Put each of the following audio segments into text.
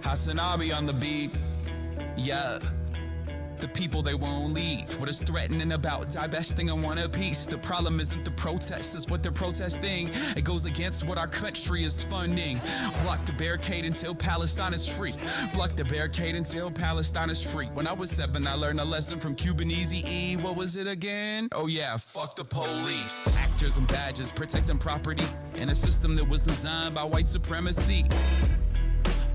HasanAbi on the beat. Yeah. The people, they won't leave. What is threatening about divesting in one piece? The problem isn't the protests, it's what they're protesting. It goes against what our country is funding. Block the barricade until Palestine is free. Block the barricade until Palestine is free. When I was 7, I learned a lesson from Cuban Easy-E. What was it again? Oh yeah, fuck the police. Actors and badges protecting property in a system that was designed by white supremacy.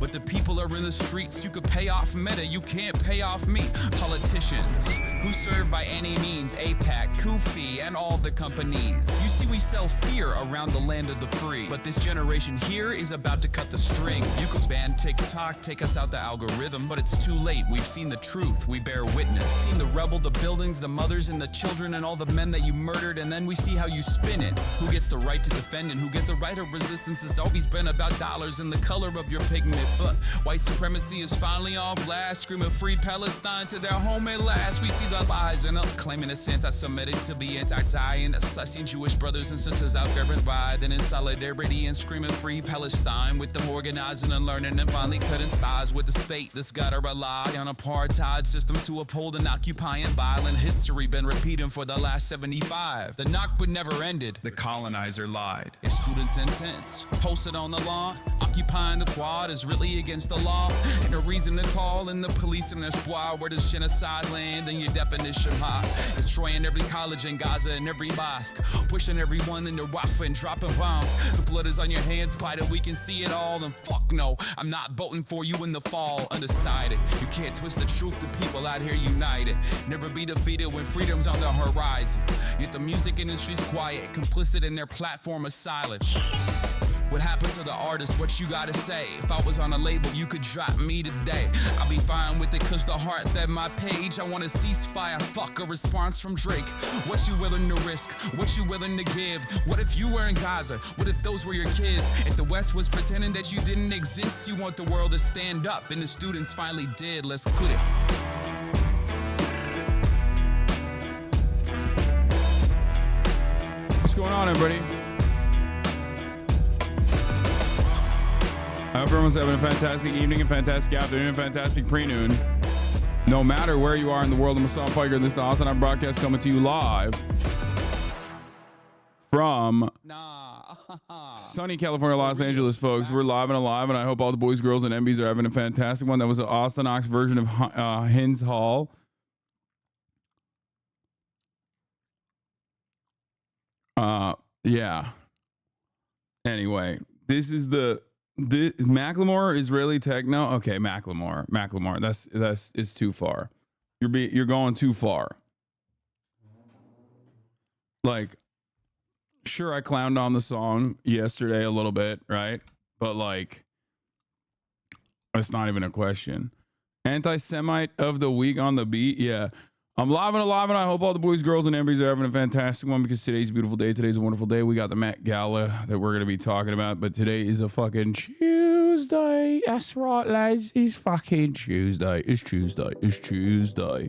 But the people are in the streets. You could pay off Meta, you can't pay off me. Politicians who serve by any means, APAC, Kufi, and all the companies. You see, we sell fear around the land of the free. But this generation here is about to cut the string. You could ban TikTok, take us out the algorithm, but it's too late. We've seen the truth, we bear witness. Seen the rebel, the buildings, the mothers and the children, and all the men that you murdered, and then we see how you spin it. Who gets the right to defend and who gets the right of resistance? It's always been about dollars and the color of your pigment. But white supremacy is finally on blast, screaming free Palestine to their home at last. We see the lies and claiming it's anti-Semitic to be anti-Zion, assessing Jewish brothers and sisters out there and riding in solidarity and screaming free Palestine, with them organizing and learning and finally cutting ties with the state that's gotta rely on apartheid system to uphold an occupying violent history been repeating for the last 75. The Nakba never ended, the colonizer lied. If students' intents posted on the lawn, occupying the quad is really against the law, and a reason to call in the police and their squad. Where does genocide land in your definition hot? Destroying every college in Gaza and every mosque, pushing everyone into Rafah and dropping bombs. The blood is on your hands, by that we can see it all. And fuck no, I'm not voting for you in the fall. Undecided, you can't twist the truth. The people out here united, never be defeated when freedom's on the horizon. Yet the music industry's quiet, complicit in their platform of silence. What happened to the artist? What you gotta say? If I was on a label, you could drop me today. I'll be fine with it, cause the heart that my page. I want a ceasefire, fuck a response from Drake. What you willing to risk? What you willing to give? What if you were in Gaza? What if those were your kids? If the West was pretending that you didn't exist, you want the world to stand up, and the students finally did. Let's quit it. What's going on, everybody? I hope everyone's having a fantastic evening, a fantastic afternoon, a fantastic pre-noon. No matter where you are in the world, I'm Assault Piker. This is the HasanAbi broadcast coming to you live from sunny California, Los Angeles, folks. We're live and alive, and I hope all the boys, girls, and MBs are having a fantastic one. That was an Orthodox version of Hens Hall. Yeah. Anyway, this is Macklemore is really techno. Okay, Macklemore. That's is too far. You're going too far. Like, sure, I clowned on the song yesterday a little bit, right? But like, that's not even a question. Anti-Semite of the week on the beat. Yeah. I'm live and alive, and I hope all the boys, girls, and MBs are having a fantastic one, because today's a beautiful day. Today's a wonderful day. We got the Met Gala that we're going to be talking about, but today is a fucking Tuesday. That's right, lads. It's fucking Tuesday. It's Tuesday. It's Tuesday.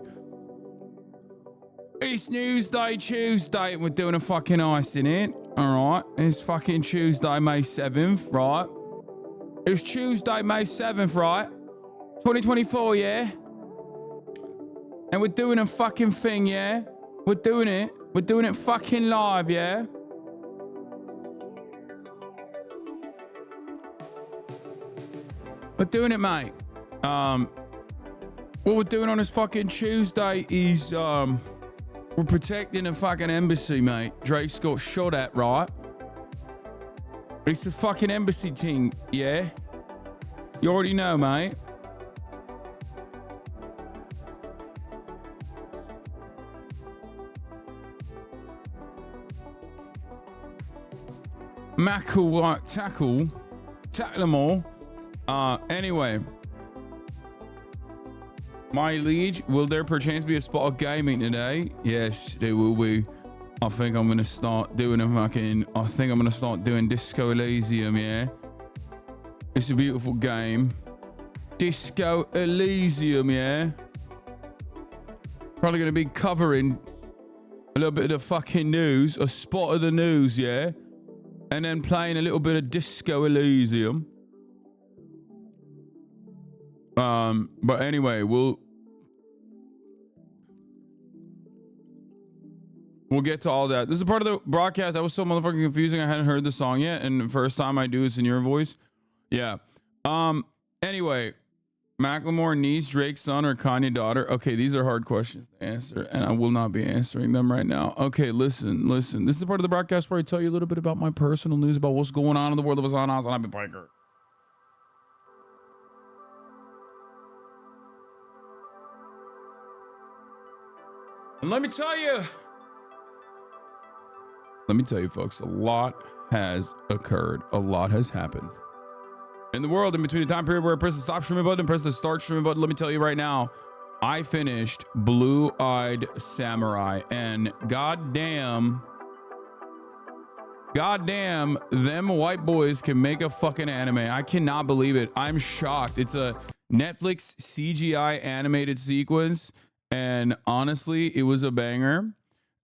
It's Newsday, Tuesday, and we're doing a fucking ice in it. All right. It's fucking Tuesday, May 7th, right? It's Tuesday, May 7th, right? 2024, yeah? And we're doing a fucking thing, yeah? We're doing it. We're doing it fucking live, yeah? We're doing it, mate. What we're doing on this fucking Tuesday is, we're protecting a fucking embassy, mate. Drake's got shot at, right? It's a fucking embassy thing, yeah? You already know, mate. Mackle, tackle them all. Anyway, my liege, will there perchance be a spot of gaming today? Yes, there will be. I think I'm gonna start doing Disco Elysium, yeah? It's a beautiful game. Disco Elysium, yeah? Probably gonna be covering a little bit of the fucking news, a spot of the news, yeah? And then playing a little bit of Disco Elysium. But anyway, we'll get to all that. This is a part of the broadcast that was so motherfucking confusing. I hadn't heard the song yet, and the first time I do, it's in your voice. Yeah. Anyway, Macklemore niece, Drake's son, or Kanye daughter? Okay, these are hard questions to answer, and I will not be answering them right now. Okay, listen. This is a part of the broadcast where I tell you a little bit about my personal news about what's going on in the world of HasanAbi Biker. And let me tell you, folks, a lot has occurred. A lot has happened in the world in between the time period where I press the stop streaming button and press the start streaming button. Let me tell you right now, I finished Blue-Eyed Samurai, and goddamn, them white boys can make a fucking anime. I cannot believe it. I'm shocked. It's a Netflix CGI animated sequence, and honestly, it was a banger.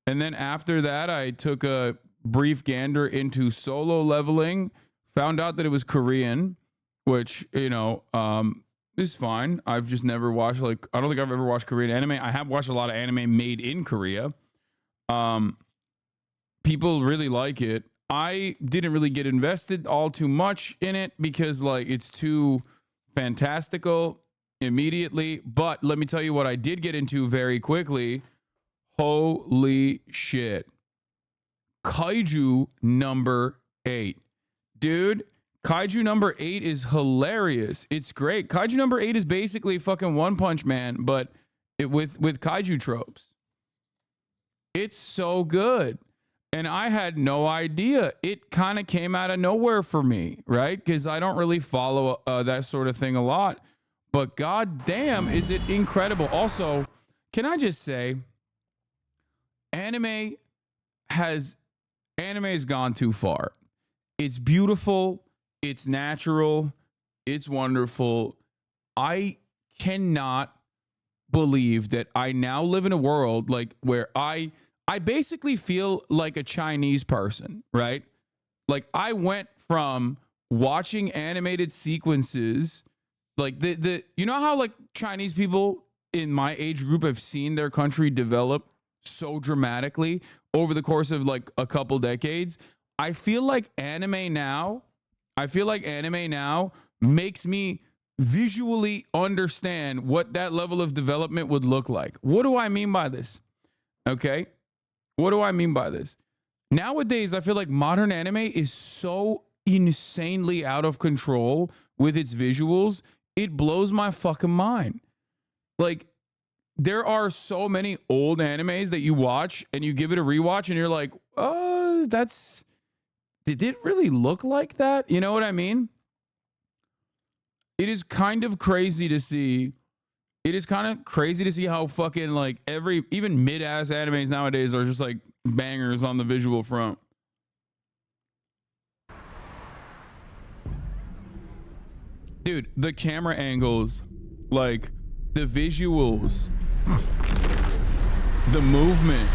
And then after that, I took a brief gander into Solo Leveling, found out that it was Korean, which, you know, is fine. I've just never watched, like, I don't think I've ever watched Korean anime. I have watched a lot of anime made in Korea. People really like it. I didn't really get invested all too much in it because, like, it's too fantastical immediately. But let me tell you what I did get into very quickly. Holy shit. Kaiju number 8. Dude, Kaiju number 8 is hilarious. It's great. Kaiju number 8 is basically fucking One Punch Man, but with kaiju tropes. It's so good. And I had no idea. It kind of came out of nowhere for me, right? Because I don't really follow that sort of thing a lot. But goddamn, is it incredible. Also, can I just say, anime has gone too far. It's beautiful. It's natural. It's wonderful. I cannot believe that I now live in a world like where I basically feel like a Chinese person, right? Like I went from watching animated sequences, like the you know how like Chinese people in my age group have seen their country develop so dramatically over the course of like a couple decades. I feel like anime now makes me visually understand what that level of development would look like. What do I mean by this? Okay. What do I mean by this? Nowadays, I feel like modern anime is so insanely out of control with its visuals. It blows my fucking mind. Like, there are so many old animes that you watch and you give it a rewatch and you're like, oh, did it really look like that? You know what I mean? It is kind of crazy to see. It is kind of crazy to see how fucking like even mid-ass animes nowadays are just like bangers on the visual front. Dude, the camera angles, like the visuals, the movement,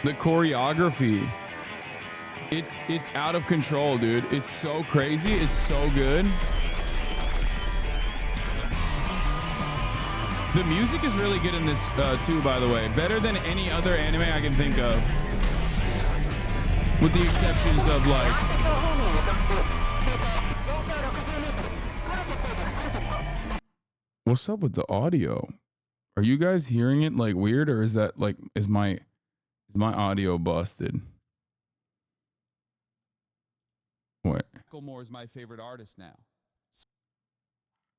the choreography. It's out of control, dude. It's so crazy. It's so good. The music is really good in this too, by the way. Better than any other anime I can think of. With the exceptions of like... What's up with the audio? Are you guys hearing it like weird, or is that like, is my audio busted? What? Macklemore is my favorite artist now.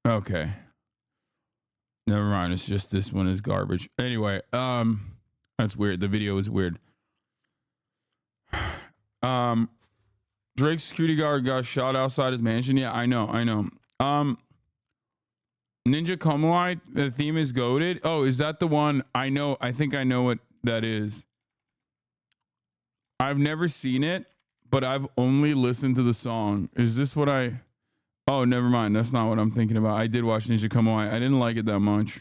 Okay. Never mind. It's just this one is garbage. Anyway, that's weird. The video is weird. Drake's security guard got shot outside his mansion. Yeah, I know. Ninja Komuai, the theme is goated. Oh, is that the one? I know. I think I know what that is. I've never seen it, but I've only listened to the song. Is this what I... Oh, never mind. That's not what I'm thinking about. I did watch Ninja Komuai. I didn't like it that much.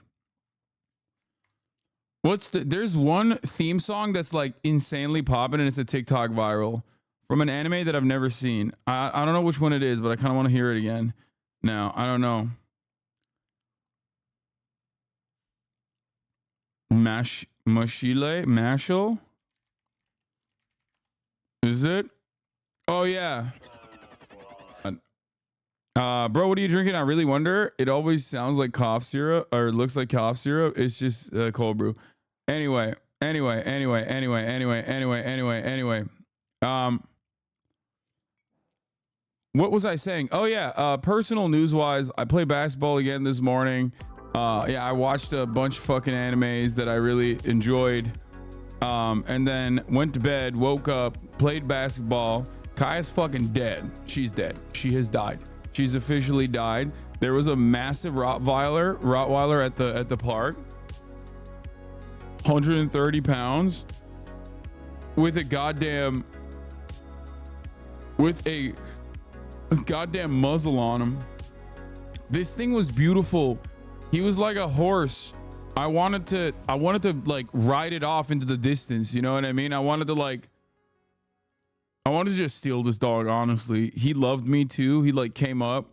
There's one theme song that's like insanely popping and it's a TikTok viral from an anime that I've never seen. I don't know which one it is, but I kind of want to hear it again. Now, I don't know. Mashle? Is it? Oh yeah. Bro, what are you drinking? I really wonder. It always sounds like cough syrup or looks like cough syrup. It's just cold brew. Anyway. What was I saying? Oh yeah, personal news wise, I played basketball again this morning. Yeah, I watched a bunch of fucking animes that I really enjoyed. And then went to bed, woke up, played basketball. Kaya's fucking dead. She's dead. She has died. She's officially died. There was a massive Rottweiler at the park. 130 pounds with a goddamn muzzle on him. This thing was beautiful. He was like a horse. I wanted to like ride it off into the distance. You know what I mean? I wanted to just steal this dog. Honestly, he loved me too. He like came up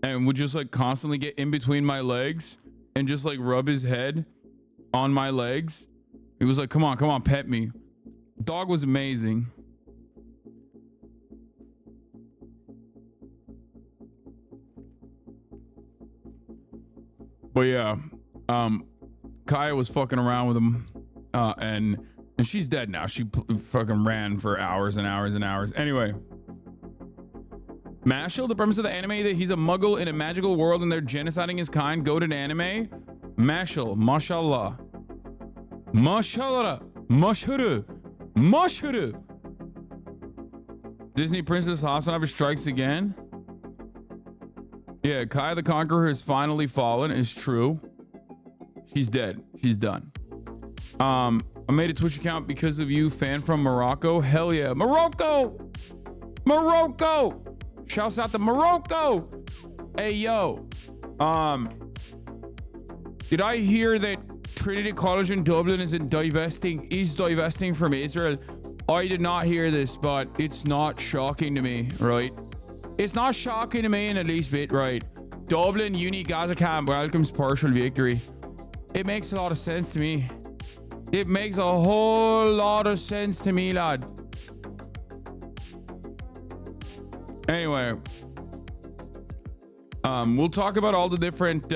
and would just like constantly get in between my legs and just like rub his head on my legs. He was like, come on, pet me. Dog was amazing. But yeah, Kaya was fucking around with him, and she's dead now. She fucking ran for hours and hours and hours. Anyway, Mashle, the premise of the anime that he's a muggle in a magical world and they're genociding his kind. Goated anime. Mashle, mashallah, mashallah, mashhuru. Disney Princess HasanAbi strikes again. Yeah, Kaya the Conqueror has finally fallen. It's true. She's dead. She's done. I made a Twitch account because of you, fan from Morocco. Hell yeah. Morocco! Shouts out to Morocco! Hey, yo. Did I hear that Trinity College in Dublin is divesting from Israel? I did not hear this, but it's not shocking to me, right? It's not shocking to me in the least bit, right? Dublin Uni Gaza camp welcomes partial victory. It makes a lot of sense to me. It makes a whole lot of sense to me, lad. Anyway, we'll talk about all the different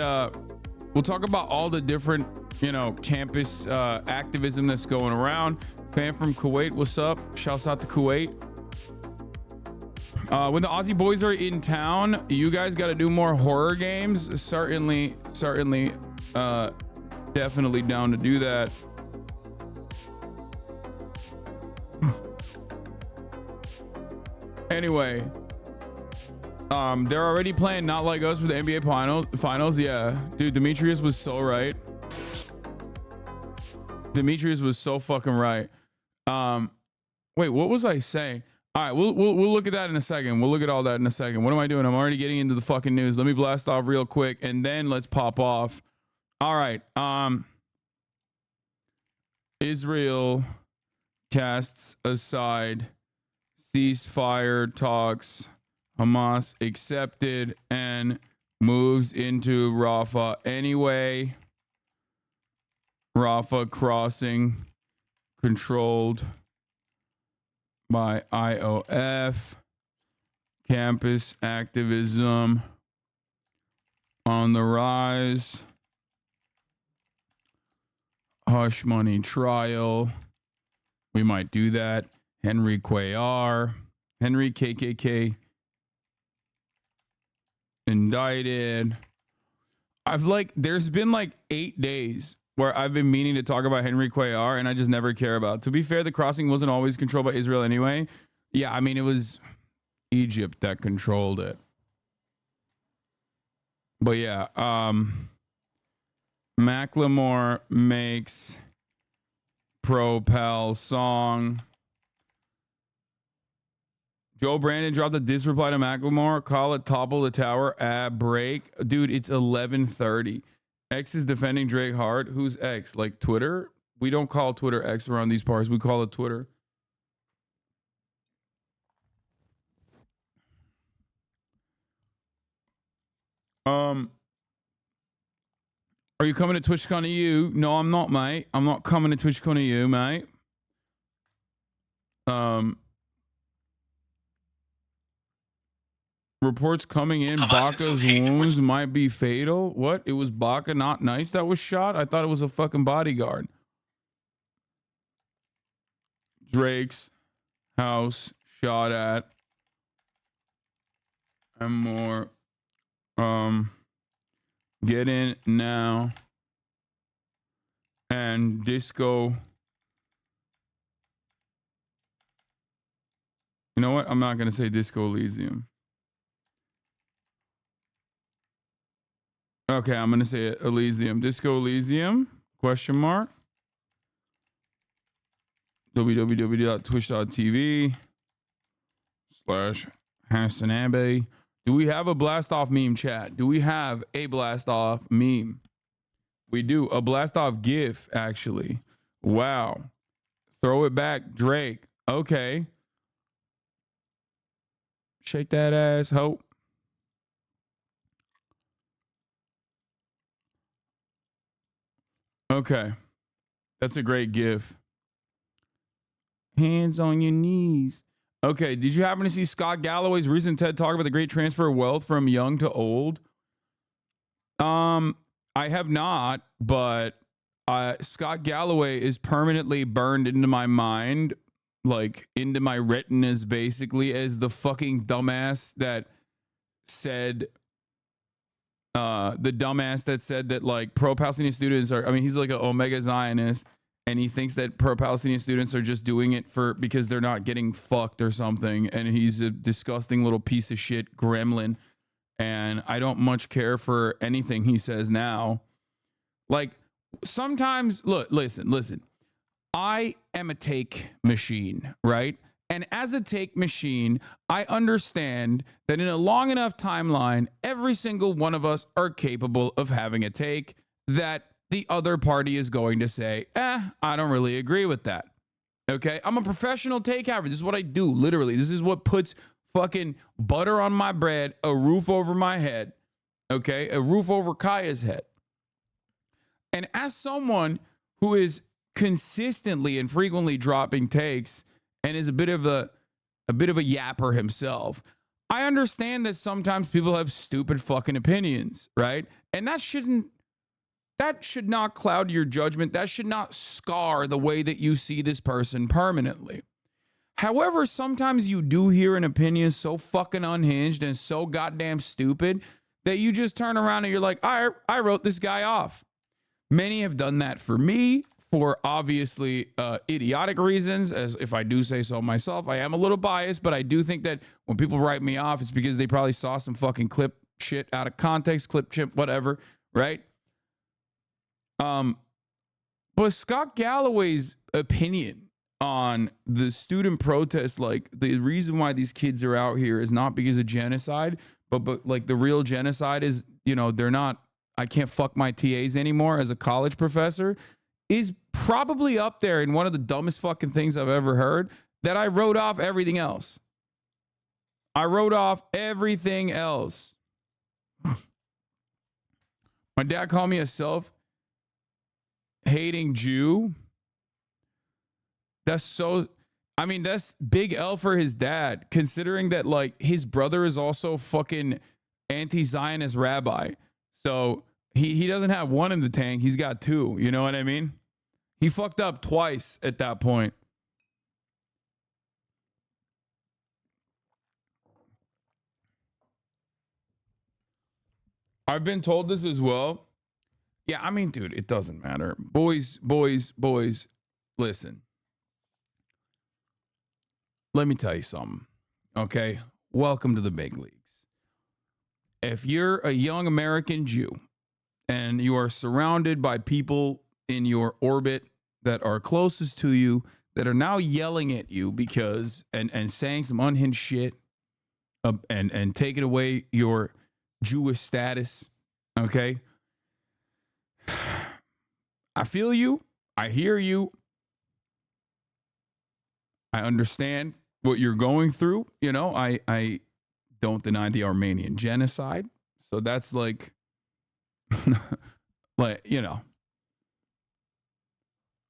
you know, campus activism that's going around. Fan from Kuwait, what's up? Shouts out to Kuwait. When the Aussie boys are in town, you guys got to do more horror games. Certainly, definitely down to do that. Anyway, they're already playing Not Like Us for the NBA finals. Yeah, dude, Demetrius was so right. Demetrius was so fucking right. Wait, what was I saying? All right, we'll look at that in a second. We'll look at all that in a second. What am I doing? I'm already getting into the fucking news. Let me blast off real quick and then let's pop off. All right. Israel casts aside ceasefire talks. Hamas accepted and moves into Rafah anyway. Rafah crossing controlled by IOF. Campus activism on the rise. Hush money trial. We might do that. Henry KKK indicted. There's been 8 days where I've been meaning to talk about Henry Cuellar and I just never care about. To be fair, the crossing wasn't always controlled by Israel anyway. Yeah, I mean, it was Egypt that controlled it. But yeah, Macklemore makes Pro-Pal song. Joe Brandon dropped a diss reply to Macklemore. Call it topple the tower. Break. Dude, it's 11:30. X is defending Drake hard. Who's X? Like Twitter? We don't call Twitter X around these parts. We call it Twitter. Are you coming to TwitchCon EU? No, I'm not, mate. I'm not coming to TwitchCon EU, mate. Reports coming in, Baka's wounds might be fatal. What? It was Baka, not Nice, that was shot? I thought it was a fucking bodyguard. Drake's house shot at. And more. Get in now. And disco. You know what? I'm not going to say Disco Elysium. Okay, I'm going to say it. Elysium. Disco Elysium? Question mark. www.twitch.tv/HasanAbi. Do we have a blast off meme, chat? Do we have a blast off meme? We do. A blast off GIF, actually. Wow. Throw it back, Drake. Okay. Shake that ass, Hope. Okay. That's a great GIF. Hands on your knees. Okay. Did you happen to see Scott Galloway's recent TED Talk about the great transfer of wealth from young to old? I have not, but Scott Galloway is permanently burned into my mind, like into my retinas, basically, as the fucking dumbass that said that like pro-Palestinian students are, I mean, he's like an Omega Zionist, and he thinks that pro-Palestinian students are just doing it because they're not getting fucked or something, and he's a disgusting little piece of shit gremlin, and I don't much care for anything he says now. Like, sometimes, look, listen, I am a take machine, right? And as a take machine, I understand that in a long enough timeline, every single one of us are capable of having a take that the other party is going to say, I don't really agree with that. Okay? I'm a professional take haver. This is what I do, literally. This is what puts fucking butter on my bread, a roof over my head, okay? A roof over Kaya's head. And as someone who is consistently and frequently dropping takes and is a bit of a yapper himself, I understand that sometimes people have stupid fucking opinions, right? And that should not cloud your judgment. That should not scar the way that you see this person permanently. However, sometimes you do hear an opinion so fucking unhinged and so goddamn stupid that you just turn around and you're like, I wrote this guy off. Many have done that for me for obviously idiotic reasons, as if I do say so myself. I am a little biased, but I do think that when people write me off, it's because they probably saw some fucking clip shit out of context, clip chip, whatever, right? But Scott Galloway's opinion on the student protest, like the reason why these kids are out here is not because of genocide, but like the real genocide is, you know, they're not, I can't fuck my TAs anymore as a college professor, is probably up there in one of the dumbest fucking things I've ever heard, that I wrote off everything else. I wrote off everything else. My dad called me a self-hating Jew. That's so, I mean, that's big L for his dad, considering that like his brother is also fucking anti-Zionist rabbi. So he doesn't have one in the tank. He's got two. You know what I mean? He fucked up twice at that point. I've been told this as well. Yeah, I mean, dude, it doesn't matter. Boys, listen. Let me tell you something, okay? Welcome to the big leagues. If you're a young American Jew and you are surrounded by people in your orbit that are closest to you that are now yelling at you because and saying some unhinged shit and taking away your Jewish status, okay? I feel you. I hear you. I understand what you're going through. You know, I don't deny the Armenian genocide. So that's like Like, you know,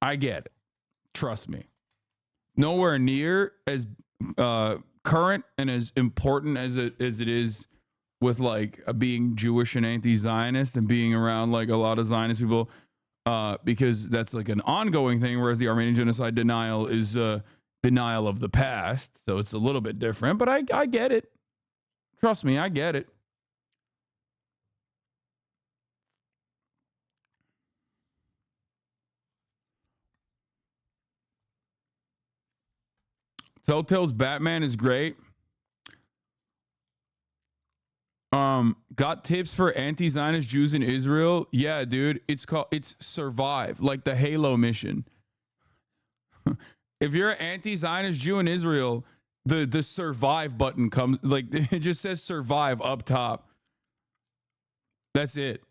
I get it. Trust me. Nowhere near as current and as important as it is with like being Jewish and anti-Zionist and being around like a lot of Zionist people, because that's like an ongoing thing, whereas the Armenian genocide denial is denial of the past. So it's a little bit different, but I get it. Trust me, I get it. Telltale's Batman is great. Got tips for anti-Zionist Jews in Israel? Yeah, dude. It's Survive, like the Halo mission. If you're an anti-Zionist Jew in Israel, the Survive button comes, like, it just says Survive up top. That's it.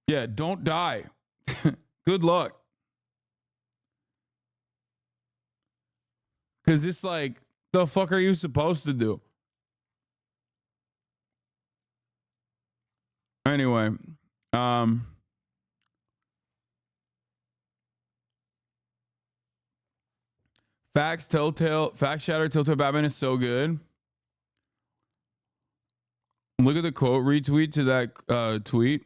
Yeah, don't die. Good luck. Because it's like, the fuck are you supposed to do? Anyway, Facts Shatter Telltale Batman is so good. Look at the quote retweet to that tweet.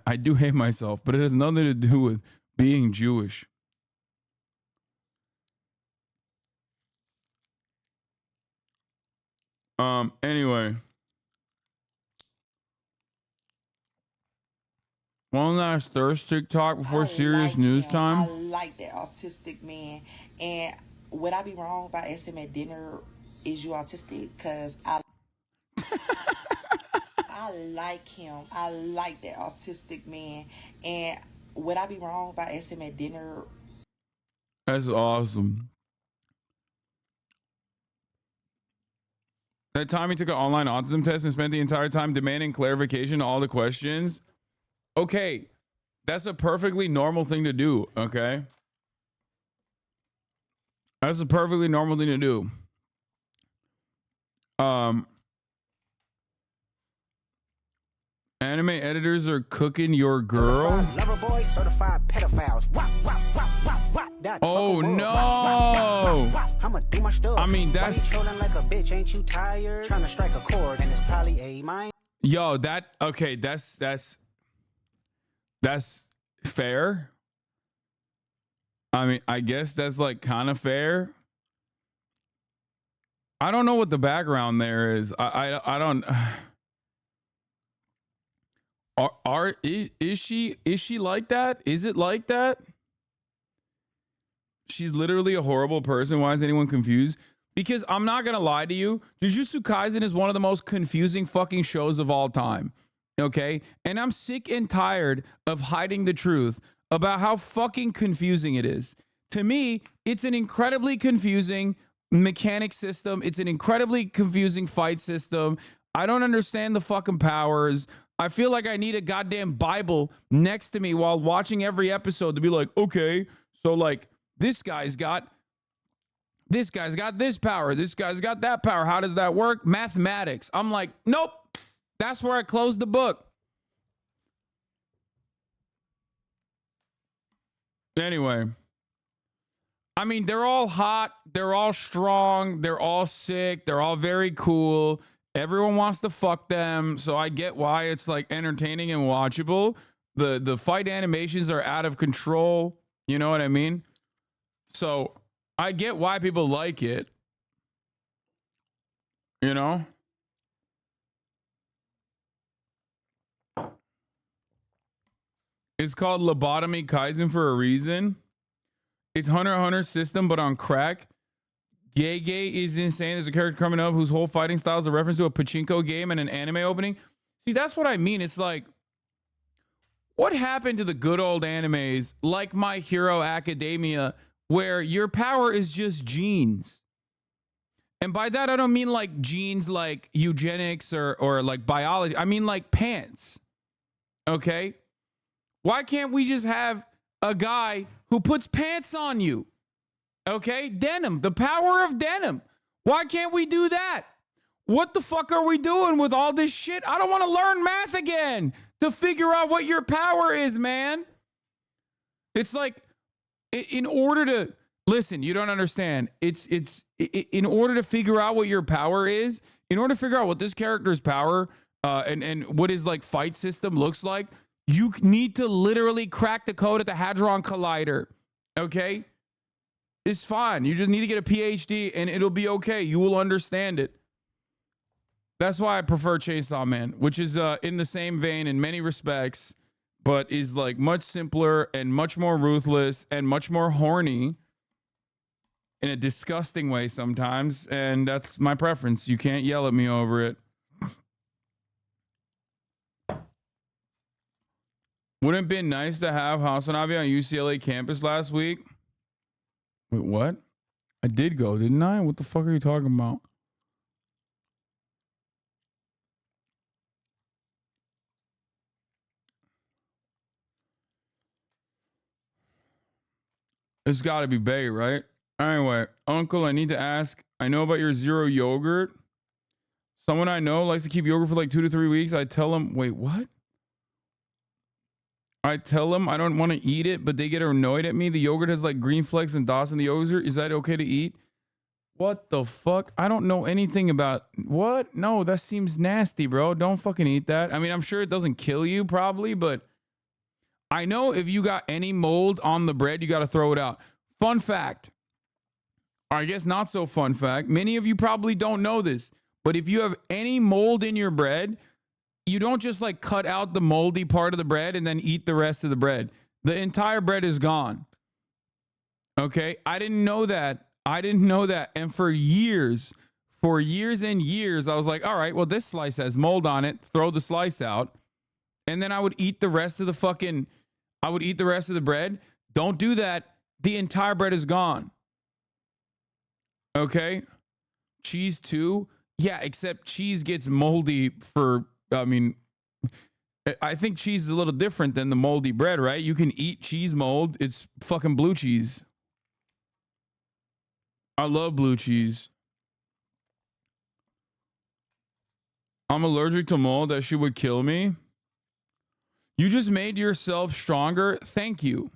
I do hate myself, but it has nothing to do with being Jewish. Anyway. One last thirst TikTok before serious news time. I like that autistic man. And would I be wrong by asking him at dinner, is you autistic? Because I like him. I like that autistic man. And would I be wrong by asking him at dinner? That's awesome. That time he took an online autism test and spent the entire time demanding clarification to all the questions. Okay, that's a perfectly normal thing to do, okay? That's a perfectly normal thing to do. Anime editors are cooking your girl. Oh no! I mean, that's like a bitch. Ain't you tired? Trying to strike a chord, and it's probably a mine. Yo, that's fair. I mean, I guess that's like kind of fair. I don't know what the background there is. I don't. Is she like that? Is it like that? She's literally a horrible person. Why is anyone confused? Because I'm not gonna lie to you, Jujutsu Kaisen is one of the most confusing fucking shows of all time. Okay? And I'm sick and tired of hiding the truth about how fucking confusing it is. To me, it's an incredibly confusing mechanic system. It's an incredibly confusing fight system. I don't understand the fucking powers. I feel like I need a goddamn Bible next to me while watching every episode to be like, okay, so like this guy's got this power. This guy's got that power. How does that work? Mathematics. I'm like, nope. That's where I closed the book. Anyway, I mean, they're all hot. They're all strong. They're all sick. They're all very cool. Everyone wants to fuck them. So I get why it's like entertaining and watchable. The fight animations are out of control. You know what I mean? So I get why people like it. You know? It's called Lobotomy Kaizen for a reason. It's Hunter x Hunter system, but on crack. Gay is insane. There's a character coming up whose whole fighting style is a reference to a pachinko game and an anime opening. See, that's what I mean. It's like, what happened to the good old animes like My Hero Academia, where your power is just genes? And by that, I don't mean like genes like eugenics or like biology. I mean like pants. Okay? Why can't we just have a guy who puts pants on you? Okay? Denim. The power of denim. Why can't we do that? What the fuck are we doing with all this shit? I don't want to learn math again to figure out what your power is, man. It's like, in order to listen, you don't understand. It's in order to figure out what your power is, in order to figure out what this character's power and what his like fight system looks like, you need to literally crack the code at the Hadron Collider. Okay? It's fine. You just need to get a PhD and it'll be okay. You will understand it. That's why I prefer Chainsaw Man, which is in the same vein in many respects, but is like much simpler and much more ruthless and much more horny in a disgusting way sometimes. And that's my preference. You can't yell at me over it. Wouldn't it have been nice to have HasanAbi on UCLA campus last week? Wait, what? I did go, didn't I? What the fuck are you talking about? It's got to be Bay, right? Anyway, Uncle, I need to ask. I know about your zero yogurt. Someone I know likes to keep yogurt for like 2 to 3 weeks. I tell them, wait, what? I tell them I don't want to eat it, but they get annoyed at me. The yogurt has like green flecks and dots in the yogurt. Is that okay to eat? What the fuck? I don't know anything about what? No, that seems nasty, bro. Don't fucking eat that. I mean, I'm sure it doesn't kill you probably, but I know if you got any mold on the bread, you got to throw it out. Fun fact. Or I guess not so fun fact. Many of you probably don't know this, but if you have any mold in your bread, you don't just like cut out the moldy part of the bread and then eat the rest of the bread. The entire bread is gone. Okay? I didn't know that. And for years and years, I was like, all right, well, this slice has mold on it. Throw the slice out. And then I would eat the rest of the bread. Don't do that. The entire bread is gone. Okay? Cheese too? Yeah, except cheese gets moldy I think cheese is a little different than the moldy bread, right? You can eat cheese mold. It's fucking blue cheese. I love blue cheese. I'm allergic to mold. That shit would kill me. You just made yourself stronger. Thank you.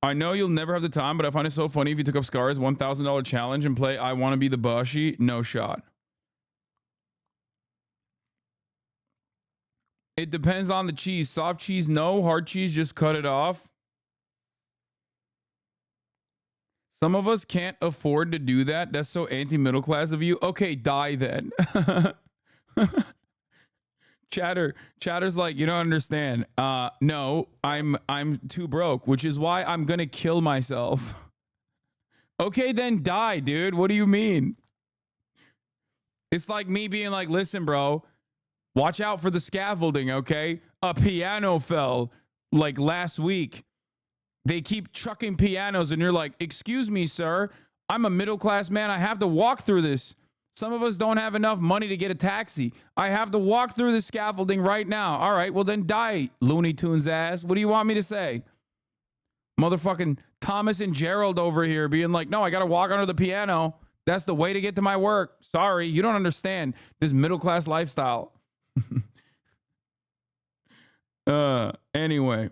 I know you'll never have the time, but I find it so funny if you took up Scar's $1,000 challenge and play I Want to Be the Bashi. No shot. It depends on the cheese. Soft cheese, no. Hard cheese, just cut it off. Some of us can't afford to do that. That's so anti-middle class of you. Okay, die then. Chatter's like, you don't understand. No, I'm too broke, which is why I'm gonna kill myself. Okay, then die, dude. What do you mean? It's like me being like, listen, bro, watch out for the scaffolding, okay? A piano fell like last week. They keep chucking pianos and you're like, excuse me, sir. I'm a middle class man. I have to walk through this. Some of us don't have enough money to get a taxi. I have to walk through the scaffolding right now. All right, well then die, Looney Tunes ass. What do you want me to say? Motherfucking Thomas and Gerald over here being like, no, I got to walk under the piano. That's the way to get to my work. Sorry, you don't understand this middle class lifestyle. Anyway.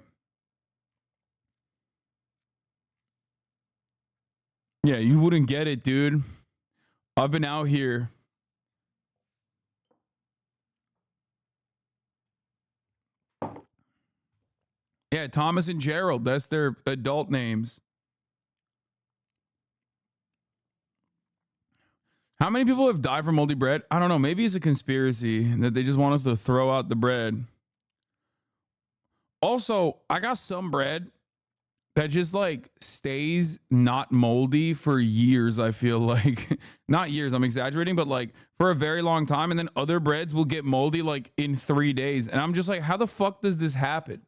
Yeah, you wouldn't get it, dude. I've been out here. Yeah, Thomas and Gerald. That's their adult names. How many people have died from moldy bread? I don't know. Maybe it's a conspiracy that they just want us to throw out the bread. Also, I got some bread that just like stays not moldy for years. I feel like not years, I'm exaggerating, but like for a very long time. And then other breads will get moldy like in 3 days. And I'm just like, how the fuck does this happen?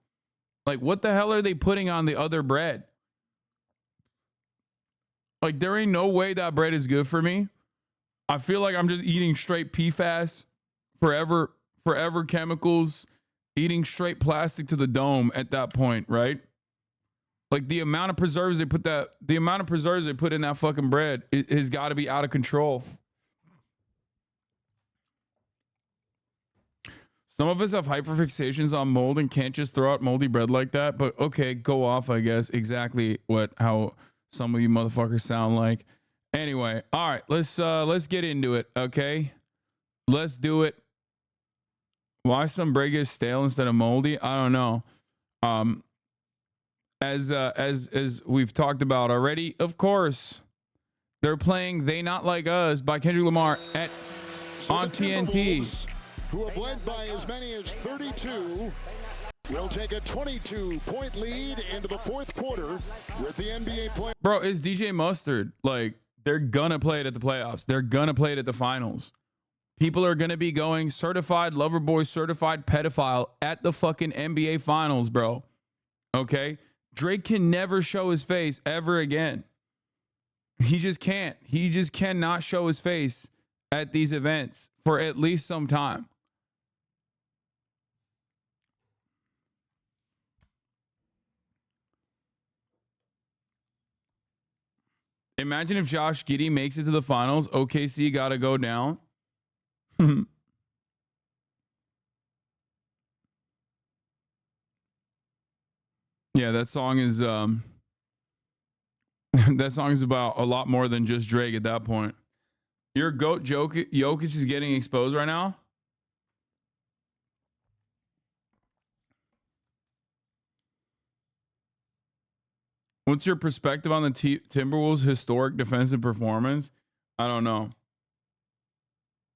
Like, what the hell are they putting on the other bread? Like, there ain't no way that bread is good for me. I feel like I'm just eating straight PFAS, forever chemicals, eating straight plastic to the dome at that point, right? Like the amount of preserves they put in that fucking bread has got to be out of control. Some of us have hyperfixations on mold and can't just throw out moldy bread like that. But okay, go off, I guess. Exactly how some of you motherfuckers sound like. Anyway, all right, let's get into it, okay? Let's do it. Why some bread is stale instead of moldy? I don't know. As we've talked about already, of course, they're playing "They Not Like Us" by Kendrick Lamar on TNT. Who have led by as many as 32, will take a 22-point lead into the fourth quarter with the NBA play. Bro, it's DJ Mustard. Like, they're gonna play it at the playoffs. They're gonna play it at the finals. People are gonna be going certified lover boy, certified pedophile at the fucking NBA finals, bro. Okay? Drake can never show his face ever again. He just can't. He just cannot show his face at these events for at least some time. Imagine if Josh Giddey makes it to the finals. OKC got to go down. Yeah, that song is that song is about a lot more than just Drake at that point. Your GOAT Jokic is getting exposed right now. What's your perspective on the Timberwolves' historic defensive performance? I don't know.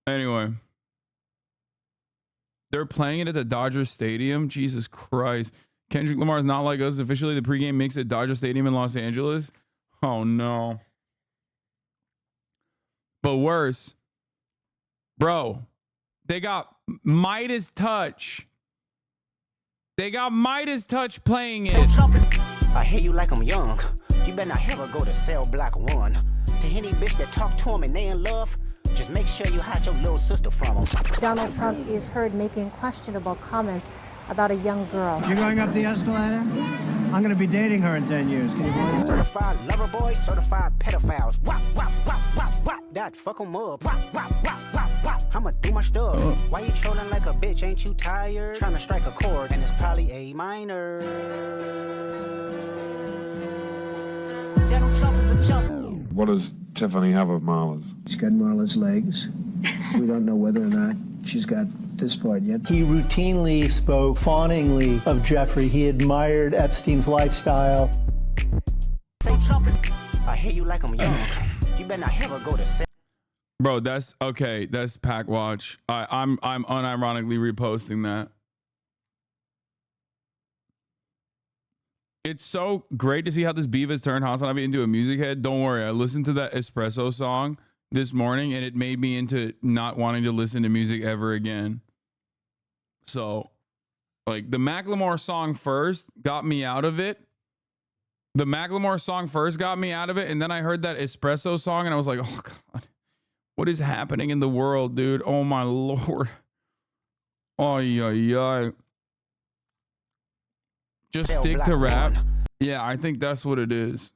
Anyway, they're playing it at the Dodger Stadium. Jesus Christ. Kendrick Lamar is Not Like Us. Officially, the pregame mix at Dodger Stadium in Los Angeles. Oh, no. But worse, bro, they got Midas Touch. They got Midas Touch playing it. I hear you like I'm young. You better not ever go to cell block 1. To any bitch that talk to him and they in love, just make sure you hide your little sister from him. Donald Trump is heard making questionable comments about a young girl. You're going up the escalator? I'm going to be dating her in 10 years. Can you believe it? Certified lover boys, certified pedophiles. Wop, wop, wop, wop, wop. That fuck 'em up. Wop, wop, wop, wop, wop. I'ma do my stuff. Why you trolling like a bitch? Ain't you tired? Trying to strike a chord, and it's probably A minor. Donald Trump is a jump. What does Tiffany have of Marla's? She's got Marla's legs. We don't know whether or not she's got this part yet. He routinely spoke fawningly of Jeffrey. He admired Epstein's lifestyle. Say Trump is... I hear you like I'm young. You better not ever go to cell. Bro, that's okay. That's Pack Watch. I'm unironically reposting that. It's so great to see how this beef has turned HasanAbi into a music head. Don't worry, I listened to that Espresso song this morning and it made me into not wanting to listen to music ever again. So, like, the Macklemore song first got me out of it. The Macklemore song first got me out of it, and then I heard that Espresso song and I was like, oh God, what is happening in the world, dude? Oh my Lord. Oh, yeah. Just stick to rap. Yeah, I think that's what it is.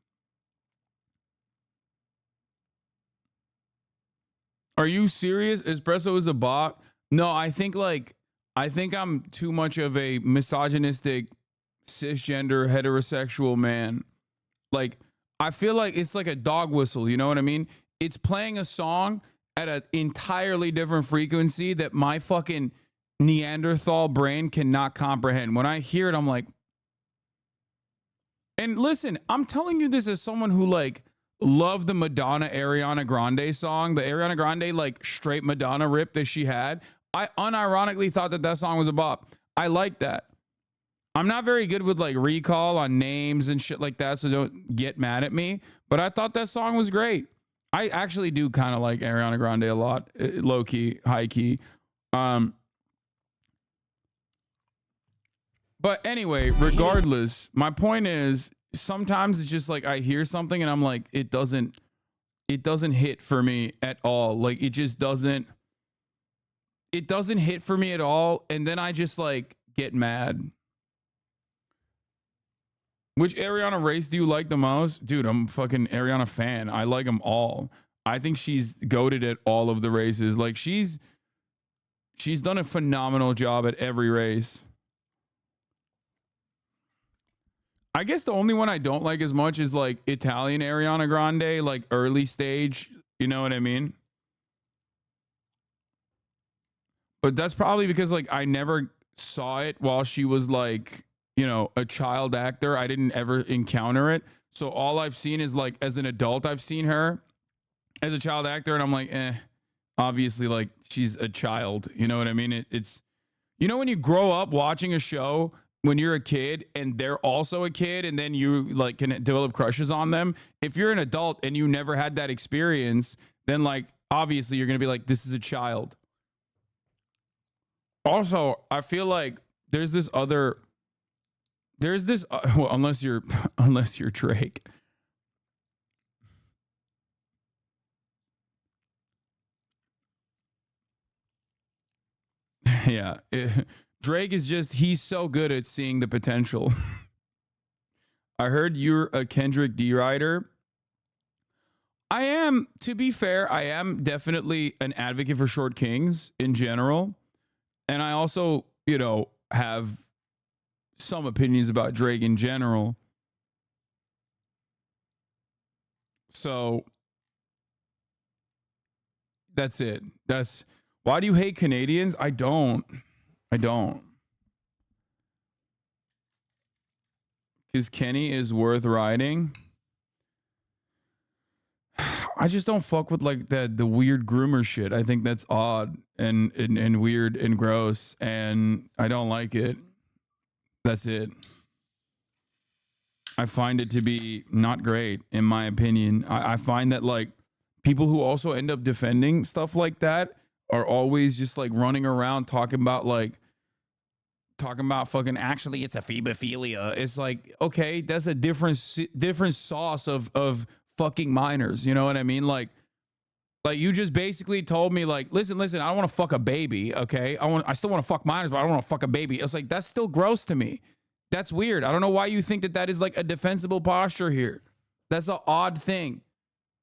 Are you serious? Espresso is a bot? No, I think I'm too much of a misogynistic, cisgender, heterosexual man. Like, I feel like it's like a dog whistle, you know what I mean? It's playing a song at an entirely different frequency that my fucking Neanderthal brain cannot comprehend. When I hear it, I'm like, and listen, I'm telling you this as someone who like loved the Madonna Ariana Grande song, the Ariana Grande like straight Madonna rip that she had. I unironically thought that song was a bop. I like that. I'm not very good with like recall on names and shit like that, so don't get mad at me. But I thought that song was great. I actually do kind of like Ariana Grande a lot, low key, high key. But anyway, regardless, my point is sometimes it's just like I hear something and I'm like, it doesn't hit for me at all. Like it just doesn't hit for me at all. And then I just like get mad. Which Ariana race do you like the most? Dude, I'm a fucking Ariana fan. I like them all. I think she's goated at all of the races. Like she's done a phenomenal job at every race. I guess the only one I don't like as much is like Italian Ariana Grande, like early stage. You know what I mean? But that's probably because like I never saw it while she was like, you know, a child actor. I didn't ever encounter it. So all I've seen is like as an adult, I've seen her as a child actor, and I'm like, obviously like she's a child. You know what I mean? It's, you know, when you grow up watching a show when you're a kid and they're also a kid and then you like can develop crushes on them. If you're an adult and you never had that experience, then like obviously you're going to be like, this is a child. Also, I feel like there's this well, unless you're Drake. Yeah. Drake is just, he's so good at seeing the potential. I heard you're a Kendrick D rider. I am, to be fair, I am definitely an advocate for short kings in general. And I also, you know, have some opinions about Drake in general. So that's it. Why do you hate Canadians? I don't. Because Kenny is worth riding. I just don't fuck with like the weird groomer shit. I think that's odd and weird and gross, and I don't like it. That's it. I find it to be not great, in my opinion. I find that like people who also end up defending stuff like that are always just like running around talking about fucking actually it's a phebophilia. It's like, okay, that's a different sauce of fucking minors. You know what I mean? Like you just basically told me like, listen, I don't want to fuck a baby. Okay. I still want to fuck minors, but I don't want to fuck a baby. It's like, that's still gross to me. That's weird. I don't know why you think that is like a defensible posture here. That's an odd thing.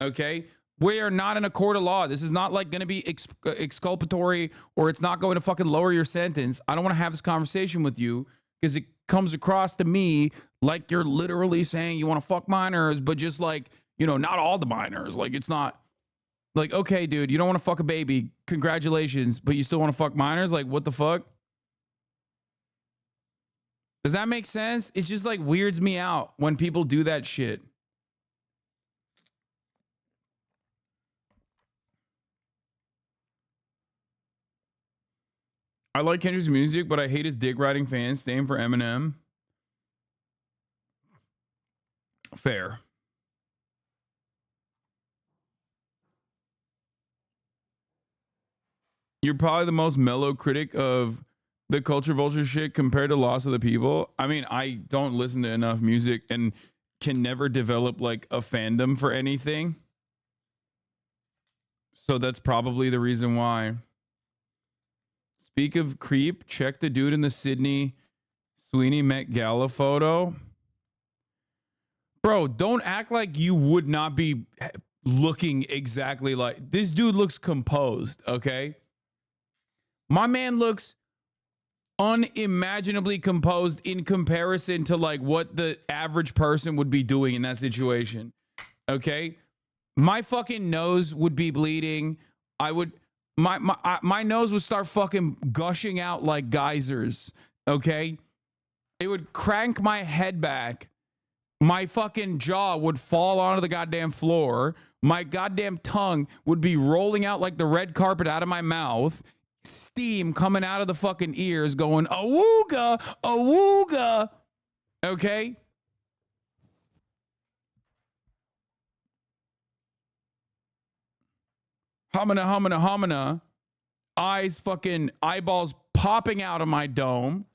Okay. We are not in a court of law. This is not like going to be exculpatory, or it's not going to fucking lower your sentence. I don't want to have this conversation with you because it comes across to me like you're literally saying you want to fuck minors, but just like, you know, not all the minors. Like, it's not like, okay, dude, you don't want to fuck a baby. Congratulations. But you still want to fuck minors? Like, what the fuck? Does that make sense? It just like weirds me out when people do that shit. I like Kendrick's music, but I hate his dick riding fans. Same for Eminem. Fair. You're probably the most mellow critic of the culture vulture shit compared to Loss of the People. I mean, I don't listen to enough music and can never develop like a fandom for anything. So that's probably the reason why. Speak of creep, check the dude in the Sydney Sweeney Met Gala photo. Bro, don't act like you would not be looking exactly like this. Dude looks composed, okay? My man looks unimaginably composed in comparison to like what the average person would be doing in that situation. Okay? My fucking nose would be bleeding. My nose would start fucking gushing out like geysers. Okay? It would crank my head back. My fucking jaw would fall onto the goddamn floor. My goddamn tongue would be rolling out like the red carpet out of my mouth. Steam coming out of the fucking ears going, awooga, awooga. Okay? Humana, humana, humana. Eyes fucking, eyeballs popping out of my dome.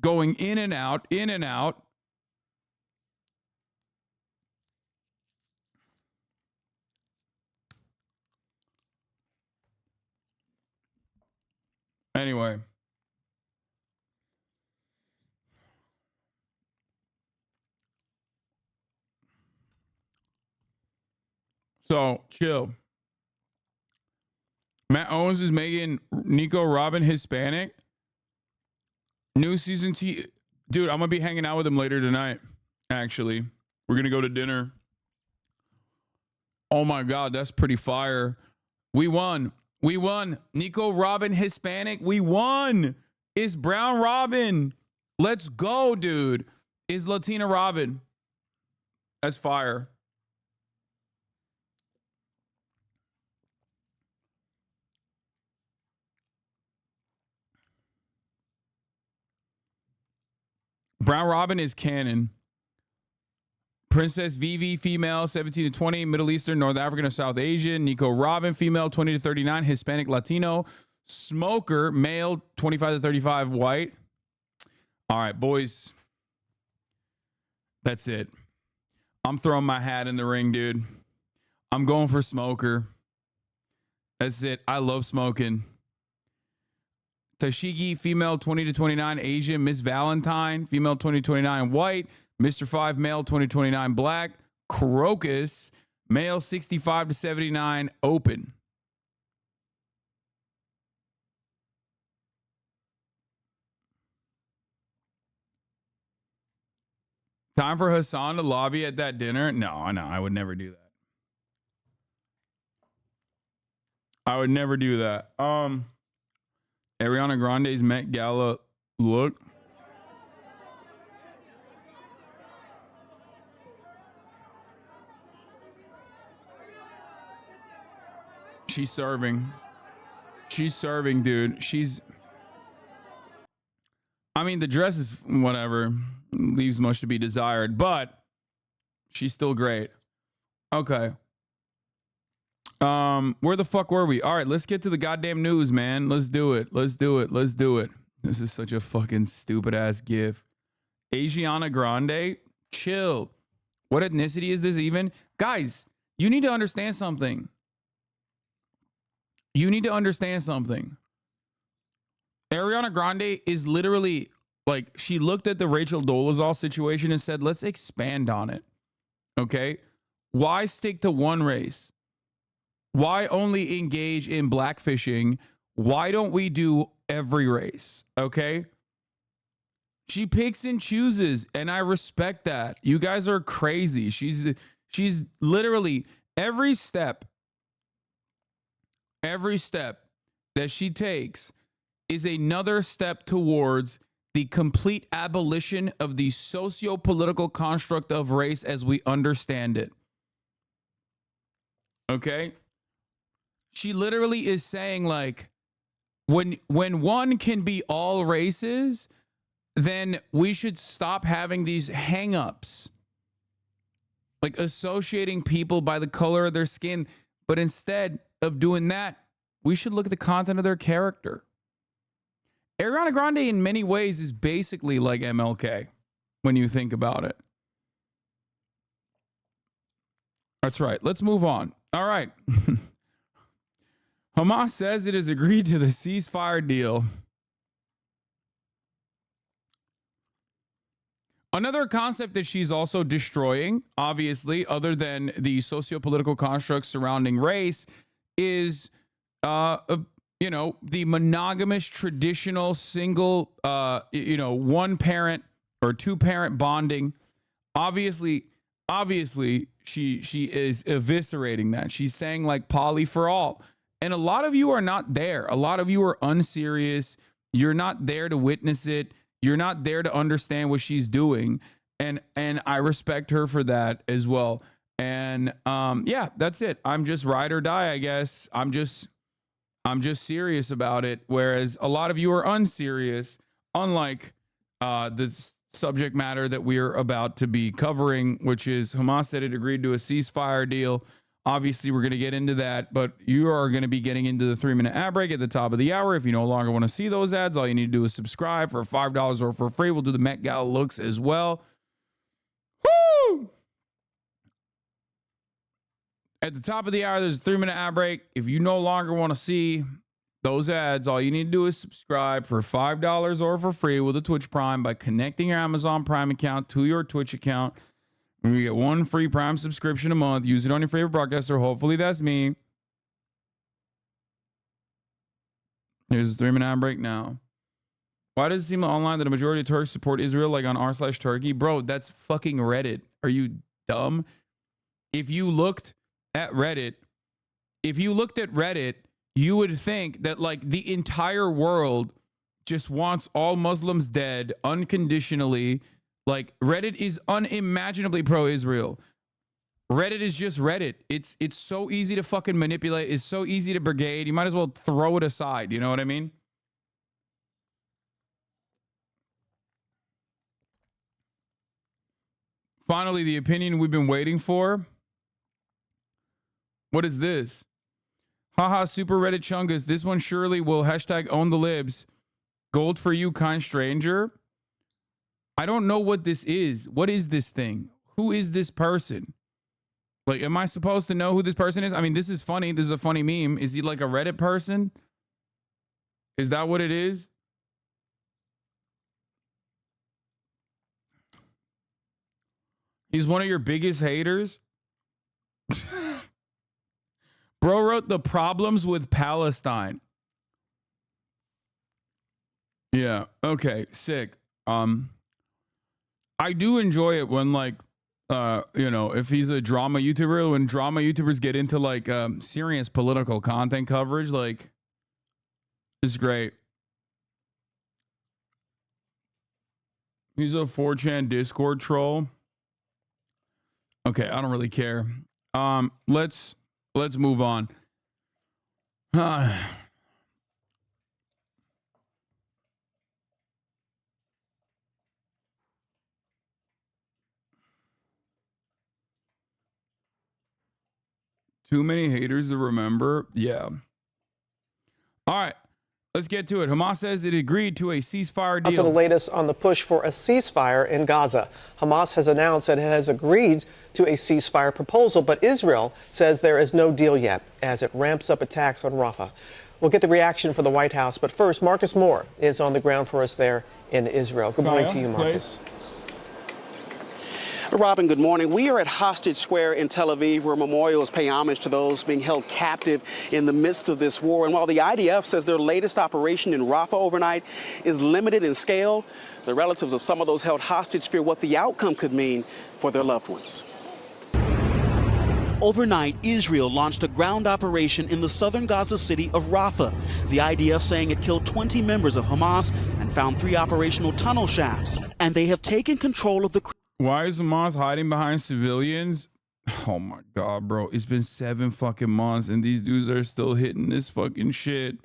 Going in and out, in and out. Anyway. So chill. Matt Owens is making Nico Robin Hispanic. New season T. Dude, I'm going to be hanging out with him later tonight, actually. We're going to go to dinner. Oh my God, that's pretty fire. We won. We won. Nico Robin Hispanic. We won. It's Brown Robin. Let's go, dude. Is Latina Robin. That's fire. Brown Robin is canon. Princess Vivi, female, 17 to 20, Middle Eastern, North African, or South Asian. Nico Robin, female, 20 to 39, Hispanic, Latino. Smoker, male, 25 to 35, white. All right, boys. That's it. I'm throwing my hat in the ring, dude. I'm going for Smoker. That's it. I love smoking. Tashigi, female, 20 to 29, Asian. Miss Valentine, female, 20 to 29, white. Mr. 5, male, 20 to 29, black. Crocus, male, 65 to 79, open. Time for Hasan to lobby at that dinner? No, I would never do that. I would never do that. Ariana Grande's Met Gala look. She's serving. She's serving, dude. I mean, the dress is whatever. Leaves much to be desired, but she's still great. Okay. Where the fuck were we? All right, let's get to the goddamn news, man. Let's do it. Let's do it. Let's do it. This is such a fucking stupid ass gif. Asiana Grande, chill. What ethnicity is this even? Guys, you need to understand something. You need to understand something. Ariana Grande is literally like, she looked at the Rachel Dolezal situation and said, let's expand on it. Okay? Why stick to one race? Why only engage in blackfishing? Why don't we do every race? Okay? She picks and chooses, and I respect that. You guys are crazy. She's literally every step that she takes is another step towards the complete abolition of the socio-political construct of race as we understand it. Okay? She literally is saying, like, when one can be all races, then we should stop having these hang-ups, like associating people by the color of their skin. But instead of doing that, we should look at the content of their character. Ariana Grande in many ways is basically like MLK when you think about it. That's right. Let's move on. All right. Hamas says it has agreed to the ceasefire deal. Another concept that she's also destroying, obviously, other than the socio-political constructs surrounding race, is, the monogamous, traditional, single, one parent or two parent bonding. Obviously, she is eviscerating that. She's saying like poly for all. And a lot of you are not there. A lot of you are unserious. You're not there to witness it. You're not there to understand what she's doing. And I respect her for that as well. And yeah, that's it. I'm just ride or die, I guess. I'm just serious about it. Whereas a lot of you are unserious, unlike the subject matter that we're about to be covering, which is Hamas said it agreed to a ceasefire deal. Obviously, we're going to get into that, but you are going to be getting into the 3-minute ad break at the top of the hour. If you no longer want to see those ads, all you need to do is subscribe for $5 or for free. We'll do the Met Gala looks as well. Woo! At the top of the hour, there's a 3-minute ad break. If you no longer want to see those ads, all you need to do is subscribe for $5 or for free with a Twitch Prime by connecting your Amazon Prime account to your Twitch account. You get 1 free Prime subscription a month. Use it on your favorite broadcaster. Hopefully that's me. Here's a 3-minute break now. Why does it seem online that a majority of Turks support Israel like on r/Turkey? Bro, that's fucking Reddit. Are you dumb? If you looked at Reddit, you would think that like the entire world just wants all Muslims dead unconditionally. Like Reddit is unimaginably pro-Israel. Reddit is just Reddit. It's so easy to fucking manipulate. It's so easy to brigade. You might as well throw it aside. You know what I mean? Finally, the opinion we've been waiting for. What is this? Haha, super Reddit chungus. This one surely will hashtag own the libs. Gold for you, kind stranger. I don't know what this is. What is this thing? Who is this person? Like, am I supposed to know who this person is? I mean, this is funny. This is a funny meme. Is he like a Reddit person? Is that what it is? He's one of your biggest haters? Bro wrote the problems with Palestine. Yeah, okay, sick. I do enjoy it when like you know, if he's a drama YouTuber, when drama YouTubers get into like serious political content coverage, like it's great. He's a 4chan Discord troll. Okay, I don't really care. Let's move on. Too many haters to remember. Yeah. All right. Let's get to it. Hamas says it agreed to a ceasefire deal. To the latest on the push for a ceasefire in Gaza. Hamas has announced that it has agreed to a ceasefire proposal, but Israel says there is no deal yet as it ramps up attacks on Rafah. We'll get the reaction from the White House, but first, Marcus Moore is on the ground for us there in Israel. Good morning to you, Marcus. Robin, good morning. We are at Hostage Square in Tel Aviv, where memorials pay homage to those being held captive in the midst of this war. And while the IDF says their latest operation in Rafah overnight is limited in scale, the relatives of some of those held hostage fear what the outcome could mean for their loved ones. Overnight, Israel launched a ground operation in the southern Gaza city of Rafah. The IDF saying it killed 20 members of Hamas and found 3 operational tunnel shafts. And they have taken control of the... Why is Hamas hiding behind civilians? Oh my God, bro. It's been 7 fucking months and these dudes are still hitting this fucking shit.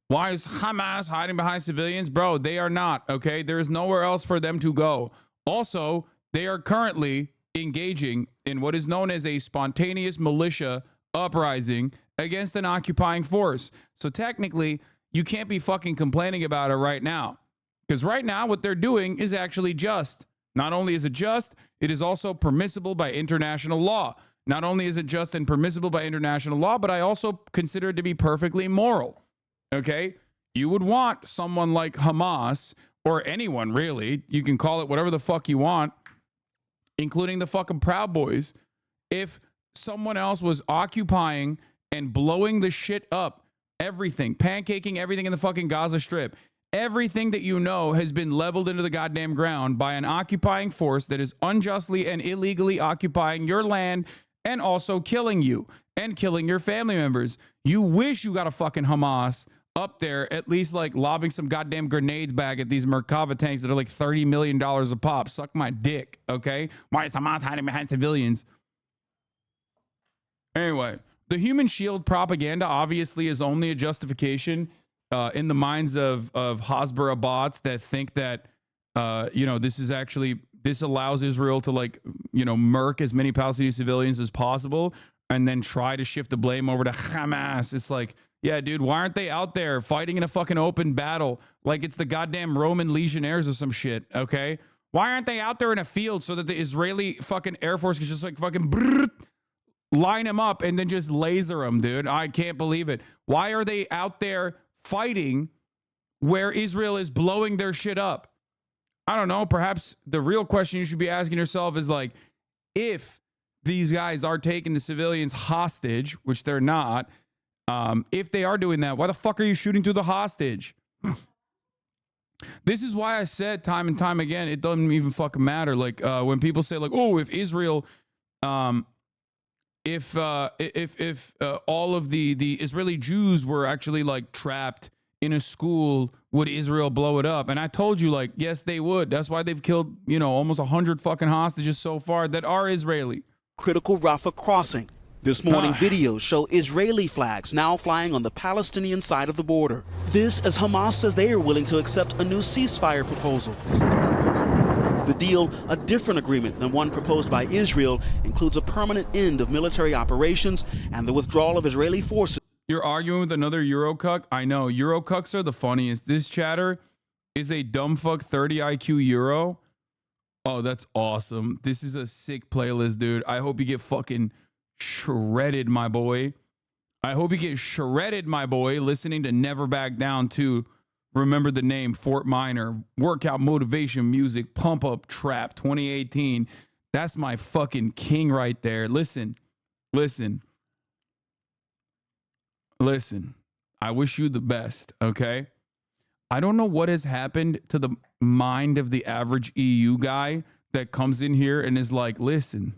Why is Hamas hiding behind civilians? Bro, they are not, okay? There is nowhere else for them to go. Also, they are currently engaging in what is known as a spontaneous militia uprising against an occupying force. So technically, you can't be fucking complaining about it right now. Because right now, what they're doing is actually just. Not only is it just, it is also permissible by international law. Not only is it just and permissible by international law, but I also consider it to be perfectly moral. Okay? You would want someone like Hamas, or anyone really, you can call it whatever the fuck you want, including the fucking Proud Boys, if someone else was occupying and blowing the shit up, everything, pancaking everything in the fucking Gaza Strip, everything that you know has been leveled into the goddamn ground by an occupying force that is unjustly and illegally occupying your land and also killing you and killing your family members. You wish you got a fucking Hamas up there, at least like lobbing some goddamn grenades back at these Merkava tanks that are like $30 million a pop. Suck my dick, okay? Why is Hamas hiding behind civilians? Anyway, the human shield propaganda obviously is only a justification in the minds of Hasbara bots that think that, you know, this allows Israel to, like, you know, murk as many Palestinian civilians as possible and then try to shift the blame over to Hamas. It's like, yeah, dude, why aren't they out there fighting in a fucking open battle like it's the goddamn Roman legionnaires or some shit, okay? Why aren't they out there in a field so that the Israeli fucking Air Force can just like fucking line them up and then just laser them, dude? I can't believe it. Why are they out there fighting where Israel is blowing their shit up? I don't know. Perhaps the real question you should be asking yourself is like, if these guys are taking the civilians hostage, which they're not, if they are doing that, why the fuck are you shooting through the hostage? This is why I said time and time again, it doesn't even fucking matter. Like when people say like, oh, if Israel, if all of the Israeli Jews were actually like trapped in a school, would Israel blow it up? And I told you, like, yes, they would. That's why they've killed, you know, almost 100 fucking hostages so far that are Israeli. Critical Rafah crossing. This morning, videos show Israeli flags now flying on the Palestinian side of the border. This as Hamas says they are willing to accept a new ceasefire proposal. The deal, a different agreement than one proposed by Israel, includes a permanent end of military operations and the withdrawal of Israeli forces. You're arguing with another Eurocuck? I know. Eurocucks are the funniest. This chatter is a dumbfuck 30 IQ Euro. Oh, that's awesome. This is a sick playlist, dude. I hope you get fucking shredded, my boy. I hope you get shredded, my boy, listening to Never Back Down to remember the name Fort Minor, workout motivation music, pump up trap 2018. That's my fucking king right there. Listen. I wish you the best, okay? I don't know what has happened to the mind of the average EU guy that comes in here and is like, listen,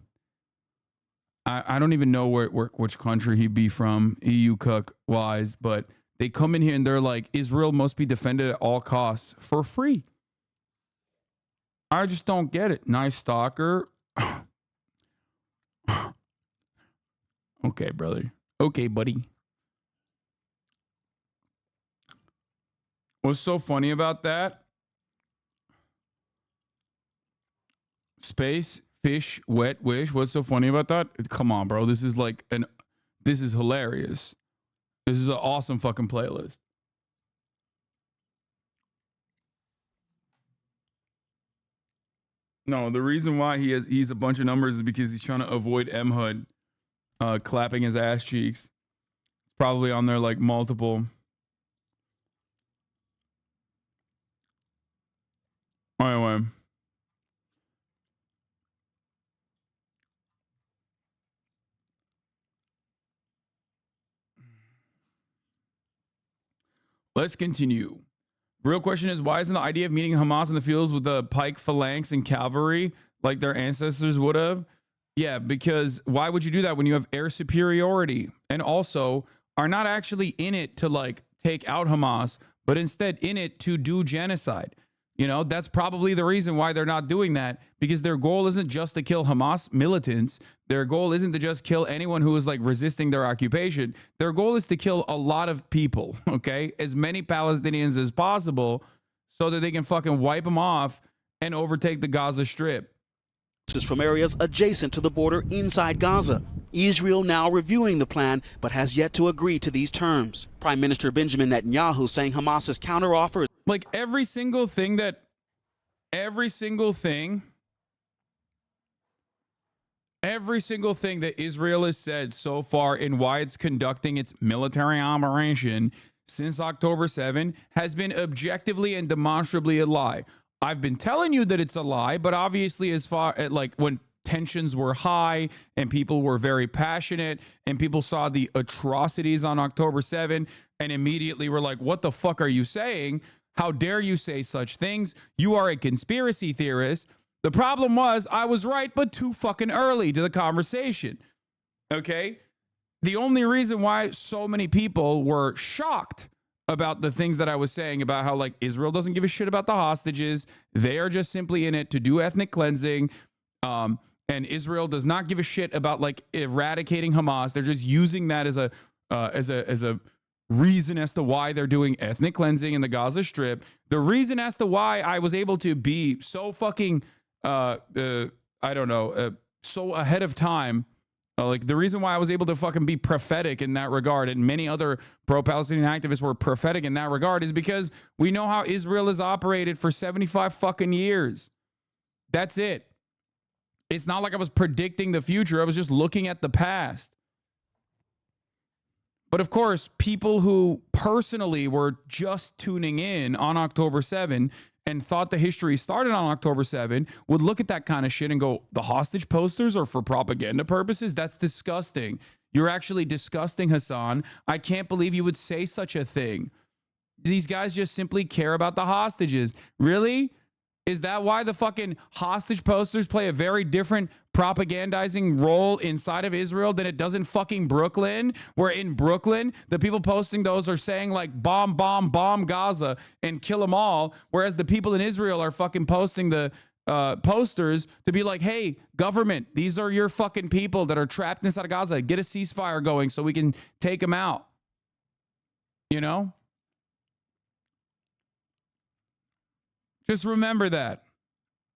I don't even know which country he'd be from, EU cuck wise, but they come in here and they're like, Israel must be defended at all costs for free. I just don't get it. Nice stalker. Okay, brother. Okay, buddy. What's so funny about that? Space, fish, wet wish. What's so funny about that? Come on, bro. This is like this is hilarious. This is an awesome fucking playlist. No, the reason why he's a bunch of numbers is because he's trying to avoid M-Hud clapping his ass cheeks. Probably on there like multiple. Anyway. Let's continue. Real question is, why isn't the idea of meeting Hamas in the fields with the pike phalanx and cavalry like their ancestors would have? Yeah, because why would you do that when you have air superiority and also are not actually in it to like take out Hamas, but instead in it to do genocide? You know, that's probably the reason why they're not doing that, because their goal isn't just to kill Hamas militants. Their goal isn't to just kill anyone who is like resisting their occupation. Their goal is to kill a lot of people, okay? As many Palestinians as possible so that they can fucking wipe them off and overtake the Gaza Strip. This is from areas adjacent to the border inside Gaza. Israel now reviewing the plan, but has yet to agree to these terms. Prime Minister Benjamin Netanyahu saying Hamas's counteroffer is like every single thing that Israel has said so far in why it's conducting its military operation since October 7 has been objectively and demonstrably a lie. I've been telling you that it's a lie, but obviously as far as like when tensions were high and people were very passionate and people saw the atrocities on October 7 and immediately were like, what the fuck are you saying? How dare you say such things? You are a conspiracy theorist. The problem was I was right, but too fucking early to the conversation. Okay? The only reason why so many people were shocked about the things that I was saying about how like Israel doesn't give a shit about the hostages. They are just simply in it to do ethnic cleansing. And Israel does not give a shit about like eradicating Hamas. They're just using that as a reason as to why they're doing ethnic cleansing in the Gaza Strip. The reason as to why I was able to be so fucking, so ahead of time, like the reason why I was able to fucking be prophetic in that regard, and many other pro-Palestinian activists were prophetic in that regard, is because we know how Israel has operated for 75 fucking years. That's it. It's not like I was predicting the future. I was just looking at the past. But of course, people who personally were just tuning in on October 7 and thought the history started on October 7 would look at that kind of shit and go, the hostage posters are for propaganda purposes? That's disgusting. You're actually disgusting, Hasan. I can't believe you would say such a thing. These guys just simply care about the hostages. Really? Is that why the fucking hostage posters play a very different propagandizing role inside of Israel than it does in fucking Brooklyn? Where in Brooklyn, the people posting those are saying like bomb, bomb, bomb Gaza and kill them all. Whereas the people in Israel are fucking posting the posters to be like, hey, government, these are your fucking people that are trapped inside of Gaza. Get a ceasefire going so we can take them out. You know? Just remember that.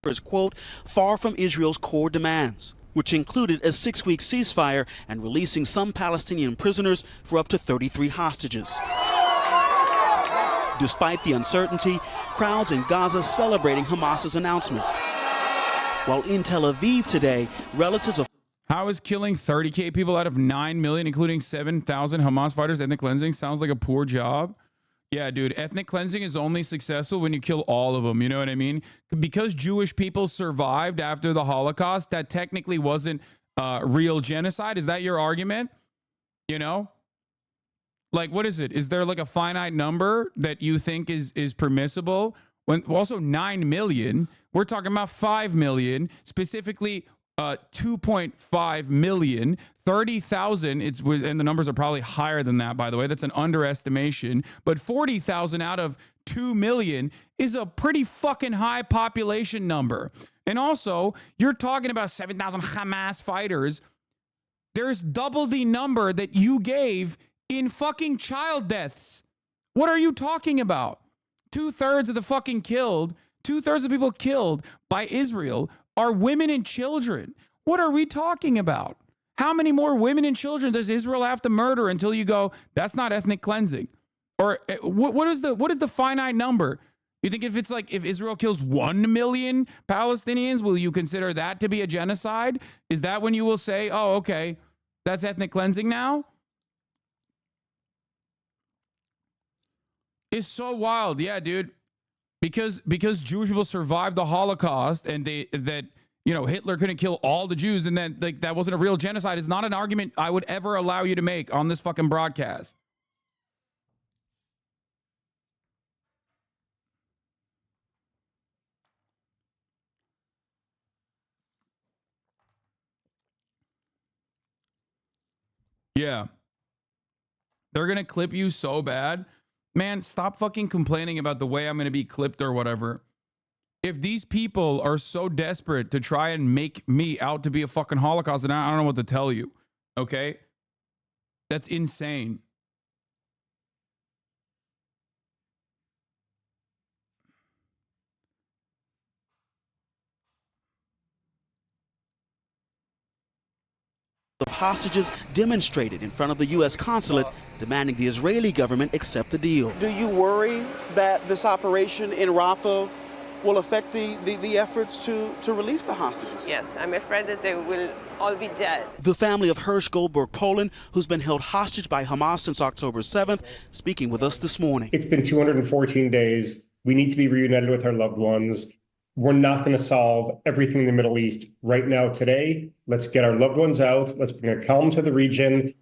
Is, quote, far from Israel's core demands, which included a 6-week ceasefire and releasing some Palestinian prisoners for up to 33 hostages. Despite the uncertainty, crowds in Gaza celebrating Hamas's announcement. While in Tel Aviv today, relatives of... How is killing 30K people out of 9 million, including 7,000 Hamas fighters, ethnic cleansing? Sounds like a poor job. Yeah, dude, ethnic cleansing is only successful when you kill all of them. You know what I mean? Because Jewish people survived after the Holocaust, that technically wasn't real genocide. Is that your argument? You know? Like, what is it? Is there like a finite number that you think is permissible? When also 9 million, we're talking about 5 million, specifically 2.5 million, 30,000, and the numbers are probably higher than that, by the way. That's an underestimation. But 40,000 out of 2 million is a pretty fucking high population number. And also, you're talking about 7,000 Hamas fighters. There's double the number that you gave in fucking child deaths. What are you talking about? 2/3 of the fucking killed, 2/3 of the people killed by Israel are women and children. What are we talking about? How many more women and children does Israel have to murder until you go, that's not ethnic cleansing? Or what is the finite number? You think if Israel kills 1 million Palestinians, will you consider that to be a genocide? Is that when you will say, oh, okay, that's ethnic cleansing now? It's so wild. Yeah, dude. Because Jewish people survived the Holocaust and Hitler couldn't kill all the Jews and then like that wasn't a real genocide is not an argument I would ever allow you to make on this fucking broadcast. Yeah. They're going to clip you so bad. Man, stop fucking complaining about the way I'm going to be clipped or whatever. If these people are so desperate to try and make me out to be a fucking Holocaust, then I don't know what to tell you. Okay? That's insane. Of hostages demonstrated in front of the U.S. consulate, demanding the Israeli government accept the deal. Do you worry that this operation in Rafah will affect the efforts to release the hostages? Yes, I'm afraid that they will all be dead. The family of Hirsch Goldberg Poland, who's been held hostage by Hamas since October 7th, speaking with us this morning. It's been 214 days. We need to be reunited with our loved ones. We're not going to solve everything in the Middle East right now today. Let's get our loved ones out. Let's bring a calm to the region.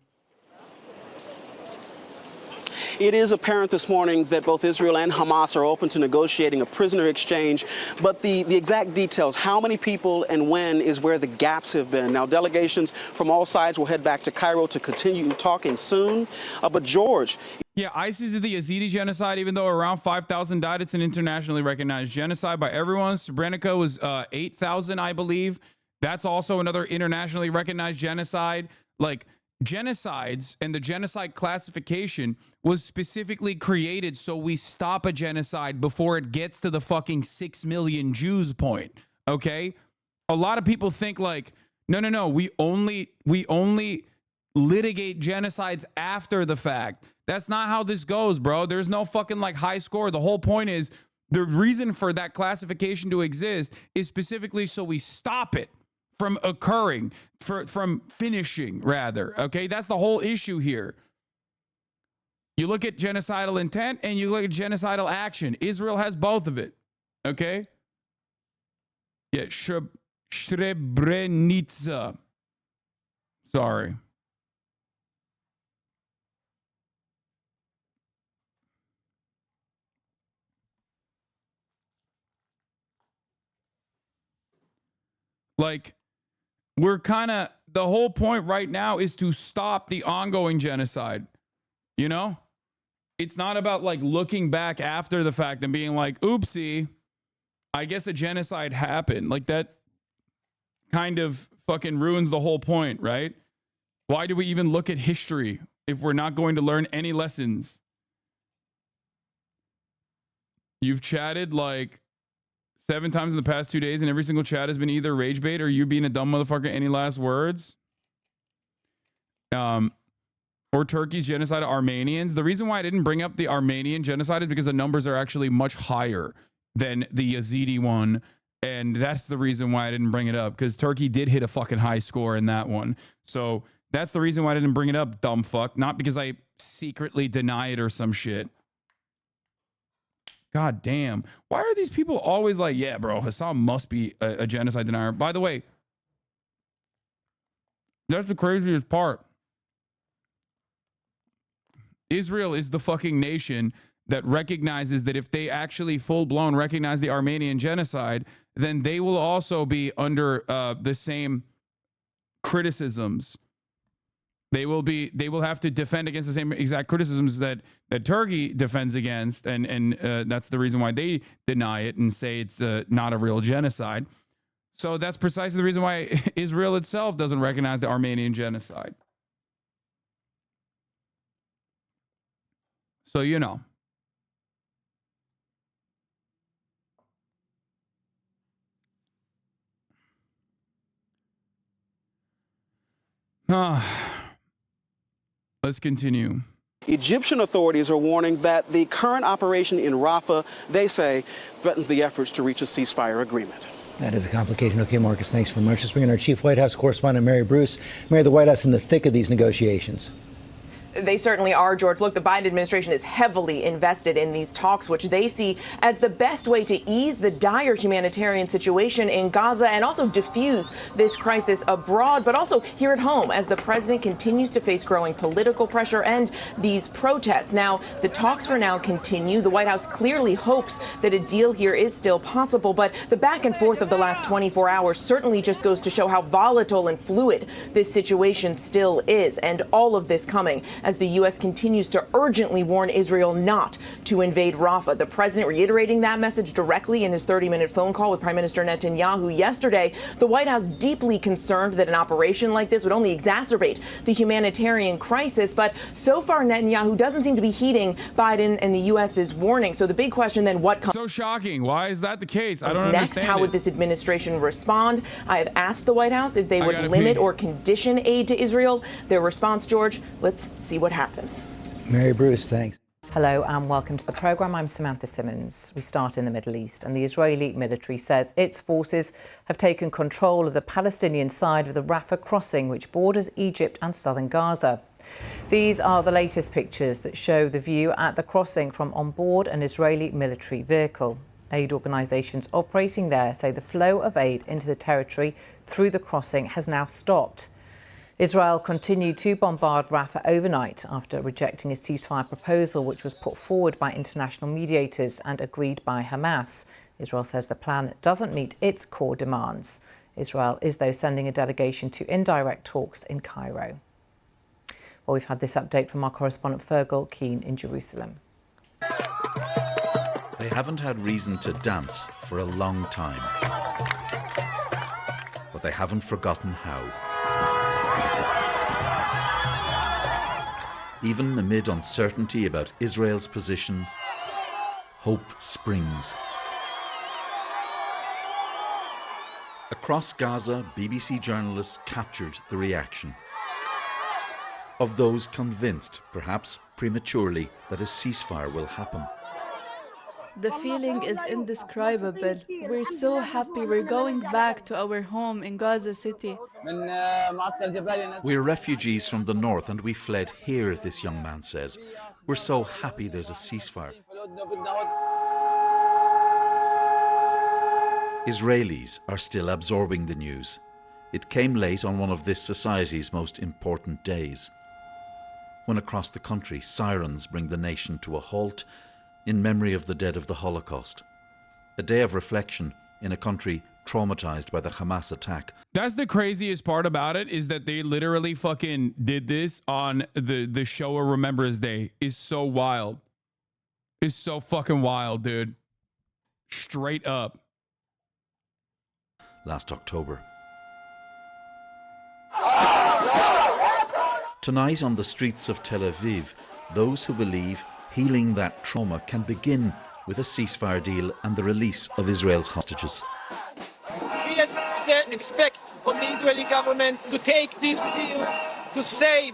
It is apparent this morning that both Israel and Hamas are open to negotiating a prisoner exchange, but the exact details, how many people and when, is where the gaps have been. Now, delegations from all sides will head back to Cairo to continue talking soon. But George... Yeah, ISIS did the Yazidi genocide, even though around 5,000 died. It's an internationally recognized genocide by everyone. Srebrenica was 8,000, I believe. That's also another internationally recognized genocide. Like, genocides and the genocide classification was specifically created so we stop a genocide before it gets to the fucking 6 million Jews point, okay? A lot of people think like, no, we only litigate genocides after the fact. That's not how this goes, bro. There's no fucking like high score. The whole point is the reason for that classification to exist is specifically so we stop it from occurring, from finishing, rather. Okay, that's the whole issue here. You look at genocidal intent and you look at genocidal action. Israel has both of it. Okay? Yeah, Srebrenica. Sorry. Like, we're kind of, the whole point right now is to stop the ongoing genocide. You know? It's not about like looking back after the fact and being like, oopsie, I guess a genocide happened. Like, that kind of fucking ruins the whole point, right? Why do we even look at history if we're not going to learn any lessons? You've chatted like 7 times in the past 2 days, and every single chat has been either rage bait or you being a dumb motherfucker. Any last words? Or Turkey's genocide of Armenians. The reason why I didn't bring up the Armenian genocide is because the numbers are actually much higher than the Yazidi one. And that's the reason why I didn't bring it up, because Turkey did hit a fucking high score in that one. So that's the reason why I didn't bring it up, dumb fuck. Not because I secretly deny it or some shit. God damn. Why are these people always like, yeah, bro, Hasan must be a genocide denier? By the way, that's the craziest part. Israel is the fucking nation that recognizes that if they actually full-blown recognize the Armenian genocide, then they will also be under the same criticisms. They will have to defend against the same exact criticisms that Turkey defends against, and that's the reason why they deny it and say it's not a real genocide. So that's precisely the reason why Israel itself doesn't recognize the Armenian genocide. So, you know. Let's continue. Egyptian authorities are warning that the current operation in Rafah, they say, threatens the efforts to reach a ceasefire agreement. That is a complication. Okay, Marcus, thanks very much. Let's bring in our chief White House correspondent, Mary Bruce. Mary, the White House in the thick of these negotiations. They certainly are, George. Look, the Biden administration is heavily invested in these talks, which they see as the best way to ease the dire humanitarian situation in Gaza and also diffuse this crisis abroad, but also here at home as the president continues to face growing political pressure and these protests. Now, the talks for now continue. The White House clearly hopes that a deal here is still possible, but the back and forth of the last 24 hours certainly just goes to show how volatile and fluid this situation still is, and all of this coming as the U.S. continues to urgently warn Israel not to invade Rafah. The president reiterating that message directly in his 30-minute phone call with Prime Minister Netanyahu yesterday. The White House deeply concerned that an operation like this would only exacerbate the humanitarian crisis. But so far, Netanyahu doesn't seem to be heeding Biden and the U.S.'s warning. So the big question then, what comes? So shocking. Why is that the case? I don't next? How would this administration respond? I have asked the White House if they would limit or condition aid to Israel. Their response, George, let's see what happens. Mary Bruce, thanks. Hello and welcome to the programme. I'm Samantha Simmons. We start in the Middle East, and the Israeli military says its forces have taken control of the Palestinian side of the Rafah crossing, which borders Egypt and southern Gaza. These are the latest pictures that show the view at the crossing from on board an Israeli military vehicle. Aid organisations operating there say the flow of aid into the territory through the crossing has now stopped. Israel continued to bombard Rafah overnight after rejecting a ceasefire proposal which was put forward by international mediators and agreed by Hamas. Israel says the plan doesn't meet its core demands. Israel is, though, sending a delegation to indirect talks in Cairo. Well, we've had this update from our correspondent Fergal Keane in Jerusalem. They haven't had reason to dance for a long time, but they haven't forgotten how. Even amid uncertainty about Israel's position, hope springs. Across Gaza, BBC journalists captured the reaction of those convinced, perhaps prematurely, that a ceasefire will happen. The feeling is indescribable. We're so happy we're going back to our home in Gaza City. We're refugees from the north and we fled here, this young man says. We're so happy there's a ceasefire. Israelis are still absorbing the news. It came late on one of this society's most important days, when across the country sirens bring the nation to a halt in memory of the dead of the Holocaust. A day of reflection in a country traumatized by the Hamas attack. That's the craziest part about it, is that they literally fucking did this on the Shoah Remembrance Day. Is so wild. Is so fucking wild, dude. Straight up. Last October. Tonight on the streets of Tel Aviv, those who believe healing that trauma can begin with a ceasefire deal and the release of Israel's hostages. We expect from the Israeli government to take this deal to save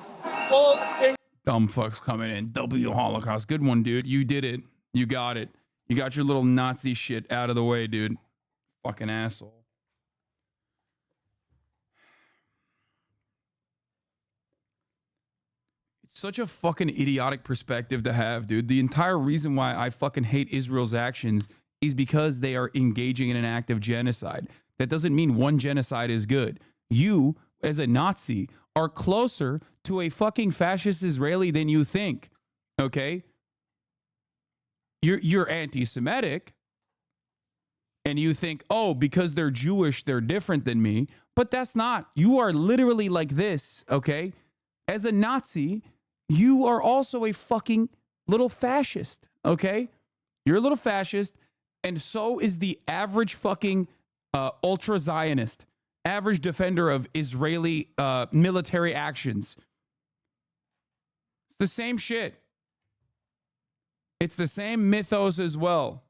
all their Dumb fucks coming in. W Holocaust. Good one, dude. You did it. You got it. You got your little Nazi shit out of the way, dude. Fucking asshole. It's such a fucking idiotic perspective to have, dude. The entire reason why I fucking hate Israel's actions is because they are engaging in an act of genocide. That doesn't mean one genocide is good. You, as a Nazi, are closer to a fucking fascist Israeli than you think. Okay? You're anti-Semitic, and you think, oh, because they're Jewish, they're different than me. But that's not. You are literally like this, okay? As a Nazi, you are also a fucking little fascist, okay? You're a little fascist, and so is the average fucking ultra-Zionist, average defender of Israeli military actions. It's the same shit. It's the same mythos as well.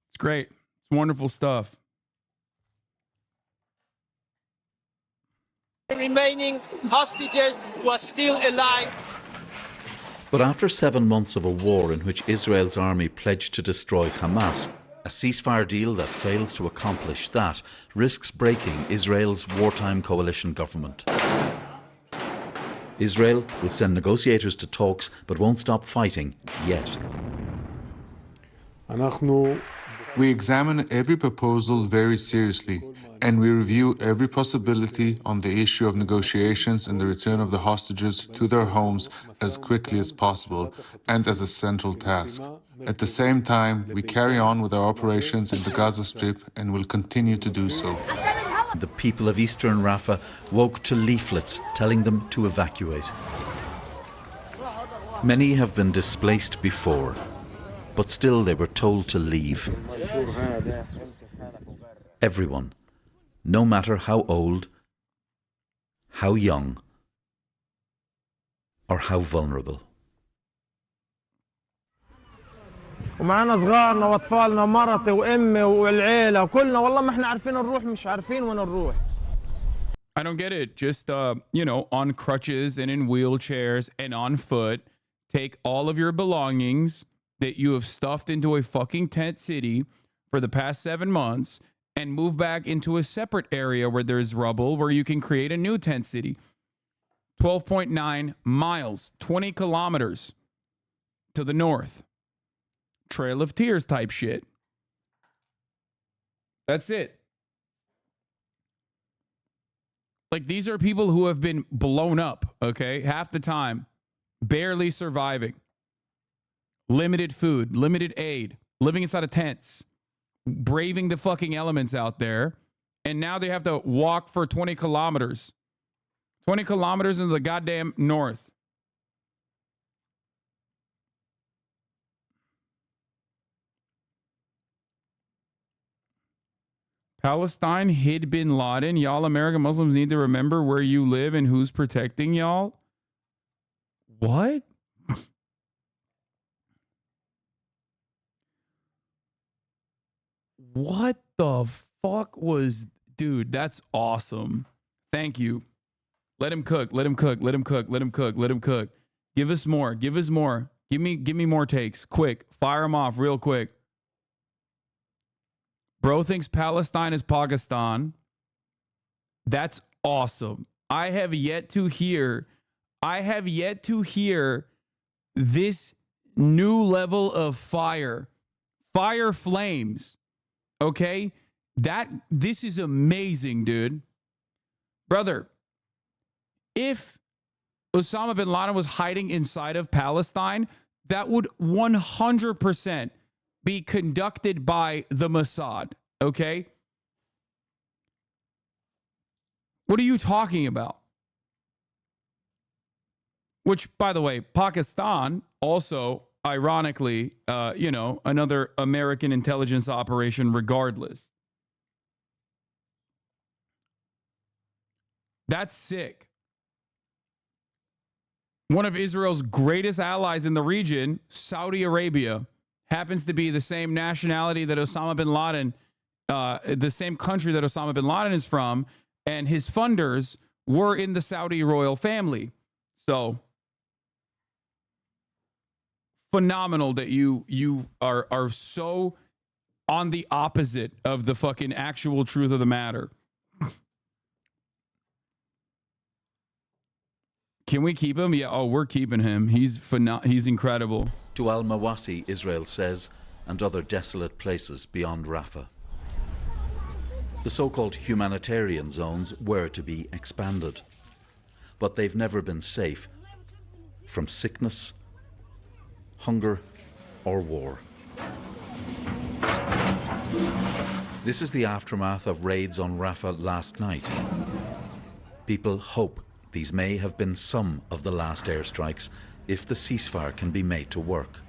It's great. It's wonderful stuff. The remaining hostages who are still alive. But after 7 months of a war in which Israel's army pledged to destroy Hamas, a ceasefire deal that fails to accomplish that risks breaking Israel's wartime coalition government. Israel will send negotiators to talks but won't stop fighting yet. We examine every proposal very seriously, and we review every possibility on the issue of negotiations and the return of the hostages to their homes as quickly as possible and as a central task. At the same time, we carry on with our operations in the Gaza Strip and will continue to do so. The people of eastern Rafah woke to leaflets telling them to evacuate. Many have been displaced before, but still they were told to leave. Everyone, no matter how old, how young, or how vulnerable. ومعنا صغارنا واطفالنا ومرتي وامي والعيله وكلنا والله ما احنا عارفين نروح مش عارفين وين نروح. I don't get it. Just you know, on crutches and in wheelchairs and on foot, take all of your belongings that you have stuffed into a fucking tent city for the past 7 months and move back into a separate area where there's rubble where you can create a new tent city. 12.9 miles, 20 kilometers to the north. Trail of Tears type shit. That's it. Like, these are people who have been blown up, okay? Half the time. Barely surviving. Limited food, limited aid, living inside of tents, braving the fucking elements out there. And now they have to walk for 20 kilometers. 20 kilometers into the goddamn north. Palestine hid bin Laden. Y'all American Muslims need to remember where you live and who's protecting y'all. What? What the fuck was... Dude, that's awesome. Thank you. Let him cook. Let him cook. Let him cook. Let him cook. Let him cook. Give us more. Give us more. Give me more takes. Quick. Fire them off real quick. Bro thinks Palestine is Pakistan. That's awesome. I have yet to hear this new level of fire flames. Okay? This is amazing, dude. Brother, if Osama bin Laden was hiding inside of Palestine, that would 100% be conducted by the Mossad, okay? What are you talking about? Which, by the way, Pakistan also, ironically, another American intelligence operation regardless. That's sick. One of Israel's greatest allies in the region, Saudi Arabia, happens to be the same nationality that Osama bin Laden, the same country that Osama bin Laden is from, and his funders were in the Saudi royal family. So phenomenal that you are so on the opposite of the fucking actual truth of the matter. Can we keep him? Yeah. Oh, we're keeping him. He's incredible. To Al-Mawasi, Israel says, and other desolate places beyond Rafah. The so-called humanitarian zones were to be expanded, but they've never been safe from sickness, hunger, or war. This is the aftermath of raids on Rafah last night. People hope these may have been some of the last airstrikes if the ceasefire can be made to work.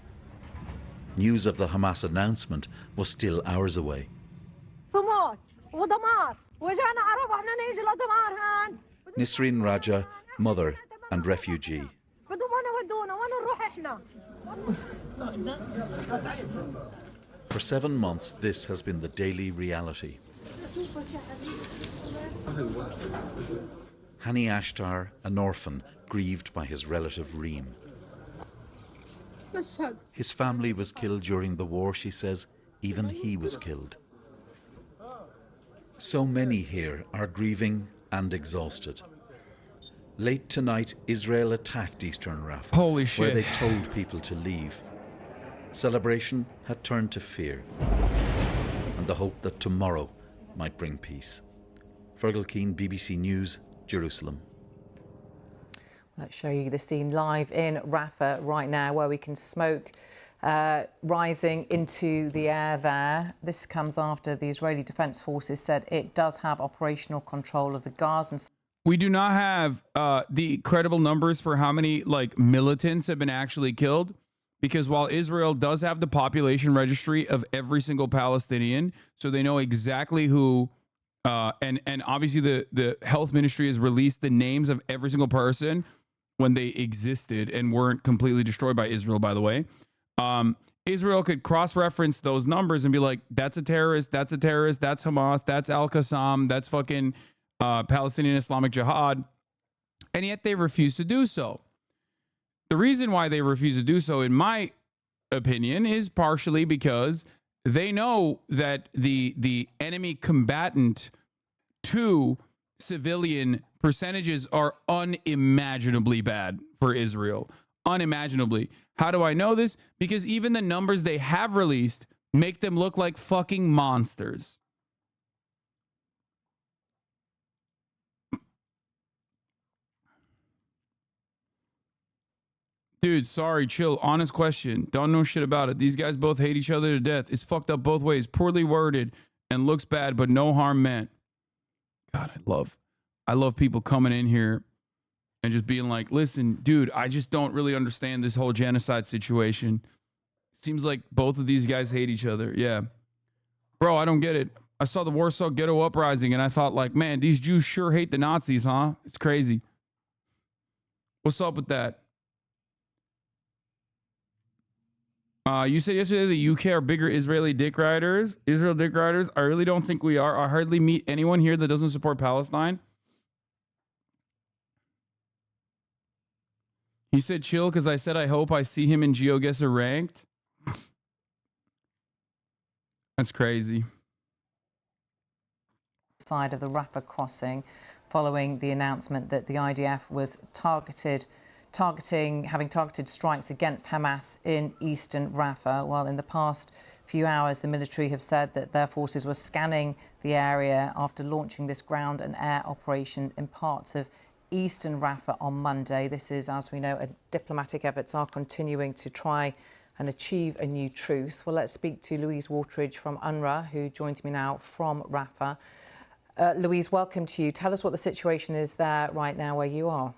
News of the Hamas announcement was still hours away. Nisreen Raja, mother and refugee. For 7 months, this has been the daily reality. Hani Ashtar, an orphan, grieved by his relative Reem. His family was killed during the war, she says. Even he was killed. So many here are grieving and exhausted. Late tonight, Israel attacked eastern Rafah, Holy shit. where they told people to leave. Celebration had turned to fear, and the hope that tomorrow might bring peace. Fergal Keane, BBC News, Jerusalem. Let's show you the scene live in Rafah right now, where we can smoke rising into the air there. This comes after the Israeli Defense Forces said it does have operational control of the Gaza. We do not have the credible numbers for how many militants have been actually killed, because while Israel does have the population registry of every single Palestinian, so they know exactly who, and obviously the health ministry has released the names of every single person when they existed and weren't completely destroyed by Israel, by the way. Israel could cross-reference those numbers and be like, that's a terrorist, that's Hamas, that's Al-Qassam, that's fucking Palestinian Islamic Jihad, and yet they refuse to do so. The reason why they refuse to do so, in my opinion, is partially because they know that the enemy combatant to civilian percentages are unimaginably bad for Israel. Unimaginably. How do I know this? Because even the numbers they have released make them look like fucking monsters. Dude, sorry, chill. Honest question. Don't know shit about it. These guys both hate each other to death. It's fucked up both ways. Poorly worded and looks bad, but no harm meant. God, I love people coming in here and just being like, listen, dude, I just don't really understand this whole genocide situation. Seems like both of these guys hate each other. Yeah. Bro, I don't get it. I saw the Warsaw Ghetto Uprising and I thought like, man, these Jews sure hate the Nazis, huh? It's crazy. What's up with that? You said yesterday the UK are bigger Israeli dick riders. Israel dick riders? I really don't think we are. I hardly meet anyone here that doesn't support Palestine. He said chill because I said I hope I see him in GeoGuessr ranked. That's crazy. Side of the Rafah crossing, following the announcement that the IDF was having targeted strikes against Hamas in eastern Rafah. Well, in the past few hours, the military have said that their forces were scanning the area after launching this ground and air operation in parts of eastern Rafah on Monday. This is, as we know, diplomatic efforts are continuing to try and achieve a new truce. Well, let's speak to Louise Wateridge from UNRWA, who joins me now from Rafah. Louise, welcome to you. Tell us what the situation is there right now where you are.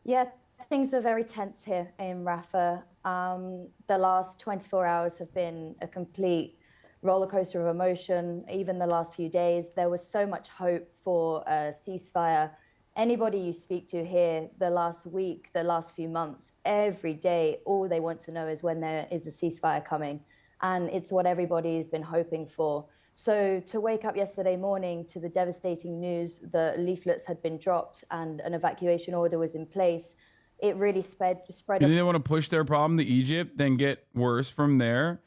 Yeah, things are very tense here in Rafah. The last 24 hours have been a complete roller coaster of emotion. Even the last few days, there was so much hope for a ceasefire. Anybody you speak to here, the last week, the last few months, every day, all they want to know is when there is a ceasefire coming. And it's what everybody has been hoping for. So to wake up yesterday morning to the devastating news that leaflets had been dropped and an evacuation order was in place, it really spread. You think they want to push their problem to Egypt, then get worse from there?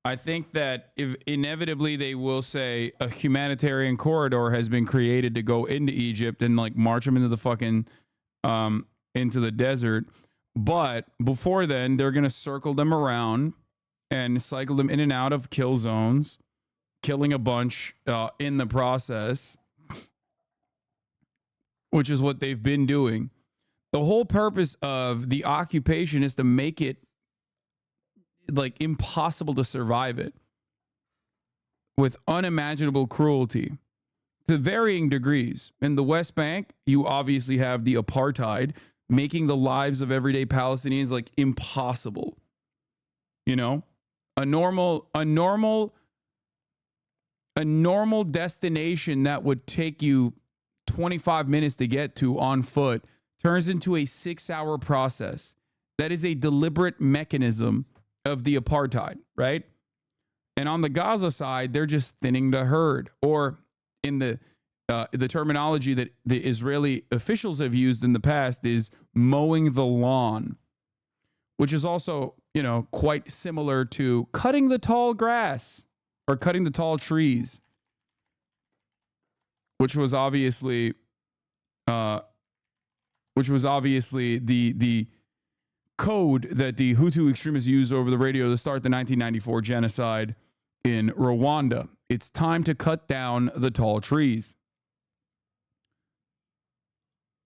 I think that if inevitably they will say a humanitarian corridor has been created to go into Egypt and like march them into the fucking into the desert. But before then, they're going to circle them around and cycle them in and out of kill zones, killing a bunch in the process, which is what they've been doing. The whole purpose of the occupation is to make it like impossible to survive it with unimaginable cruelty to varying degrees. In the West Bank, you obviously have the apartheid making the lives of everyday Palestinians like impossible. You know, a normal destination that would take you 25 minutes to get to on foot turns into a 6-hour process. That is a deliberate mechanism of the apartheid, right? And on the Gaza side, they're just thinning the herd, or in the terminology that the Israeli officials have used in the past is mowing the lawn, which is also, you know, quite similar to cutting the tall grass or cutting the tall trees, which was obviously the code that the Hutu extremists used over the radio to start the 1994 genocide in Rwanda. It's time to cut down the tall trees.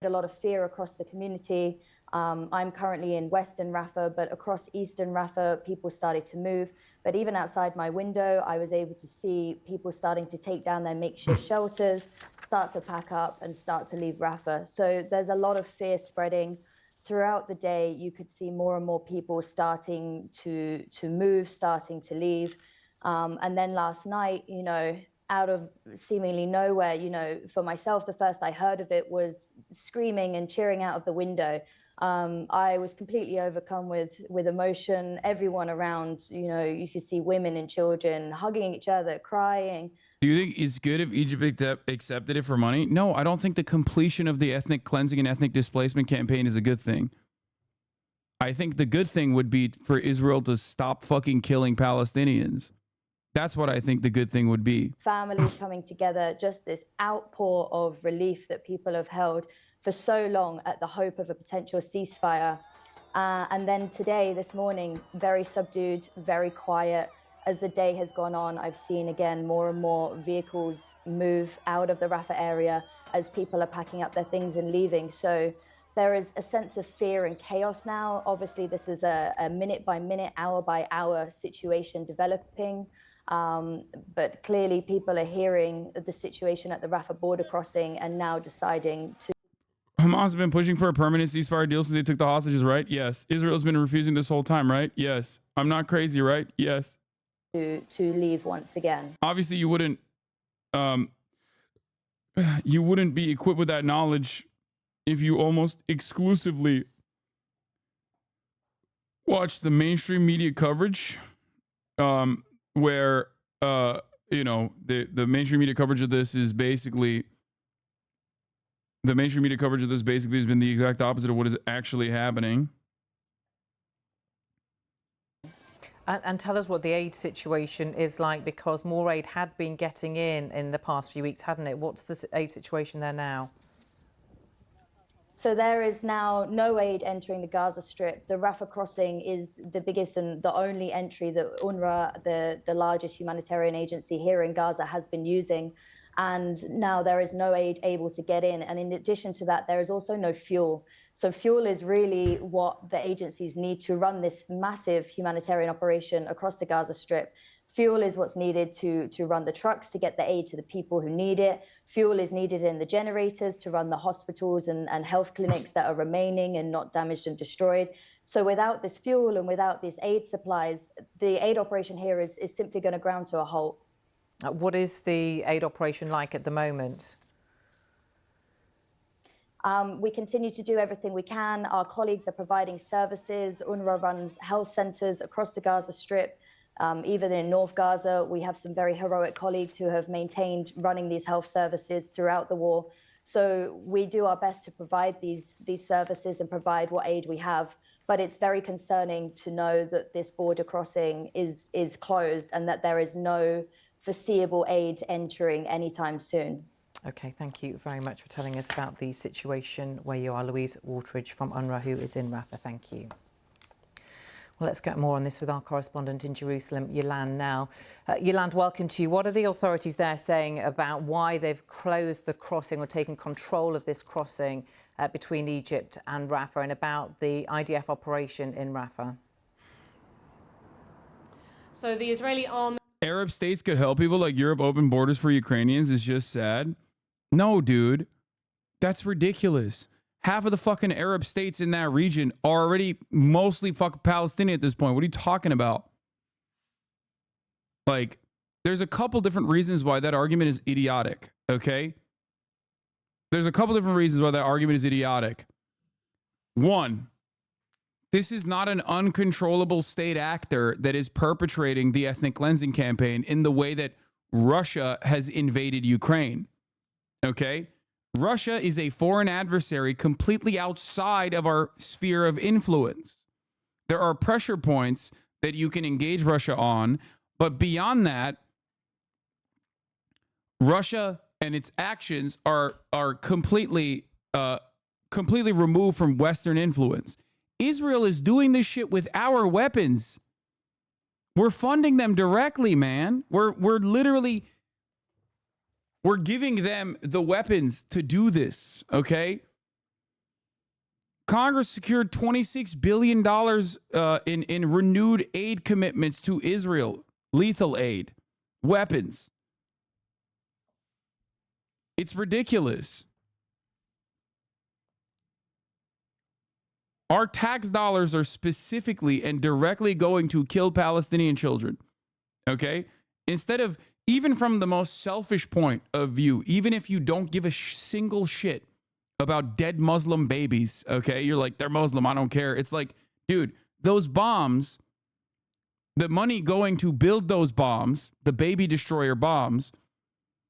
A lot of fear across the community. I'm currently in Western Rafah, but across Eastern Rafah, people started to move. But even outside my window, I was able to see people starting to take down their makeshift shelters, start to pack up and start to leave Rafah. So there's a lot of fear spreading. Throughout the day, you could see more and more people starting to move, starting to leave. And then last night, you know, out of seemingly nowhere, you know, for myself, the first I heard of it was screaming and cheering out of the window. I was completely overcome with emotion. Everyone around, you know, you could see women and children hugging each other, crying. Do you think it's good if Egypt accepted it for money? No, I don't think the completion of the ethnic cleansing and ethnic displacement campaign is a good thing. I think the good thing would be for Israel to stop fucking killing Palestinians. That's what I think the good thing would be. Families coming together, just this outpour of relief that people have held for so long at the hope of a potential ceasefire. And then today, this morning, very subdued, very quiet. As the day has gone on, I've seen again more and more vehicles move out of the Rafah area as people are packing up their things and leaving. So there is a sense of fear and chaos now. Obviously, this is a minute by minute, hour by hour situation developing. But clearly people are hearing the situation at the Rafah border crossing and now deciding to. Hamas has been pushing for a permanent ceasefire deal since they took the hostages, right? Yes. Israel's been refusing this whole time, right? Yes. I'm not crazy, right? Yes. To leave once again. Obviously, you wouldn't be equipped with that knowledge if you almost exclusively watch the mainstream media coverage, where you know, the mainstream media coverage of this is basically has been the exact opposite of what is actually happening. And tell us what the aid situation is like, because more aid had been getting in the past few weeks, hadn't it? What's the aid situation there now? So there is now no aid entering the Gaza Strip. The Rafah crossing is the biggest and the only entry that UNRWA, the largest humanitarian agency here in Gaza, has been using. And now there is no aid able to get in. And in addition to that, there is also no fuel. So fuel is really what the agencies need to run this massive humanitarian operation across the Gaza Strip. Fuel is what's needed to run the trucks to get the aid to the people who need it. Fuel is needed in the generators to run the hospitals and health clinics that are remaining and not damaged and destroyed. So without this fuel and without these aid supplies, the aid operation here is simply going to ground to a halt. What is the aid operation like at the moment? We continue to do everything we can. Our colleagues are providing services. UNRWA runs health centers across the Gaza Strip. Even in North Gaza, we have some very heroic colleagues who have maintained running these health services throughout the war. So we do our best to provide these services and provide what aid we have. But it's very concerning to know that this border crossing is closed and that there is no foreseeable aid entering anytime soon. OK, thank you very much for telling us about the situation where you are. Louise Waltridge from UNRWA, who is in Rafah. Thank you. Well, let's get more on this with our correspondent in Jerusalem, Yolande, now. Yolande, welcome to you. What are the authorities there saying about why they've closed the crossing or taken control of this crossing between Egypt and Rafah, and about the IDF operation in Rafah? So the Israeli army... Arab states could help people like Europe open borders for Ukrainians is just sad. No, dude. That's ridiculous. Half of the fucking Arab states in that region are already mostly fucking Palestinian at this point. What are you talking about? Like, there's a couple different reasons why that argument is idiotic, okay? There's a couple different reasons why that argument is idiotic. One, this is not an uncontrollable state actor that is perpetrating the ethnic cleansing campaign in the way that Russia has invaded Ukraine, okay? Russia is a foreign adversary completely outside of our sphere of influence. There are pressure points that you can engage Russia on, but beyond that, Russia and its actions are completely removed from Western influence. Israel is doing this shit with our weapons. We're funding them directly, man. We're literally... We're giving them the weapons to do this, okay? Congress secured $26 billion in renewed aid commitments to Israel. Lethal aid. Weapons. It's ridiculous. Our tax dollars are specifically and directly going to kill Palestinian children, okay? Instead of... Even from the most selfish point of view, even if you don't give a single shit about dead Muslim babies, okay? You're like, they're Muslim, I don't care. It's like, dude, those bombs, the money going to build those bombs, the baby destroyer bombs,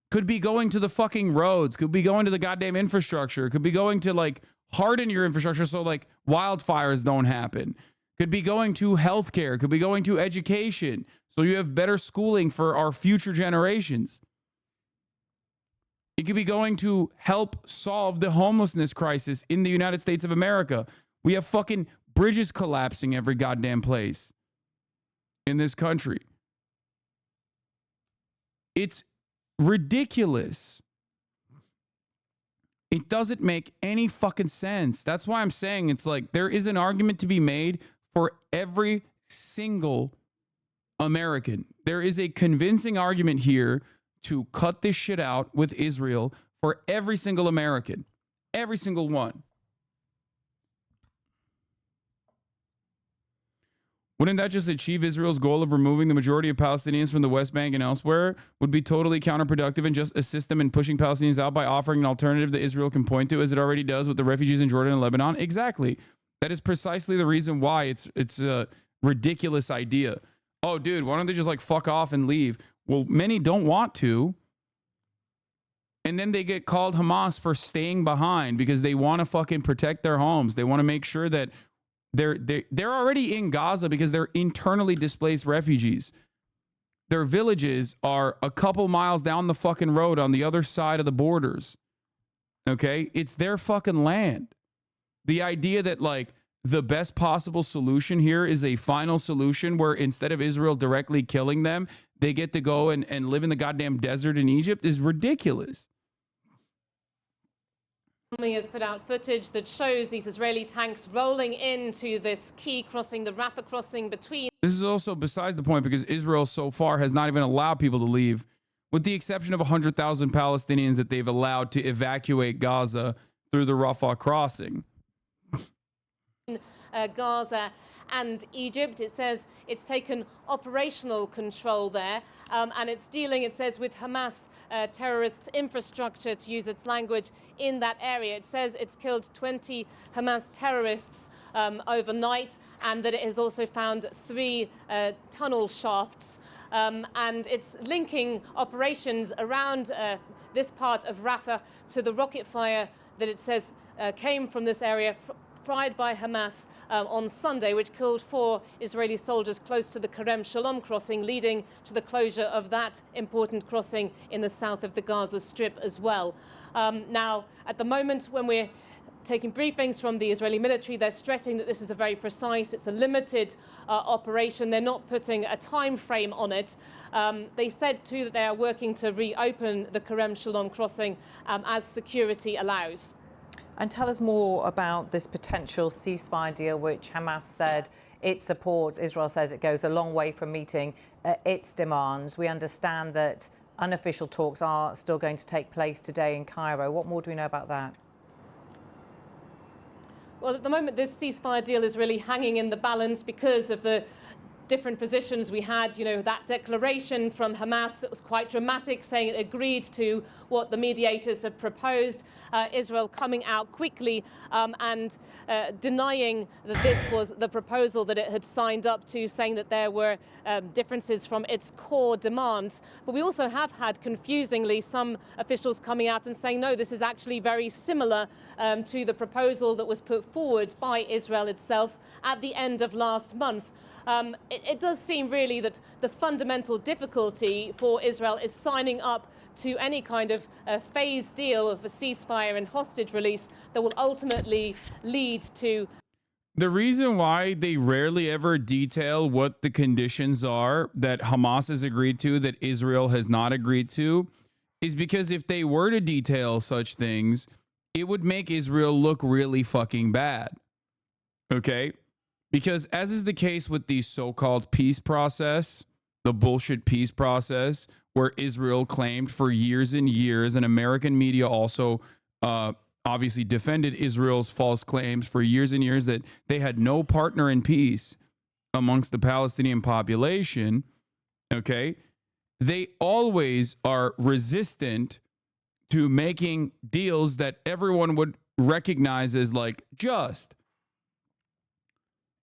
could be going to the fucking roads, could be going to the goddamn infrastructure, could be going to, like, harden your infrastructure so, like, wildfires don't happen. Could be going to healthcare, could be going to education, so you have better schooling for our future generations. It could be going to help solve the homelessness crisis in the United States of America. We have fucking bridges collapsing every goddamn place in this country. It's ridiculous. It doesn't make any fucking sense. That's why I'm saying it's like there is an argument to be made for every single American. There is a convincing argument here to cut this shit out with Israel for every single American. Every single one. Wouldn't that just achieve Israel's goal of removing the majority of Palestinians from the West Bank and elsewhere? Would be totally counterproductive and just assist them in pushing Palestinians out by offering an alternative that Israel can point to, as it already does with the refugees in Jordan and Lebanon? Exactly. That is precisely the reason why it's a ridiculous idea. Oh, dude, why don't they just like fuck off and leave? Well, many don't want to. And then they get called Hamas for staying behind because they want to fucking protect their homes. They want to make sure that They're already in Gaza because they're internally displaced refugees. Their villages are a couple miles down the fucking road on the other side of the borders. Okay? It's their fucking land. The idea that like the best possible solution here is a final solution where instead of Israel directly killing them, they get to go and live in the goddamn desert in Egypt is ridiculous. Army has put out footage that shows these Israeli tanks rolling into this key crossing, the Rafah crossing between. This is also besides the point because Israel so far has not even allowed people to leave, with the exception of 100,000 Palestinians that they've allowed to evacuate Gaza through the Rafah crossing. Gaza and Egypt. It says it's taken operational control there, and it's dealing, it says, with Hamas terrorist infrastructure, to use its language, in that area. It says it's killed 20 Hamas terrorists overnight, and that it has also found 3 tunnel shafts, and it's linking operations around this part of Rafah to the rocket fire that it says came from this area fired by Hamas on Sunday, which killed 4 Israeli soldiers close to the Kerem Shalom crossing, leading to the closure of that important crossing in the south of the Gaza Strip as well. Now, at the moment, when we're taking briefings from the Israeli military, they're stressing that this is a very precise, it's a limited operation. They're not putting a time frame on it. They said, too, that they are working to reopen the Kerem Shalom crossing as security allows. And tell us more about this potential ceasefire deal, which Hamas said it supports. Israel says it goes a long way from meeting its demands. We understand that unofficial talks are still going to take place today in Cairo. What more do we know about that? Well, at the moment, this ceasefire deal is really hanging in the balance because of the different positions we had. You know, that declaration from Hamas that was quite dramatic, saying it agreed to what the mediators had proposed. Israel coming out quickly and denying that this was the proposal that it had signed up to, saying that there were differences from its core demands. But we also have had, confusingly, some officials coming out and saying, no, this is actually very similar to the proposal that was put forward by Israel itself at the end of last month. It does seem really that the fundamental difficulty for Israel is signing up to any kind of phased deal of a ceasefire and hostage release that will ultimately lead to. The reason why they rarely ever detail what the conditions are that Hamas has agreed to that Israel has not agreed to is because if they were to detail such things, it would make Israel look really fucking bad. Okay? Because as is the case with the so-called peace process, the bullshit peace process, where Israel claimed for years and years, and American media also obviously defended Israel's false claims for years and years that they had no partner in peace amongst the Palestinian population, okay? They always are resistant to making deals that everyone would recognize as like just.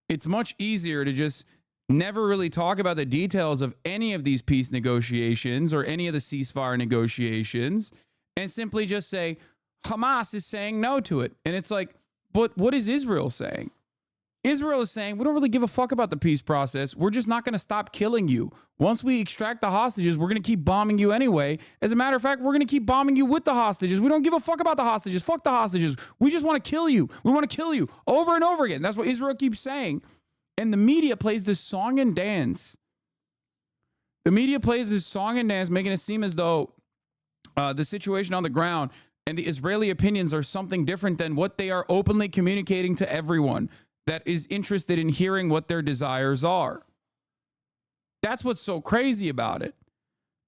It's much easier to just never really talk about the details of any of these peace negotiations or any of the ceasefire negotiations and simply just say, Hamas is saying no to it. And it's like, but what is Israel saying? Israel is saying, we don't really give a fuck about the peace process. We're just not going to stop killing you. Once we extract the hostages, we're going to keep bombing you anyway. As a matter of fact, we're going to keep bombing you with the hostages. We don't give a fuck about the hostages. Fuck the hostages. We just want to kill you. We want to kill you over and over again. That's what Israel keeps saying. And the media plays this song and dance. The media plays this song and dance, making it seem as though the situation on the ground and the Israeli opinions are something different than what they are openly communicating to everyone that is interested in hearing what their desires are. That's what's so crazy about it.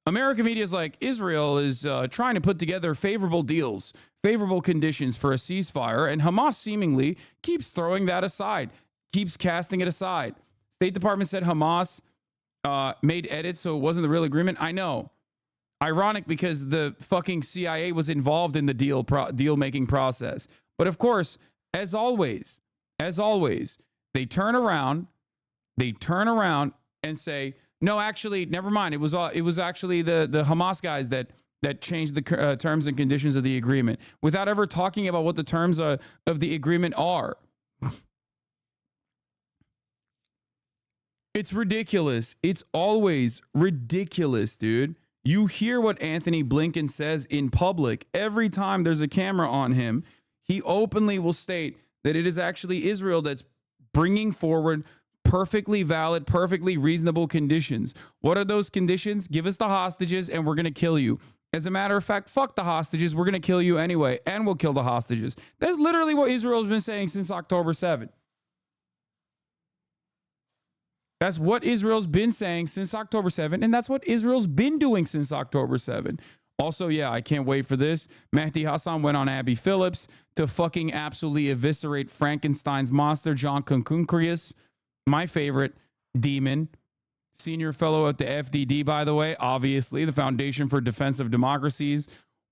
American media is like, Israel is trying to put together favorable deals, favorable conditions for a ceasefire, and Hamas seemingly keeps throwing that aside, keeps casting it aside. State Department said Hamas made edits, so it wasn't the real agreement. I know. Ironic because the fucking CIA was involved in the deal-making process. But of course, as always, they turn around and say, no, actually, never mind. It was actually the Hamas guys that changed the terms and conditions of the agreement without ever talking about what the terms of the agreement are. It's ridiculous. It's always ridiculous, dude. You hear what Anthony Blinken says in public every time there's a camera on him. He openly will state that it is actually Israel that's bringing forward perfectly valid, perfectly reasonable conditions. What are those conditions? Give us the hostages and we're going to kill you. As a matter of fact, fuck the hostages. We're going to kill you anyway, and we'll kill the hostages. That's literally what Israel's been saying since October 7th. That's what Israel's been saying since October 7th, and that's what Israel's been doing since October 7th. Also, yeah, I can't wait for this. Mehdi Hasan went on Abby Phillips to fucking absolutely eviscerate Frankenstein's monster, John Concuncrius, my favorite demon, senior fellow at the FDD, by the way, obviously, the Foundation for Defense of Democracies,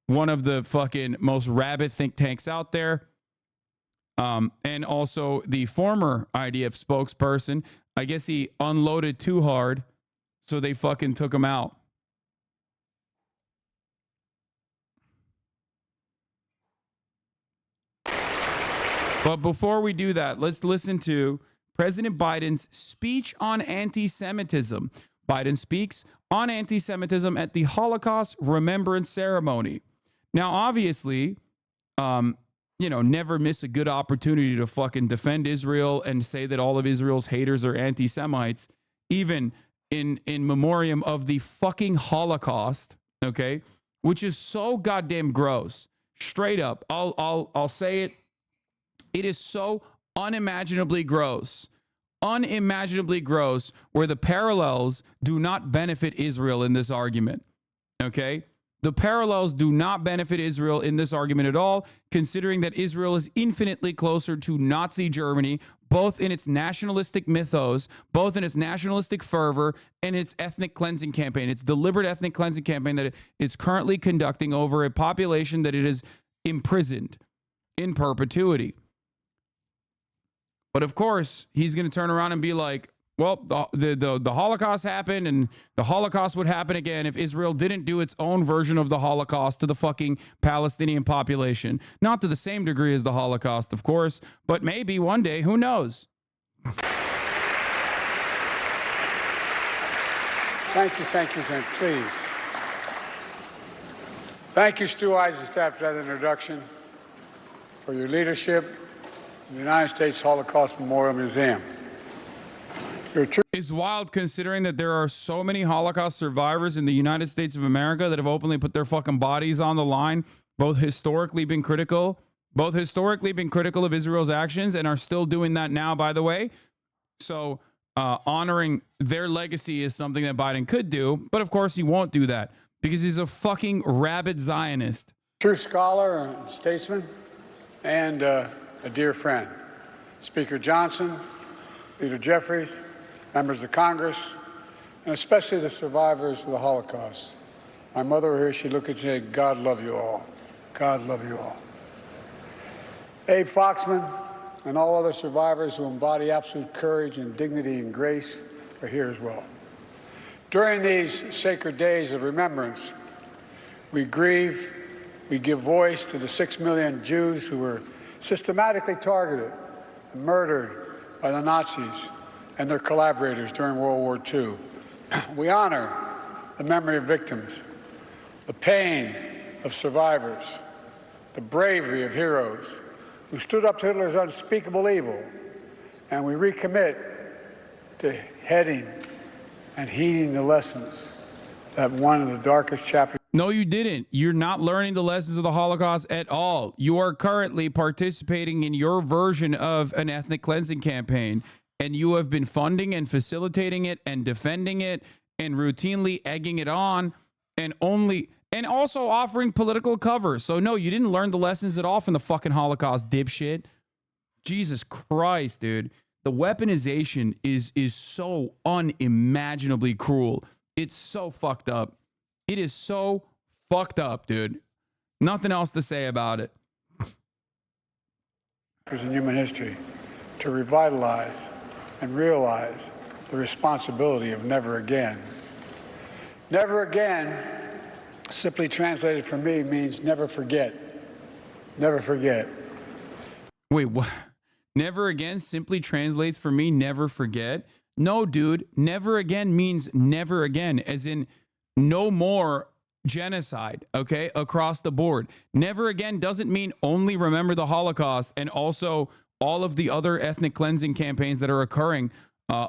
one of the fucking most rabid think tanks out there. And also the former IDF spokesperson. I guess he unloaded too hard, so they fucking took him out. But before we do that, let's listen to President Biden's speech on anti-Semitism. Biden speaks on anti-Semitism at the Holocaust Remembrance Ceremony. Now, obviously, never miss a good opportunity to fucking defend Israel and say that all of Israel's haters are anti-Semites, even in memoriam of the fucking Holocaust, okay? Which is so goddamn gross. Straight up, I'll say it. It is so unimaginably gross, where the parallels do not benefit Israel in this argument, okay? The parallels do not benefit Israel in this argument at all, considering that Israel is infinitely closer to Nazi Germany, both in its nationalistic mythos, both in its nationalistic fervor, and its ethnic cleansing campaign, its deliberate ethnic cleansing campaign that it's currently conducting over a population that it has imprisoned in perpetuity. But of course, he's going to turn around and be like, well, the Holocaust happened, and the Holocaust would happen again if Israel didn't do its own version of the Holocaust to the fucking Palestinian population. Not to the same degree as the Holocaust, of course, but maybe one day, who knows? Thank you, and please. Thank you, Stu Eisenstadt, for that introduction, for your leadership in the United States Holocaust Memorial Museum. It's wild considering that there are so many Holocaust survivors in the United States of America that have openly put their fucking bodies on the line, both historically been critical of Israel's actions and are still doing that now, by the way. So honoring their legacy is something that Biden could do, but of course he won't do that because he's a fucking rabid Zionist. True scholar and statesman and a dear friend. Speaker Johnson, Leader Jeffries, members of Congress, and especially the survivors of the Holocaust. My mother here, she'd look at you and say, God love you all. God love you all. Abe Foxman and all other survivors who embody absolute courage and dignity and grace are here as well. During these sacred days of remembrance, we grieve, we give voice to the 6 million Jews who were systematically targeted and murdered by the Nazis and their collaborators during World War II. We honor the memory of victims, the pain of survivors, the bravery of heroes who stood up to Hitler's unspeakable evil, and we recommit to heading and heeding the lessons that one of the darkest chapters. No, you didn't. You're not learning the lessons of the Holocaust at all. You are currently participating in your version of an ethnic cleansing campaign, and you have been funding and facilitating it and defending it and routinely egging it on and also offering political cover. So no, you didn't learn the lessons at all from the fucking Holocaust, dipshit. Jesus Christ, dude. The weaponization is so unimaginably cruel. It's so fucked up. It is so fucked up, dude. Nothing else to say about it. In human history to revitalize and realize the responsibility of never again. Never again, simply translated for me, means never forget. Never forget. Wait, what? Never again simply translates for me, never forget. No, dude. Never again means never again, as in no more genocide, okay, across the board. Never again doesn't mean only remember the Holocaust and also all of the other ethnic cleansing campaigns that are occurring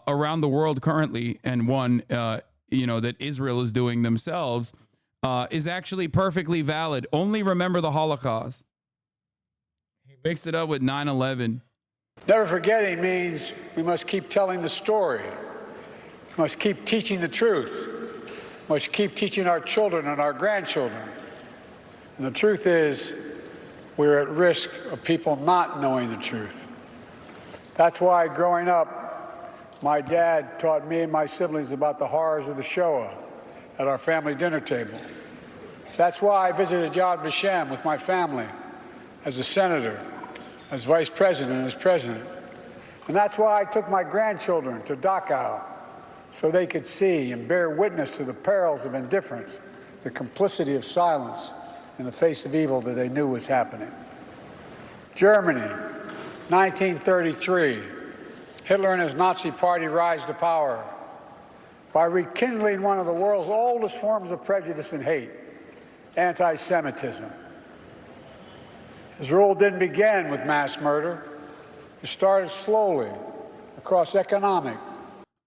around the world currently, and one, that Israel is doing themselves, is actually perfectly valid. Only remember the Holocaust. He mixed it up with 9/11. Never forgetting means we must keep telling the story. We must keep teaching the truth. We must keep teaching our children and our grandchildren. And the truth is, we're at risk of people not knowing the truth. That's why growing up, my dad taught me and my siblings about the horrors of the Shoah at our family dinner table. That's why I visited Yad Vashem with my family as a senator, as vice president, and as president. And that's why I took my grandchildren to Dachau, so they could see and bear witness to the perils of indifference, the complicity of silence in the face of evil that they knew was happening. Germany, 1933. Hitler and his Nazi party rise to power by rekindling one of the world's oldest forms of prejudice and hate, anti-Semitism. His rule didn't begin with mass murder. It started slowly across economic.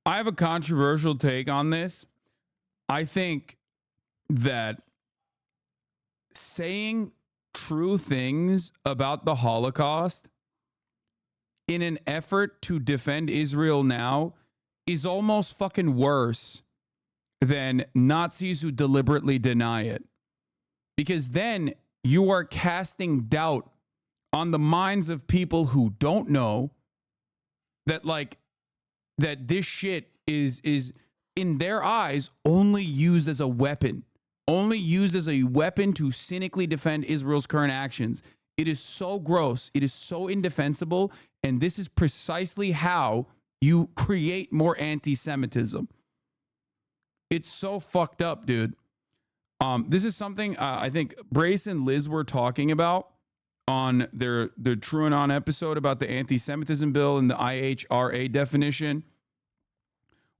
I have a controversial take on this. I think that saying true things about the Holocaust in an effort to defend Israel now is almost fucking worse than Nazis who deliberately deny it. Because then you are casting doubt on the minds of people who don't know that, like, that this shit is in their eyes only used as a weapon, to cynically defend Israel's current actions. It is so gross. It is so indefensible. And this is precisely how you create more anti-Semitism. It's so fucked up, dude. This is something I think Brace and Liz were talking about on their TrueAnon episode about the anti-Semitism bill and the IHRA definition,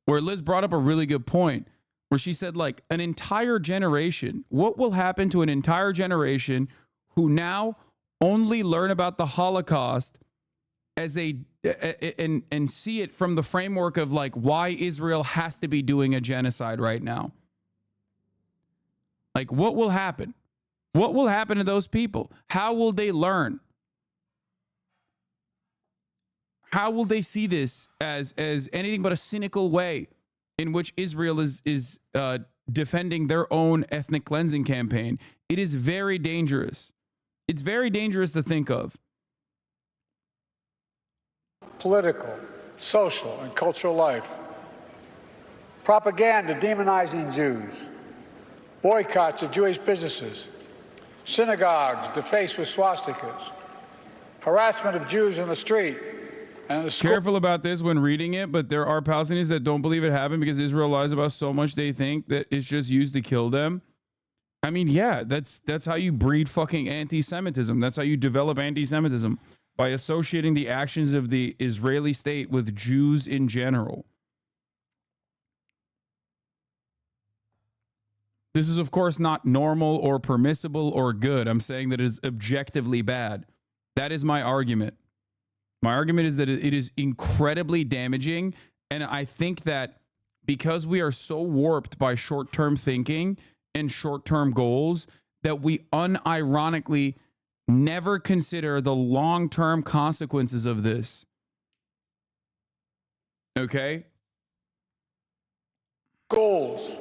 where Liz brought up a really good point, where she said, like, an entire generation, what will happen to an entire generation who now only learn about the Holocaust as and see it from the framework of, like, why Israel has to be doing a genocide right now? Like, what will happen? What will happen to those people? How will they learn? How will they see this as anything but a cynical way in which Israel is defending their own ethnic cleansing campaign? It is very dangerous. It's very dangerous to think of. Political, social, and cultural life. Propaganda demonizing Jews. Boycotts of Jewish businesses. Synagogues defaced with swastikas. Harassment of Jews in the street. And the Careful about this when reading it, but there are Palestinians that don't believe it happened because Israel lies about so much they think that it's just used to kill them. I mean, yeah, that's how you breed fucking anti-Semitism. That's how you develop anti-Semitism, by associating the actions of the Israeli state with Jews in general. This is, of course, not normal or permissible or good. I'm saying that it is objectively bad. That is my argument. My argument is that it is incredibly damaging. And I think that because we are so warped by short-term thinking and short-term goals, that we unironically never consider the long-term consequences of this. Okay? Schools,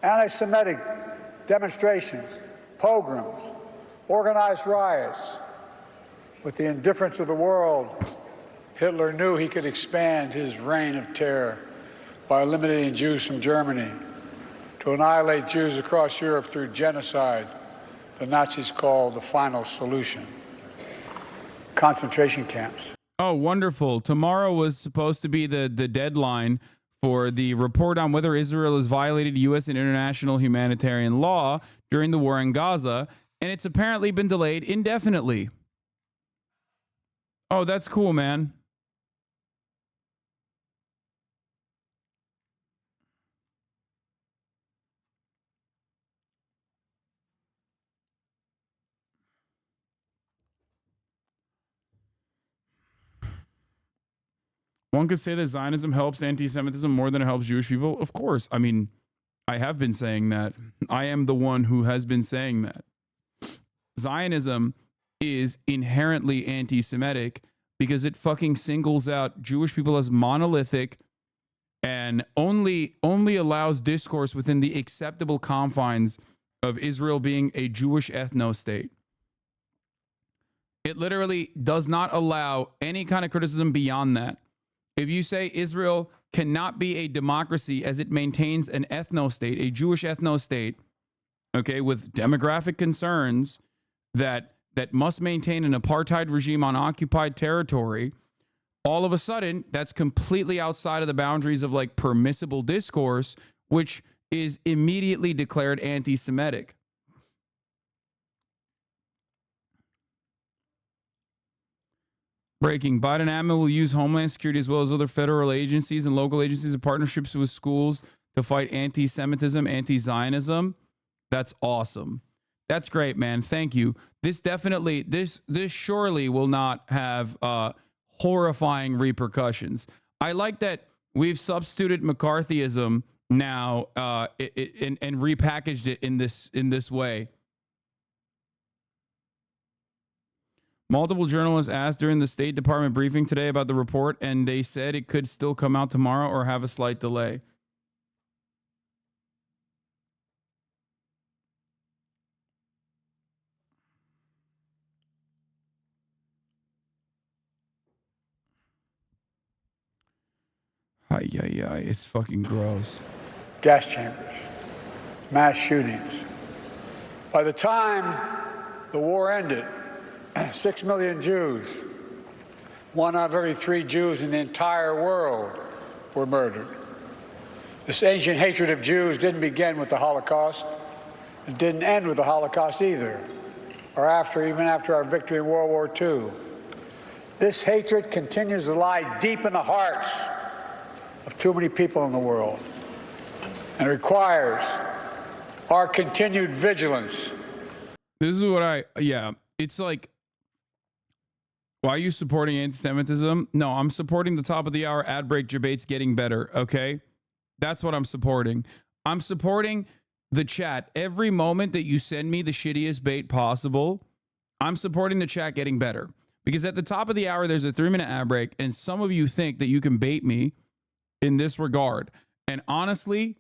anti-Semitic demonstrations, pogroms, organized riots. With the indifference of the world, Hitler knew he could expand his reign of terror by eliminating Jews from Germany, to annihilate Jews across Europe through genocide, the Nazis called the final solution. Concentration camps. Oh, wonderful. Tomorrow was supposed to be the deadline for the report on whether Israel has violated U.S. and international humanitarian law during the war in Gaza, and it's apparently been delayed indefinitely. Oh, that's cool, man. One could say that Zionism helps anti-Semitism more than it helps Jewish people. Of course. I mean, I have been saying that. I am the one who has been saying that. Zionism is inherently anti-Semitic because it fucking singles out Jewish people as monolithic and only allows discourse within the acceptable confines of Israel being a Jewish ethno-state. It literally does not allow any kind of criticism beyond that. If you say Israel cannot be a democracy as it maintains an ethno-state, a Jewish ethno-state, okay, with demographic concerns that must maintain an apartheid regime on occupied territory, all of a sudden, that's completely outside of the boundaries of like permissible discourse, which is immediately declared anti-Semitic. Breaking. Biden admin will use Homeland Security as well as other federal agencies and local agencies in partnerships with schools to fight anti-Semitism, anti-Zionism. That's awesome. That's great, man. Thank you. This definitely, this surely will not have horrifying repercussions. I like that we've substituted McCarthyism now and repackaged it in this way. Multiple journalists asked during the State Department briefing today about the report, and they said it could still come out tomorrow or have a slight delay. It's fucking gross. Gas chambers, mass shootings. By the time the war ended, 6 million Jews, 1 out of every 3 Jews in the entire world, were murdered. This ancient hatred of Jews didn't begin with the Holocaust. It didn't end with the Holocaust either, or even after our victory in World War II. This hatred continues to lie deep in the hearts of too many people in the world, and requires our continued vigilance. This is what it's like, why are you supporting anti-Semitism? No, I'm supporting the top of the hour ad break debates getting better, okay? That's what I'm supporting. I'm supporting the chat. Every moment that you send me the shittiest bait possible, I'm supporting the chat getting better. Because at the top of the hour, there's a 3-minute ad break, and some of you think that you can bait me in this regard. And honestly,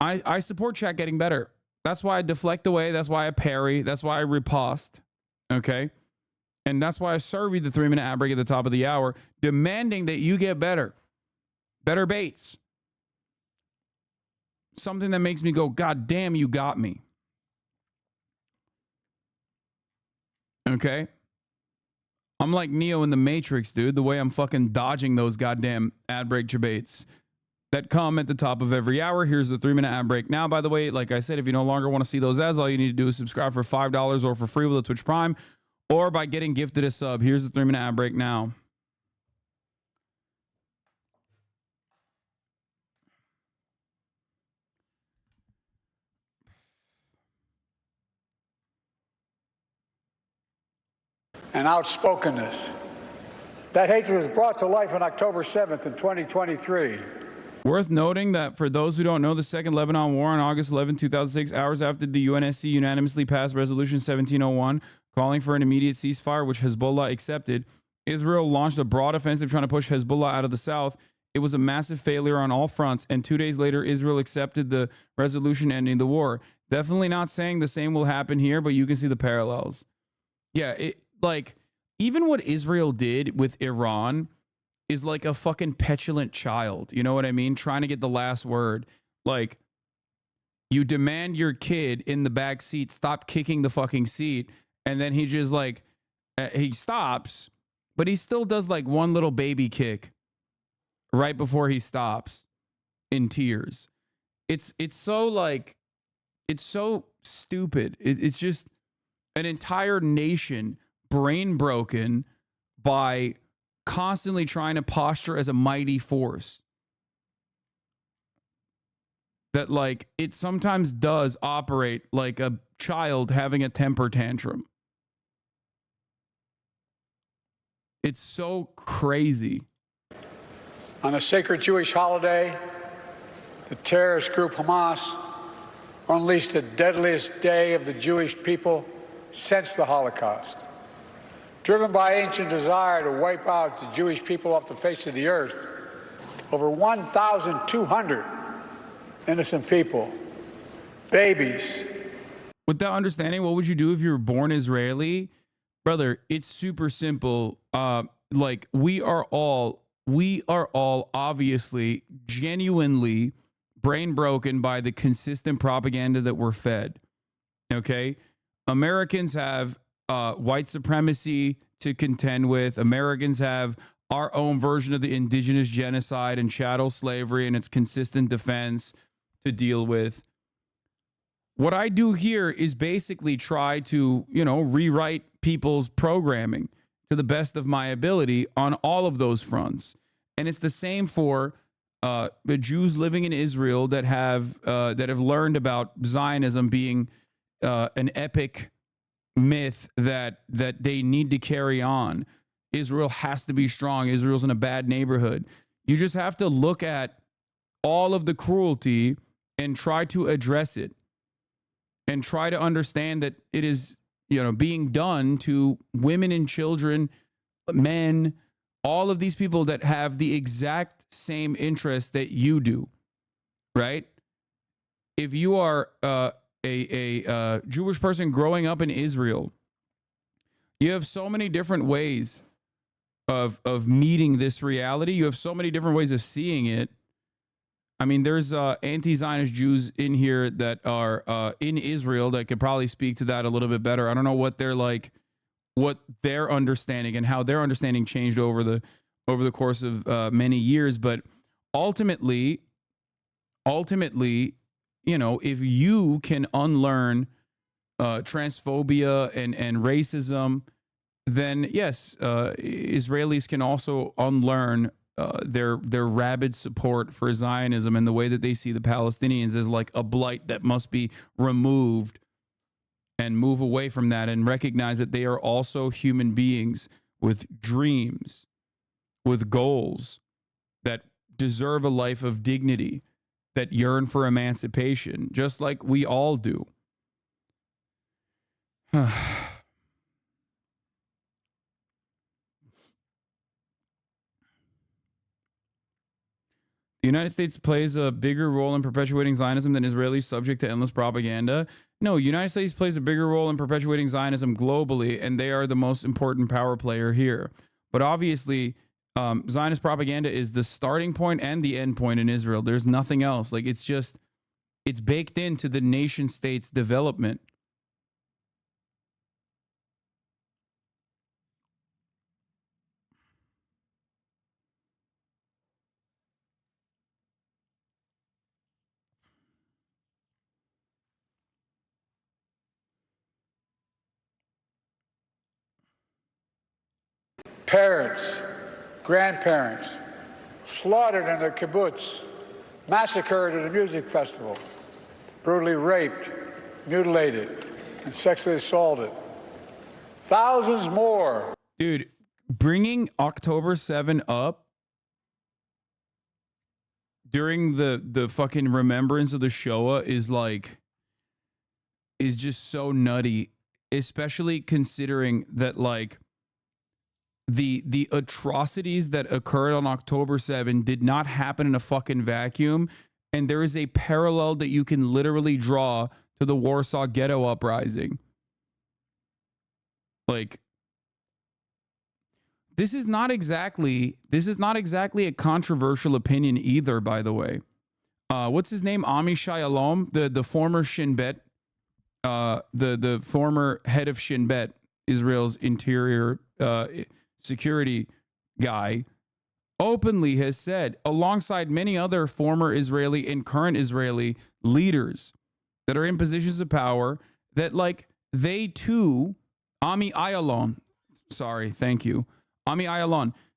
I support chat getting better. That's why I deflect away. That's why I parry. That's why I riposte. Okay? And that's why I serve you the 3-minute ad break at the top of the hour, demanding that you get better. Better baits. Something that makes me go, God damn, you got me. Okay? I'm like Neo in the Matrix, dude, the way I'm fucking dodging those goddamn ad break debates that come at the top of every hour. Here's the 3-minute ad break. Now, by the way, like I said, if you no longer want to see those ads, all you need to do is subscribe for $5 or for free with a Twitch Prime or by getting gifted a sub. Here's the 3-minute ad break now. And outspokenness. That hatred was brought to life on October 7th in 2023. Worth noting that for those who don't know, the Second Lebanon War on August 11, 2006, hours after the UNSC unanimously passed Resolution 1701, calling for an immediate ceasefire, which Hezbollah accepted, Israel launched a broad offensive trying to push Hezbollah out of the south. It was a massive failure on all fronts, and 2 days later, Israel accepted the resolution ending the war. Definitely not saying the same will happen here, but you can see the parallels. Yeah, like, even what Israel did with Iran is like a fucking petulant child. You know what I mean? Trying to get the last word. Like, you demand your kid in the back seat stop kicking the fucking seat, and then he just like, he stops, but he still does like one little baby kick right before he stops in tears. It's so like, it's so stupid. It's just an entire nation brain broken by constantly trying to posture as a mighty force. That like, it sometimes does operate like a child having a temper tantrum. It's so crazy. On the sacred Jewish holiday, the terrorist group Hamas unleashed the deadliest day of the Jewish people since the Holocaust. Driven by ancient desire to wipe out the Jewish people off the face of the earth, over 1,200 innocent people, babies. With that understanding, what would you do if you were born Israeli? Brother, it's super simple. Like we are all obviously genuinely brain broken by the consistent propaganda that we're fed. Okay? Americans have white supremacy to contend with. Americans have our own version of the indigenous genocide and chattel slavery and its consistent defense to deal with. What I do here is basically try to, rewrite people's programming to the best of my ability on all of those fronts. And it's the same for the Jews living in Israel that have learned about Zionism being an epic myth that they need to carry on. Israel has to be strong. Israel's in a bad neighborhood. You just have to look at all of the cruelty and try to address it and try to understand that it is, being done to women and children, men, all of these people that have the exact same interests that you do, right? If you are a Jewish person growing up in Israel, you have so many different ways of meeting this reality. You have so many different ways of seeing it. I mean, there's anti-Zionist Jews in here that are in Israel that could probably speak to that a little bit better. I don't know what they're like, what their understanding and how their understanding changed over the course of many years. But ultimately, if you can unlearn transphobia and racism, then yes, Israelis can also unlearn their rabid support for Zionism and the way that they see the Palestinians as like a blight that must be removed, and move away from that and recognize that they are also human beings with dreams, with goals, that deserve a life of dignity, that yearn for emancipation, just like we all do. The United States plays a bigger role in perpetuating Zionism than Israelis subject to endless propaganda. No, United States plays a bigger role in perpetuating Zionism globally, and they are the most important power player here. But obviously, Zionist propaganda is the starting point and the end point in Israel. There's nothing else. Like, it's baked into the nation state's development. Parents, grandparents, slaughtered in their kibbutz, massacred at a music festival, brutally raped, mutilated, and sexually assaulted. Thousands more. Dude, bringing October 7 up during the fucking remembrance of the Shoah is just so nutty, especially considering that the atrocities that occurred on October 7 did not happen in a fucking vacuum. And there is a parallel that you can literally draw to the Warsaw Ghetto Uprising. Like, this is not exactly a controversial opinion either, by the way. What's his name? Amichai Alom, the former Shin Bet, the former head of Shin Bet, Israel's interior security guy, openly has said, alongside many other former Israeli and current Israeli leaders that are in positions of power, that they too, Ami Ayalon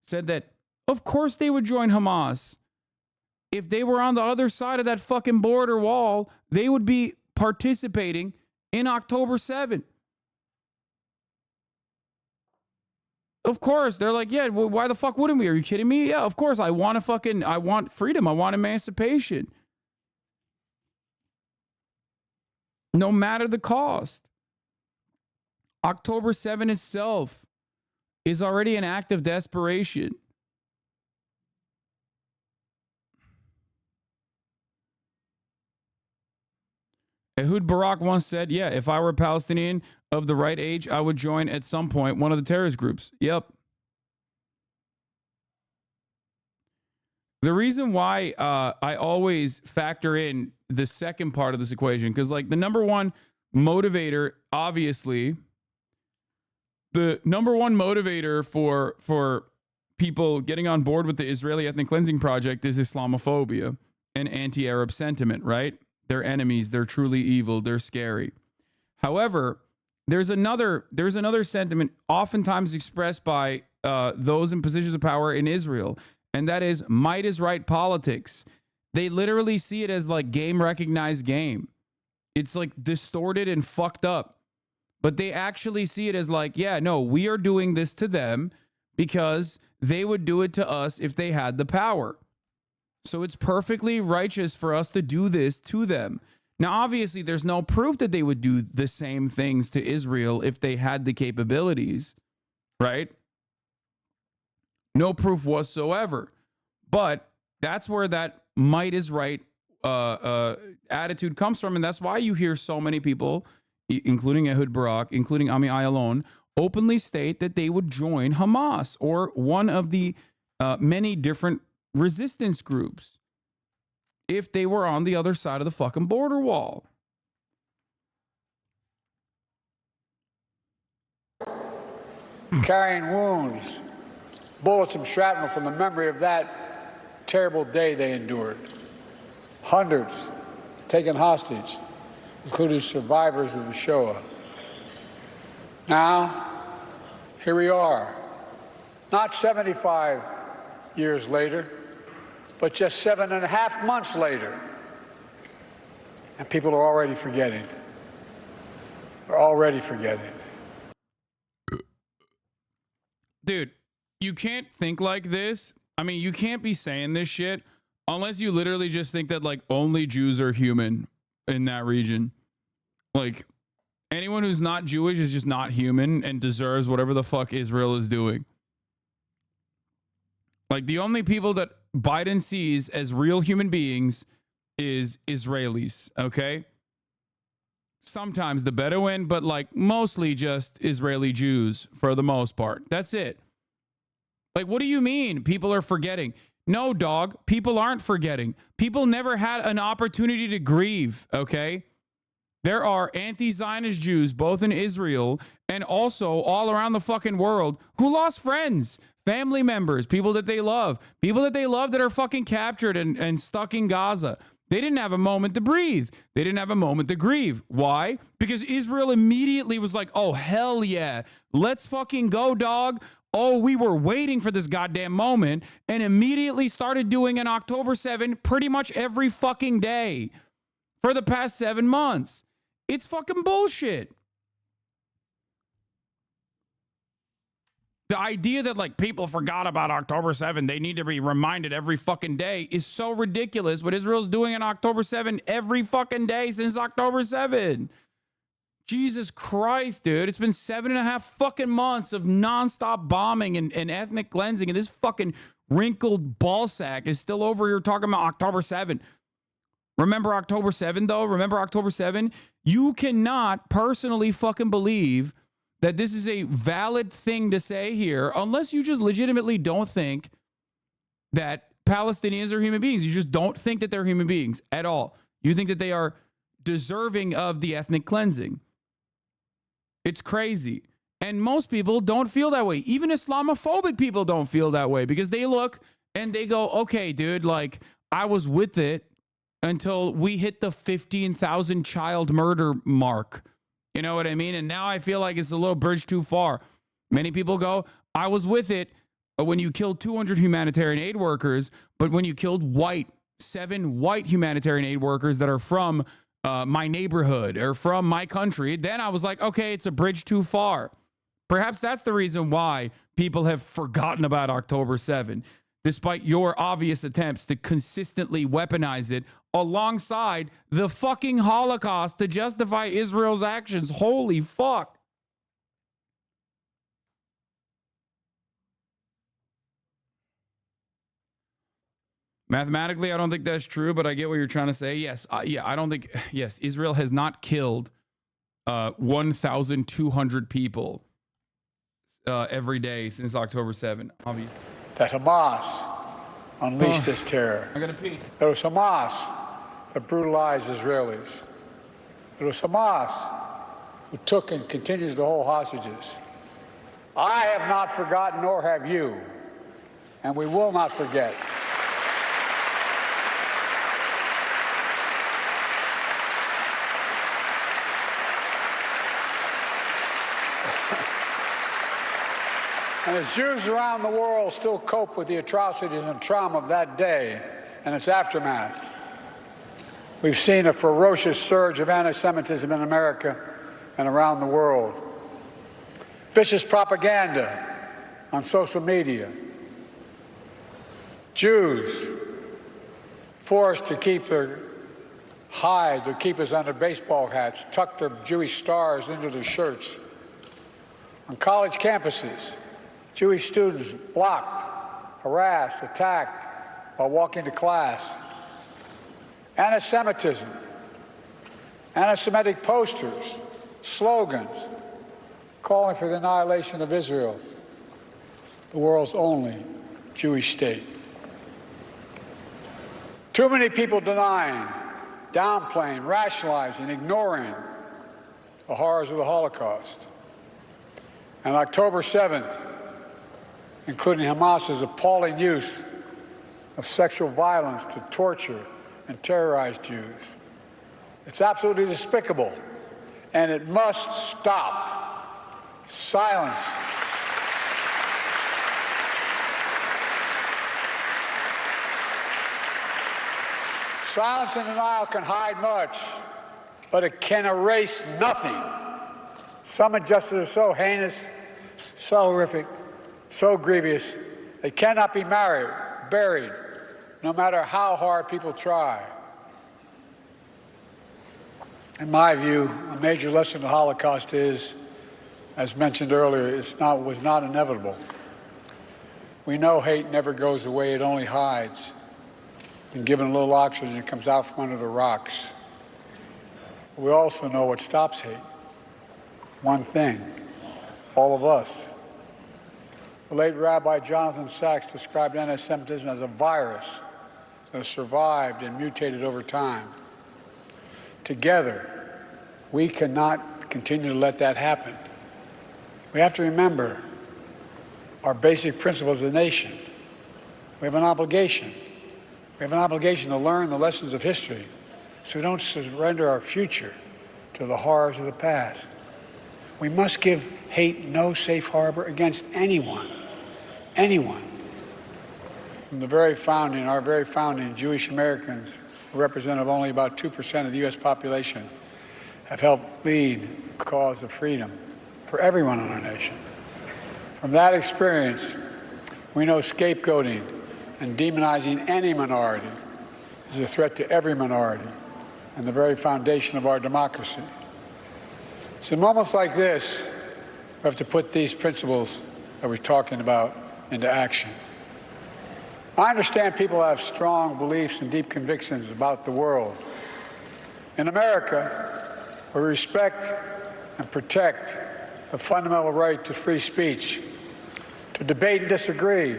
said that of course they would join Hamas. If they were on the other side of that fucking border wall, they would be participating in October 7. Of course. They're like, yeah, well, why the fuck wouldn't we? Are you kidding me? Yeah, of course. I want freedom. I want emancipation. No matter the cost. October 7 itself is already an act of desperation. Ehud Barak once said, yeah, if I were a Palestinian of the right age, I would join at some point one of the terrorist groups. Yep. The reason why I always factor in the second part of this equation, because like the number one motivator, obviously, the number one motivator for people getting on board with the Israeli ethnic cleansing project is Islamophobia and anti-Arab sentiment, right? They're enemies. They're truly evil. They're scary. However, there's another sentiment oftentimes expressed by those in positions of power in Israel, and that is might is right politics. They literally see it as like game recognized game. It's like distorted and fucked up. But they actually see it as like, yeah, no, we are doing this to them because they would do it to us if they had the power. So it's perfectly righteous for us to do this to them. Now, obviously, there's no proof that they would do the same things to Israel if they had the capabilities, right? No proof whatsoever. But that's where that might is right attitude comes from. And that's why you hear so many people, including Ehud Barak, including Ami Ayalon, openly state that they would join Hamas or one of the many different resistance groups if they were on the other side of the fucking border wall. Carrying wounds, bullets and shrapnel from the memory of that terrible day they endured. Hundreds taken hostage, including survivors of the Shoah. Now, here we are, not 75 years later, but just 7.5 months later. And people are already forgetting. They're already forgetting. Dude, you can't think like this. I mean, you can't be saying this shit unless you literally just think that like only Jews are human in that region. Like anyone who's not Jewish is just not human and deserves whatever the fuck Israel is doing. Like the only people that Biden sees as real human beings is Israelis, okay? Sometimes the Bedouin, but like mostly just Israeli Jews for the most part. That's it. Like, what do you mean people are forgetting? No, dog, people aren't forgetting. People never had an opportunity to grieve, okay? There are anti-Zionist Jews, both in Israel and also all around the fucking world, who lost friends, family members, people that they love that are fucking captured and stuck in Gaza. They didn't have a moment to breathe. They didn't have a moment to grieve. Why? Because Israel immediately was like, oh, hell yeah, let's fucking go, dog. Oh, we were waiting for this goddamn moment, and immediately started doing an October 7 pretty much every fucking day for the past 7 months. It's fucking bullshit. The idea that like people forgot about October 7, they need to be reminded every fucking day is so ridiculous. What Israel's doing on October 7 every fucking day since October 7. Jesus Christ, dude. It's been 7.5 fucking months of nonstop bombing and ethnic cleansing, and this fucking wrinkled ballsack is still over here talking about October 7. Remember October 7, though? Remember October 7? You cannot personally fucking believe that this is a valid thing to say here unless you just legitimately don't think that Palestinians are human beings. You just don't think that they're human beings at all. You think that they are deserving of the ethnic cleansing. It's crazy. And most people don't feel that way. Even Islamophobic people don't feel that way because they look and they go, okay, dude, like I was with it until we hit the 15,000 child murder mark. You know what I mean? And now I feel like it's a little bridge too far. Many people go, I was with it when you killed 200 humanitarian aid workers, but when you killed 7 white humanitarian aid workers that are from my neighborhood or from my country, then I was like, okay, it's a bridge too far. Perhaps that's the reason why people have forgotten about October 7, despite your obvious attempts to consistently weaponize it alongside the fucking Holocaust to justify Israel's actions. Holy fuck. Mathematically, I don't think that's true, but I get what you're trying to say. Yes, I don't think, yes, Israel has not killed 1,200 people every day since October 7. Obviously. That Hamas unleashed this terror. I gotta pee. It was Hamas that brutalized Israelis. It was Hamas who took and continues to hold hostages. I have not forgotten, nor have you, and we will not forget. And as Jews around the world still cope with the atrocities and trauma of that day and its aftermath, we've seen a ferocious surge of anti-Semitism in America and around the world. Vicious propaganda on social media. Jews forced to keep their hide, their keepers under baseball hats, tuck their Jewish stars into their shirts. On college campuses, Jewish students blocked, harassed, attacked while walking to class. Anti-Semitism, anti-Semitic posters, slogans calling for the annihilation of Israel, the world's only Jewish state. Too many people denying, downplaying, rationalizing, ignoring the horrors of the Holocaust. And October 7th, including Hamas's appalling use of sexual violence to torture and terrorize Jews. It's absolutely despicable, and it must stop. Silence. Silence and denial can hide much, but it can erase nothing. Some injustices are so heinous, so horrific, so grievous, they cannot be buried, no matter how hard people try. In my view, a major lesson of the Holocaust is, as mentioned earlier, was not inevitable. We know hate never goes away, it only hides. And given a little oxygen, it comes out from under the rocks. We also know what stops hate. One thing, all of us. The late Rabbi Jonathan Sachs described anti-Semitism as a virus that has survived and mutated over time. Together, we cannot continue to let that happen. We have to remember our basic principles as a nation. We have an obligation. We have an obligation to learn the lessons of history so we don't surrender our future to the horrors of the past. We must give hate no safe harbor against anyone. Anyone. From the very founding, our very founding, Jewish Americans, who represent only about 2% of the U.S. population, have helped lead the cause of freedom for everyone in our nation. From that experience, we know scapegoating and demonizing any minority is a threat to every minority and the very foundation of our democracy. So in moments like this, we have to put these principles that we're talking about into action. I understand people have strong beliefs and deep convictions about the world. In America, we respect and protect the fundamental right to free speech, to debate and disagree,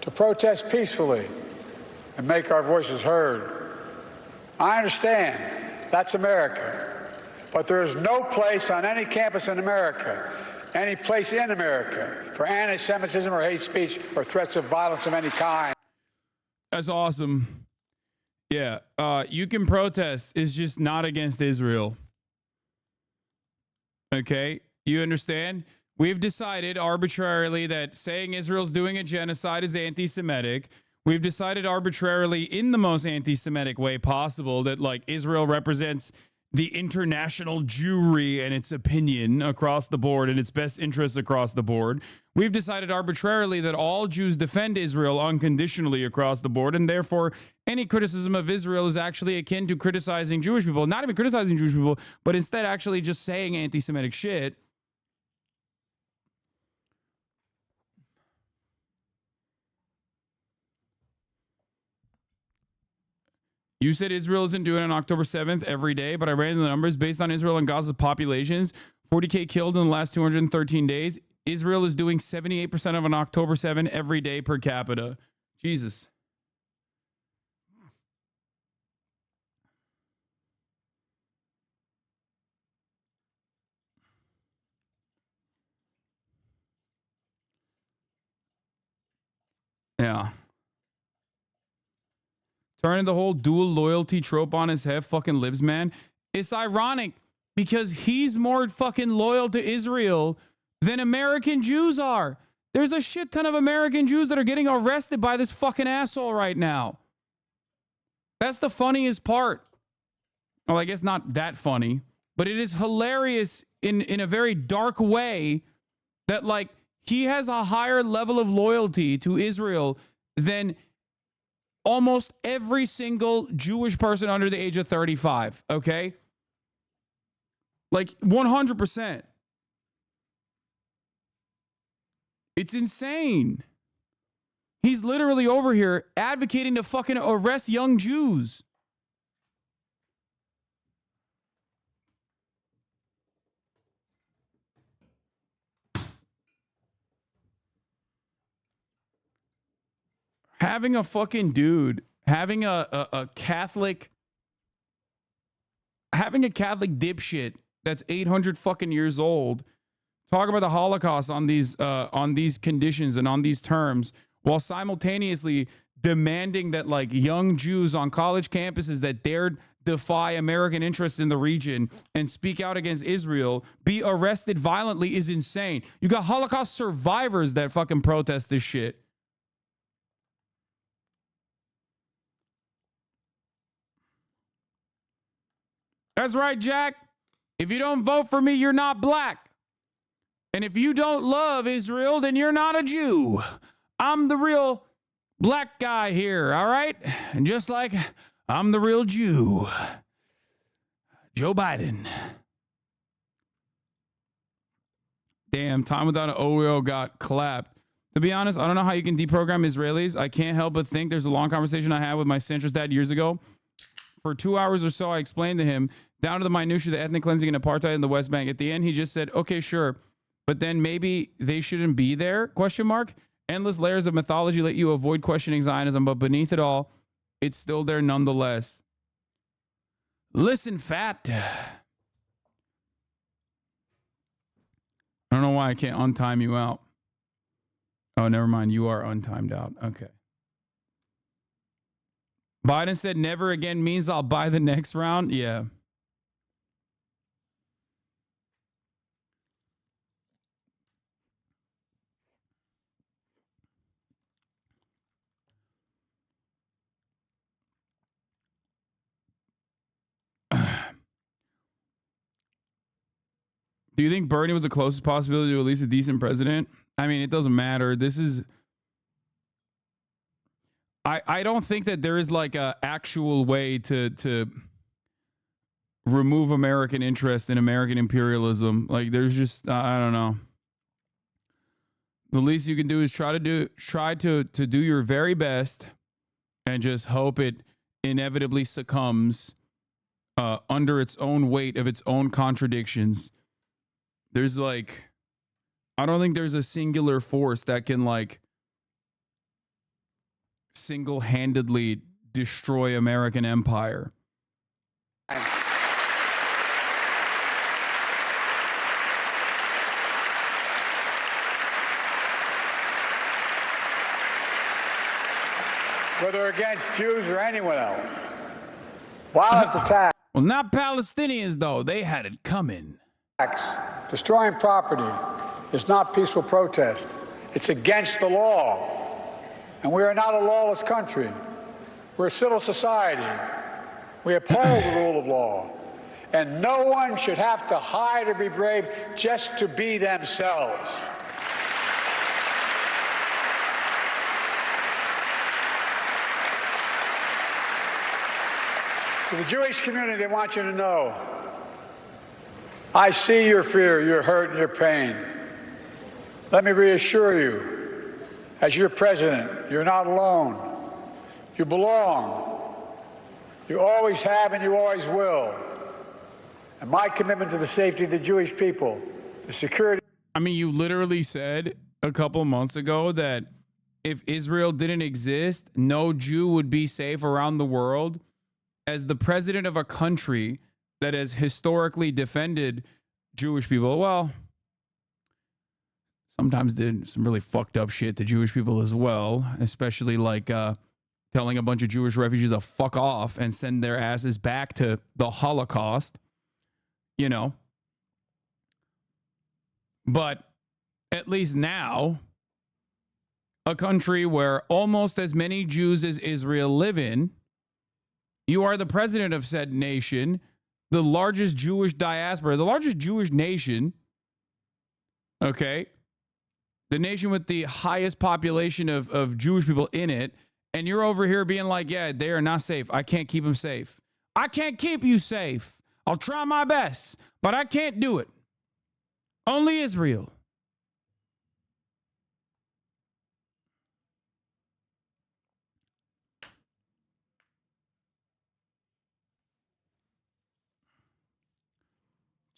to protest peacefully and make our voices heard. I understand that's America, but there is no place on any campus in America, any place in America, for anti-Semitism or hate speech or threats of violence of any kind. That's awesome. Yeah, you can protest. It's just not against Israel. Okay, you understand? We've decided arbitrarily that saying Israel's doing a genocide is anti-Semitic. We've decided arbitrarily in the most anti-Semitic way possible that like Israel represents the international Jewry and its opinion across the board and its best interests across the board. We've decided arbitrarily that all Jews defend Israel unconditionally across the board, and therefore any criticism of Israel is actually akin to criticizing Jewish people. Not even criticizing Jewish people, but instead actually just saying anti-Semitic shit. You said Israel isn't doing it on October 7th every day, but I ran the numbers based on Israel and Gaza's populations. 40K killed in the last 213 days. Israel is doing 78% of an October 7 every day per capita. Jesus. Yeah. Turning the whole dual loyalty trope on his head, fucking libs, man. It's ironic because he's more fucking loyal to Israel than American Jews are. There's a shit ton of American Jews that are getting arrested by this fucking asshole right now. That's the funniest part. Well, I guess not that funny, but it is hilarious in a very dark way that, like, he has a higher level of loyalty to Israel than almost every single Jewish person under the age of 35, okay? Like 100%. It's insane. He's literally over here advocating to fucking arrest young Jews. Having a fucking dude, having a Catholic dipshit that's 800 fucking years old talk about the Holocaust on these conditions and on these terms, while simultaneously demanding that, like, young Jews on college campuses that dared defy American interests in the region and speak out against Israel be arrested violently is insane. You got Holocaust survivors that fucking protest this shit. That's right, Jack. If you don't vote for me, you're not black. And if you don't love Israel, then you're not a Jew. I'm the real black guy here, all right? And just like I'm the real Jew. Joe Biden. Damn, Time Without an OEO got clapped. To be honest, I don't know how you can deprogram Israelis. I can't help but think there's a long conversation I had with my centrist dad years ago. For 2 hours or so, I explained to him down to the minutiae, the ethnic cleansing and apartheid in the West Bank. At the end, he just said, okay, sure. But then maybe they shouldn't be there, question mark. Endless layers of mythology let you avoid questioning Zionism, but beneath it all, it's still there nonetheless. Listen, fat. I don't know why I can't untime you out. Oh, never mind. You are untimed out. Okay. Biden said never again means I'll buy the next round. Yeah. Do you think Bernie was the closest possibility to at least a decent president? I mean, it doesn't matter. This is... I don't think that there is like a actual way to remove American interest in American imperialism. Like, there's just, I don't know. The least you can do is try to do your very best and just hope it inevitably succumbs under its own weight of its own contradictions. There's like, I don't think there's a singular force that can like single-handedly destroy American empire. Whether against Jews or anyone else. Violent attacks. Well, not Palestinians, though. They had it coming. Destroying property is not peaceful protest. It's against the law. And we are not a lawless country. We're a civil society. We uphold the rule of law. And no one should have to hide or be brave just to be themselves. To the Jewish community, I want you to know, I see your fear, your hurt, and your pain. Let me reassure you, as your president, you're not alone. You belong. You always have and you always will. And my commitment to the safety of the Jewish people, the security. I mean, you literally said a couple months ago that if Israel didn't exist, no Jew would be safe around the world. As the president of a country that has historically defended Jewish people, well, sometimes did some really fucked up shit to Jewish people as well, especially like telling a bunch of Jewish refugees to fuck off and send their asses back to the Holocaust, you know. But at least now, a country where almost as many Jews as Israel live in, you are the president of said nation, the largest Jewish diaspora, the largest Jewish nation, okay? The nation with the highest population of Jewish people in it, and you're over here being like, yeah, they are not safe. I can't keep them safe. I can't keep you safe. I'll try my best, but I can't do it. Only Israel.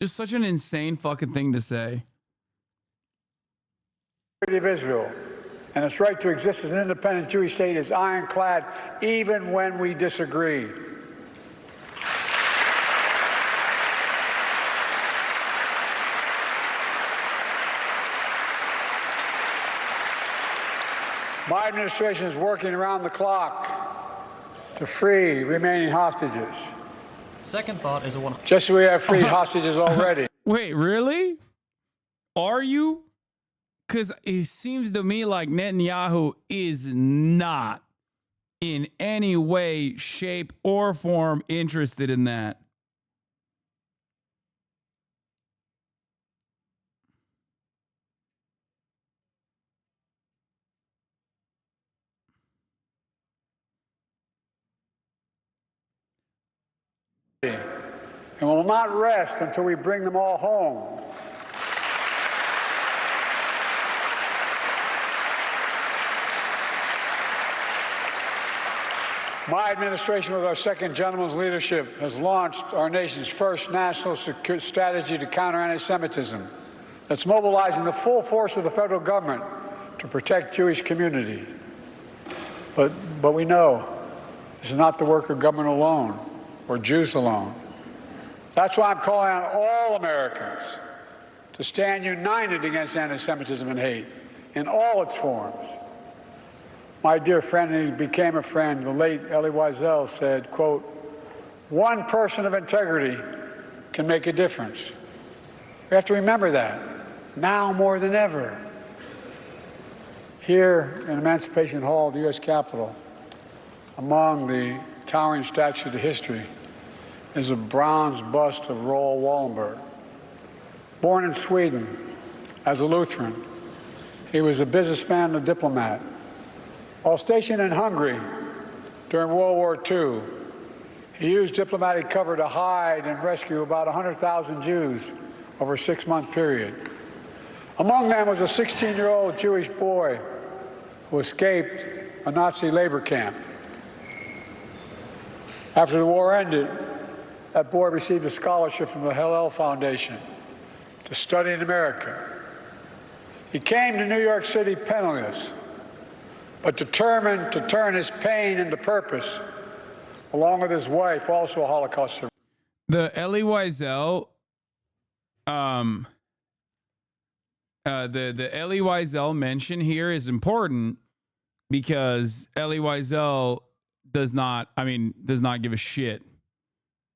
Just such an insane fucking thing to say. Of Israel and its right to exist as an independent Jewish state is ironclad, even when we disagree. My administration is working around the clock to free remaining hostages. Second thought is a one. Just so we have freed hostages already. Wait, really? Are you? Because it seems to me like Netanyahu is not in any way, shape, or form interested in that. And will not rest until we bring them all home. My administration, with our second gentleman's leadership, has launched our nation's first national strategy to counter anti-Semitism that's mobilizing the full force of the federal government to protect Jewish communities. But we know this is not the work of government alone or Jews alone. That's why I'm calling on all Americans to stand united against anti-Semitism and hate in all its forms. My dear friend, and he became a friend, the late Elie Wiesel said, quote, "One person of integrity can make a difference." We have to remember that, now more than ever. Here in Emancipation Hall, the U.S. Capitol, among the towering statues of history, is a bronze bust of Raoul Wallenberg. Born in Sweden as a Lutheran, he was a businessman and a diplomat. While stationed in Hungary during World War II, he used diplomatic cover to hide and rescue about 100,000 Jews over a 6-month period. Among them was a 16-year-old Jewish boy who escaped a Nazi labor camp. After the war ended, that boy received a scholarship from the Hillel Foundation to study in America. He came to New York City penniless, but determined to turn his pain into purpose, along with his wife, also a Holocaust survivor. The Elie Wiesel, the Elie Wiesel mention here is important because Elie Wiesel does not give a shit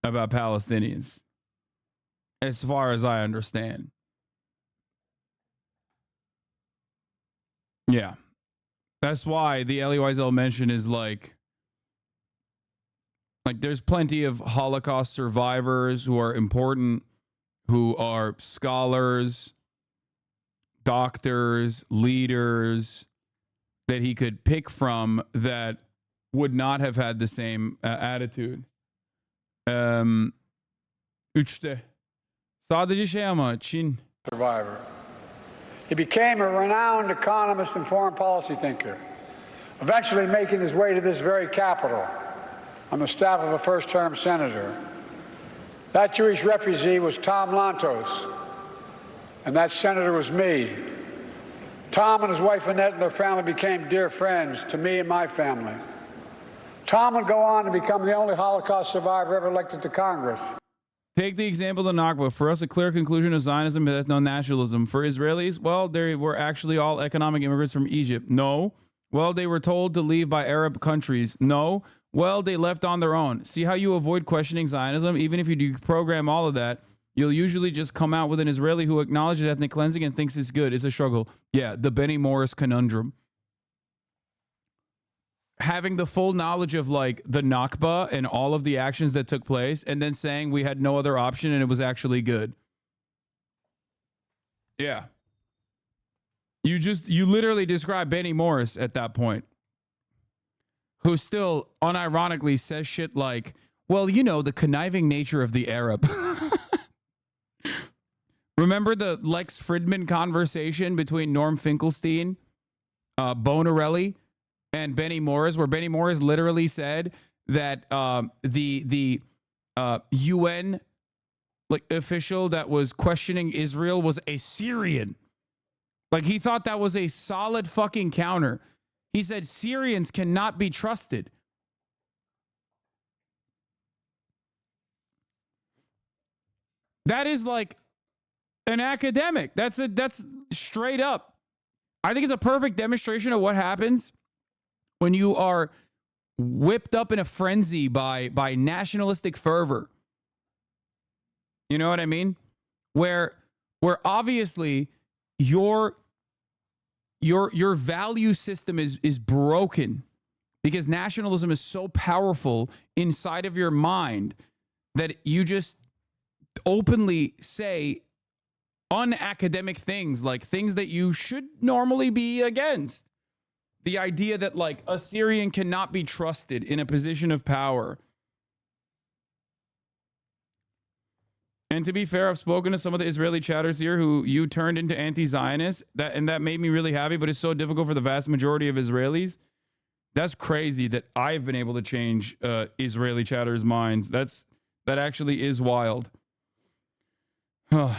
about Palestinians, as far as I understand. Yeah. That's why the Elie Wiesel mention is like Like, there's plenty of Holocaust survivors who are important, who are scholars, doctors, leaders that he could pick from that would not have had the same attitude. Üçte. Sadece şey ama Çin. Survivor. He became a renowned economist and foreign policy thinker, eventually making his way to this very Capitol on the staff of a first-term senator. That Jewish refugee was Tom Lantos, and that senator was me. Tom and his wife Annette and their family became dear friends to me and my family. Tom would go on to become the only Holocaust survivor ever elected to Congress. Take the example of the Nakba. For us, a clear conclusion of Zionism is no nationalism. For Israelis, well, they were actually all economic immigrants from Egypt. No. Well, they were told to leave by Arab countries. No. Well, they left on their own. See how you avoid questioning Zionism? Even if you deprogram all of that, you'll usually just come out with an Israeli who acknowledges ethnic cleansing and thinks it's good. It's a struggle. Yeah, the Benny Morris conundrum. Having the full knowledge of like the Nakba and all of the actions that took place, and then saying we had no other option and it was actually good. Yeah. You literally describe Benny Morris at that point, who still unironically says shit like, well, you know, the conniving nature of the Arab. Remember the Lex Fridman conversation between Norm Finkelstein, Bonarelli, and Benny Morris, where Benny Morris literally said that the UN like official that was questioning Israel was a Syrian. Like, he thought that was a solid fucking counter. He said Syrians cannot be trusted. That is like an academic. That's straight up. I think it's a perfect demonstration of what happens when you are whipped up in a frenzy by nationalistic fervor. You know what I mean? Where obviously your value system is broken because nationalism is so powerful inside of your mind that you just openly say unacademic things, like things that you should normally be against. The idea that like a Syrian cannot be trusted in a position of power. And to be fair, I've spoken to some of the Israeli chatters here who you turned into anti-Zionists, that made me really happy, but it's so difficult for the vast majority of Israelis. That's crazy that I've been able to change Israeli chatters' minds. That actually is wild. Where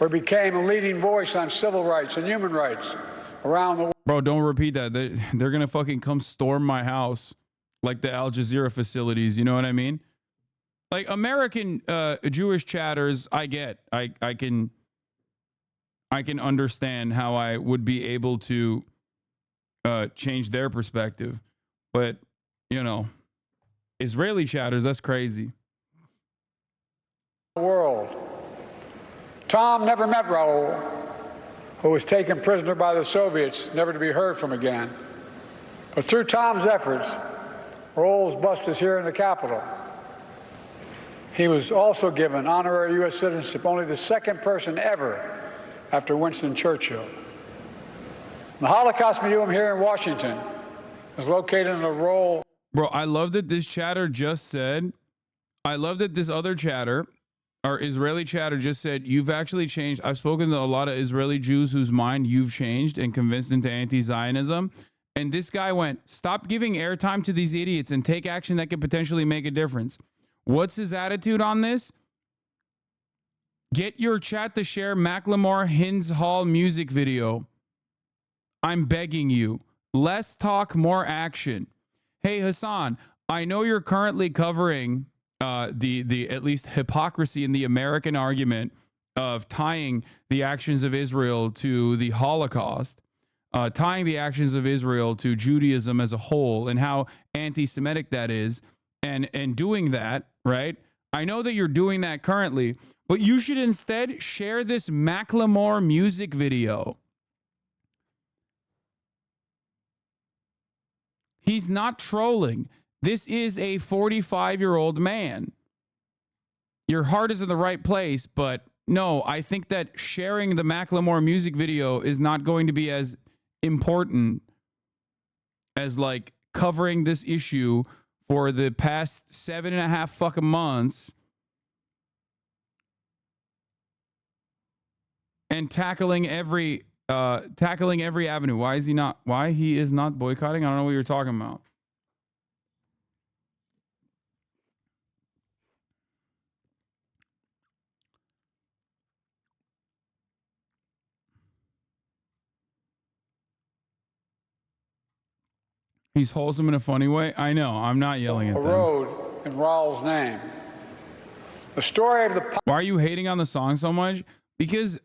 he became a leading voice on civil rights and human rights around the world. Bro, don't repeat that. They're going to fucking come storm my house like the Al Jazeera facilities. You know what I mean? Like, American Jewish chatters, I get. I can understand how I would be able to change their perspective. But, you know, Israeli chatters, that's crazy. World. Tom never met Raoul, who was taken prisoner by the Soviets, never to be heard from again. But through Tom's efforts, Raoul's bust is here in the Capitol. He was also given honorary U.S. citizenship, only the second person ever after Winston Churchill. The Holocaust Museum here in Washington is located in a Raoul. Bro, I love that this chatter just said, I love that this other chatter, our Israeli chatter, just said, you've actually changed. I've spoken to a lot of Israeli Jews whose mind you've changed and convinced into anti-Zionism. And this guy went, stop giving airtime to these idiots and take action that could potentially make a difference. What's his attitude on this? Get your chat to share Macklemore Hins Hall music video. I'm begging you. Less talk, more action. Hey, Hasan, I know you're currently covering the at least hypocrisy in the American argument of tying the actions of Israel to the Holocaust, tying the actions of Israel to Judaism as a whole and how anti-Semitic that is, and doing that, right? I know that you're doing that currently, but you should instead share this Macklemore music video. He's not trolling. This is a 45-year-old man. Your heart is in the right place, but no, I think that sharing the Macklemore music video is not going to be as important as like covering this issue for the past 7.5 fucking months and tackling every avenue. Why is he not? Why he is not boycotting? I don't know what you're talking about. He's wholesome in a funny way. I know. I'm not yelling at them. A road in Raul's name. The story of the... Why are you hating on the song so much? Because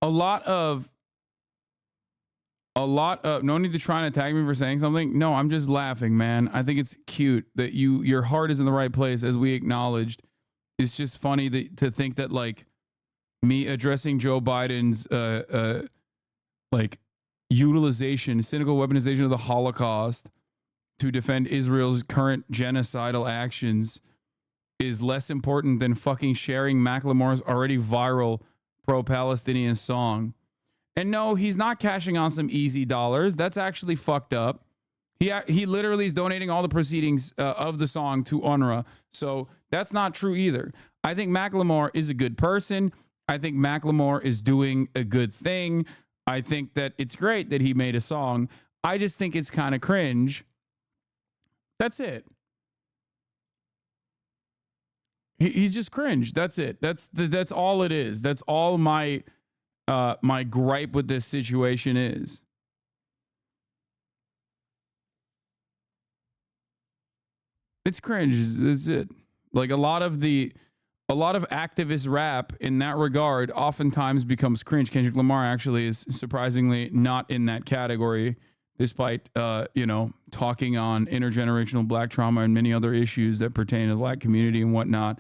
a lot of no need to try and attack me for saying something. No, I'm just laughing, man. I think it's cute that your heart is in the right place, as we acknowledged. It's just funny to think that like me addressing Joe Biden's like utilization, cynical weaponization of the Holocaust to defend Israel's current genocidal actions is less important than fucking sharing Macklemore's already viral pro-Palestinian song. And no, he's not cashing on some easy dollars. That's actually fucked up. He literally is donating all the proceedings of the song to UNRWA. So that's not true either. I think Macklemore is a good person. I think Macklemore is doing a good thing. I think that it's great that he made a song. I just think it's kind of cringe. That's it. He's just cringe. That's it. That's all it is. That's all my my gripe with this situation is. It's cringe. That's it. Like a lot of activist rap in that regard oftentimes becomes cringe. Kendrick Lamar actually is surprisingly not in that category, despite talking on intergenerational black trauma and many other issues that pertain to the black community and whatnot.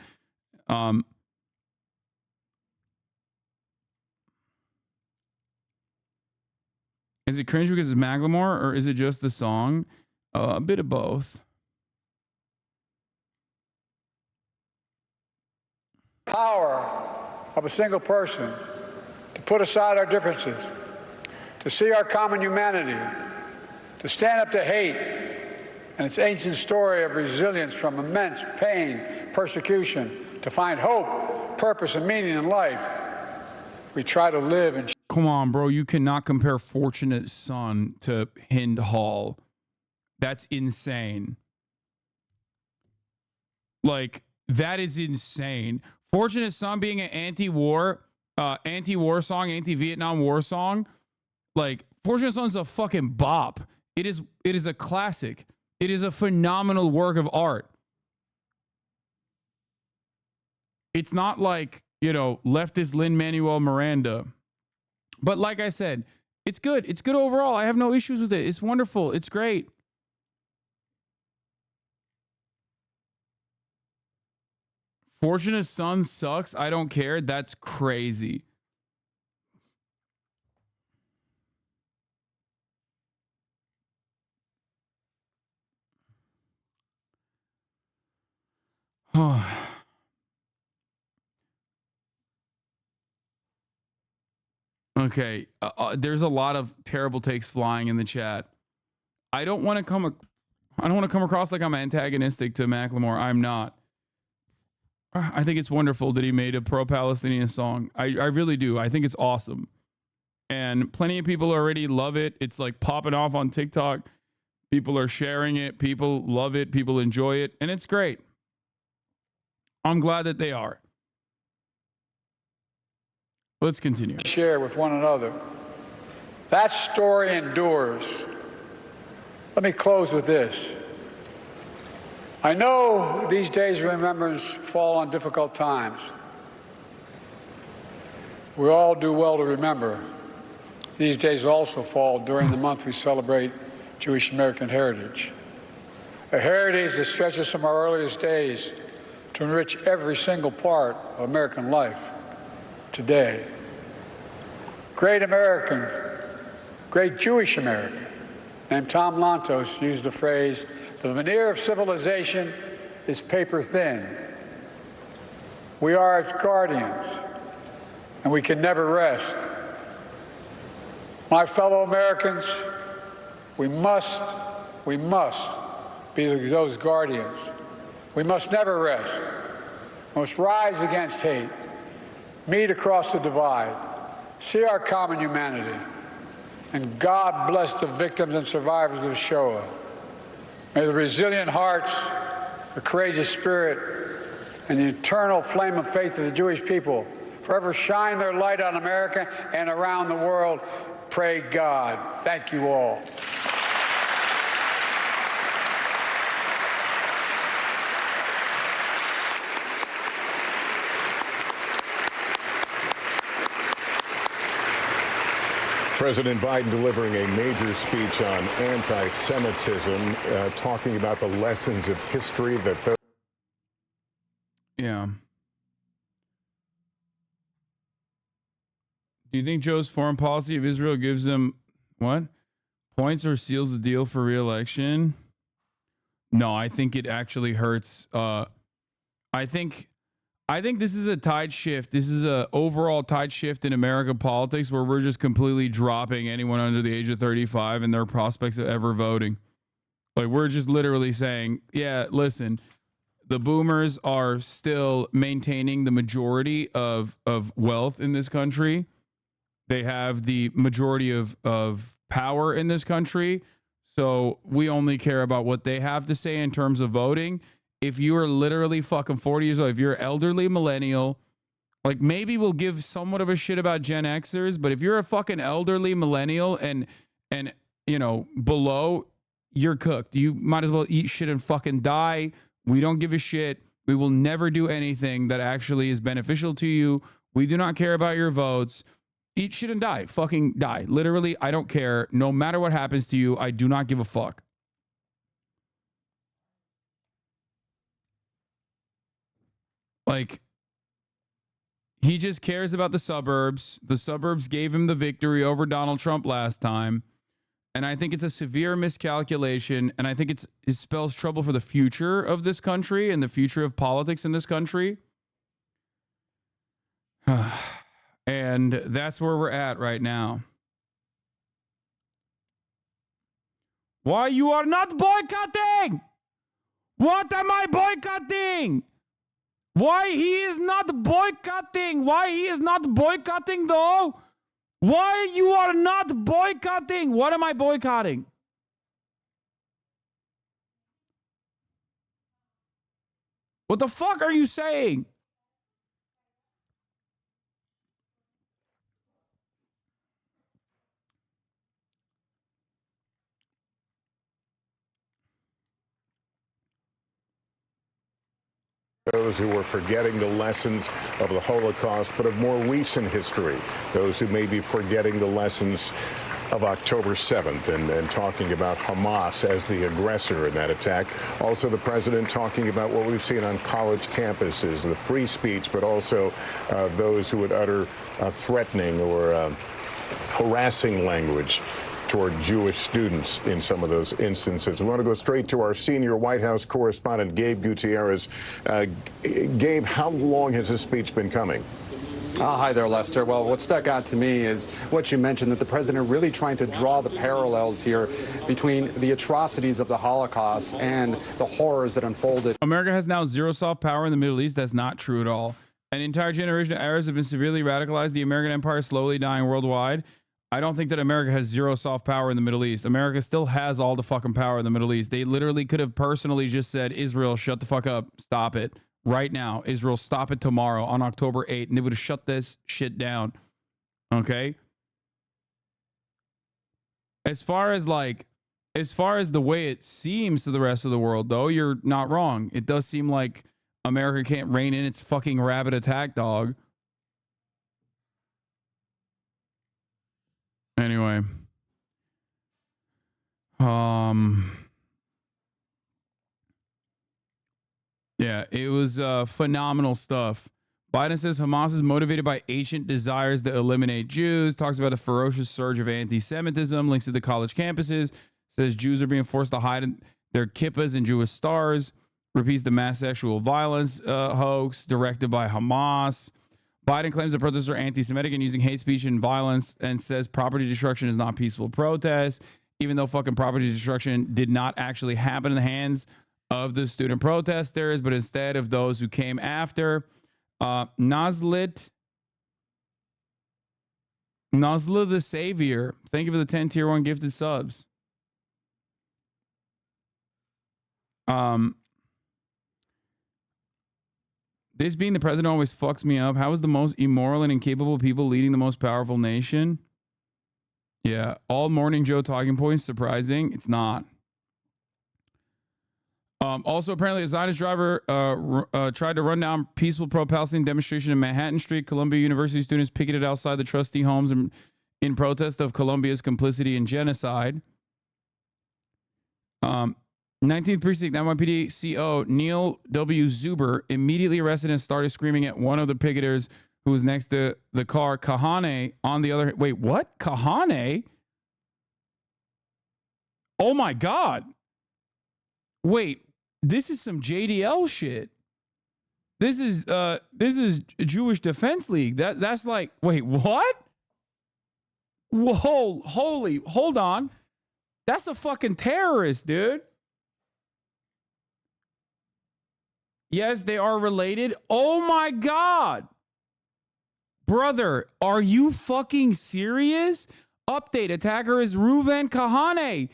Is it cringe because it's Macklemore, or is it just the song? A bit of both. Power of a single person to put aside our differences, to see our common humanity, to stand up to hate and its ancient story of resilience from immense pain, persecution, to find hope, purpose, and meaning in life. We try to live in... Come on, bro. You cannot compare Fortunate Son to Hind Hall. That's insane. Like, that is insane. Fortunate Son being an anti-war song, anti-Vietnam War song. Like, Fortunate Son's a fucking bop. It is a classic. It is a phenomenal work of art. It's not like, leftist Lin-Manuel Miranda. But like I said, it's good. It's good overall. I have no issues with it. It's wonderful. It's great. Fortunate Son sucks. I don't care. That's crazy. Okay, there's a lot of terrible takes flying in the chat. I don't want to come across like I'm antagonistic to Macklemore. I'm not. I think it's wonderful that he made a pro-Palestinian song. I really do. I think it's awesome. And plenty of people already love it. It's like popping off on TikTok. People are sharing it. People love it. People enjoy it. And it's great. I'm glad that they are. Let's continue. Share with one another. That story endures. Let me close with this. I know these days of remembrance fall on difficult times. We all do well to remember. These days also fall during the month we celebrate Jewish American heritage. A heritage that stretches from our earliest days to enrich every single part of American life today. Great American, great Jewish American, named Tom Lantos used the phrase, "The veneer of civilization is paper thin." We are its guardians, and we can never rest. My fellow Americans, we must be those guardians. We must never rest. We must rise against hate, meet across the divide, see our common humanity, and God bless the victims and survivors of Shoah. May the resilient hearts, the courageous spirit, and the eternal flame of faith of the Jewish people forever shine their light on America and around the world. Pray God. Thank you all. President Biden delivering a major speech on anti-Semitism, talking about the lessons of history that those... Yeah. Do you think Joe's foreign policy of Israel gives him what? Points or seals the deal for re-election? No, I think it actually hurts. I think this is a tide shift. This is a overall tide shift in American politics where we're just completely dropping anyone under the age of 35 and their prospects of ever voting. Like, we're just literally saying, yeah, listen, the boomers are still maintaining the majority of wealth in this country. They have the majority of power in this country. So we only care about what they have to say in terms of voting. If you are literally fucking 40 years old, if you're elderly millennial, like, maybe we'll give somewhat of a shit about Gen Xers, but if you're a fucking elderly millennial and you know, below, you're cooked. You might as well eat shit and fucking die. We don't give a shit. We will never do anything that actually is beneficial to you. We do not care about your votes. Eat shit and die. Fucking die. Literally, I don't care. No matter what happens to you, I do not give a fuck. Like, he just cares about the suburbs. The suburbs gave him the victory over Donald Trump last time. And I think it's a severe miscalculation. And I think it spells trouble for the future of this country and the future of politics in this country. And that's where we're at right now. Why you are not boycotting? What am I boycotting? Why he is not boycotting? Why he is not boycotting though? Why you are not boycotting? What am I boycotting? What the fuck are you saying? Those who are forgetting the lessons of the Holocaust, but of more recent history. Those who may be forgetting the lessons of October 7th and talking about Hamas as the aggressor in that attack. Also, the president talking about what we've seen on college campuses, the free speech, but also those who would utter threatening or harassing language toward Jewish students in some of those instances. We want to go straight to our senior White House correspondent, Gabe Gutierrez. Gabe, how long has this speech been coming? Hi there, Lester. Well, what stuck out to me is what you mentioned, that the president really trying to draw the parallels here between the atrocities of the Holocaust and the horrors that unfolded. America has now zero soft power in the Middle East. That's not true at all. An entire generation of Arabs have been severely radicalized. The American empire is slowly dying worldwide. I don't think that America has zero soft power in the Middle East. America still has all the fucking power in the Middle East. They literally could have personally just said, Israel, shut the fuck up. Stop it. Right now. Israel, stop it tomorrow on October 8th. And they would have shut this shit down. Okay? As far as the way it seems to the rest of the world, though, you're not wrong. It does seem like America can't rein in its fucking rabid attack dog. Anyway, yeah, it was phenomenal stuff. Biden says Hamas is motivated by ancient desires to eliminate Jews, talks about a ferocious surge of anti-Semitism, links to the college campuses, Says Jews are being forced to hide their kippas and Jewish stars. Repeats the mass sexual violence hoax directed by Hamas. Biden claims the protests are anti-Semitic and using hate speech and violence, and says property destruction is not peaceful protest, even though fucking property destruction did not actually happen in the hands of the student protesters, but instead of those who came after. Nazla the Savior, thank you for the 10 tier 1 gifted subs. This being the president always fucks me up. How is the most immoral and incapable people leading the most powerful nation? Yeah, all morning Joe talking points. Surprising. It's not. Also, apparently, a Zionist driver tried to run down peaceful pro-Palestine demonstration in Manhattan Street. Columbia University students picketed outside the trustee homes in protest of Columbia's complicity in genocide. 19th Precinct NYPD CO Neil W. Zuber immediately arrested and started screaming at one of the picketers who was next to the car. Kahane on the other. Wait, what? Kahane? Oh my God. Wait, this is some JDL shit. This is Jewish Defense League. That's like, wait, what? Whoa, hold on. That's a fucking terrorist, dude. Yes, they are related. Oh my God. Brother, are you fucking serious? Update, attacker is Reuven Kahane.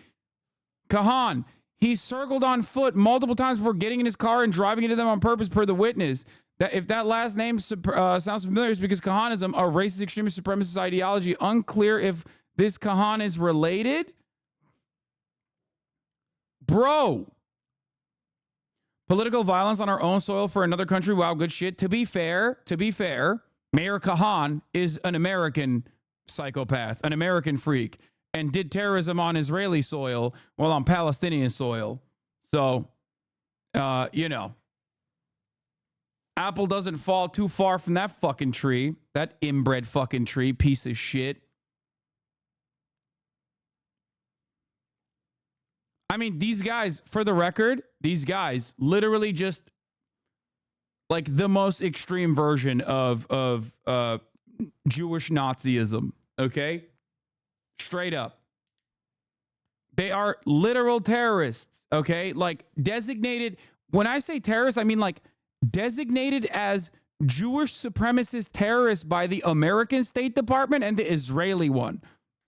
Kahan, he circled on foot multiple times before getting in his car and driving into them on purpose per the witness. That if that last name sounds familiar, it's because Kahanism, a racist extremist supremacist ideology. Unclear if this Kahan is related. Bro. Political violence on our own soil for another country. Wow, good shit. To be fair, Mayor Kahan is an American psychopath, an American freak, and did terrorism on Israeli soil while on Palestinian soil. So, you know, apple doesn't fall too far from that fucking tree. That inbred fucking tree, piece of shit. I mean, these guys, for the record, these guys literally just like the most extreme version of Jewish Nazism. Okay? Straight up. They are literal terrorists. Okay? Like designated. When I say terrorists, I mean like designated as Jewish supremacist terrorists by the American State Department and the Israeli one.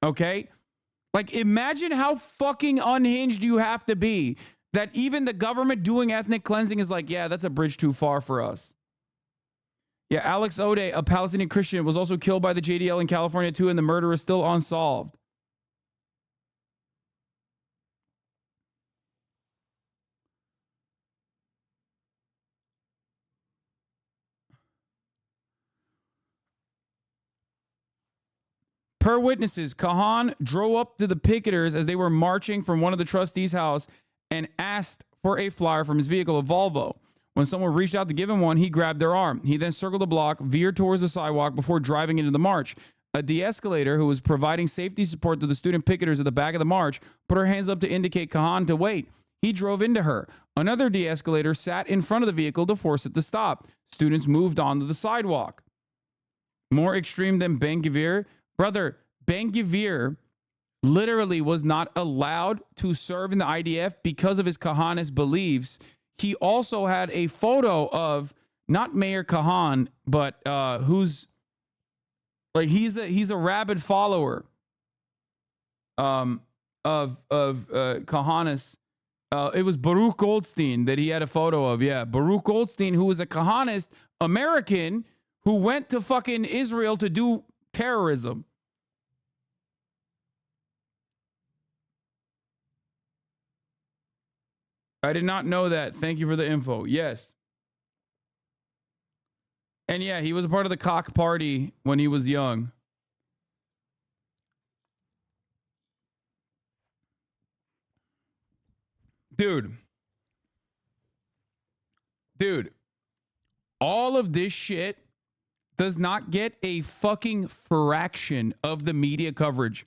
Okay? Like, imagine how fucking unhinged you have to be that even the government doing ethnic cleansing is like, yeah, that's a bridge too far for us. Yeah, Alex Ode, a Palestinian Christian, was also killed by the JDL in California too, and the murder is still unsolved. Per witnesses, Kahan drove up to the picketers as they were marching from one of the trustees' house and asked for a flyer from his vehicle, a Volvo. When someone reached out to give him one, he grabbed their arm. He then circled the block, veered towards the sidewalk before driving into the march. A de-escalator who was providing safety support to the student picketers at the back of the march put her hands up to indicate Kahan to wait. He drove into her. Another de-escalator sat in front of the vehicle to force it to stop. Students moved onto the sidewalk. More extreme than Ben-Gvir. Brother, Ben-Gvir literally was not allowed to serve in the IDF because of his Kahanist beliefs. He also had a photo of not Mayor Kahan, but who's like he's a rabid follower of Kahanist. It was Baruch Goldstein that he had a photo of. Yeah, Baruch Goldstein, who was a Kahanist American who went to fucking Israel to do terrorism. I did not know that. Thank you for the info. Yes. And yeah, he was a part of the cock party when he was young. Dude, all of this shit does not get a fucking fraction of the media coverage.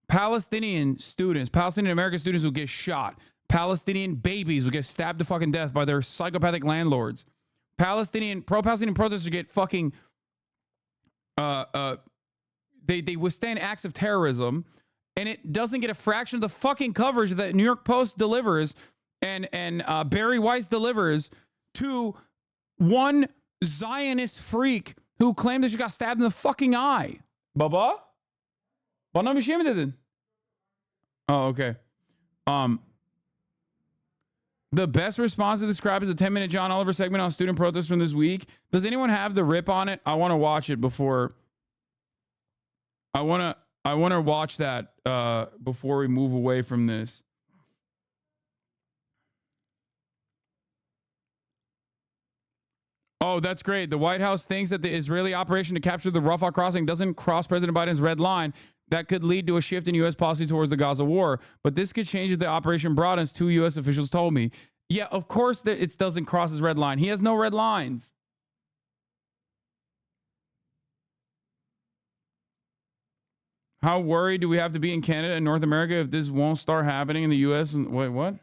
Palestinian students, Palestinian American students will get shot. Palestinian babies will get stabbed to fucking death by their psychopathic landlords. Pro-Palestinian protesters get fucking, they withstand acts of terrorism, and it doesn't get a fraction of the fucking coverage that New York Post delivers and Barry Weiss delivers to one Zionist freak who claimed that she got stabbed in the fucking eye. Baba? Bana bir şey mi dedin? Oh, okay. The best response to this crap is a 10-minute John Oliver segment on student protests from this week. Does anyone have the rip on it? I want to watch it before. I want to watch that before we move away from this. Oh, that's great. The White House thinks that the Israeli operation to capture the Rafah crossing doesn't cross President Biden's red line. That could lead to a shift in U.S. policy towards the Gaza war. But this could change if the operation broadens, 2 U.S. officials told me. Yeah, of course it doesn't cross his red line. He has no red lines. How worried do we have to be in Canada and North America if this won't start happening in the U.S.? Wait, what?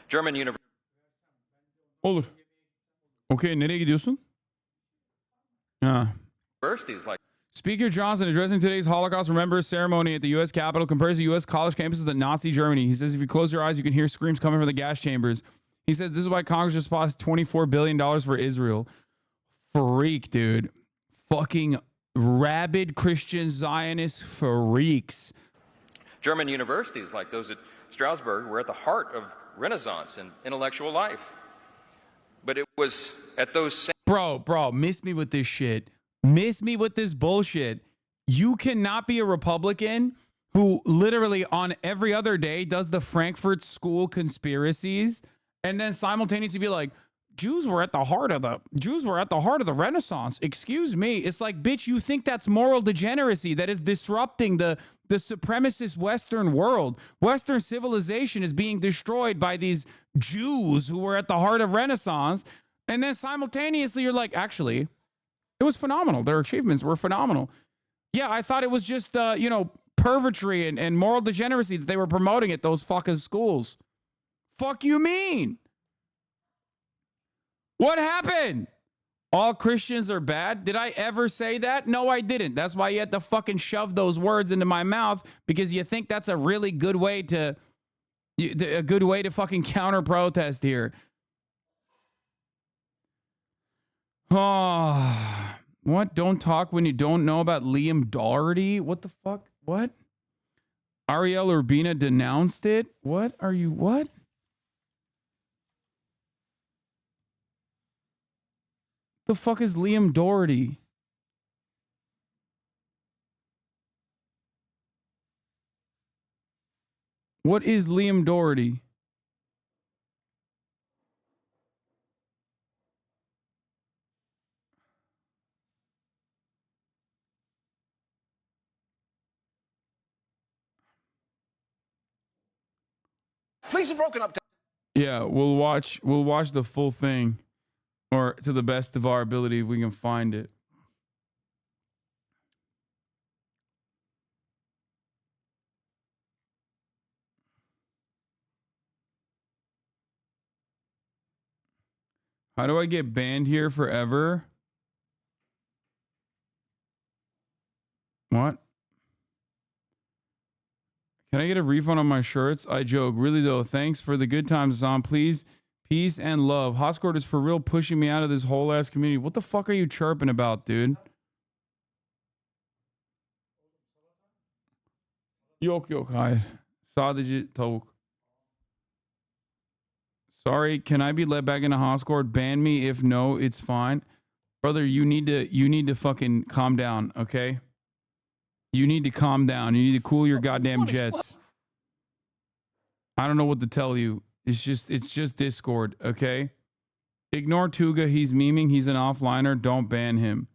German University. Olur. Okay, nereye gidiyorsun? Universities like Speaker Johnson addressing today's Holocaust Remembrance ceremony at the U.S. Capitol compares the U.S. college campuses to Nazi Germany. He says if you close your eyes, you can hear screams coming from the gas chambers. He says this is why Congress just passed $24 billion for Israel. Freak, dude. Fucking rabid Christian Zionist freaks. German universities like those at Strasbourg were at the heart of Renaissance and intellectual life. But it was at those same... Bro, miss me with this shit. Miss me with this bullshit. You cannot be a Republican who literally on every other day does the Frankfurt School conspiracies and then simultaneously be like, Jews were at the heart of the Renaissance. Excuse me. It's like, bitch, you think that's moral degeneracy that is disrupting the supremacist Western world. Western civilization is being destroyed by these Jews who were at the heart of Renaissance. And then simultaneously you're like, actually, it was phenomenal. Their achievements were phenomenal. Yeah, I thought it was just, pervertry and moral degeneracy that they were promoting at those fucking schools. Fuck you mean? What happened? All Christians are bad? Did I ever say that? No, I didn't. That's why you had to fucking shove those words into my mouth, because you think that's a really good way to fucking counter protest here. Oh, what? Don't talk when you don't know about Liam Doherty? What the fuck? What? Ariel Urbina denounced it? What? The fuck is Liam Doherty? What is Liam Doherty? Police have broken up. Yeah, we'll watch the full thing, or to the best of our ability if we can find it. How do I get banned here forever? What? Can I get a refund on my shirts? I joke. Really though, thanks for the good times, Hasan. Please, peace and love. Hoscourt is for real pushing me out of this whole ass community. What the fuck are you chirping about, dude? Yok, hayır. Sadece tavuk. Sorry, can I be let back into Hoscourt? Ban me if no, it's fine. Brother, you need to fucking calm down, okay? You need to calm down. You need to cool your goddamn jets. I don't know what to tell you. It's just Discord, okay? Ignore Tuga. He's memeing. He's an offliner. Don't ban him.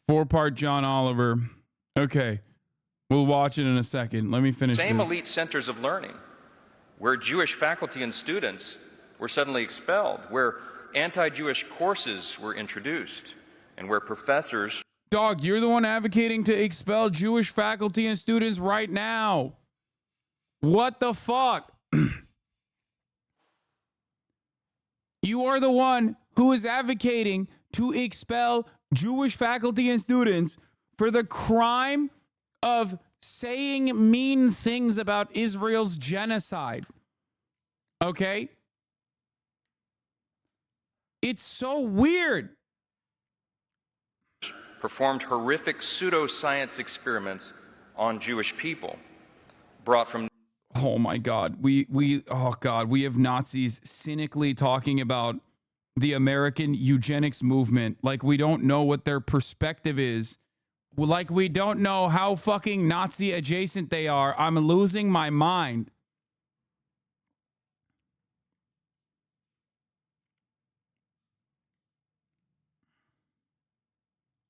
4-part John Oliver. Okay. We'll watch it in a second. Let me finish Same this. elite centers of learning, where Jewish faculty and students were suddenly expelled, where anti-Jewish courses were introduced, and where professors... Dog, you're the one advocating to expel Jewish faculty and students right now. What the fuck? You are the one who is advocating to expel Jewish faculty and students for the crime of saying mean things about Israel's genocide. Okay? It's so weird. Performed horrific pseudoscience experiments on Jewish people, brought from... Oh my God. We have Nazis cynically talking about the American eugenics movement like we don't know what their perspective is. Like we don't know how fucking Nazi adjacent they are. I'm losing my mind.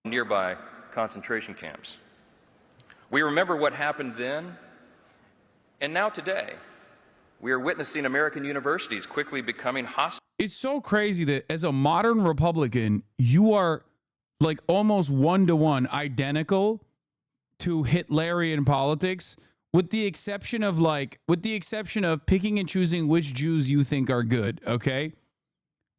Nearby concentration camps. We remember what happened then, and now today, we are witnessing American universities quickly becoming hostile. It's so crazy that as a modern Republican, you are like almost one-to-one identical to Hitlerian politics, with the exception of picking and choosing which Jews you think are good, okay?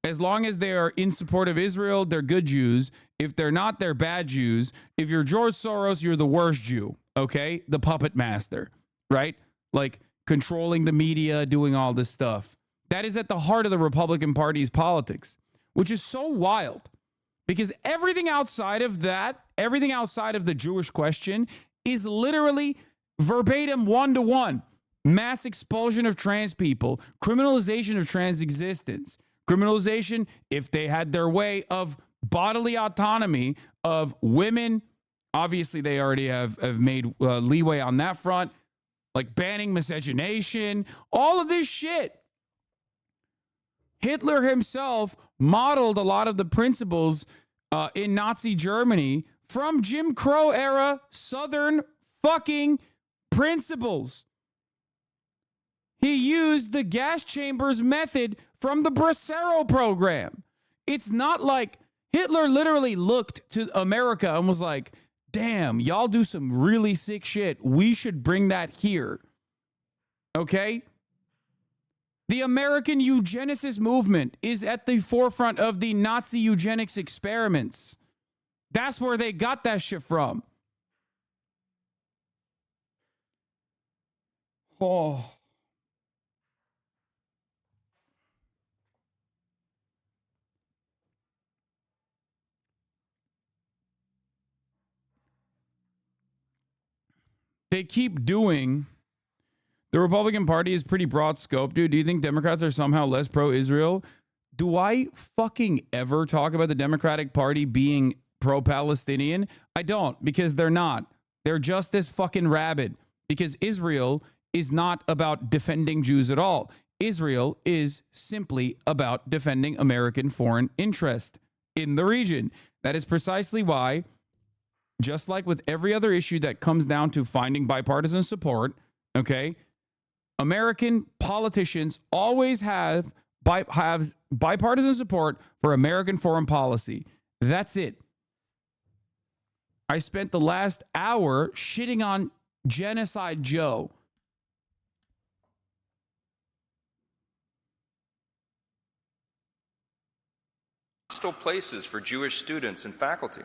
As long as they are in support of Israel, they're good Jews. If they're not, they're bad Jews. If you're George Soros, you're the worst Jew, okay? The puppet master, right? Like controlling the media, doing all this stuff. That is at the heart of the Republican Party's politics, which is so wild because everything outside of that, everything outside of the Jewish question is literally verbatim one-to-one. Mass expulsion of trans people, criminalization of trans existence, criminalization, if they had their way, of bodily autonomy of women. Obviously, they already have made leeway on that front, like banning miscegenation, all of this shit. Hitler himself modeled a lot of the principles in Nazi Germany from Jim Crow era Southern fucking principles. He used the gas chambers method from the Bracero program. It's not like Hitler literally looked to America and was like, damn, y'all do some really sick shit. We should bring that here. Okay? The American eugenicist movement is at the forefront of the Nazi eugenics experiments. That's where they got that shit from. Oh. They keep doing. The Republican Party is pretty broad scope, dude. Do you think Democrats are somehow less pro-Israel? Do I fucking ever talk about the Democratic Party being pro-Palestinian? I don't, because they're not. They're just as fucking rabid, because Israel is not about defending Jews at all. Israel is simply about defending American foreign interest in the region. That is precisely why, just like with every other issue that comes down to finding bipartisan support, okay, American politicians always have bipartisan support for American foreign policy. That's it. I spent the last hour shitting on Genocide Joe. Hostile places for Jewish students and faculty.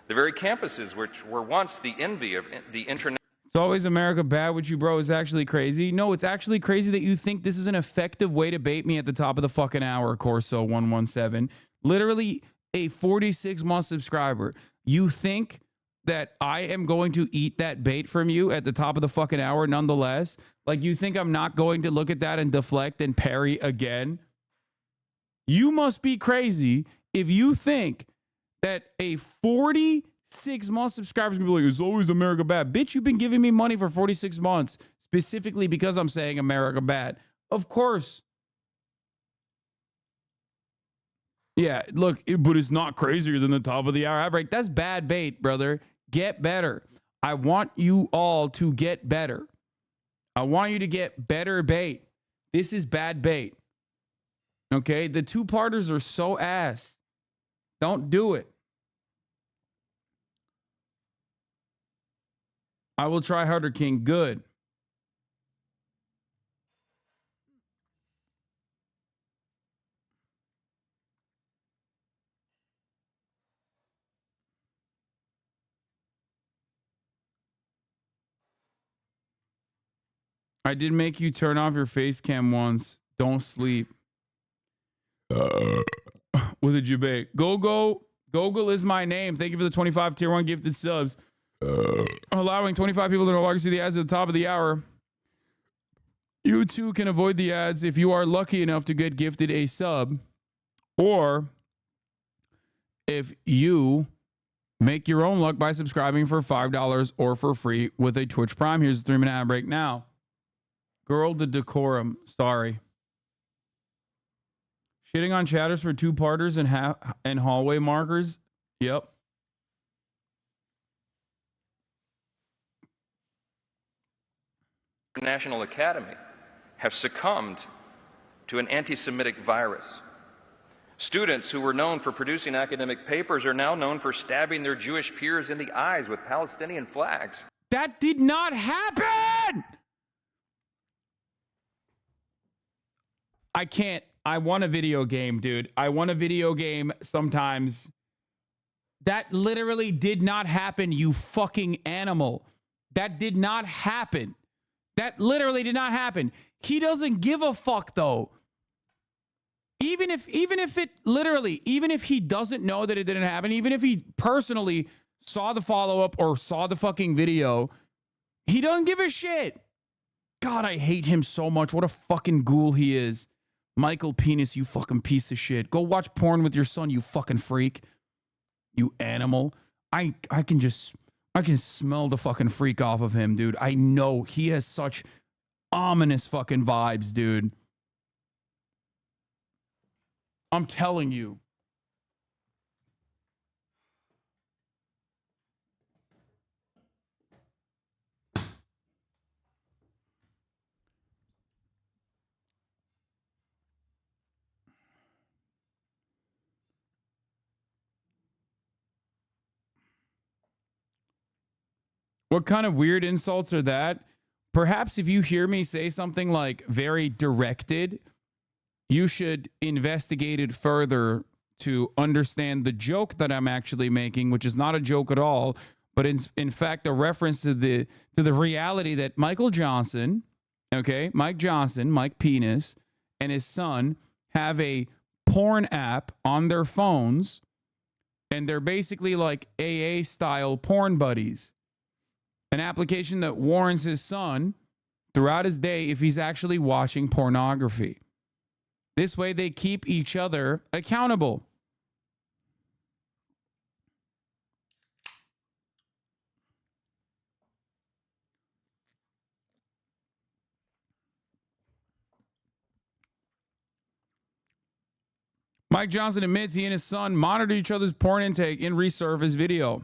The very campuses which were once the envy of the international. It's always America bad with you, bro. Is actually crazy. No, it's actually crazy that you think this is an effective way to bait me at the top of the fucking hour, Corso 117. Literally a 46-month subscriber. You think that I am going to eat that bait from you at the top of the fucking hour nonetheless? Like, you think I'm not going to look at that and deflect and parry again? You must be crazy if you think that a 46-month subscriber is going to be like, it's always America bad. Bitch, you've been giving me money for 46 months, specifically because I'm saying America bad. Of course. Yeah, look, but it's not crazier than the top of the hour ad break. That's bad bait, brother. Get better. I want you all to get better. I want you to get better bait. This is bad bait. Okay? The two-parters are so ass. Don't do it. I will try harder, King. Good. I did make you turn off your face cam once. Don't sleep. With a jabate. Gogol is my name. Thank you for the 25 tier 1 gifted subs. Allowing 25 people to no longer see the ads at the top of the hour. You too can avoid the ads if you are lucky enough to get gifted a sub, or if you make your own luck by subscribing for $5 or for free with a Twitch Prime. Here's a 3-minute ad break now. Girl, the decorum. Sorry. Shitting on chatters for two-parters and hallway markers. Yep. National Academy have succumbed to an anti-Semitic virus. Students who were known for producing academic papers are now known for stabbing their Jewish peers in the eyes with Palestinian flags. That did not happen! I can't. I want a video game, dude. I want a video game sometimes. That literally did not happen, you fucking animal. That did not happen. That literally did not happen. He doesn't give a fuck, though. Even if he doesn't know that it didn't happen, even if he personally saw the follow-up or saw the fucking video, he doesn't give a shit. God, I hate him so much. What a fucking ghoul he is. Michael Penis, you fucking piece of shit. Go watch porn with your son, you fucking freak. You animal. I can smell the fucking freak off of him, dude. I know he has such ominous fucking vibes, dude. I'm telling you. What kind of weird insults are that? Perhaps if you hear me say something like very directed, you should investigate it further to understand the joke that I'm actually making, which is not a joke at all, but in fact a reference to the reality that Michael Johnson, okay, Mike Johnson, Mike Penis, and his son have a porn app on their phones, and they're basically like AA style porn buddies. An application that warns his son throughout his day if he's actually watching pornography. This way they keep each other accountable. Mike Johnson admits he and his son monitor each other's porn intake in resurfaced video.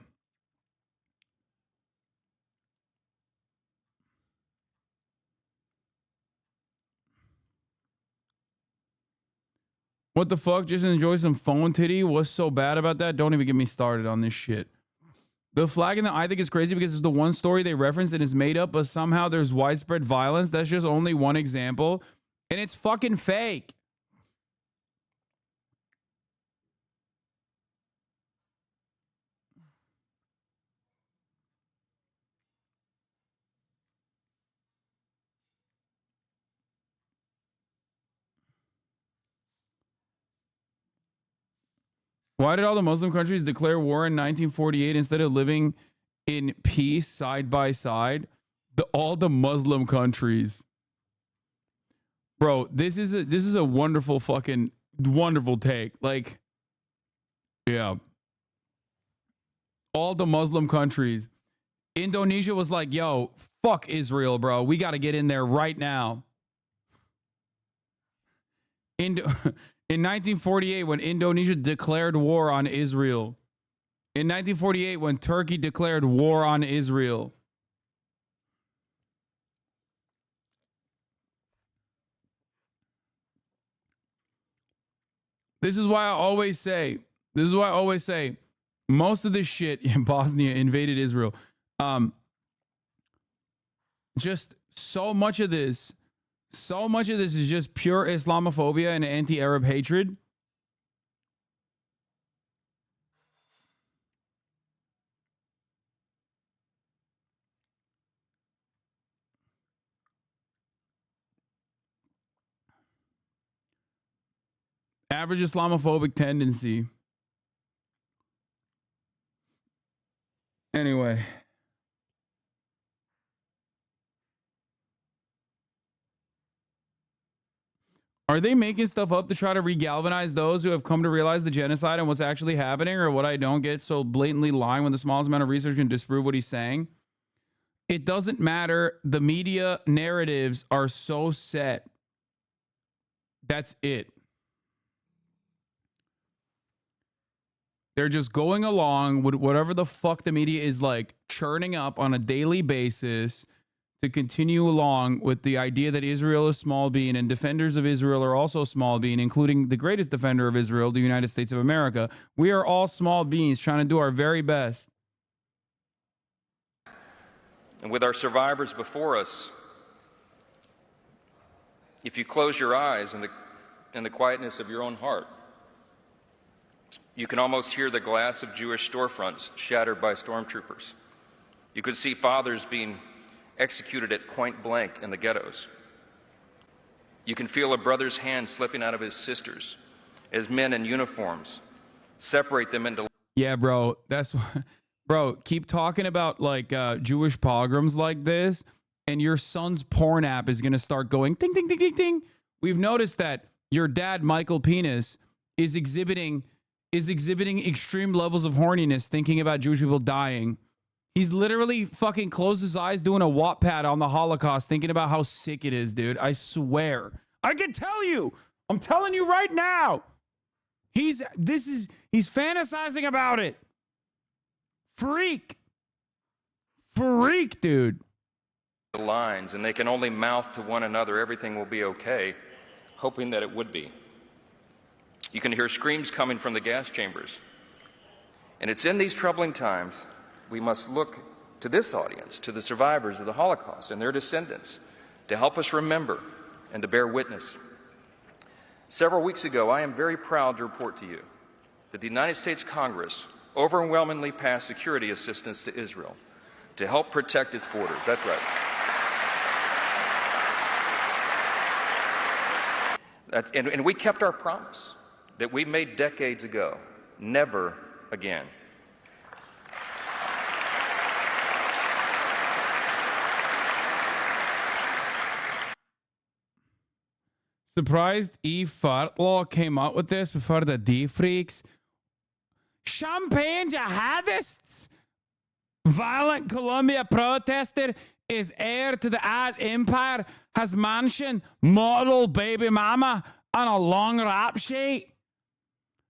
What the fuck? Just enjoy some phone titty? What's so bad about that? Don't even get me started on this shit. The flagging that I think is crazy because it's the one story they reference and is made up, but somehow there's widespread violence. That's just only one example. And it's fucking fake. Why did all the Muslim countries declare war in 1948 instead of living in peace side by side? All the Muslim countries. Bro, this is a wonderful fucking wonderful take. Like, yeah. All the Muslim countries. Indonesia was like, yo, fuck Israel, bro. We got to get in there right now. in 1948, when Indonesia declared war on Israel. In 1948, when Turkey declared war on Israel. This is why I always say, most of this shit in Bosnia invaded Israel. Just so much of this is just pure Islamophobia and anti-Arab hatred. Average Islamophobic tendency. Anyway. Are they making stuff up to try to regalvanize those who have come to realize the genocide and what's actually happening? Or what I don't get, so blatantly lying when the smallest amount of research can disprove what he's saying? It doesn't matter. The media narratives are so set. That's it. They're just going along with whatever the fuck the media is like churning up on a daily basis to continue along with the idea that Israel is small bean and defenders of Israel are also small bean, including the greatest defender of Israel, the United States of America. We are all small beans trying to do our very best. And with our survivors before us, if you close your eyes in the quietness of your own heart, you can almost hear the glass of Jewish storefronts shattered by stormtroopers. You could see fathers being executed at point blank in the ghettos. You can feel a brother's hand slipping out of his sister's as men in uniforms separate them into... Yeah, bro, that's... Bro, keep talking about like Jewish pogroms like this, and your son's porn app is going to start going ding, ding, ding, ding, ding. We've noticed that your dad, Michael Penis, is exhibiting extreme levels of horniness thinking about Jewish people dying. He's literally fucking closed his eyes doing a Wattpad on the Holocaust thinking about how sick it is, dude. I swear. I can tell you. I'm telling you right now. He's fantasizing about it. Freak, dude. The lines, and they can only mouth to one another, everything will be okay, hoping that it would be. You can hear screams coming from the gas chambers. And it's in these troubling times we must look to this audience, to the survivors of the Holocaust and their descendants, to help us remember and to bear witness. Several weeks ago, I am very proud to report to you that the United States Congress overwhelmingly passed security assistance to Israel to help protect its borders. That's right. And we kept our promise that we made decades ago. Never again. Surprised Fartlaw came out with this before the D-Freaks. Champagne jihadists. Violent Colombia protester is heir to the ad empire, has mansion, model baby mama, and a long rap sheet.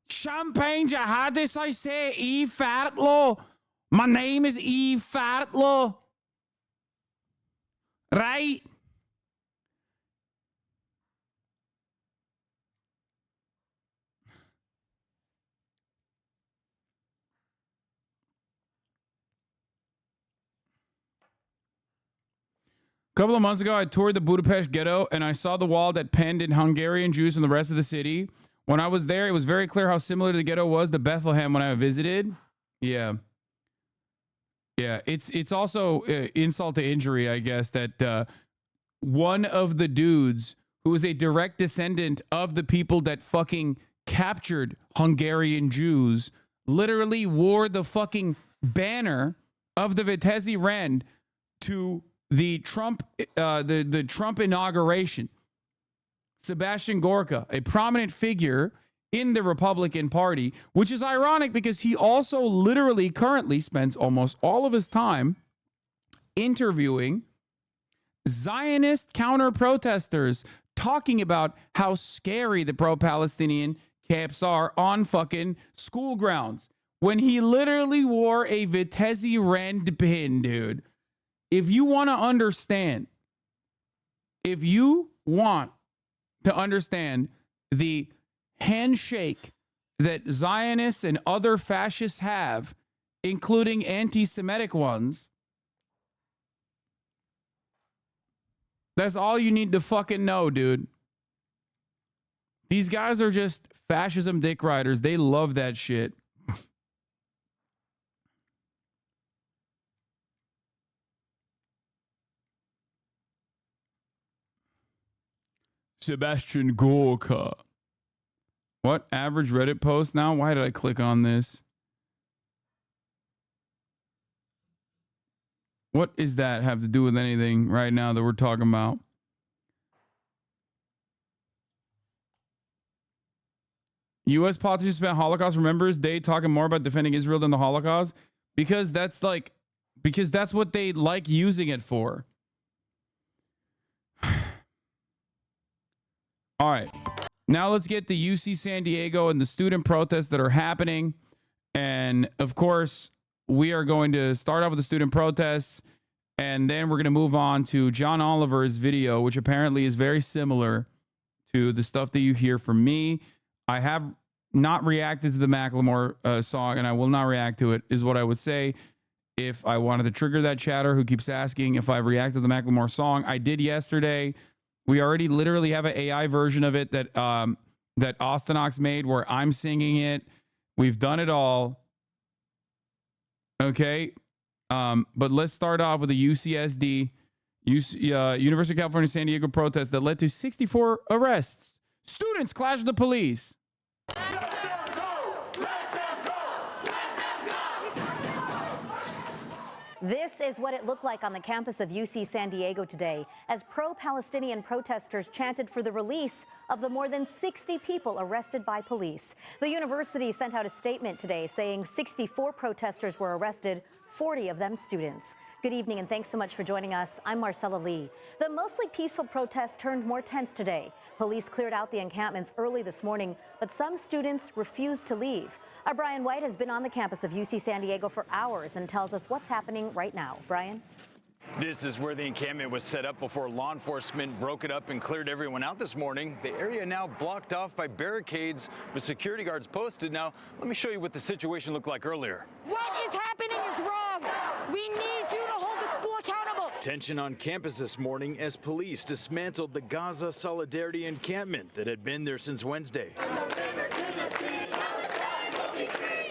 Champagne jihadists, I say, Fartlaw. My name is Fartlaw. Right? A couple of months ago, I toured the Budapest ghetto, and I saw the wall that penned in Hungarian Jews from the rest of the city. When I was there, it was very clear how similar the ghetto was to Bethlehem when I visited. Yeah. Yeah, it's also insult to injury, I guess, that one of the dudes who is a direct descendant of the people that fucking captured Hungarian Jews literally wore the fucking banner of the Vitesse Rend to the Trump the Trump inauguration. Sebastian Gorka, a prominent figure in the Republican Party, which is ironic because he also literally currently spends almost all of his time interviewing Zionist counter-protesters talking about how scary the pro-Palestinian camps are on fucking school grounds when he literally wore a Vitesse Rend pin, dude. If you want to understand the handshake that Zionists and other fascists have, including anti-Semitic ones, that's all you need to fucking know, dude. These guys are just fascism dick riders. They love that shit. Sebastian Gorka. What average Reddit post now? Why did I click on this? What does that have to do with anything right now that we're talking about? U.S. politicians spent Holocaust Remembrance Day talking more about defending Israel than the Holocaust because that's what they like using it for. All right. Now let's get to UC San Diego and the student protests that are happening. And of course, we are going to start off with the student protests, and then we're going to move on to John Oliver's video, which apparently is very similar to the stuff that you hear from me. I have not reacted to the Macklemore song, and I will not react to it, is what I would say. If I wanted to trigger that chatter who keeps asking if I've reacted to the Macklemore song, I did yesterday. We already literally have an AI version of it that Austinox made where I'm singing it. We've done it all. Okay. But let's start off with the UCSD, University of California, San Diego protest that led to 64 arrests. Students clash with the police. This is what it looked like on the campus of UC San Diego today as pro-Palestinian protesters chanted for the release of the more than 60 people arrested by police. The university sent out a statement today saying 64 protesters were arrested, 40 of them students. Good evening and thanks so much for joining us. I'm Marcella Lee. The mostly peaceful protest turned more tense today. Police cleared out the encampments early this morning, but some students refused to leave. Our Brian White has been on the campus of UC San Diego for hours and tells us what's happening right now. Brian? This is where the encampment was set up before law enforcement broke it up and cleared everyone out this morning. The area now blocked off by barricades with security guards posted. Now, let me show you what the situation looked like earlier. What is happening is wrong. We need you to hold the school accountable. Tension on campus this morning as police dismantled the Gaza Solidarity encampment that had been there since Wednesday.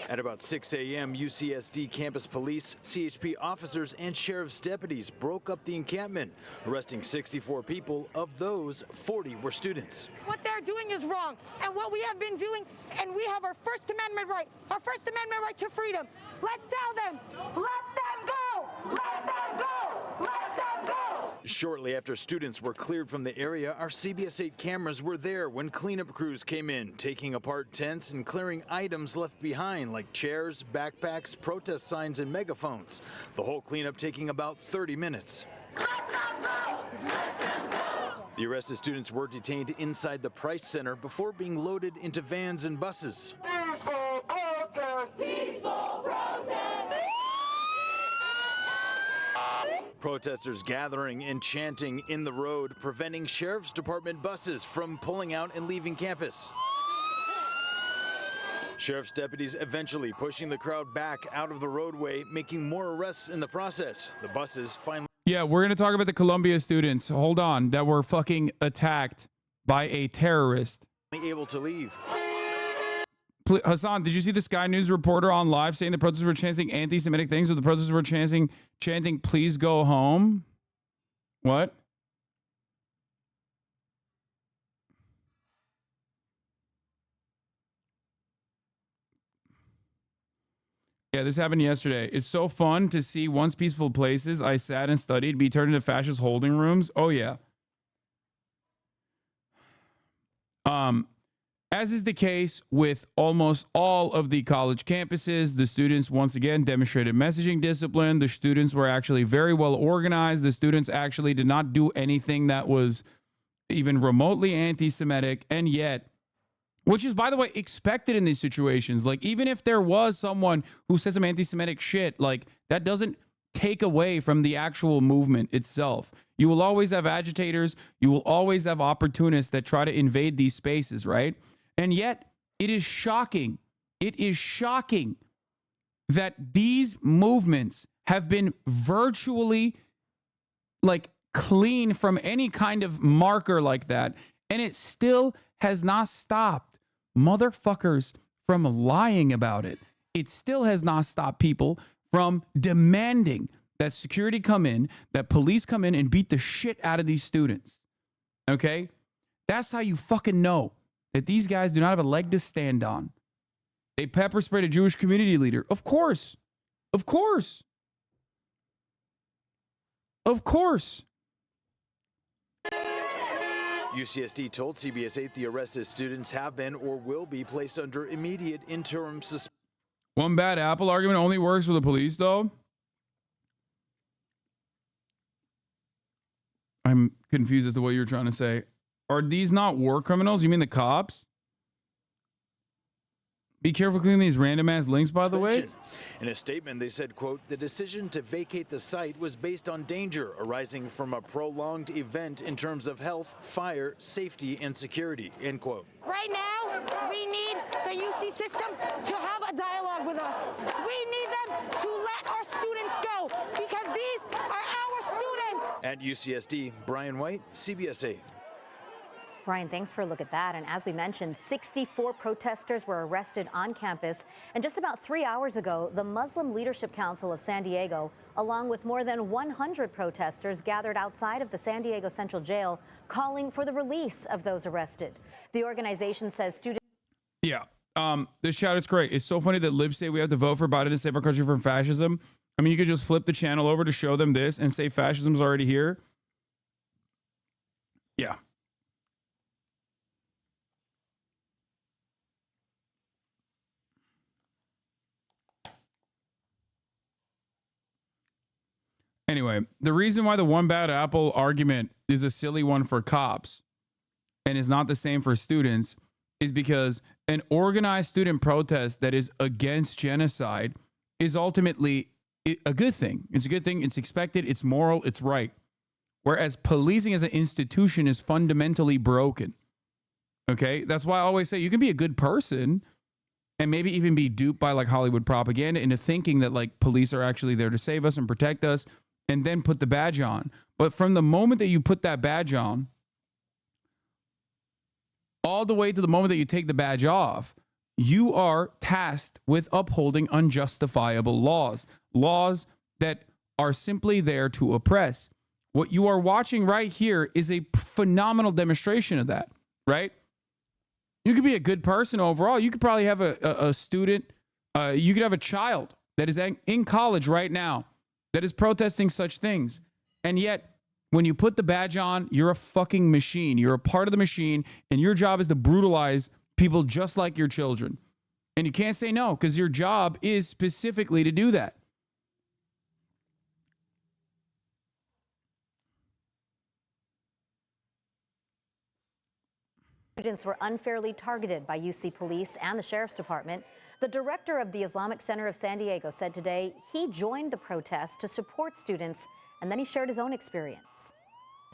At about 6 a.m., UCSD campus police, CHP officers, and sheriff's deputies broke up the encampment, arresting 64 people. Of those, 40 were students. What they're doing is wrong, and what we have been doing, and we have our First Amendment right to freedom. Let's tell them, let them go, let them go, let them go. Shortly after students were cleared from the area, our CBS 8 cameras were there when cleanup crews came in, taking apart tents and clearing items left behind like chairs, backpacks, protest signs, and megaphones. The whole cleanup taking about 30 minutes. The arrested students were detained inside the Price Center before being loaded into vans and buses. Peaceful protest! Peaceful protest! Protesters gathering and chanting in the road, preventing Sheriff's Department buses from pulling out and leaving campus. Sheriff's deputies eventually pushing the crowd back out of the roadway, making more arrests in the process. The buses finally... Yeah, we're going to talk about the Columbia students, hold on, that were fucking attacked by a terrorist. Able to leave. Hasan, did you see the Sky News reporter on live saying the protesters were chanting anti-Semitic things, or the protesters were chanting, please go home? What? Yeah, this happened yesterday. It's so fun to see once peaceful places I sat and studied be turned into fascist holding rooms. Oh, yeah. As is the case with almost all of the college campuses, the students once again demonstrated messaging discipline. The students were actually very well organized. The students actually did not do anything that was even remotely anti-Semitic, and yet, which is, by the way, expected in these situations. Like, even if there was someone who says some anti-Semitic shit, like, that doesn't take away from the actual movement itself. You will always have agitators. You will always have opportunists that try to invade these spaces, right? And yet, it is shocking. It is shocking that these movements have been virtually, like, clean from any kind of marker like that, and it still has not stopped motherfuckers from lying about it. It still has not stopped people from demanding that security come in, that police come in and beat the shit out of these students. Okay? That's how you fucking know that these guys do not have a leg to stand on. They pepper sprayed a Jewish community leader. Of course. Of course. Of course. UCSD told CBS 8 the arrested students have been or will be placed under immediate interim suspension. One bad apple argument only works for the police, though. I'm confused as to what you're trying to say. Are these not war criminals? You mean the cops? Be careful clicking these random ass links, by the way. In a statement, they said, quote, the decision to vacate the site was based on danger arising from a prolonged event in terms of health, fire, safety, and security, end quote. Right now, we need the UC system to have a dialogue with us. We need them to let our students go because these are our students. At UCSD, Brian White, CBS 8. Brian, thanks for a look at that. And as we mentioned, 64 protesters were arrested on campus. And just about 3 hours ago, the Muslim Leadership Council of San Diego, along with more than 100 protesters, gathered outside of the San Diego Central Jail, calling for the release of those arrested. The organization says students... Yeah, this shout is great. It's so funny that libs say we have to vote for Biden to save our country from fascism. I mean, you could just flip the channel over to show them this and say fascism's already here. Yeah. Anyway, the reason why the one bad apple argument is a silly one for cops and is not the same for students is because an organized student protest that is against genocide is ultimately a good thing. It's a good thing. It's expected. It's moral. It's right. Whereas policing as an institution is fundamentally broken. Okay? That's why I always say you can be a good person and maybe even be duped by like Hollywood propaganda into thinking that like police are actually there to save us and protect us, and then put the badge on. But from the moment that you put that badge on, all the way to the moment that you take the badge off, you are tasked with upholding unjustifiable laws, laws that are simply there to oppress. What you are watching right here is a phenomenal demonstration of that, right? You could be a good person overall. You could probably have a student, you could have a child that is in college right now that is protesting such things. And yet, when you put the badge on, you're a fucking machine. You're a part of the machine, and your job is to brutalize people just like your children. And you can't say no, because your job is specifically to do that. Students were unfairly targeted by UC police and the sheriff's department. The director of the Islamic Center of San Diego said today he joined the protest to support students, and then he shared his own experience.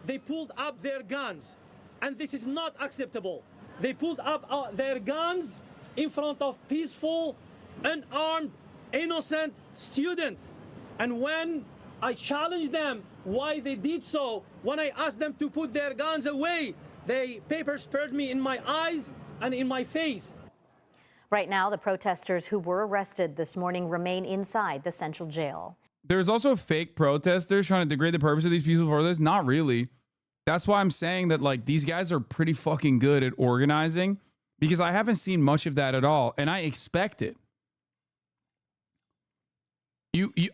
They pulled up their guns, and this is not acceptable. They pulled up their guns in front of peaceful, unarmed, innocent students. And when I challenged them why they did so, when I asked them to put their guns away, they pepper sprayed me in my eyes and in my face. Right now, the protesters who were arrested this morning remain inside the central jail. There's also fake protesters trying to degrade the purpose of these peaceful protests. Not really. That's why I'm saying that like these guys are pretty fucking good at organizing, because I haven't seen much of that at all, and I expect it.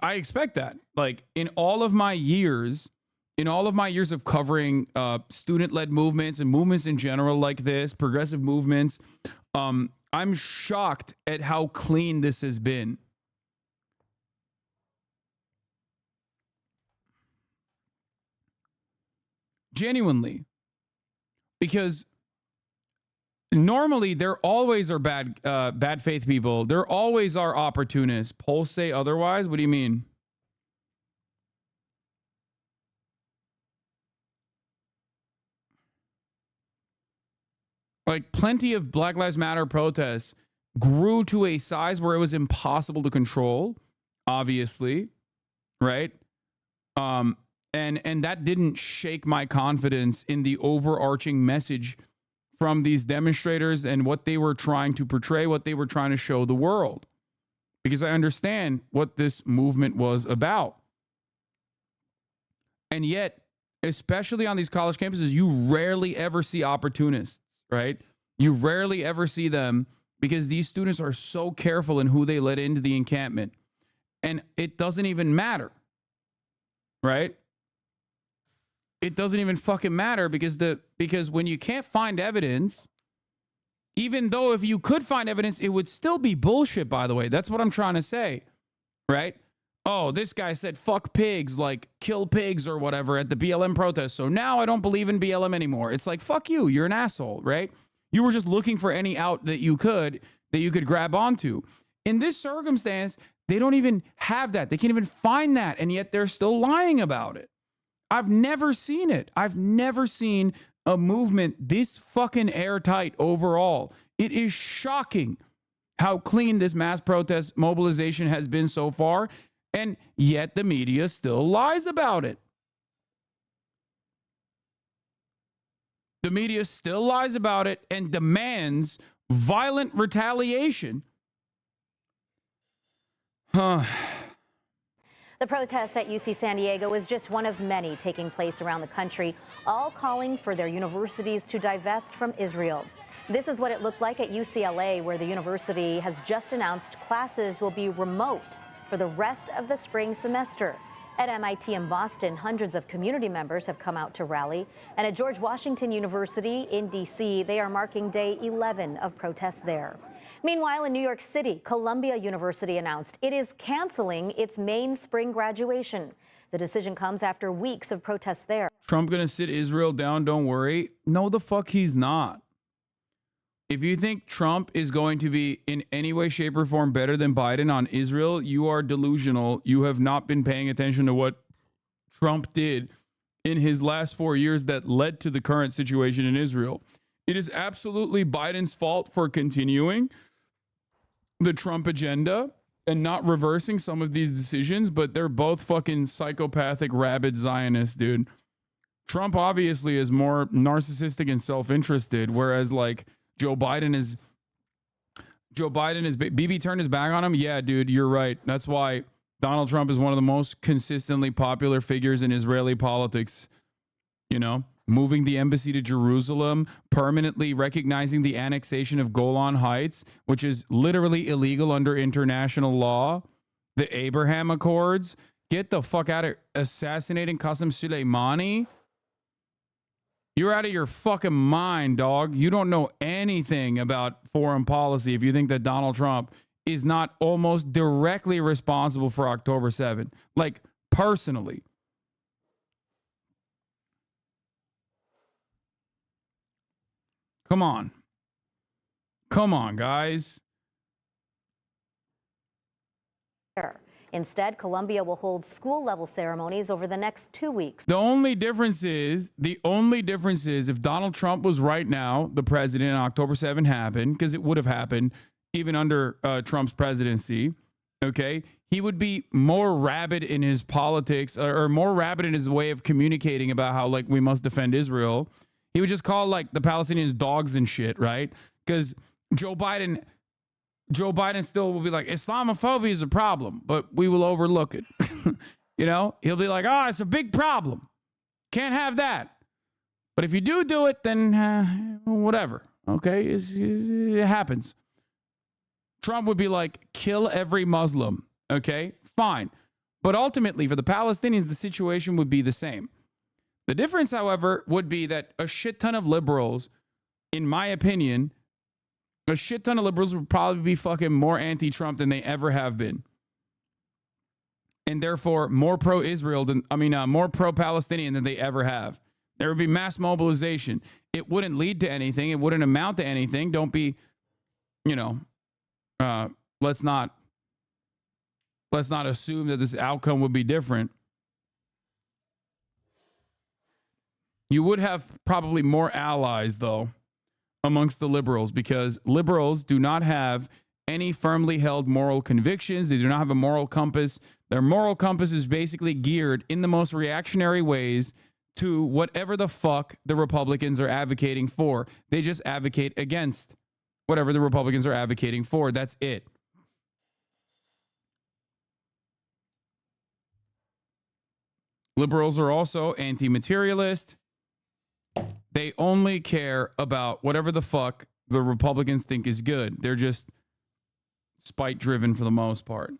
I expect that. Like in all of my years of covering student-led movements and movements in general like this, progressive movements, I'm shocked at how clean this has been. Genuinely. because normally there always are bad faith people. There always are opportunists. Polls say otherwise. What do you mean? Like, plenty of Black Lives Matter protests grew to a size where it was impossible to control, obviously, right? And that didn't shake my confidence in the overarching message from these demonstrators and what they were trying to portray, what they were trying to show the world, because I understand what this movement was about. And yet, especially on these college campuses, you rarely ever see opportunists, right? You rarely ever see them because these students are so careful in who they let into the encampment. And it doesn't even matter, right? It doesn't even fucking matter because when you can't find evidence, even though if you could find evidence, it would still be bullshit, by the way. That's what I'm trying to say, right? Oh, this guy said fuck pigs, like kill pigs or whatever at the BLM protest. So now I don't believe in BLM anymore. It's like, fuck you. You're an asshole, right? You were just looking for any out that you could grab onto. In this circumstance, they don't even have that. They can't even find that. And yet they're still lying about it. I've never seen it. I've never seen a movement this fucking airtight overall. It is shocking how clean this mass protest mobilization has been so far. And yet the media still lies about it. The media still lies about it and demands violent retaliation. The protest at UC San Diego is just one of many taking place around the country, all calling for their universities to divest from Israel. This is what it looked like at UCLA, where the university has just announced classes will be remote for the rest of the spring semester. At MIT in Boston, hundreds of community members have come out to rally. And at George Washington University in D.C., they are marking day 11 of protests there. Meanwhile, in New York City, Columbia University announced it is canceling its main spring graduation. The decision comes after weeks of protests there. Trump gonna sit Israel down, don't worry. No, the fuck he's not. If you think Trump is going to be in any way, shape, or form better than Biden on Israel, you are delusional. You have not been paying attention to what Trump did in his last 4 years that led to the current situation in Israel. It is absolutely Biden's fault for continuing the Trump agenda and not reversing some of these decisions, but they're both fucking psychopathic, rabid Zionists, dude. Trump obviously is more narcissistic and self-interested, whereas like Joe Biden is BB turned his back on him. Yeah, dude, you're right. That's why Donald Trump is one of the most consistently popular figures in Israeli politics. You know, moving the embassy to Jerusalem, permanently recognizing the annexation of Golan Heights, which is literally illegal under international law, the Abraham Accords. Get the fuck out of assassinating Qasem Soleimani. You're out of your fucking mind, dog. You don't know anything about foreign policy if you think that Donald Trump is not almost directly responsible for October 7th. Like, personally. Come on. Come on, guys. Instead, Columbia will hold school-level ceremonies over the next 2 weeks. The only difference is if Donald Trump was right now the president and October 7 happened, because it would have happened even under Trump's presidency, okay, he would be more rabid in his politics or more rabid in his way of communicating about how, like, we must defend Israel. He would just call, like, the Palestinians dogs and shit, right? Because Joe Biden still will be like, Islamophobia is a problem, but we will overlook it. You know, he'll be like, oh, it's a big problem. Can't have that. But if you do it, then whatever. Okay, it happens. Trump would be like, kill every Muslim. Okay, fine. But ultimately, for the Palestinians, the situation would be the same. The difference, however, would be that a shit ton of liberals, in my opinion, a shit ton of liberals would probably be fucking more anti-Trump than they ever have been. And therefore more pro-Israel more pro-Palestinian than they ever have. There would be mass mobilization. It wouldn't lead to anything. It wouldn't amount to anything. Don't be, you know, let's not assume that this outcome would be different. You would have probably more allies, though, amongst the liberals, because liberals do not have any firmly held moral convictions. They do not have a moral compass. Their moral compass is basically geared in the most reactionary ways to whatever the fuck the Republicans are advocating for. They just advocate against whatever the Republicans are advocating for. That's it. Liberals are also anti-materialist. They only care about whatever the fuck the Republicans think is good. They're just spite-driven for the most part.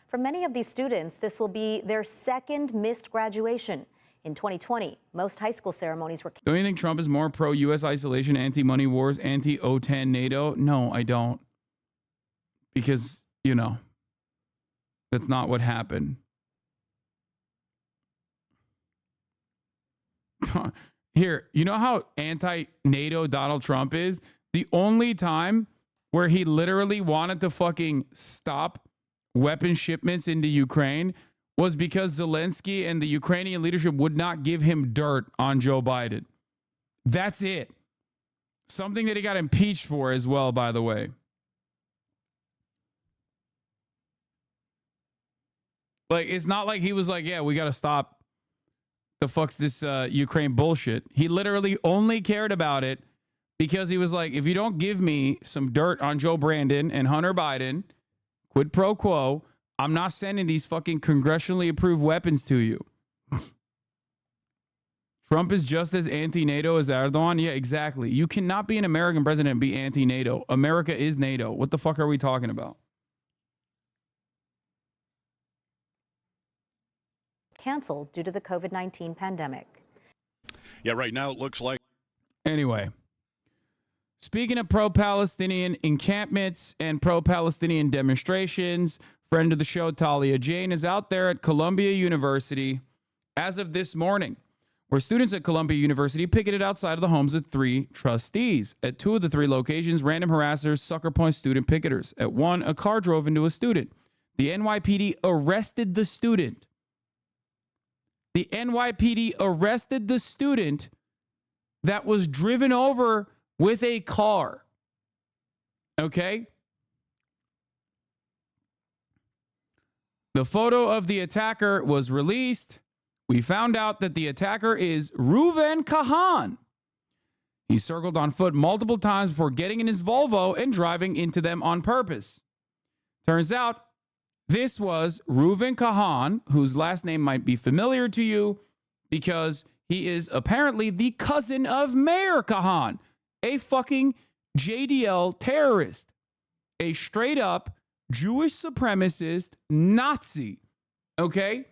For many of these students, this will be their second missed graduation. In 2020, most high school ceremonies were... Don't you think Trump is more pro-U.S. isolation, anti-money wars, anti-OTAN NATO? No, I don't. Because, you know, that's not what happened. Here, you know how anti-NATO Donald Trump is? The only time where he literally wanted to fucking stop weapon shipments into Ukraine was because Zelensky and the Ukrainian leadership would not give him dirt on Joe Biden. That's it. Something that he got impeached for as well, by the way. Like, it's not like he was like, yeah, we got to stop the fuck's this Ukraine bullshit. He literally only cared about it because he was like, if you don't give me some dirt on Joe Brandon and Hunter Biden, quid pro quo, I'm not sending these fucking congressionally approved weapons to you. Trump is just as anti-NATO as Erdogan? Yeah, exactly. You cannot be an American president and be anti-NATO. America is NATO. What the fuck are we talking about? Canceled due to the COVID-19 pandemic. Yeah, right now it looks like... Anyway, speaking of pro-Palestinian encampments and pro-Palestinian demonstrations, friend of the show, Talia Jane, is out there at Columbia University as of this morning, where students at Columbia University picketed outside of the homes of 3 trustees. At 2 of the 3 locations, random harassers sucker punched student picketers. At 1, a car drove into a student. The NYPD arrested the student. The NYPD arrested the student that was driven over with a car. Okay? The photo of the attacker was released. We found out that the attacker is Reuven Kahan. He circled on foot multiple times before getting in his Volvo and driving into them on purpose. Turns out this was Reuven Kahan, whose last name might be familiar to you because he is apparently the cousin of Mayor Kahan, a fucking JDL terrorist, a straight up Jewish supremacist Nazi. Okay?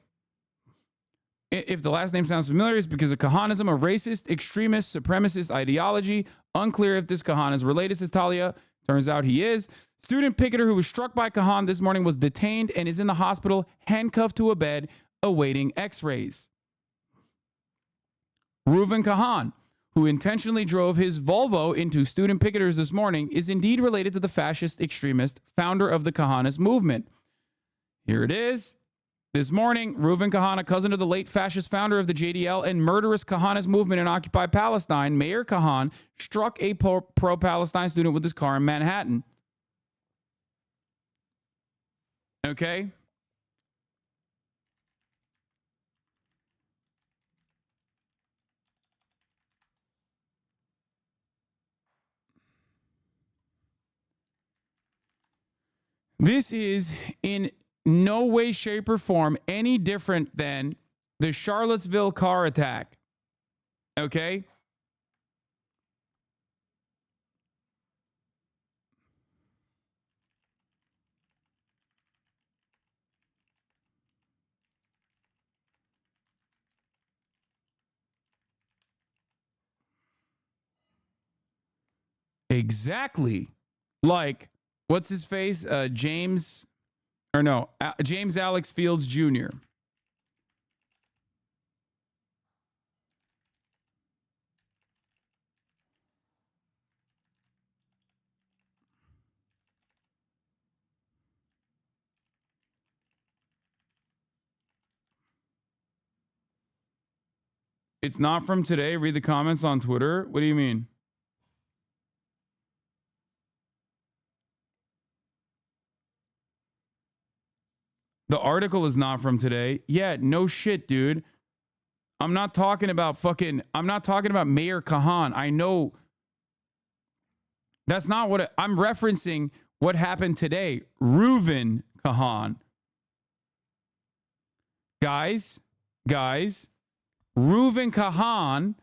If the last name sounds familiar, it's because of Kahanism, a racist, extremist, supremacist ideology. Unclear if this Kahan is related, says Talia. Turns out he is. Student picketer who was struck by Kahan this morning was detained and is in the hospital, handcuffed to a bed, awaiting x-rays. Reuven Kahan, who intentionally drove his Volvo into student picketers this morning, is indeed related to the fascist extremist founder of the Kahanist movement. Here it is. This morning, Reuven Kahan, a cousin of the late fascist founder of the JDL and murderous Kahanist movement in occupied Palestine, Mayor Kahan, struck a pro-Palestine student with his car in Manhattan. Okay? This is in no way, shape, or form any different than the Charlottesville car attack. Okay? Exactly like, what's his face? James Alex Fields Jr. It's not from today. Read the comments on Twitter. What do you mean? The article is not from today. Yeah, no shit, dude. I'm not talking about Mayor Kahan. I know that's not what I'm referencing. What happened today? Reuven Kahan. Guys, Reuven Kahan,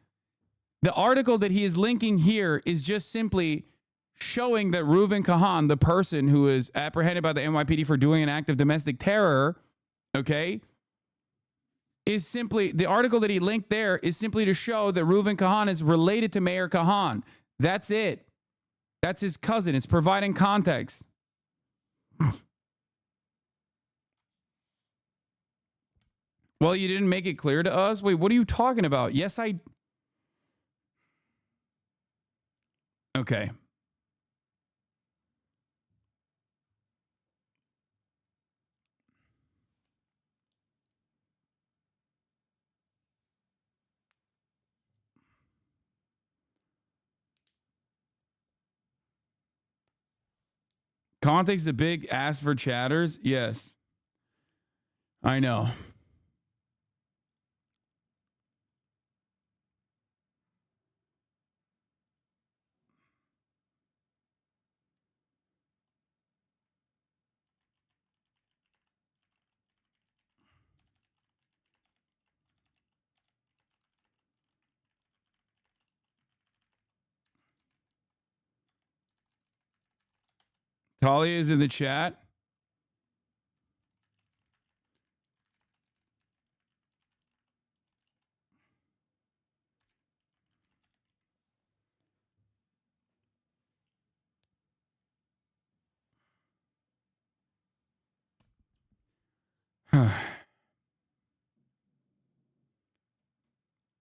the article that he is linking here is just simply showing that Reuven Kahan, the person who is apprehended by the NYPD for doing an act of domestic terror, okay, is simply, the article that he linked there is simply to show that Reuven Kahan is related to Mayor Kahan. That's it. That's his cousin. It's providing context. Well, you didn't make it clear to us? Wait, what are you talking about? Yes, I... Okay. Context a big ass for chatters? Yes. I know. Talia is in the chat.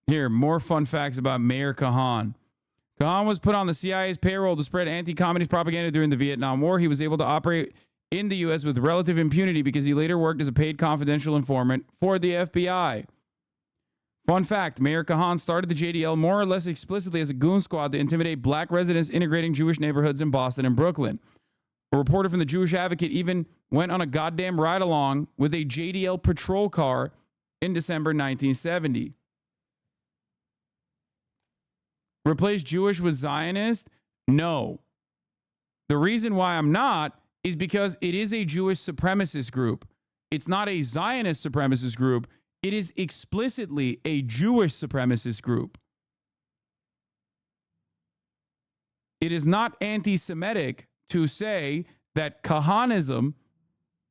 Here, more fun facts about Mayor Kahan. Kahan was put on the CIA's payroll to spread anti-communist propaganda during the Vietnam War. He was able to operate in the U.S. with relative impunity because he later worked as a paid confidential informant for the FBI. Fun fact, Mayor Kahan started the JDL more or less explicitly as a goon squad to intimidate black residents integrating Jewish neighborhoods in Boston and Brooklyn. A reporter from the Jewish Advocate even went on a goddamn ride-along with a JDL patrol car in December 1970. Replace Jewish with Zionist? No. The reason why I'm not is because it is a Jewish supremacist group. It's not a Zionist supremacist group. It is explicitly a Jewish supremacist group. It is not anti-Semitic to say that Kahanism,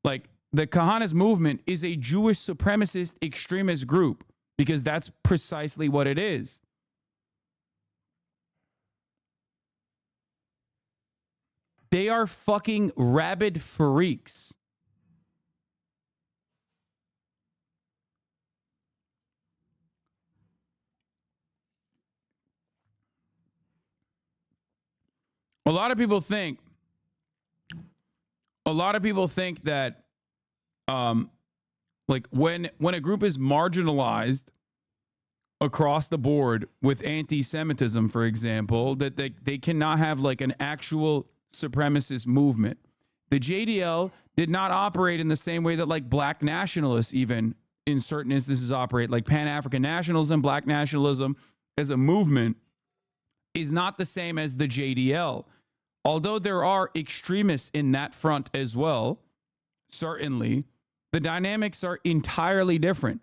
like the Kahanist movement, is a Jewish supremacist extremist group, because that's precisely what it is. They are fucking rabid freaks. A lot of people think that like when a group is marginalized across the board with anti-Semitism, for example, that they cannot have like an actual supremacist movement. The JDL did not operate in the same way that like black nationalists even in certain instances operate. Like Pan-African nationalism, black nationalism as a movement is not the same as the JDL. Although there are extremists in that front as well, certainly, the dynamics are entirely different.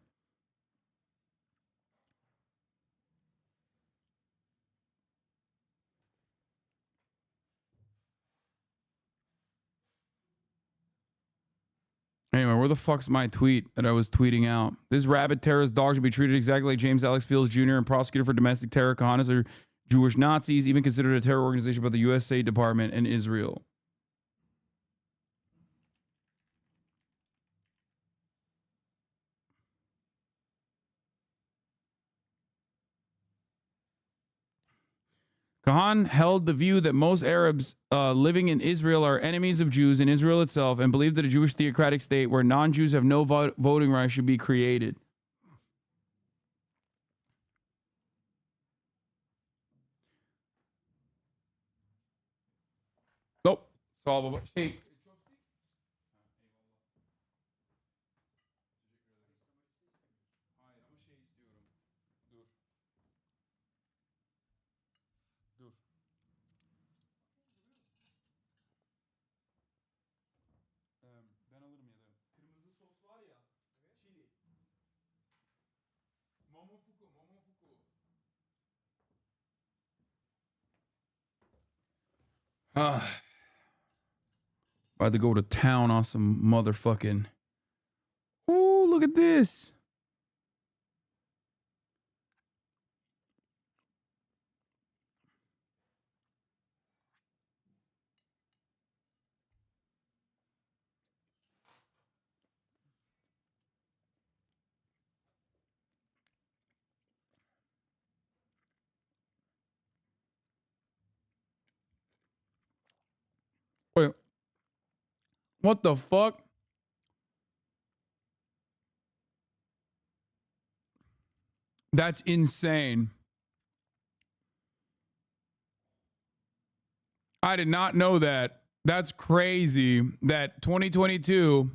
Anyway, where the fuck's my tweet that I was tweeting out? This rabid terrorist dog should be treated exactly like James Alex Fields Jr. and prosecuted for domestic terror. Kahanas are Jewish Nazis, even considered a terror organization by the U.S. State Department and Israel. Kahan held the view that most Arabs living in Israel are enemies of Jews in Israel itself and believed that a Jewish theocratic state where non-Jews have no voting rights should be created. Sağ baba. Ben alırım ya da. Kırmızı sos var ya. Chili. Momofuku. About to go to town on some motherfucking. Ooh, look at this. Wait. What the fuck? That's insane. I did not know that. That's crazy that 2022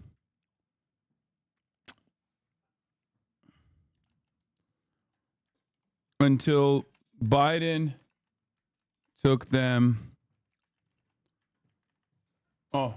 until Biden took them. Oh.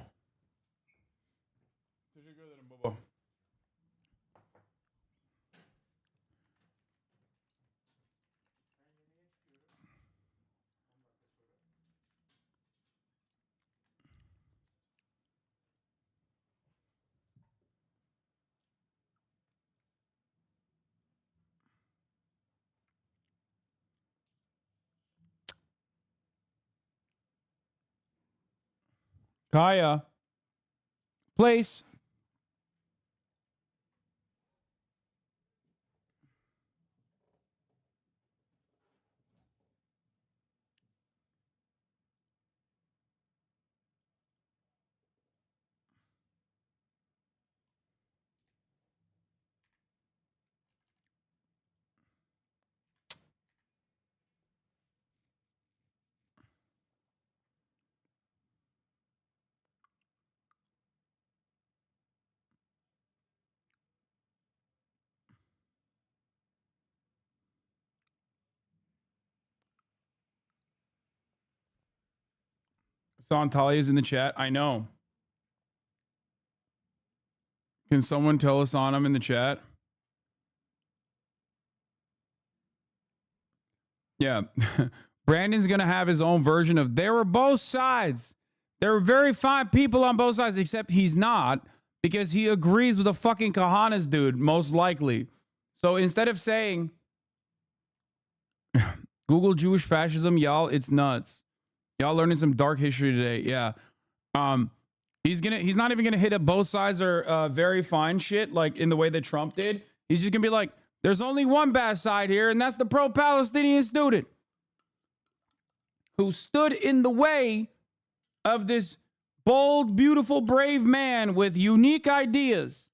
Kaya. Place. Hasan Talia's in the chat. I know. Can someone tell Hasan I'm in the chat? Yeah. Brandon's going to have his own version of there were both sides. There were very fine people on both sides, except he's not because he agrees with the fucking Kahanas dude, most likely. So instead of saying Google Jewish fascism, y'all, it's nuts. Y'all learning some dark history today. Yeah. He's not even gonna hit up both sides are very fine shit like in the way that Trump did. He's just gonna be like, there's only one bad side here, and that's the pro-Palestinian student who stood in the way of this bold, beautiful, brave man with unique ideas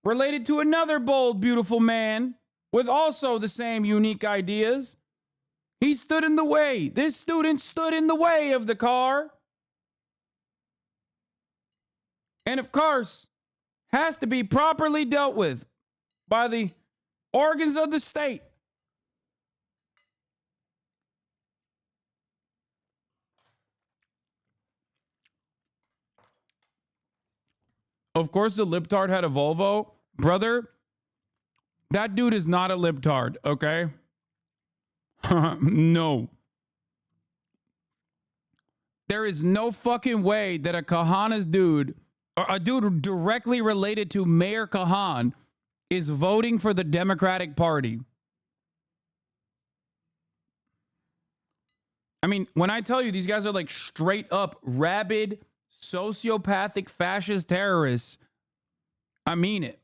related to another bold, beautiful man with also the same unique ideas. He stood in the way. This student stood in the way of the car. And of course, has to be properly dealt with by the organs of the state. Of course, the libtard had a Volvo. Brother, that dude is not a libtard, okay? No. There is no fucking way that a Kahanas dude, or a dude directly related to Mayor Kahan, is voting for the Democratic Party. I mean, when I tell you these guys are like straight up rabid, sociopathic, fascist terrorists, I mean it.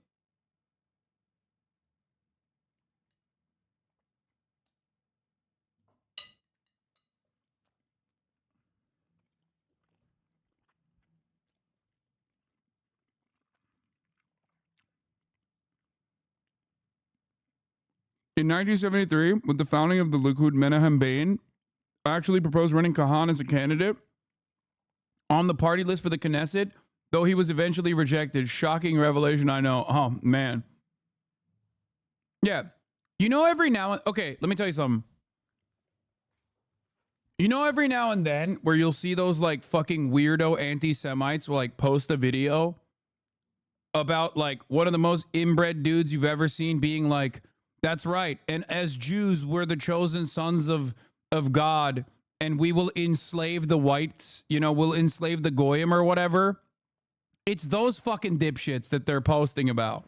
In 1973, with the founding of the Likud, Menahem Begin actually proposed running Kahan as a candidate on the party list for the Knesset, though he was eventually rejected. Shocking revelation, I know. Oh, man. Yeah. You know, every now and... Okay, let me tell you something. You know, every now and then where you'll see those like fucking weirdo anti-Semites will like post a video about like one of the most inbred dudes you've ever seen being like, that's right. And as Jews, we're the chosen sons of God, and we will enslave the whites, you know, we'll enslave the Goyim or whatever. It's those fucking dipshits that they're posting about.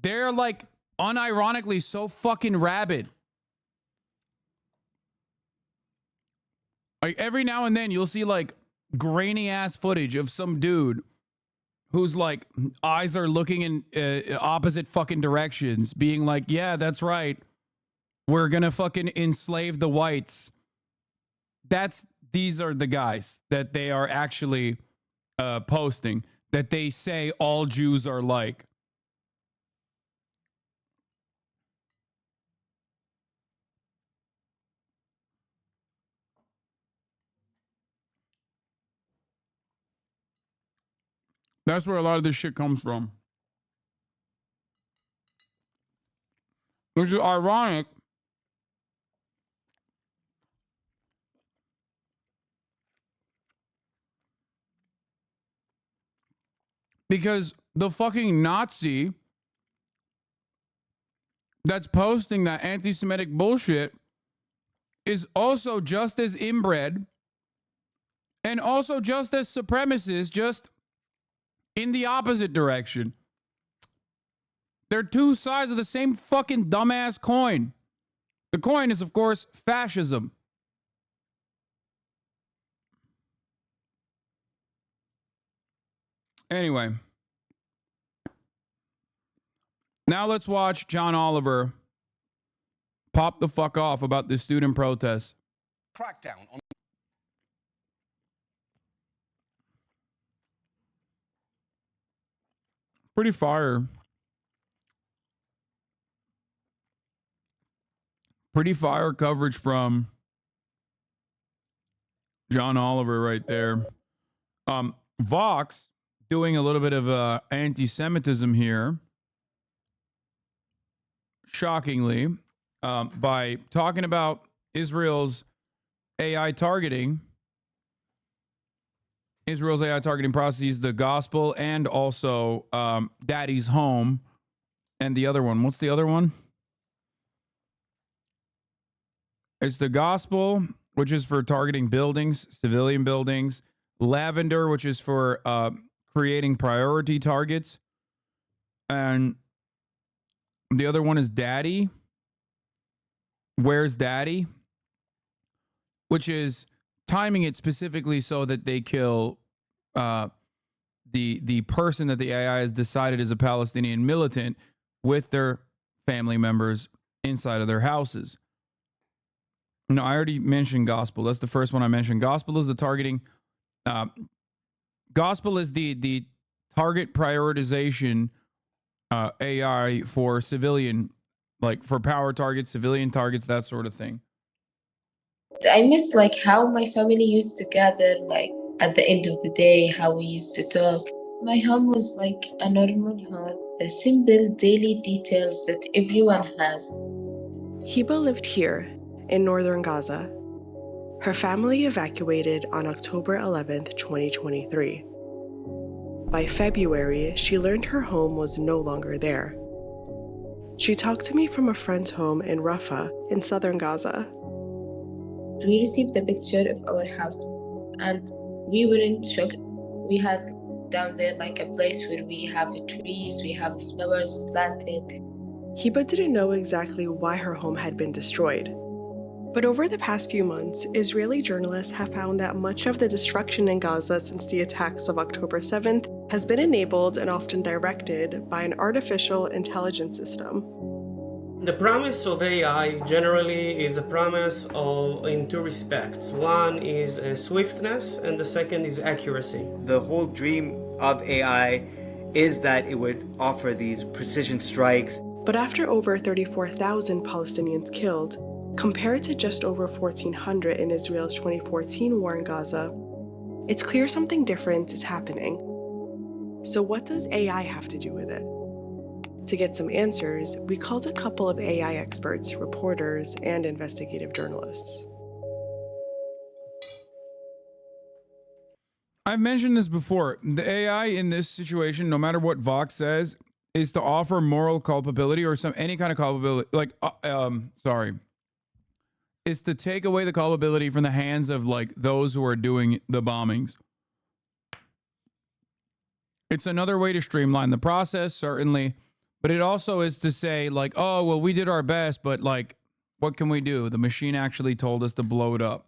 They're like unironically so fucking rabid. Like every now and then you'll see like grainy ass footage of some dude whose like eyes are looking in opposite fucking directions, being like, yeah, that's right. We're gonna fucking enslave the whites. These are the guys that they are actually posting, that they say all Jews are like. That's where a lot of this shit comes from. Which is ironic. Because the fucking Nazi that's posting that anti-Semitic bullshit is also just as inbred and also just as supremacist, just in the opposite direction. They're two sides of the same fucking dumbass coin. The coin is, of course, fascism. Anyway. Now let's watch John Oliver pop the fuck off about this student protest. Crackdown on... Pretty fire. Pretty fire coverage from John Oliver right there. Vox doing a little bit of anti-Semitism here. Shockingly, by talking about Israel's AI targeting. Israel's AI targeting processes, the gospel, and also Daddy's Home. And the other one. What's the other one? It's the gospel, which is for targeting buildings, civilian buildings. Lavender, which is for creating priority targets. And the other one is Daddy. Where's Daddy? Which is timing it specifically so that they kill the person that the AI has decided is a Palestinian militant with their family members inside of their houses. No, I already mentioned gospel. That's the first one I mentioned. Gospel is the targeting. Gospel is the target prioritization AI for civilian, like for power targets, civilian targets, that sort of thing. I miss like how my family used to gather, like at the end of the day, how we used to talk. My home was like a normal home, the simple daily details that everyone has. Hiba lived here in northern Gaza. Her family evacuated on October 11th, 2023. By February, she learned her home was no longer there. She talked to me from a friend's home in Rafah in southern Gaza. We received a picture of our house and we weren't shocked. We had down there like a place where we have trees, we have flowers planted. Hiba didn't know exactly why her home had been destroyed. But over the past few months, Israeli journalists have found that much of the destruction in Gaza since the attacks of October 7th has been enabled and often directed by an artificial intelligence system. The promise of AI generally is a promise in two respects. One is swiftness and the second is accuracy. The whole dream of AI is that it would offer these precision strikes. But after over 34,000 Palestinians killed, Compared to just over 1,400 in Israel's 2014 war in Gaza, it's clear something different is happening. So what does AI have to do with it? To get some answers, we called a couple of AI experts, reporters, and investigative journalists. I've mentioned this before. The AI in this situation, no matter what Vox says, is to offer moral culpability or any kind of culpability. Is to take away the culpability from the hands of like those who are doing the bombings. It's another way to streamline the process, certainly, but it also is to say like, oh, well, we did our best, but like, what can we do? The machine actually told us to blow it up.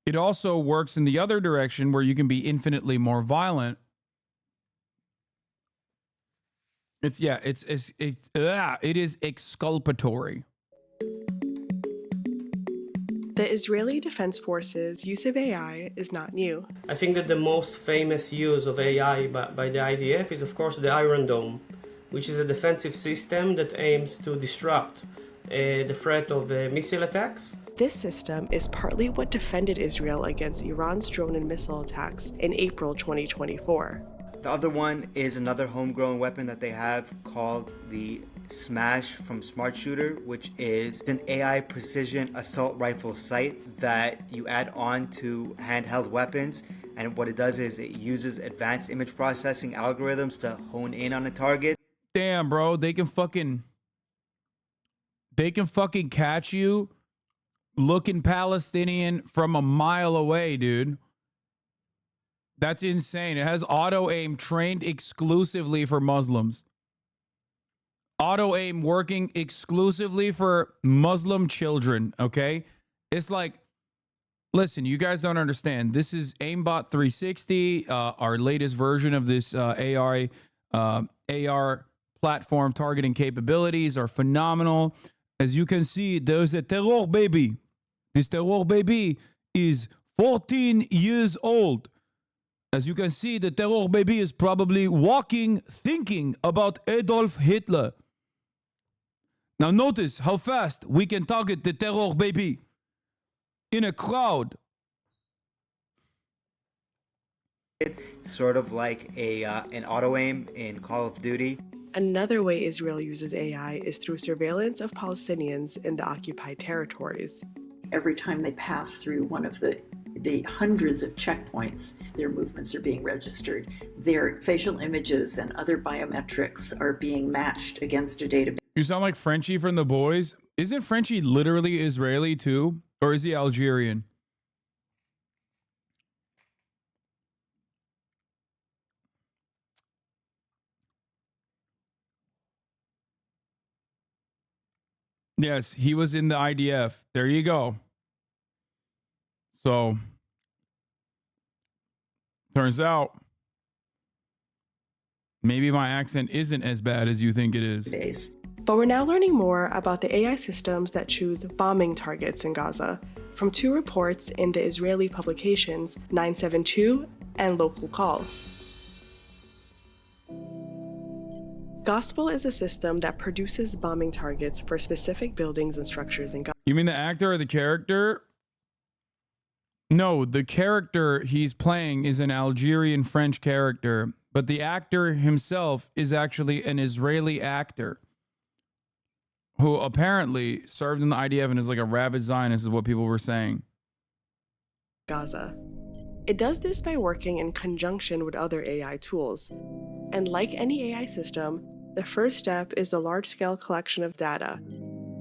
It also works in the other direction where you can be infinitely more violent. It is exculpatory. The Israeli Defense Forces' use of AI is not new. I think that the most famous use of AI by the IDF is, of course, the Iron Dome, which is a defensive system that aims to disrupt the threat of missile attacks. This system is partly what defended Israel against Iran's drone and missile attacks in April 2024. The other one is another homegrown weapon that they have called the Smash from Smart Shooter, which is an AI precision assault rifle sight that you add on to handheld weapons. And what it does is it uses advanced image processing algorithms to hone in on a target. Damn, bro, they can fucking catch you looking Palestinian from a mile away, dude. That's insane. It has auto aim trained exclusively for Muslims. Auto aim working exclusively for Muslim children, okay? It's like, listen, you guys don't understand. This is Aimbot 360, our latest version of this AR platform targeting capabilities are phenomenal. As you can see, there's a terror baby. This terror baby is 14 years old. As you can see, the terror baby is probably walking, thinking about Adolf Hitler. Now notice how fast we can target the terror baby in a crowd. Sort of like an auto aim in Call of Duty. Another way Israel uses AI is through surveillance of Palestinians in the occupied territories. Every time they pass through one of the hundreds of checkpoints, their movements are being registered. Their facial images and other biometrics are being matched against a database. You sound like Frenchie from The Boys. Isn't Frenchie literally Israeli too? Or is he Algerian? Yes, he was in the IDF. There you go. So, turns out, maybe my accent isn't as bad as you think it is. But we're now learning more about the AI systems that choose bombing targets in Gaza from two reports in the Israeli publications 972 and Local Call. Gospel is a system that produces bombing targets for specific buildings and structures in Gaza. You mean the actor or the character? No, the character he's playing is an Algerian French character, but the actor himself is actually an Israeli actor who apparently served in the IDF and is like a rabid Zionist, is what people were saying. Gaza. It does this by working in conjunction with other AI tools. And like any AI system, the first step is the large-scale collection of data.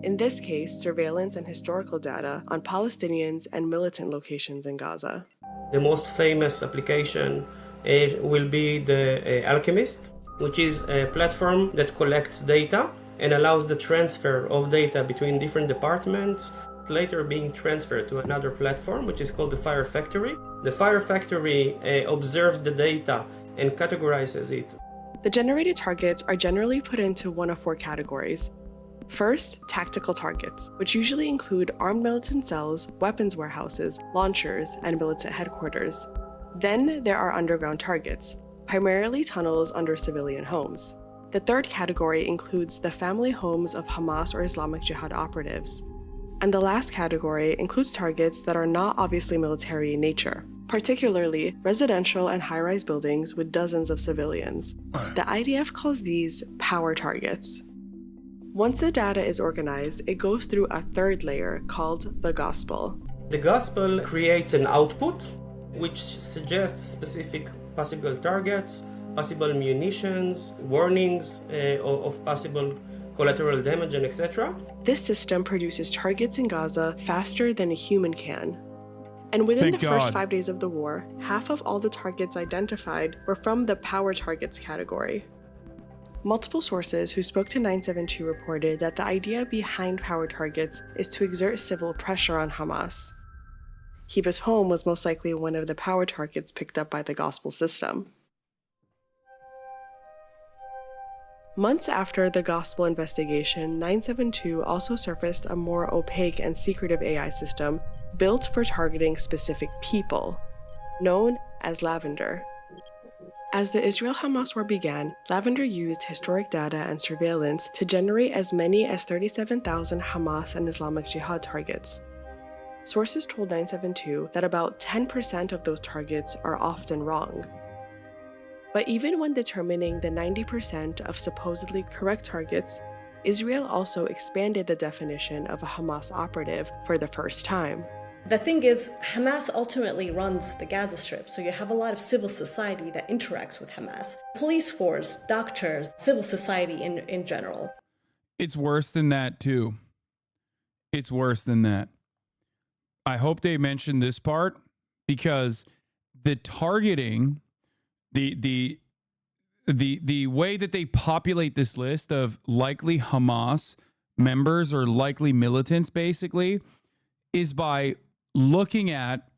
In this case, surveillance and historical data on Palestinians and militant locations in Gaza. The most famous application will be the Alchemist, which is a platform that collects data and allows the transfer of data between different departments, later being transferred to another platform, which is called the Fire Factory. The Fire Factory observes the data and categorizes it. The generated targets are generally put into one of four categories. First, tactical targets, which usually include armed militant cells, weapons warehouses, launchers, and militant headquarters. Then there are underground targets, primarily tunnels under civilian homes. The third category includes the family homes of Hamas or Islamic Jihad operatives. And the last category includes targets that are not obviously military in nature, particularly residential and high-rise buildings with dozens of civilians. The IDF calls these power targets. Once the data is organized, it goes through a third layer called the gospel. The gospel creates an output which suggests specific possible targets, possible munitions, warnings of possible collateral damage, and etc. This system produces targets in Gaza faster than a human can. And within the first 5 days of the war, half of all the targets identified were from the power targets category. Multiple sources who spoke to 972 reported that the idea behind power targets is to exert civil pressure on Hamas. Hiba's home was most likely one of the power targets picked up by the gospel system. Months after the gospel investigation, 972 also surfaced a more opaque and secretive AI system built for targeting specific people, known as Lavender. As the Israel-Hamas war began, Lavender used historic data and surveillance to generate as many as 37,000 Hamas and Islamic Jihad targets. Sources told 972 that about 10% of those targets are often wrong. But even when determining the 90% of supposedly correct targets, Israel also expanded the definition of a Hamas operative for the first time. The thing is, Hamas ultimately runs the Gaza Strip, so you have a lot of civil society that interacts with Hamas. Police force, doctors, civil society in general. It's worse than that, too. It's worse than that. I hope they mentioned this part, because the targeting, the way that they populate this list of likely Hamas members or likely militants, basically, is by looking at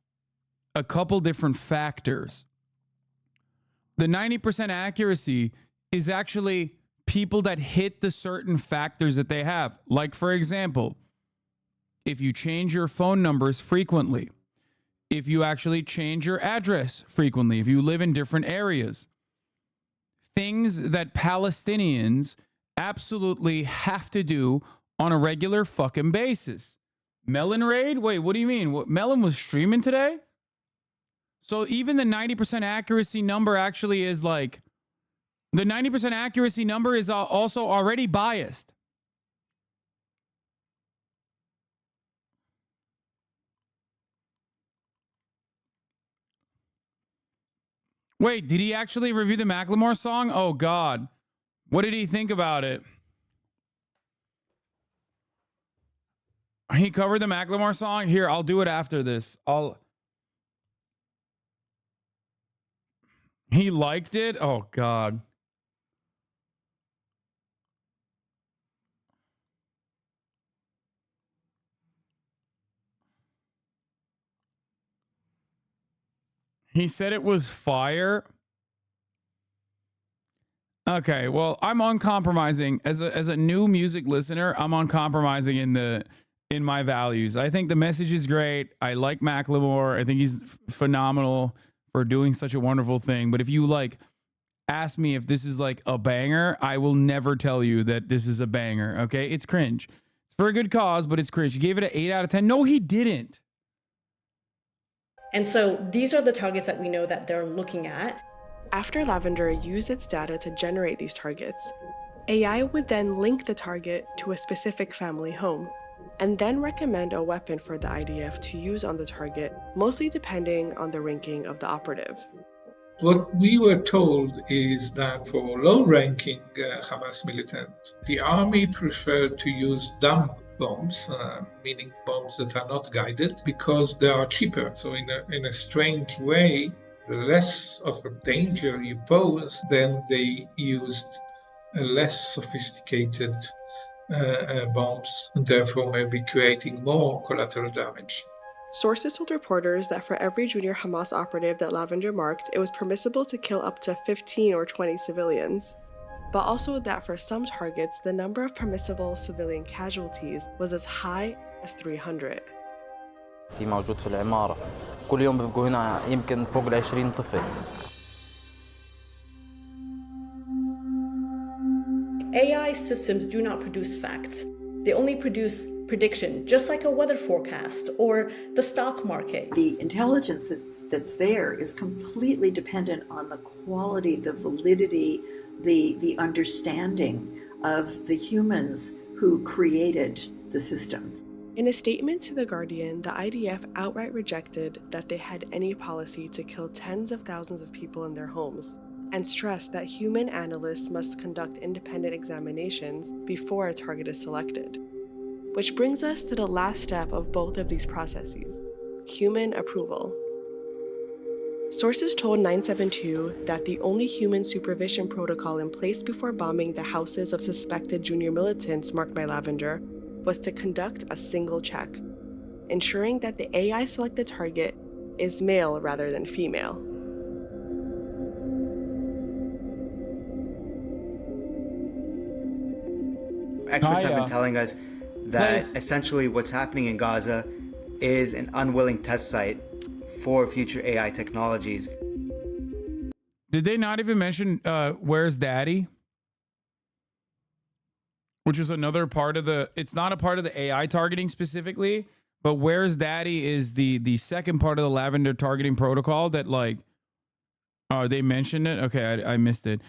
a couple different factors. The 90% accuracy is actually people that hit the certain factors that they have. Like, for example, if you change your phone numbers frequently, if you actually change your address frequently, if you live in different areas, things that Palestinians absolutely have to do on a regular fucking basis. Melon raid? Wait, what do you mean? What, Melon was streaming today? So even the 90% accuracy number actually is like, the 90% accuracy number is also already biased. Wait, did he actually review the Macklemore song? Oh, God. What did he think about it? He covered the Macklemore song? Here, I'll do it after this. He liked it? Oh, God. He said it was fire. Okay, well, I'm uncompromising as a new music listener. I'm uncompromising in my values. I think the message is great. I like Macklemore. I think he's phenomenal for doing such a wonderful thing. But if you like ask me if this is like a banger, I will never tell you that this is a banger. Okay, it's cringe. It's for a good cause, but it's cringe. He gave it an 8 out of 10. No, he didn't. And so these are the targets that we know that they're looking at. After Lavender used its data to generate these targets, AI would then link the target to a specific family home, and then recommend a weapon for the IDF to use on the target, mostly depending on the ranking of the operative. What we were told is that for low-ranking Hamas militants, the army preferred to use dumb bombs, meaning bombs that are not guided, because they are cheaper. So in a strange way, the less of a danger you pose, then they used less sophisticated bombs, and therefore maybe creating more collateral damage. Sources told reporters that for every junior Hamas operative that Lavender marked, it was permissible to kill up to 15 or 20 civilians. But also that for some targets, the number of permissible civilian casualties was as high as 300. في موجود في العمارة كل يوم بيبقوا هنا يمكن فوق ال20 طفل. systems do not produce facts. They only produce prediction, just like a weather forecast or the stock market. The intelligence that's there is completely dependent on the quality, the validity, the understanding of the humans who created the system. In a statement to The Guardian, the IDF outright rejected that they had any policy to kill tens of thousands of people in their homes, and stressed that human analysts must conduct independent examinations before a target is selected. Which brings us to the last step of both of these processes, human approval. Sources told 972 that the only human supervision protocol in place before bombing the houses of suspected junior militants marked by lavender was to conduct a single check, ensuring that the AI selected target is male rather than female. Experts have been telling us that essentially what's happening in Gaza is an unwilling test site for future AI technologies. Did they not even mention Where's Daddy? Which is another part of the, it's not a part of the AI targeting specifically, but Where's Daddy is the second part of the lavender targeting protocol that like, oh, they mentioned it? Okay, I missed it.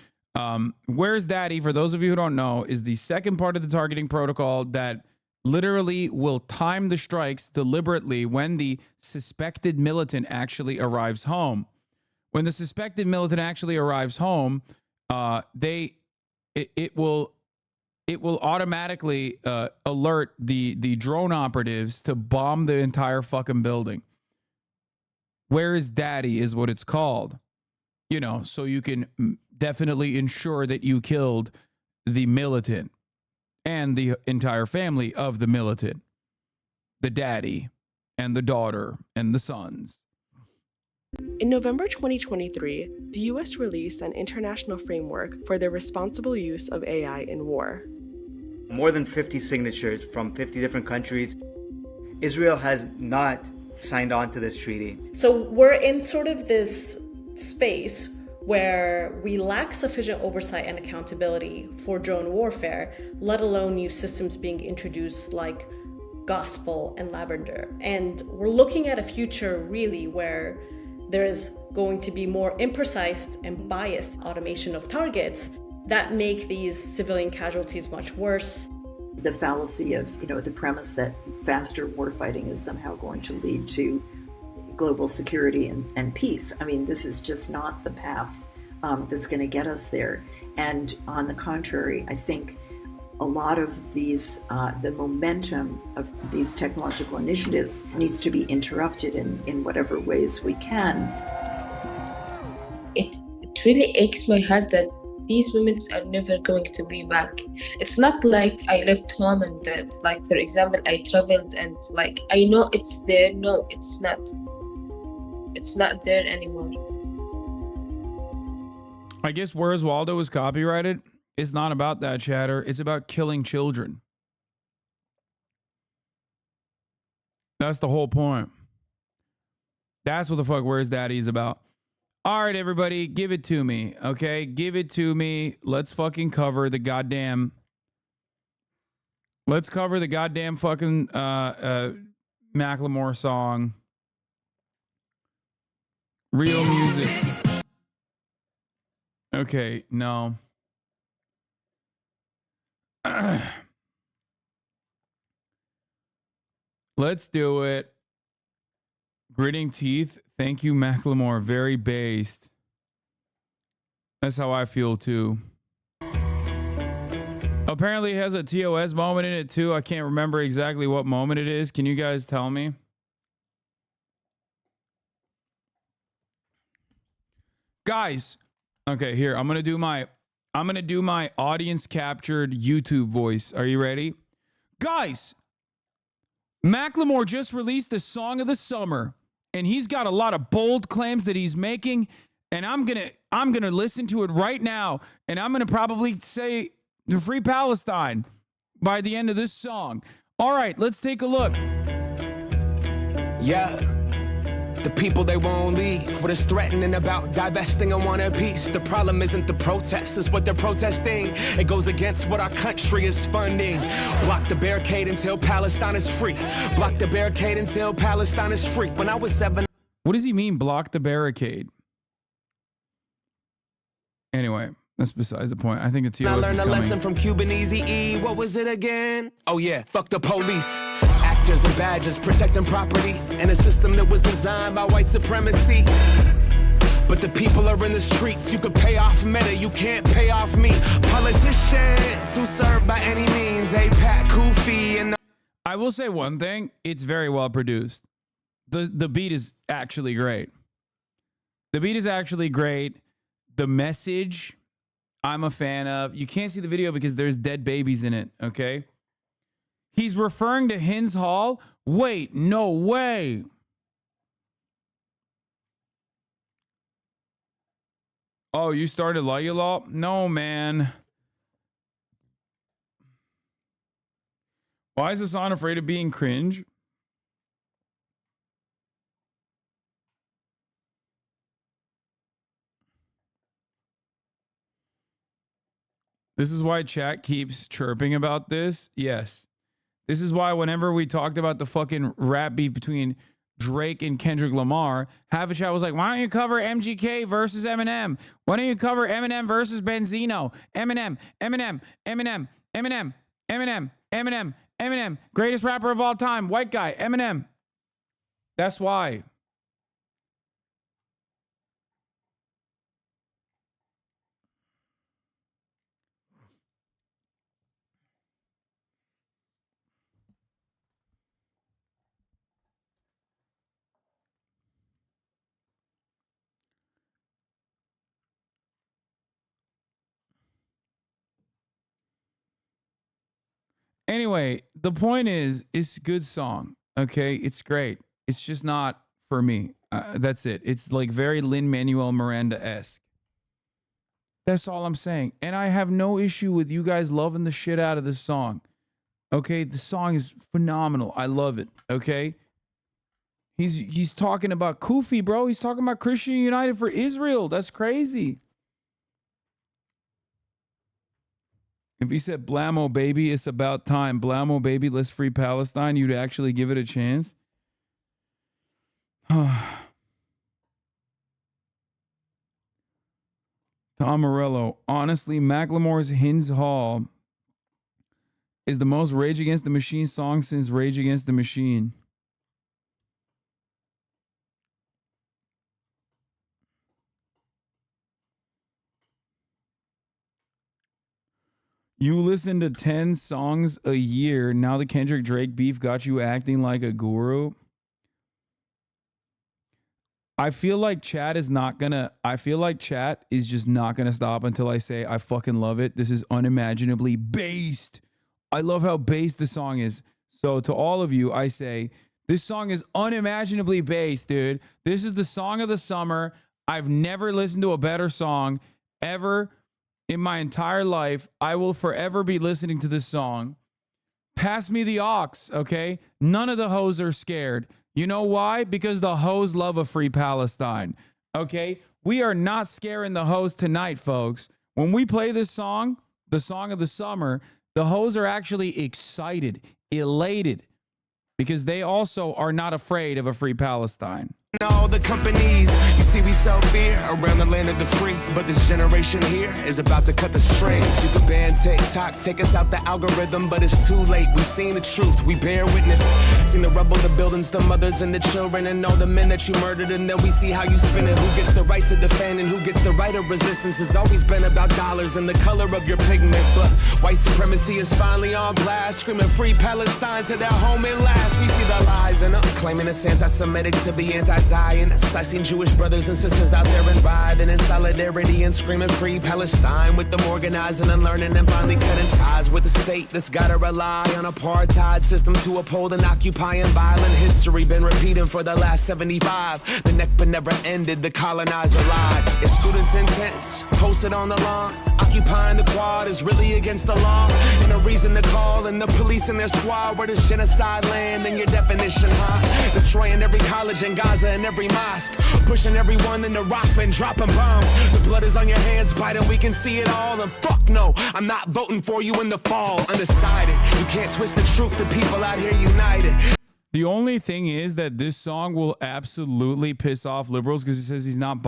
Where's Daddy, for those of you who don't know, is the second part of the targeting protocol that literally will time the strikes deliberately when the suspected militant actually arrives home. When the suspected militant actually arrives home, it will automatically alert the drone operatives to bomb the entire fucking building. Where is Daddy is what it's called. You know, so you can definitely ensure that you killed the militant and the entire family of the militant, the daddy and the daughter and the sons. In November 2023, the US released an international framework for the responsible use of AI in war. More than 50 signatures from 50 different countries. Israel has not signed on to this treaty. So we're in sort of this space where we lack sufficient oversight and accountability for drone warfare, let alone new systems being introduced like Gospel and Lavender. And we're looking at a future really where there is going to be more imprecise and biased automation of targets that make these civilian casualties much worse. The fallacy of, the premise that faster warfighting is somehow going to lead to global security and peace. I mean, this is just not the path that's going to get us there. And on the contrary, I think a lot of these, the momentum of these technological initiatives needs to be interrupted in whatever ways we can. It really aches my heart that these women are never going to be back. It's not like I left home and that, like, for example, I traveled and like, I know it's there. No, it's not. It's not there anymore. I guess Where's Waldo is copyrighted. It's not about that, chatter. It's about killing children. That's the whole point. That's what the fuck Where's Daddy is about. All right, everybody, give it to me. Okay, give it to me. Let's fucking cover the goddamn. Let's cover the goddamn fucking Macklemore song. Real music. Okay, no. Let's do it. Gritting teeth. Thank you, Macklemore. Very based. That's how I feel too. Apparently it has a TOS moment in it too. I can't remember exactly what moment it is. Can you guys tell me? Guys, okay, here. I'm gonna do my audience captured YouTube voice. Are you ready? Guys, Macklemore just released the song of the summer, and he's got a lot of bold claims that he's making, and I'm gonna listen to it right now, and I'm gonna probably say Free Palestine by the end of this song. All right, let's take a look. Yeah. The people, they won't leave. What is threatening about divesting and want a piece? The problem isn't the protests, it's what they're protesting. It goes against what our country is funding. Block the barricade until Palestine is free. Block the barricade until Palestine is free. When I was 7. What does he mean, block the barricade? Anyway, that's besides the point. I think it's I learned a lesson from Cuban Easy-E. What was it again? Oh yeah, fuck the police. Actors and badges protecting property in a system that was designed by white supremacy. But the people are in the streets. You could pay off Meta, you can't pay off me. Politicians who serve by any means. APAC, Kufi, and I will say one thing. It's very well produced. The beat is actually great. The beat is actually great. The message, I'm a fan of. You can't see the video because there's dead babies in it, okay? He's referring to Hins Hall. Wait, no way. Oh, you started Law? No, man. Why is Hasan afraid of being cringe? This is why chat keeps chirping about this. Yes. This is why whenever we talked about the fucking rap beef between Drake and Kendrick Lamar, half a chat was like, why don't you cover MGK versus Eminem? Why don't you cover Eminem versus Benzino? Eminem. Greatest rapper of all time. White guy. Eminem. That's why. Anyway, the point is, it's a good song. Okay, it's great. It's just not for me. That's it. It's like very Lin-Manuel Miranda-esque. That's all I'm saying. And I have no issue with you guys loving the shit out of this song. Okay, the song is phenomenal. I love it. Okay, he's talking about Kufi, bro. He's talking about Christian United for Israel. That's crazy. If he said, Blammo, baby, it's about time. Blammo, baby, let's free Palestine, you'd actually give it a chance? Tom Morello, honestly, Macklemore's Hins Hall is the most Rage Against the Machine song since Rage Against the Machine. You listen to 10 songs a year. Now the Kendrick Drake beef got you acting like a guru. I feel like chat is just not gonna stop until I say I fucking love it. This is unimaginably based. I love how based the song is. So to all of you, I say this song is unimaginably based, dude. This is the song of the summer. I've never listened to a better song ever. In my entire life, I will forever be listening to this song. Pass me the aux, okay? None of the hoes are scared. You know why? Because the hoes love a free Palestine, okay? We are not scaring the hoes tonight, folks. When we play this song, the song of the summer, the hoes are actually excited, elated, because they also are not afraid of a free Palestine. All the companies, you see we sell beer around the land of the free, but this generation here is about to cut the strings. You can ban TikTok, take us out the algorithm, but it's too late. We've seen the truth, we bear witness. Seen the rubble, the buildings, the mothers and the children, and all the men that you murdered, and then we see how you spin it. Who gets the right to defend and who gets the right of resistance has always been about dollars and the color of your pigment. But white supremacy is finally on blast, screaming free Palestine to their home at last. We see the lies and claiming it's anti-Semitic to be anti-Zionist. I seen Jewish brothers and sisters out there and riding in solidarity and screaming free Palestine, with them organizing and learning and finally cutting ties with the state that's gotta rely on apartheid system to uphold and occupying violent history. Been repeating for the last 75. The Nakba never ended, the colonizer lied. If students' intents posted on the lawn, occupying the quad is really against the law, and a reason to call in the police and their squad. Where does genocide land in your definition, huh? Destroying every college in Gaza and every mosque. Pushing everyone into Rafah and dropping bombs. The blood is on your hands, Biden, we can see it all. And fuck no, I'm not voting for you in the fall. Undecided, you can't twist the truth, the people out here united. The only thing is that this song will absolutely piss off liberals because he says he's not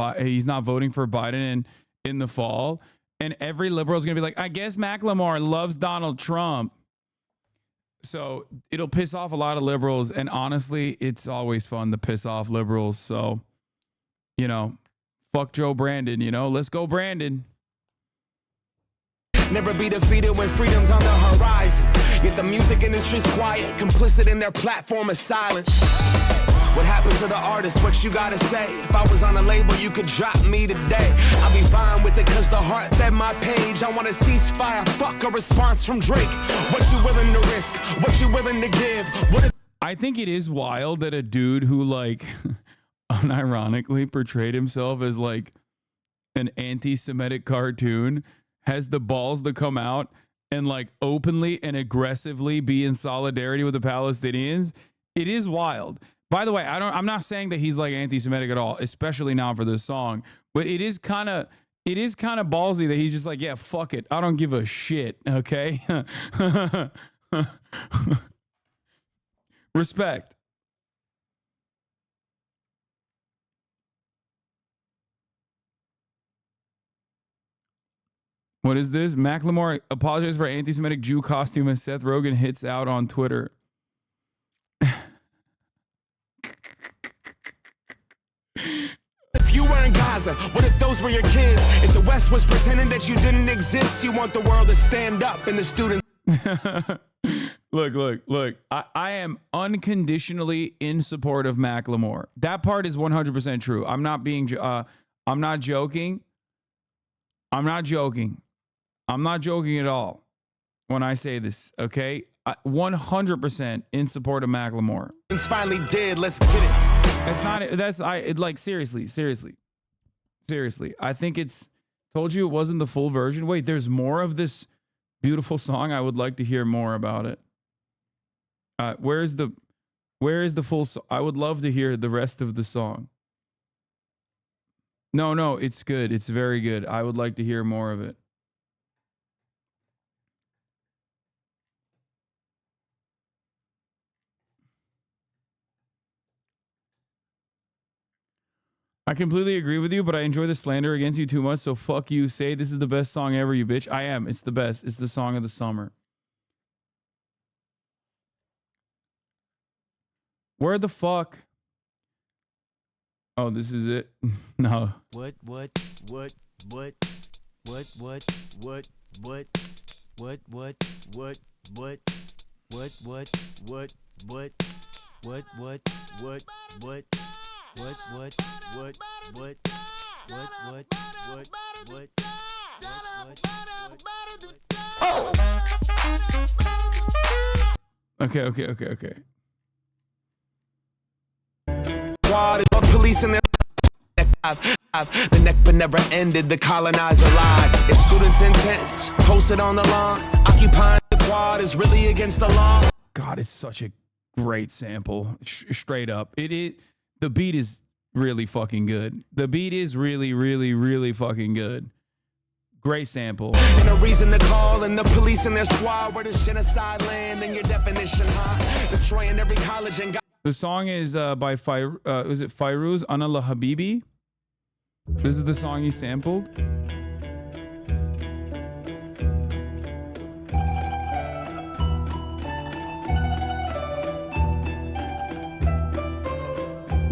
voting for Biden in the fall. And every liberal is going to be like, I guess Macklemore loves Donald Trump. So it'll piss off a lot of liberals. And honestly, it's always fun to piss off liberals. So, you know, fuck Joe Brandon, you know, let's go Brandon. Never be defeated when freedom's on the horizon. Yet the music industry's quiet, complicit in their platform of silence. What happened to the artist? What you gotta say? If I was on a label, you could drop me today. I'll be fine with it cause the heart fed my page. I want a ceasefire, fuck a response from Drake. What you willing to risk? What you willing to give? What if I think it is wild that a dude who like unironically portrayed himself as like an anti-Semitic cartoon has the balls to come out and like openly and aggressively be in solidarity with the Palestinians. It is wild. By the way, I'm not saying that he's like anti-Semitic at all, especially now for this song, but it is kind of ballsy that he's just like, yeah, fuck it. I don't give a shit. Okay. Respect. What is this? Macklemore apologizes for anti-Semitic Jew costume as Seth Rogen hits out on Twitter. If you were in Gaza, what if those were your kids? If the West was pretending that you didn't exist, you want the world to stand up and the students. Look. I am unconditionally in support of Macklemore. That part is 100% true. I'm not joking. I'm not joking at all when I say this, okay? 100% in support of Macklemore. It's finally did. Let's get it. Seriously. I think it's told you it wasn't the full version. Wait, there's more of this beautiful song. I would like to hear more about it. Where is the full song? I would love to hear the rest of the song. No, it's good. It's very good. I would like to hear more of it. I completely agree with you, but I enjoy the slander against you too much, so fuck you. Say this is the best song ever, you bitch. I am. It's the best. It's the song of the summer. Where the fuck? Oh, this is it? No. What? Okay. Police in their the neck but never ended, the colonizer lied. If students in tents posted on the lawn, occupying the quad is really against the law. God, it's such a great sample. Straight up. The beat is really fucking good. The beat is really fucking good. Great sample. And a reason to call and the police in their squad where the genocide land in your definition, huh? Destroying every college and the song is by Fairuz Anala Habibi. This is the song he sampled.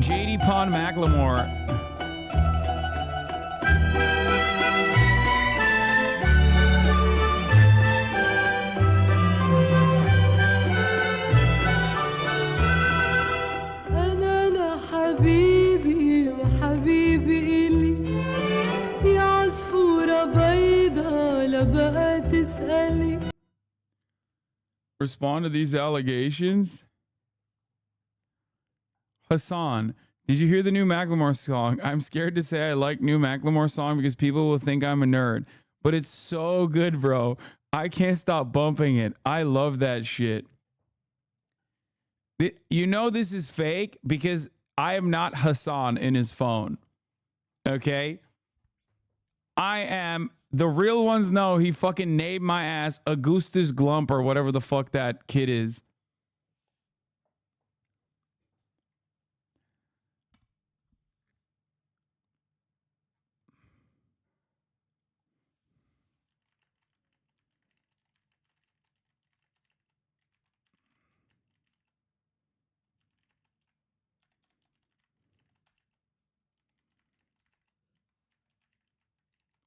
JD Pond Macklemore. حبيبي وحبيبي إلي يا عصفورة بيضة لبقى تسألي. Respond to these allegations. Hasan, did you hear the new Macklemore song? I'm scared to say I like new Macklemore song because people will think I'm a nerd, but it's so good, bro. I can't stop bumping it. I love that shit. You know this is fake because I am not Hasan in his phone. Okay? I am. The real ones know he fucking named my ass Augustus Glump or whatever the fuck that kid is.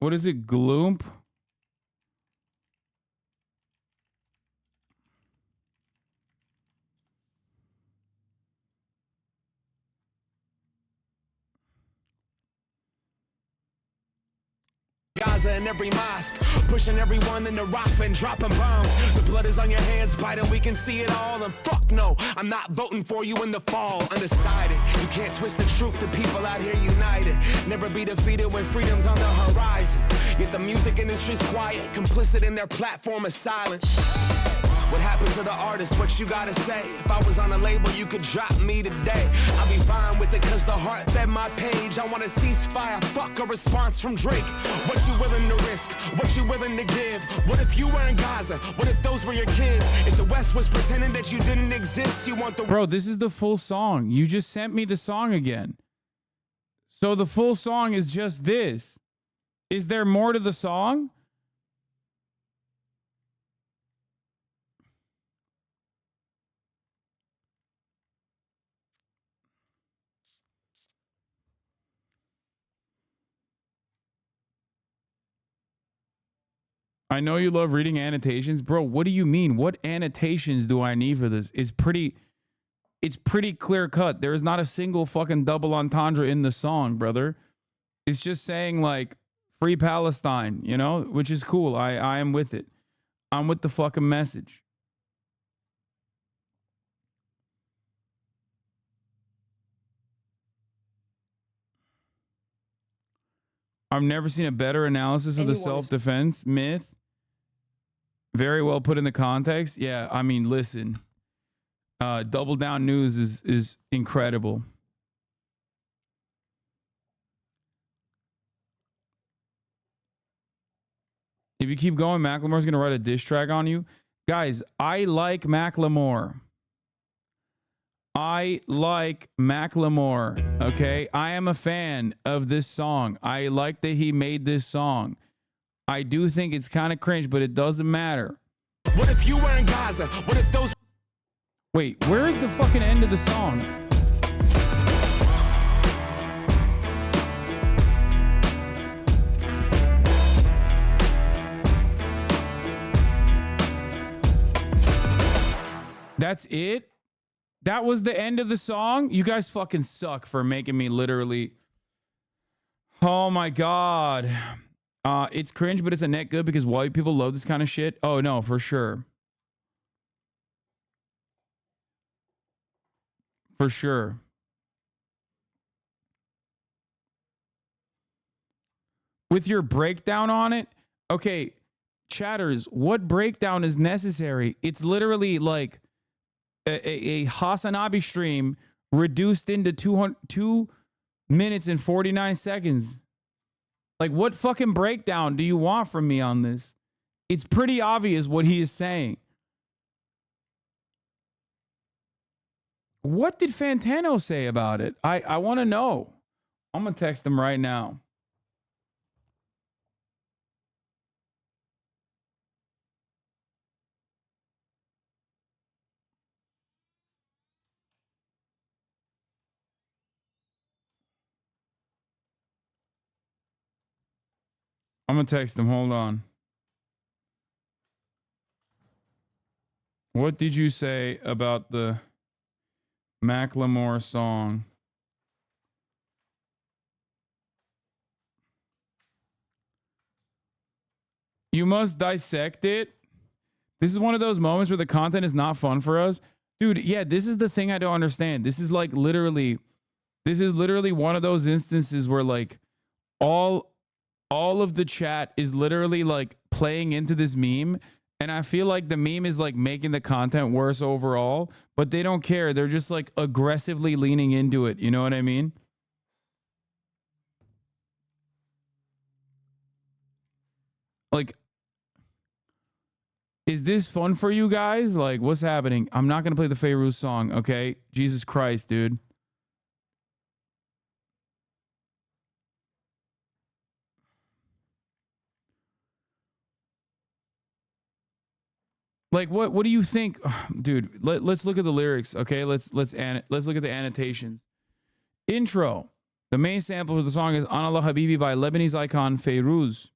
What is it? Gloomp? Gaza in every mosque, pushing everyone into Rafah and dropping bombs. The blood is on your hands, Biden, we can see it all. And fuck no, I'm not voting for you in the fall. Undecided, you can't twist the truth, the people out here united. Never be defeated when freedom's on the horizon. Yet the music industry's quiet, complicit in their platform of silence. What happened to the artist? What you gotta say? If I was on a label, you could drop me today. I'll be fine with it cause the heart fed my page. I want a ceasefire, fuck a response from Drake. What you willing to risk? What you willing to give? What if you were in Gaza? What if those were your kids? If the West was pretending that you didn't exist, you want the... Bro, this is the full song. You just sent me the song again. So the full song is just this. Is there more to the song? I know you love reading annotations. Bro, what do you mean? What annotations do I need for this? It's pretty clear cut. There is not a single fucking double entendre in the song, brother. It's just saying like free Palestine, you know, which is cool. I am with it. I'm with the fucking message. I've never seen a better analysis of the self-defense myth. Very well put in the context. Yeah, I mean, listen. Double Down News is incredible. If you keep going, Macklemore's going to write a diss track on you. Guys, I like Macklemore. I like Macklemore, okay? I am a fan of this song. I like that he made this song. I do think it's kind of cringe, but it doesn't matter. What if you were in Gaza? What if those... Wait, where is the fucking end of the song? That's it? That was the end of the song? You guys fucking suck for making me literally... Oh my God. It's cringe, but it's a net good because white people love this kind of shit. Oh no, for sure. For sure. With your breakdown on it, okay, chatters, what breakdown is necessary? It's literally like a HasanAbi stream reduced into 2 minutes and 49 seconds. Like, what fucking breakdown do you want from me on this? It's pretty obvious what he is saying. What did Fantano say about it? I want to know. I'm going to text him right now. I'm going to text him. Hold on. What did you say about the Macklemore song? You must dissect it. This is one of those moments where the content is not fun for us. Dude, yeah, this is the thing I don't understand. This is like literally one of those instances where like all of the chat is literally like playing into this meme And I feel like the meme is like making the content worse overall, but they don't care. They're just like aggressively leaning into it. You know what I mean? Like, is this fun for you guys? Like, what's happening? I'm not going to play the Fairuz song, okay? Jesus Christ, dude. Like, what do you think? Dude, let's look at the lyrics, okay? Let's look at the annotations. Intro. The main sample of the song is Anallah Habibi by Lebanese icon Fairuz.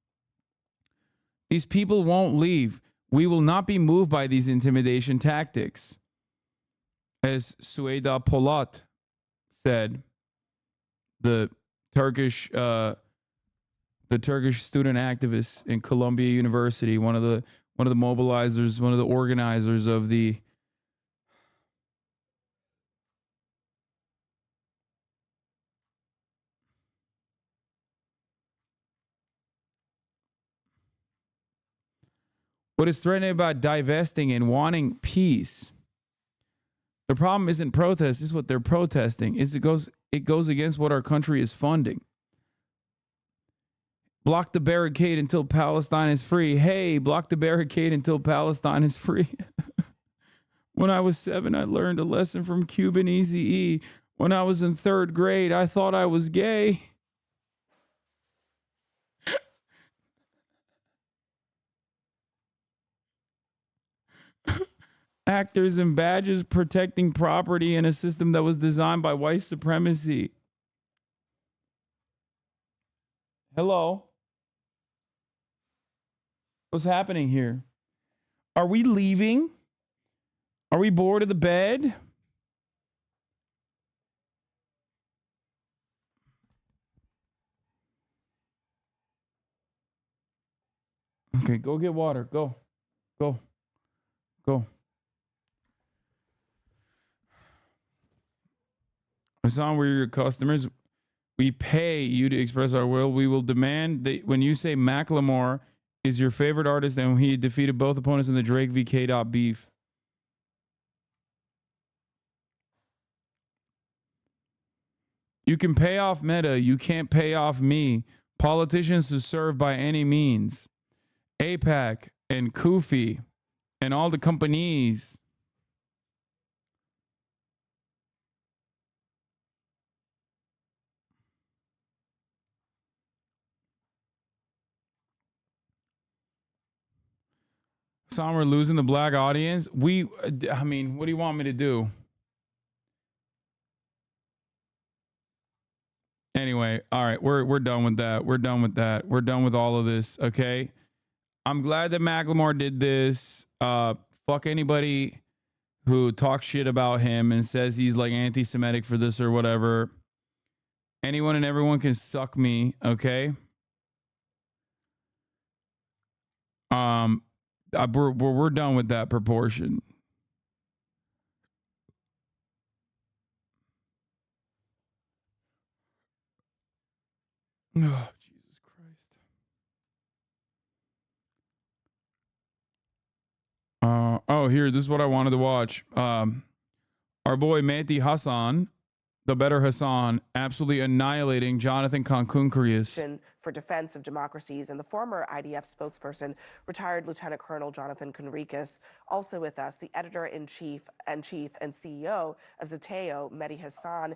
These people won't leave. We will not be moved by these intimidation tactics. As Sueda Polat said, the Turkish student activist in Columbia University, one of the mobilizers, one of the organizers of the what is threatening about divesting and wanting peace. The problem isn't protest, it's what they're protesting. It goes against what our country is funding. Block the barricade until Palestine is free. Hey, block the barricade until Palestine is free. When I was 7, I learned a lesson from Cuban Eazy-E. When I was in 3rd grade, I thought I was gay. Actors and badges protecting property in a system that was designed by white supremacy. Hello? What's happening here? Are we leaving? Are we bored of the bed? Okay, go get water. Go. Go. Go. Hasan, we're your customers. We pay you to express our will. We will demand that when you say Macklemore is your favorite artist and he defeated both opponents in the Drake v. K-Dot beef. You can pay off Meta. You can't pay off me. Politicians to serve by any means. APAC and Kufi and all the companies. Some we're losing the black audience. I mean, what do you want me to do? Anyway, all right, we're done with that. We're done with that. We're done with all of this, okay? I'm glad that Macklemore did this. Fuck anybody who talks shit about him and says he's like anti-Semitic for this or whatever. Anyone and everyone can suck me, okay? We're done with that proportion. Oh, Jesus Christ. Here, this is what I wanted to watch. Our boy Mehdi Hasan, the better Hasan, absolutely annihilating Jonathan Concuncurius. For defense of democracies, and the former IDF spokesperson, retired Lieutenant Colonel Jonathan Conricus, also with us, the editor-in-chief and CEO of Zateo, Mehdi Hasan.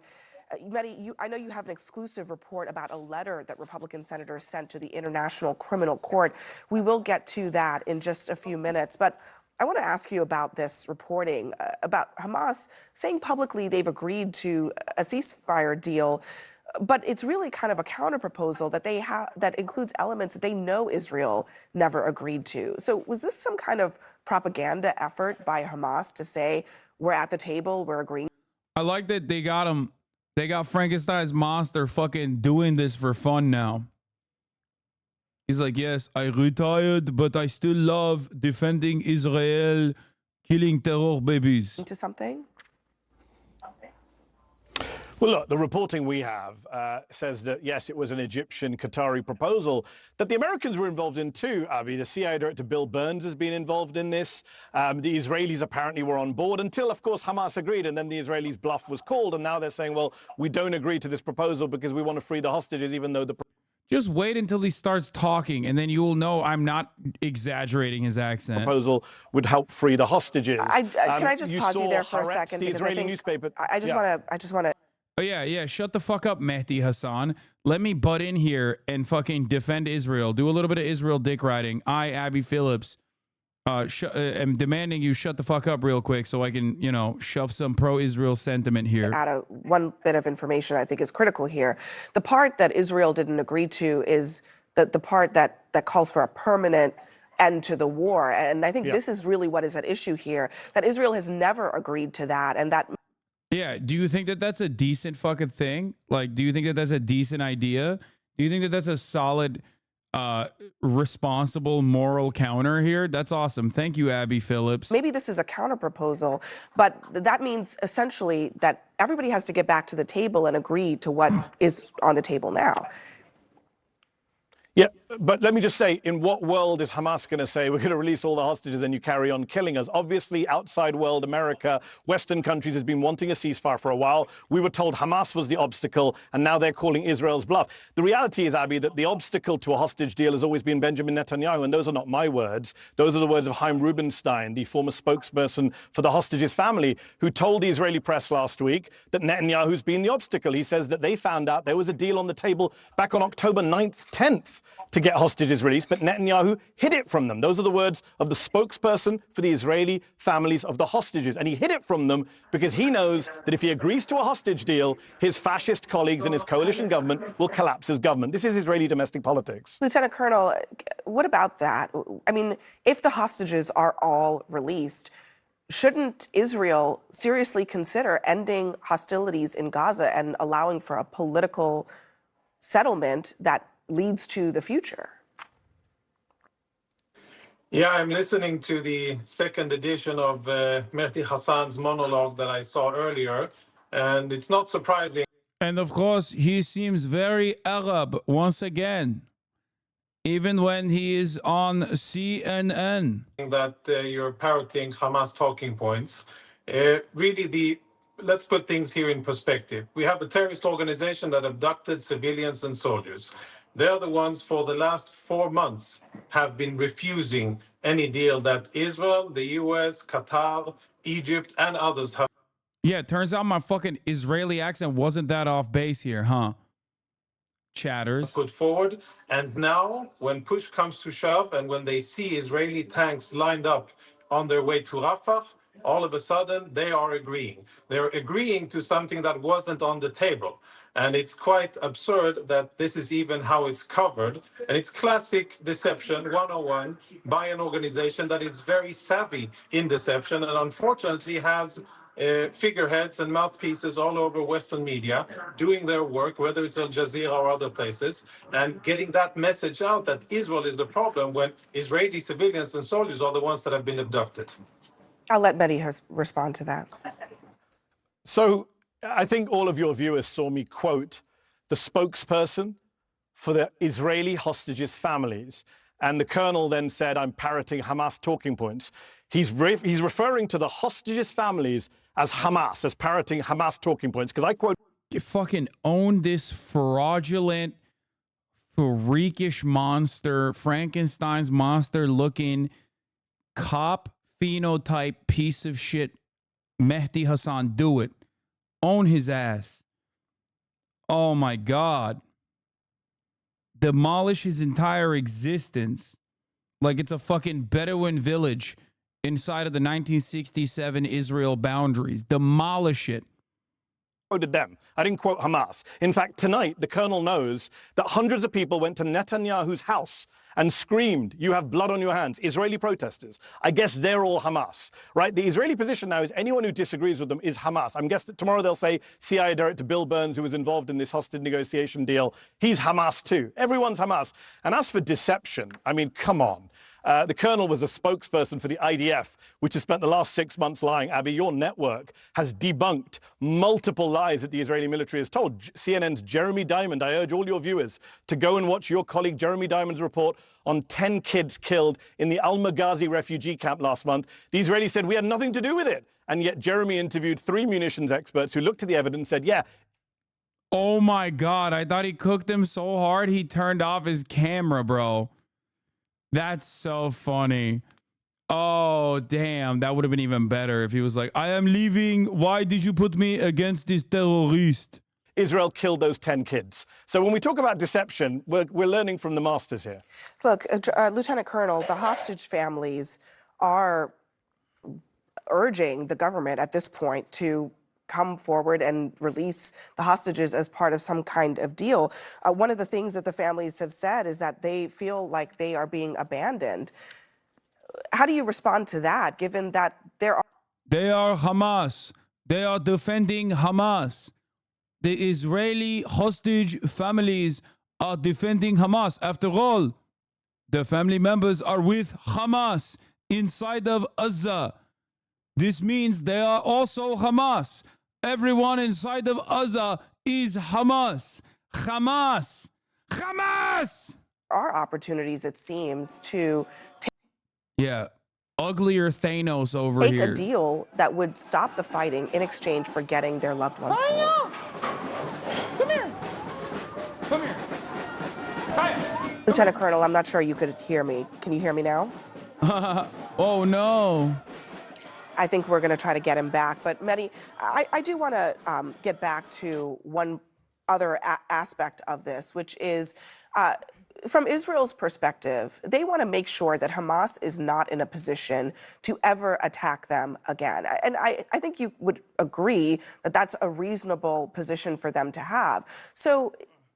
Mehdi, I know you have an exclusive report about a letter that Republican senators sent to the International Criminal Court. We will get to that in just a few minutes, but I want to ask you about this reporting about Hamas saying publicly they've agreed to a ceasefire deal, but it's really kind of a counterproposal that they have that includes elements that they know Israel never agreed to. So was this some kind of propaganda effort by Hamas to say we're at the table, we're agreeing? I like that they got him. They got Frankenstein's monster fucking doing this for fun now. He's like, yes, I retired, but I still love defending Israel, killing terror babies. To something? Well, look, the reporting we have says that, yes, it was an Egyptian Qatari proposal that the Americans were involved in too, Abi. The CIA director Bill Burns has been involved in this. The Israelis apparently were on board until, of course, Hamas agreed, and then the Israelis' bluff was called, and now they're saying, well, we don't agree to this proposal because we want to free the hostages, even though the... Just wait until he starts talking, and then you will know I'm not exaggerating his accent. Proposal would help free the hostages. Can I just pause you there for a second? The Because Israeli I think newspaper. I just want to. Oh, yeah. Shut the fuck up, Mehdi Hasan. Let me butt in here and fucking defend Israel. Do a little bit of Israel dick riding. I, Abby Phillips, am demanding you shut the fuck up real quick so I can, shove some pro-Israel sentiment here. Add one bit of information I think is critical here. The part that Israel didn't agree to is the part that calls for a permanent end to the war. And I think this is really what is at issue here, that Israel has never agreed to that, and that... Yeah, do you think that that's a decent fucking thing? Like, do you think that that's a decent idea? Do you think that that's a solid, responsible, moral counter here? That's awesome. Thank you, Abby Phillips. Maybe this is a counter proposal, but that means essentially that everybody has to get back to the table and agree to what is on the table now. Yeah, but let me just say, in what world is Hamas going to say, we're going to release all the hostages and you carry on killing us? Obviously, outside world, America, Western countries has been wanting a ceasefire for a while. We were told Hamas was the obstacle, and now they're calling Israel's bluff. The reality is, Abby, that the obstacle to a hostage deal has always been Benjamin Netanyahu, and those are not my words. Those are the words of Chaim Rubenstein, the former spokesperson for the hostages' family, who told the Israeli press last week that Netanyahu's been the obstacle. He says that they found out there was a deal on the table back on October 9th, 10th. To get hostages released, but Netanyahu hid it from them. Those are the words of the spokesperson for the Israeli families of the hostages. And he hid it from them because he knows that if he agrees to a hostage deal, his fascist colleagues in his coalition government will collapse his government. This is Israeli domestic politics. Lieutenant Colonel, what about that? I mean, if the hostages are all released, shouldn't Israel seriously consider ending hostilities in Gaza and allowing for a political settlement that leads to the future? Yeah, I'm listening to the second edition of Mehdi Hasan's monologue that I saw earlier, and it's not surprising. And of course, he seems very Arab once again, even when he is on CNN. That you're parroting Hamas talking points. Let's put things here in perspective. We have a terrorist organization that abducted civilians and soldiers. They're the ones for the last 4 months have been refusing any deal that Israel, the US, Qatar, Egypt, and others have. Yeah, it turns out my fucking Israeli accent wasn't that off base here, huh? Chatters. Put forward. And now, when push comes to shove, and when they see Israeli tanks lined up on their way to Rafah, all of a sudden they are agreeing. They're agreeing to something that wasn't on the table. And it's quite absurd that this is even how it's covered. And it's classic deception 101 by an organization that is very savvy in deception and unfortunately has figureheads and mouthpieces all over Western media doing their work, whether it's Al Jazeera or other places, and getting that message out that Israel is the problem when Israeli civilians and soldiers are the ones that have been abducted. I'll let Mehdi respond to that. So I think all of your viewers saw me quote the spokesperson for the Israeli hostages' families. And the colonel then said, I'm parroting Hamas talking points. He's referring to the hostages' families as Hamas, as parroting Hamas talking points. Because I quote... You fucking own this fraudulent, freakish monster, Frankenstein's monster-looking cop phenotype piece of shit. Mehdi Hasan, do it. Own his ass. Oh my God. Demolish his entire existence like it's a fucking Bedouin village inside of the 1967 Israel boundaries. Demolish it. Quoted them. I didn't quote Hamas. In fact, tonight, the colonel knows that hundreds of people went to Netanyahu's house and screamed, you have blood on your hands, Israeli protesters. I guess they're all Hamas, right? The Israeli position now is anyone who disagrees with them is Hamas. I'm guessing tomorrow they'll say CIA Director Bill Burns, who was involved in this hostage negotiation deal, he's Hamas too. Everyone's Hamas. And as for deception, I mean, come on. The colonel was a spokesperson for the IDF, which has spent the last 6 months lying. Abby, your network has debunked multiple lies that the Israeli military has told. CNN's Jeremy Diamond, I urge all your viewers to go and watch your colleague Jeremy Diamond's report on 10 kids killed in the Al-Maghazi refugee camp last month. The Israelis said we had nothing to do with it. And yet Jeremy interviewed 3 munitions experts who looked at the evidence and said, yeah. Oh my God, I thought he cooked him so hard he turned off his camera, bro. That's so funny. Oh, damn. That would have been even better if he was like, I am leaving. Why did you put me against this terrorist? Israel killed those 10 kids. So when we talk about deception, we're learning from the masters here. Look, Lieutenant Colonel, the hostage families are urging the government at this point to come forward and release the hostages as part of some kind of deal. One of the things that the families have said is that they feel like they are being abandoned. How do you respond to that, given that They are Hamas. They are defending Hamas. The Israeli hostage families are defending Hamas. After all, the family members are with Hamas inside of Gaza. This means they are also Hamas. Everyone inside of Gaza is Hamas. Hamas. Hamas! There are opportunities, it seems, to Yeah. Uglier Thanos over take here. a deal that would stop the fighting in exchange for getting their loved ones home. Come here. Come here. Hi. Lieutenant Colonel, I'm not sure you could hear me. Can you hear me now? Oh, no. I think we're going to try to get him back. But Mehdi, I do want to get back to one other aspect of this, which is from Israel's perspective, they want to make sure that Hamas is not in a position to ever attack them again. And I think you would agree that that's a reasonable position for them to have. So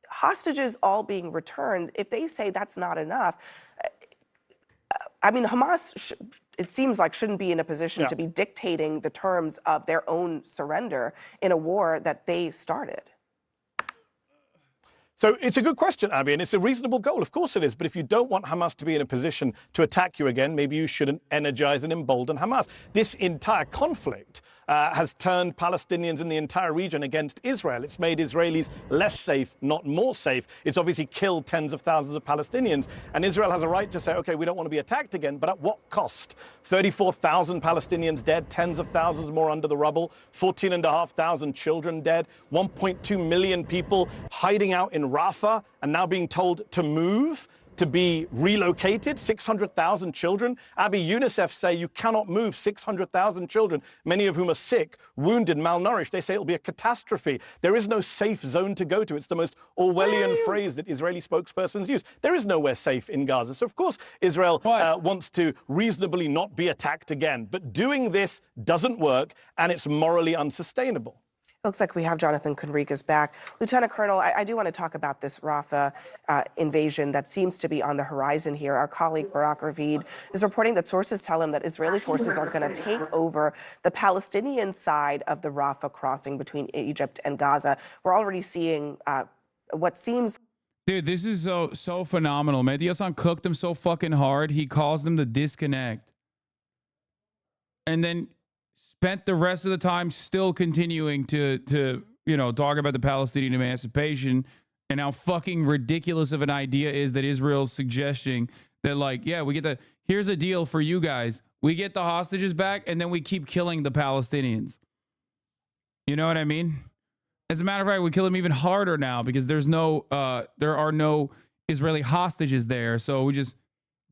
hostages all being returned, if they say that's not enough, I mean, Hamas, it seems like, shouldn't be in a position to be dictating the terms of their own surrender in a war that they started. So it's a good question, Abby, and it's a reasonable goal. Of course it is. But if you don't want Hamas to be in a position to attack you again, maybe you shouldn't energize and embolden Hamas. This entire conflict has turned Palestinians in the entire region against Israel. It's made Israelis less safe, not more safe. It's obviously killed tens of thousands of Palestinians. And Israel has a right to say, OK, we don't want to be attacked again. But at what cost? 34,000 Palestinians dead, tens of thousands more under the rubble, 14,500 children dead, 1.2 million people hiding out in Rafah and now being told to move, to be relocated, 600,000 children. Abby, UNICEF say you cannot move 600,000 children, many of whom are sick, wounded, malnourished. They say it'll be a catastrophe. There is no safe zone to go to. It's the most Orwellian phrase that Israeli spokespersons use. There is nowhere safe in Gaza. So, of course, Israel wants to reasonably not be attacked again. But doing this doesn't work, and it's morally unsustainable. Looks like we have Jonathan Conricus back. Lieutenant Colonel, I do want to talk about this Rafah invasion that seems to be on the horizon here. Our colleague Barak Ravid is reporting that sources tell him that Israeli forces are going to take over the Palestinian side of the Rafah crossing between Egypt and Gaza. We're already seeing what seems... Dude, this is so phenomenal. Mehdi Hasan cooked them so fucking hard, he calls them the disconnect. And then spent the rest of the time still continuing to you know, talk about the Palestinian emancipation and how fucking ridiculous of an idea is that Israel's suggesting that, like, yeah, we get the, here's a deal for you guys. We get the hostages back and then we keep killing the Palestinians. You know what I mean? As a matter of fact, we kill them even harder now because there's no, there are no Israeli hostages there. So we just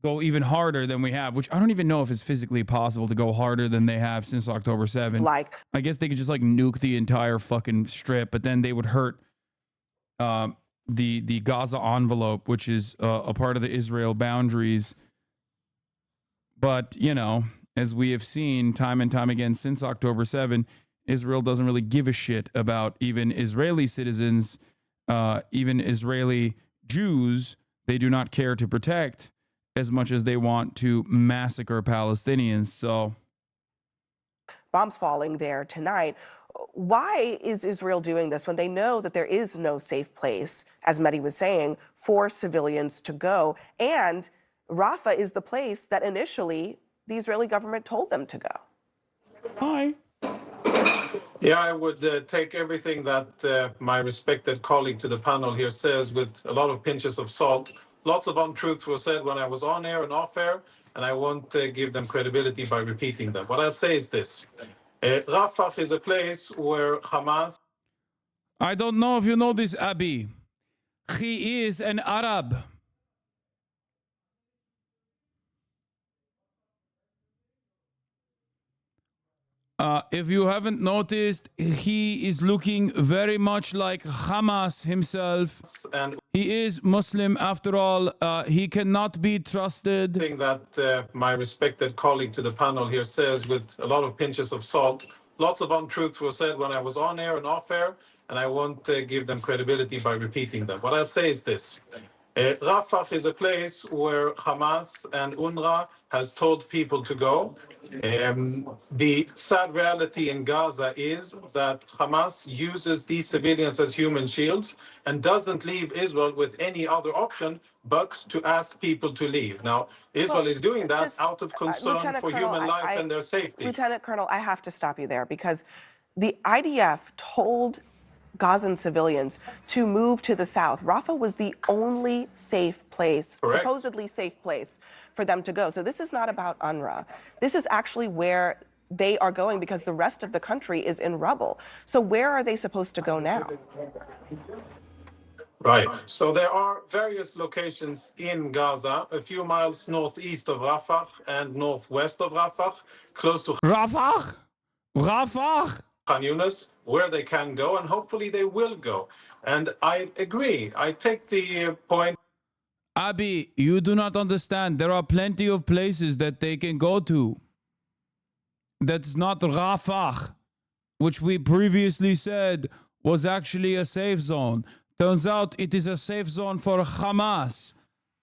go even harder than we have, which I don't even know if it's physically possible to go harder than they have since October 7th. Like, I guess they could just like nuke the entire fucking strip, but then they would hurt the Gaza envelope, which is a part of the Israel boundaries. But, you know, as we have seen time and time again since October 7th, Israel doesn't really give a shit about even Israeli citizens, even Israeli Jews. They do not care to protect as much as they want to massacre Palestinians. So, bombs falling there tonight. Why is Israel doing this when they know that there is no safe place, as Mehdi was saying, for civilians to go? And Rafah is the place that initially the Israeli government told them to go. Hi. Yeah, I would take everything that my respected colleague to the panel here says with a lot of pinches of salt. Lots of untruths were said when I was on air and off air, and I won't give them credibility by repeating them. What I'll say is this. Rafah is a place where Hamas... I don't know if you know this, Abi. He is an Arab. If you haven't noticed, he is looking very much like Hamas himself. And he is Muslim after all. He cannot be trusted. That my respected colleague to the panel here says with a lot of pinches of salt. Lots of untruths were said when I was on air and off air, and I won't give them credibility by repeating them. What I'll say is this. Rafah is a place where Hamas and UNRWA has told people to go. The sad reality in Gaza is that Hamas uses these civilians as human shields and doesn't leave Israel with any other option but to ask people to leave. Now, Israel is doing that out of concern for human life and their safety. Lieutenant Colonel, I have to stop you there because the IDF told Gazan civilians to move to the south. Rafah was the only safe place, supposedly safe place for them to go. So this is not about UNRWA. This is actually where they are going because the rest of the country is in rubble. So where are they supposed to go now? Right. So there are various locations in Gaza, a few miles northeast of Rafah and northwest of Rafah, close to Rafah? Rafah? Khan Yunis, where they can go, and hopefully they will go. And I agree. I take the point. Abi, you do not understand. There are plenty of places that they can go to. That's not Rafah, which we previously said was actually a safe zone. Turns out it is a safe zone for Hamas,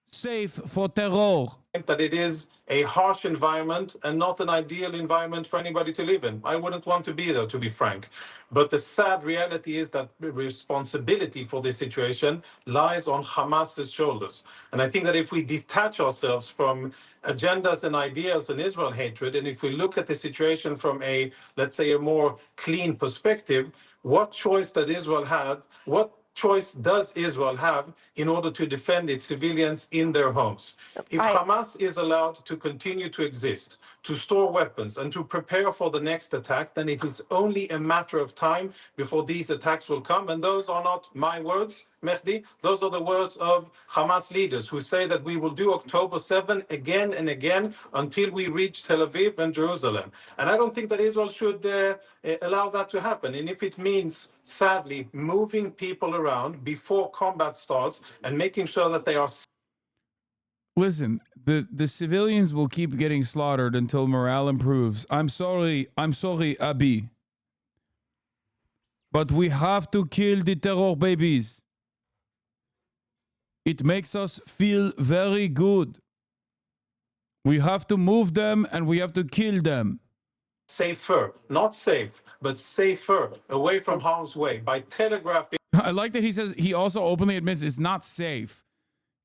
safe for terror. That it is a harsh environment and not an ideal environment for anybody to live in. I wouldn't want to be there, to be frank. But the sad reality is that the responsibility for this situation lies on Hamas's shoulders. And I think that if we detach ourselves from agendas and ideas and Israel hatred, and if we look at the situation from a, let's say, a more clean perspective, what choice does Israel have? What choice does Israel have in order to defend its civilians in their homes? If Hamas is allowed to continue to exist, to store weapons, and to prepare for the next attack, then it is only a matter of time before these attacks will come. And those are not my words, Mehdi. Those are the words of Hamas leaders who say that we will do October 7 again and again until we reach Tel Aviv and Jerusalem. And I don't think that Israel should allow that to happen. And if it means, sadly, moving people around before combat starts and making sure that they are... Listen, the civilians will keep getting slaughtered until morale improves. I'm sorry, Abi. But we have to kill the terror babies. It makes us feel very good. We have to move them and we have to kill them. Safer, not safe, but safer, away from harm's way by telegraphing. I like that he says, he also openly admits it's not safe.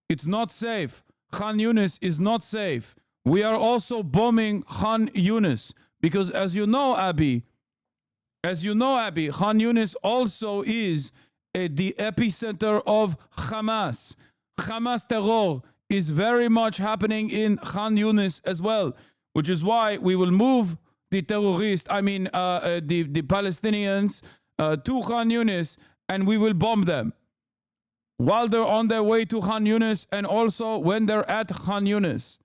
It's not safe. Khan Yunis is not safe. We are also bombing Khan Yunis because as you know, Abi, Khan Yunis also is the epicenter of Hamas. Hamas terror is very much happening in Khan Yunis as well, which is why we will move the terrorists, the Palestinians to Khan Yunis, and we will bomb them while they're on their way to Khan Yunis and also when they're at Khan Yunis.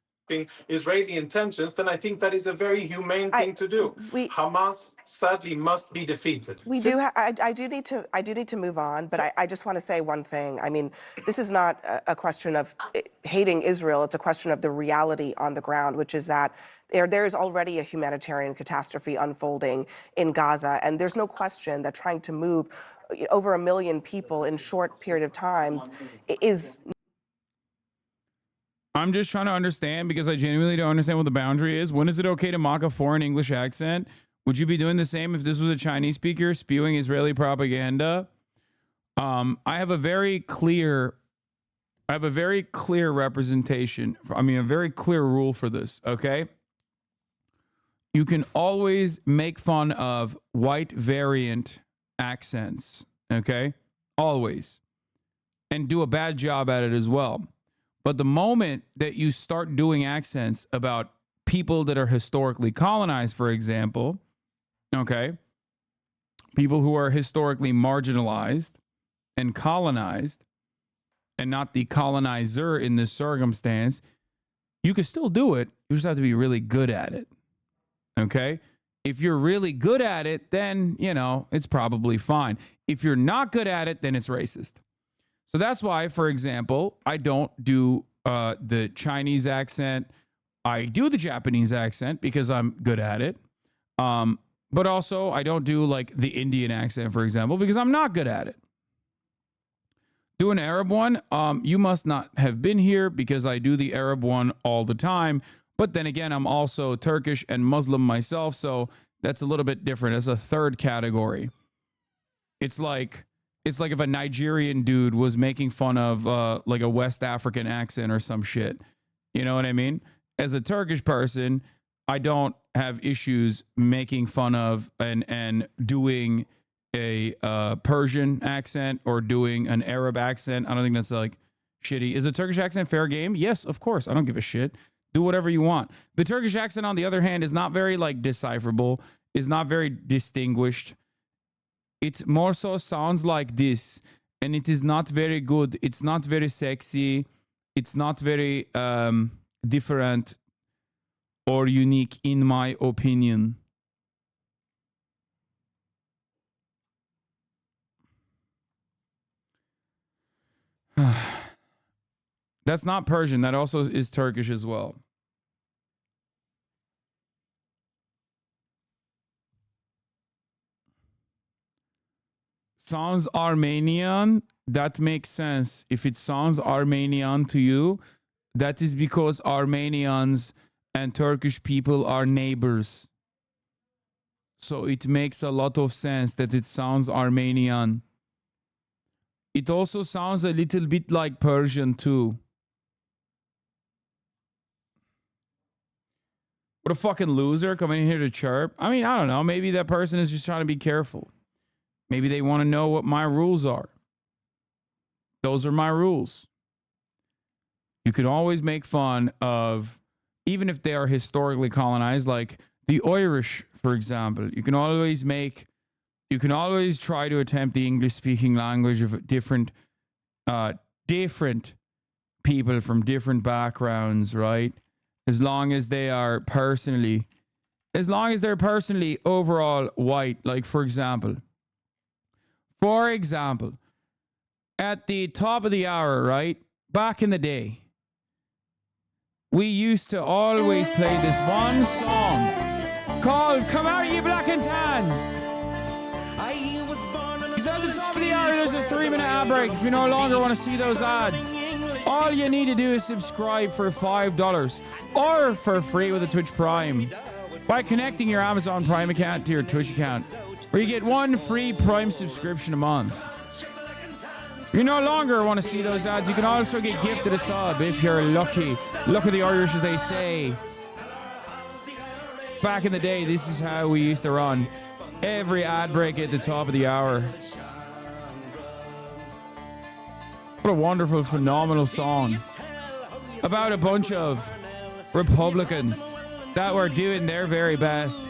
Israeli intentions, then I think that is a very humane thing to do. Hamas sadly must be defeated. I do need to move on, but I just want to say one thing. I mean, this is not a question of hating Israel. It's a question of the reality on the ground, which is that there is already a humanitarian catastrophe unfolding in Gaza, and there's no question that trying to move over 1 million people in short period of times is... I'm just trying to understand because I genuinely don't understand what the boundary is. When is it okay to mock a foreign English accent? Would you be doing the same if this was a Chinese speaker spewing Israeli propaganda? I have a very clear I have a very clear representation. I mean, a very clear rule for this, okay? You can always make fun of white variant accents, okay? Always. And do a bad job at it as well. But the moment that you start doing accents about people that are historically colonized, for example, okay? People who are historically marginalized and colonized, and not the colonizer in this circumstance, you can still do it. You just have to be really good at it. Okay? If you're really good at it, then, you know, it's probably fine. If you're not good at it, then it's racist. So that's why, for example, I don't do the Chinese accent. I do the Japanese accent because I'm good at it. But also, I don't do like the Indian accent, for example, because I'm not good at it. Do an Arab one. You must not have been here because I do the Arab one all the time. But then again, I'm also Turkish and Muslim myself, so that's a little bit different. It's a third category. It's like if a Nigerian dude was making fun of like a West African accent or some shit. You know what I mean? As a Turkish person, I don't have issues making fun of and doing a Persian accent or doing an Arab accent. I don't think that's like shitty. Is a Turkish accent fair game? Yes, of course. I don't give a shit. Do whatever you want. The Turkish accent, on the other hand, is not very like decipherable, is not very distinguished. It more so sounds like this, and it is not very good. It's not very sexy. It's not very different or unique, in my opinion. That's not Persian. That also is Turkish as well. Sounds Armenian. That makes sense. If it sounds Armenian to you, that is because Armenians and Turkish people are neighbors. So it makes a lot of sense that it sounds Armenian. It also sounds a little bit like Persian too. What a fucking loser coming in here to chirp. I mean, I don't know. Maybe that person is just trying to be careful. Maybe they want to know what my rules are. Those are my rules. You can always make fun of, even if they are historically colonized, like the Irish, for example. You can always try to attempt the English-speaking language of different people from different backgrounds, right? As long as they're personally overall white. Like, for example, at the top of the hour, right? Back in the day, we used to always play this one song called Come Out Ye Black and Tans. Because at the top of the hour, there's a 3-minute ad break. If you no longer want to see those ads, all you need to do is subscribe for $5 or for free with a Twitch Prime by connecting your Amazon Prime account to your Twitch account, where you get 1 free Prime subscription a month. If you no longer want to see those ads, you can also get gifted a sub if you're lucky. Look at the Irish, as they say. Back in the day, this is how we used to run every ad break at the top of the hour. What a wonderful, phenomenal song about a bunch of Republicans that were doing their very best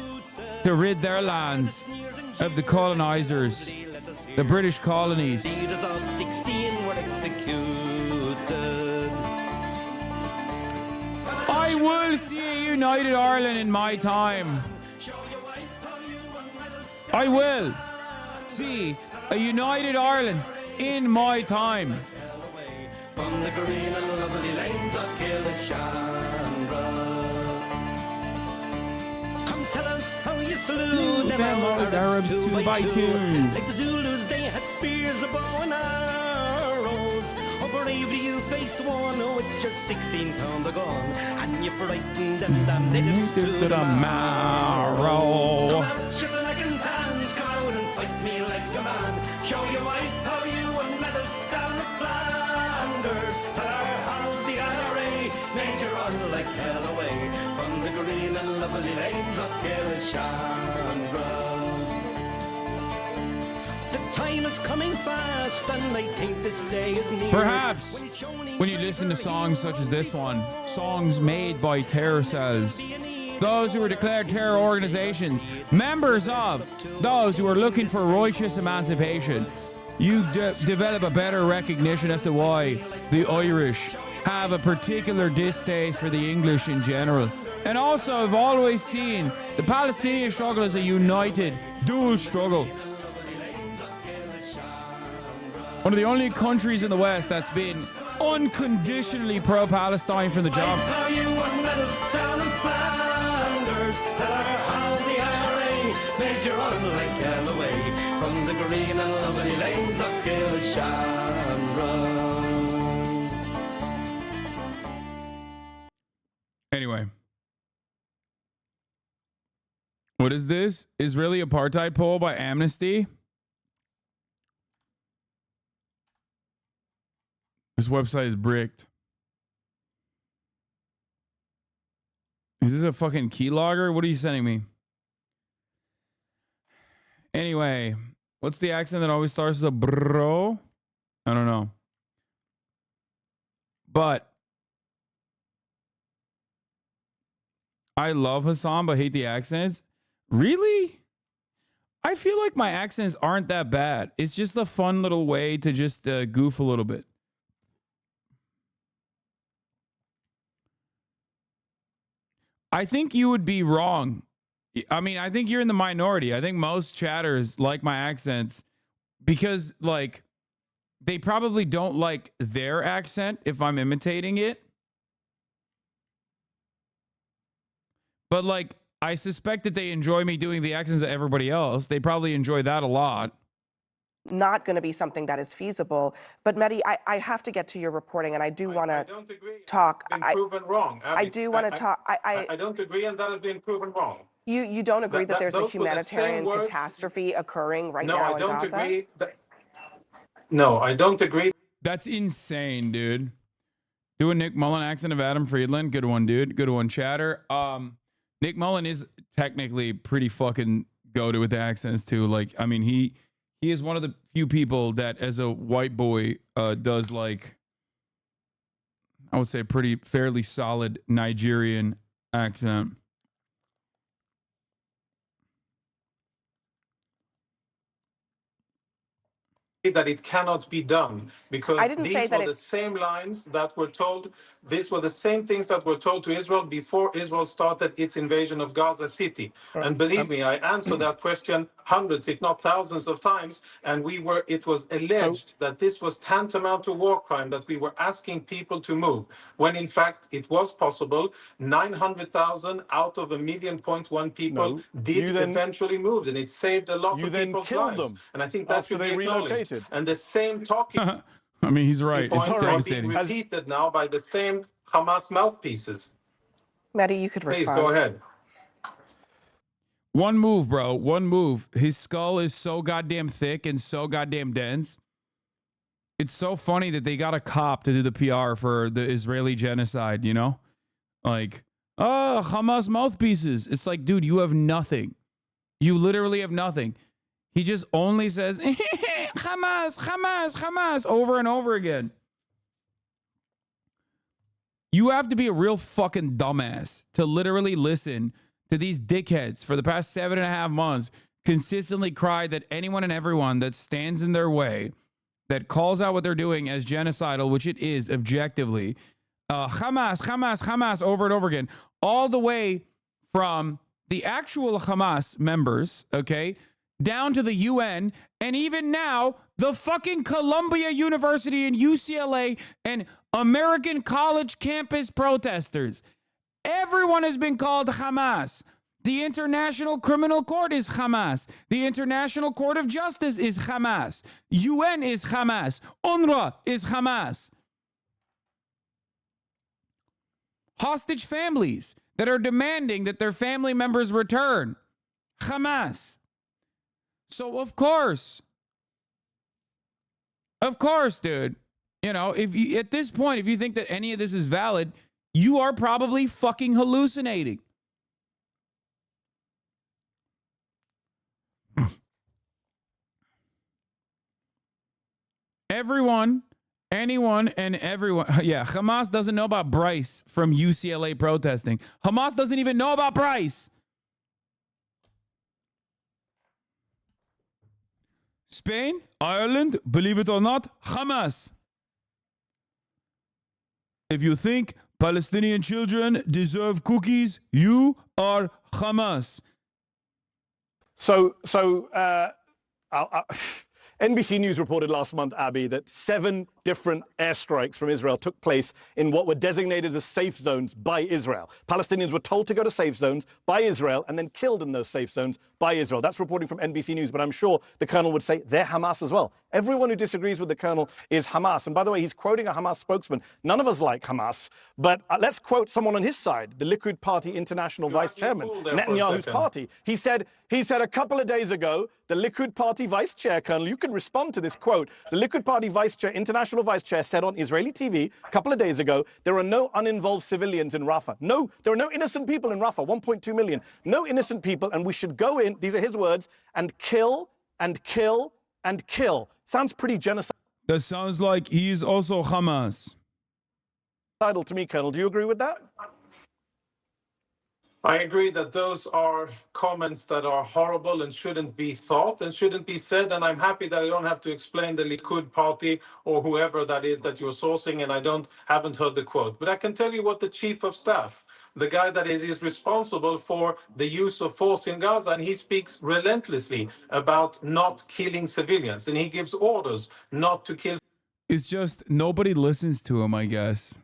to rid their lands of the colonizers, the British colonies. I will see a united Ireland in my time. I will see a united Ireland in my time. From the green and lovely lanes of come tell us how you slew them old Arabs 2 by 2. Like the Zulus, they had spears, a bow and arrows. Oh, bravely you faced one with your 16-pounder gun, and you frightened them, they just stood a marrow. Come out, you black and tans, come out and fight me like a man. Show your wife how you won medals down the Flanders. and lovely lanes of Elysium Road. The time is coming fast, and I think this day is near. Perhaps when you listen to songs such as this one, songs made by terror cells, those who are declared terror organizations, members of those who are looking for righteous emancipation, you develop a better recognition as to why the Irish have a particular distaste for the English in general. And also, I've always seen the Palestinian struggle as a united, dual struggle. One of the only countries in the West that's been unconditionally pro-Palestine from the jump. From the green and lovely lanes of Elysium Road. Anyway, what is this? Israeli apartheid poll by Amnesty? This website is bricked. Is this a fucking keylogger? What are you sending me? Anyway, what's the accent that always starts with a bro? I don't know. But I love Hasan, but hate the accents. Really? I feel like my accents aren't that bad. It's just a fun little way to just goof a little bit. I think you would be wrong. I mean, I think you're in the minority. I think most chatters like my accents because, like, they probably don't like their accent if I'm imitating it. But, like, I suspect that they enjoy me doing the accents of everybody else. They probably enjoy that a lot. Not going to be something that is feasible. But Mehdi, I have to get to your reporting, and I do want to talk. Been proven wrong. I do want to talk. I don't agree, and that has been proven wrong. You don't agree that there's a those were the humanitarian same words. catastrophe occurring right No, now I in don't Gaza? agree. No, I don't agree. That's insane, dude. Do a Nick Mullen accent of Adam Friedland. Good one, dude. Good one, chatter. Nick Mullen is technically pretty fucking goated with the accents too. Like, I mean, he is one of the few people that, as a white boy, does, like, I would say, a pretty fairly solid Nigerian accent. That it cannot be done because I didn't these say that were the same lines that were told. These were the same things that were told to Israel before Israel started its invasion of Gaza City. And believe me, I answered that question hundreds, if not thousands of times. And it was alleged that this was tantamount to war crime, that we were asking people to move, when in fact it was possible. 900,000 out of 1.1 million people did eventually move, and it saved a lot of people's lives. And I think that should be acknowledged. And the same talking I mean, he's right. It's points are being devastating. repeated now by the same Hamas mouthpieces. Mehdi, you could Please respond. go ahead. One move, bro. One move. His skull is so goddamn thick and so goddamn dense. It's so funny that they got a cop to do the PR for the Israeli genocide, you know? Like, oh, Hamas mouthpieces. It's like, dude, you have nothing. You literally have nothing. He just only says, Hamas, Hamas, Hamas, over and over again. You have to be a real fucking dumbass to literally listen to these dickheads for the past 7.5 months consistently cry that anyone and everyone that stands in their way, that calls out what they're doing as genocidal, which it is objectively, Hamas, Hamas, Hamas, over and over again, all the way from the actual Hamas members, okay, down to the UN, and even now, the fucking Columbia University and UCLA and American college campus protesters. Everyone has been called Hamas. The International Criminal Court is Hamas. The International Court of Justice is Hamas. UN is Hamas. UNRWA is Hamas. Hostage families that are demanding that their family members return. Hamas. So of course, dude, you know, if you, at this point, if you think that any of this is valid, you are probably fucking hallucinating. everyone, anyone and everyone. Yeah, Hamas doesn't know about Bryce from UCLA protesting. Hamas doesn't even know about Bryce. Spain, Ireland, believe it or not, Hamas. If you think Palestinian children deserve cookies, you are Hamas. So NBC News reported last month, Abby, that 7 different airstrikes from Israel took place in what were designated as safe zones by Israel. Palestinians were told to go to safe zones by Israel and then killed in those safe zones by Israel. That's reporting from NBC News, but I'm sure the colonel would say they're Hamas as well. Everyone who disagrees with the colonel is Hamas. And by the way, he's quoting a Hamas spokesman. None of us like Hamas, but let's quote someone on his side, the Likud Party International Vice Chairman, Netanyahu's party. He said a couple of days ago, the Likud Party Vice Chair, Colonel, you can respond to this quote. The Likud Party Vice Chair, International Vice Chair, said on Israeli TV a couple of days ago, there are no uninvolved civilians in Rafah. No, there are no innocent people in Rafah, 1.2 million. No innocent people, and we should go in, these are his words, and kill and kill and kill. Sounds pretty genocidal. That sounds like he's also Hamas. To me, Colonel. Do you agree with that? I agree that those are comments that are horrible and shouldn't be thought and shouldn't be said. And I'm happy that I don't have to explain the Likud party or whoever that is that you're sourcing, and I haven't heard the quote. But I can tell you what the chief of staff, the guy that is responsible for the use of force in Gaza, and he speaks relentlessly about not killing civilians, and he gives orders not to kill. It's just nobody listens to him, I guess.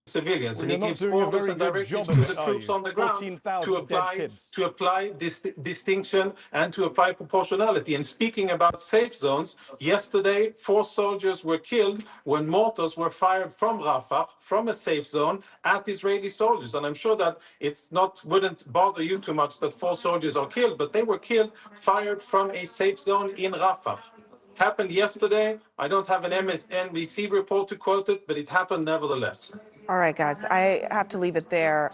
Civilians, and he gives orders and directives to the troops on the ground to apply distinction and to apply proportionality. And speaking about safe zones, yesterday 4 soldiers were killed when mortars were fired from Rafah, from a safe zone, at Israeli soldiers. And I'm sure that wouldn't bother you too much that 4 soldiers are killed, but they were killed, fired from a safe zone in Rafah. Happened yesterday. I don't have an MSNBC report to quote it, but it happened nevertheless. All right, guys, I have to leave it there.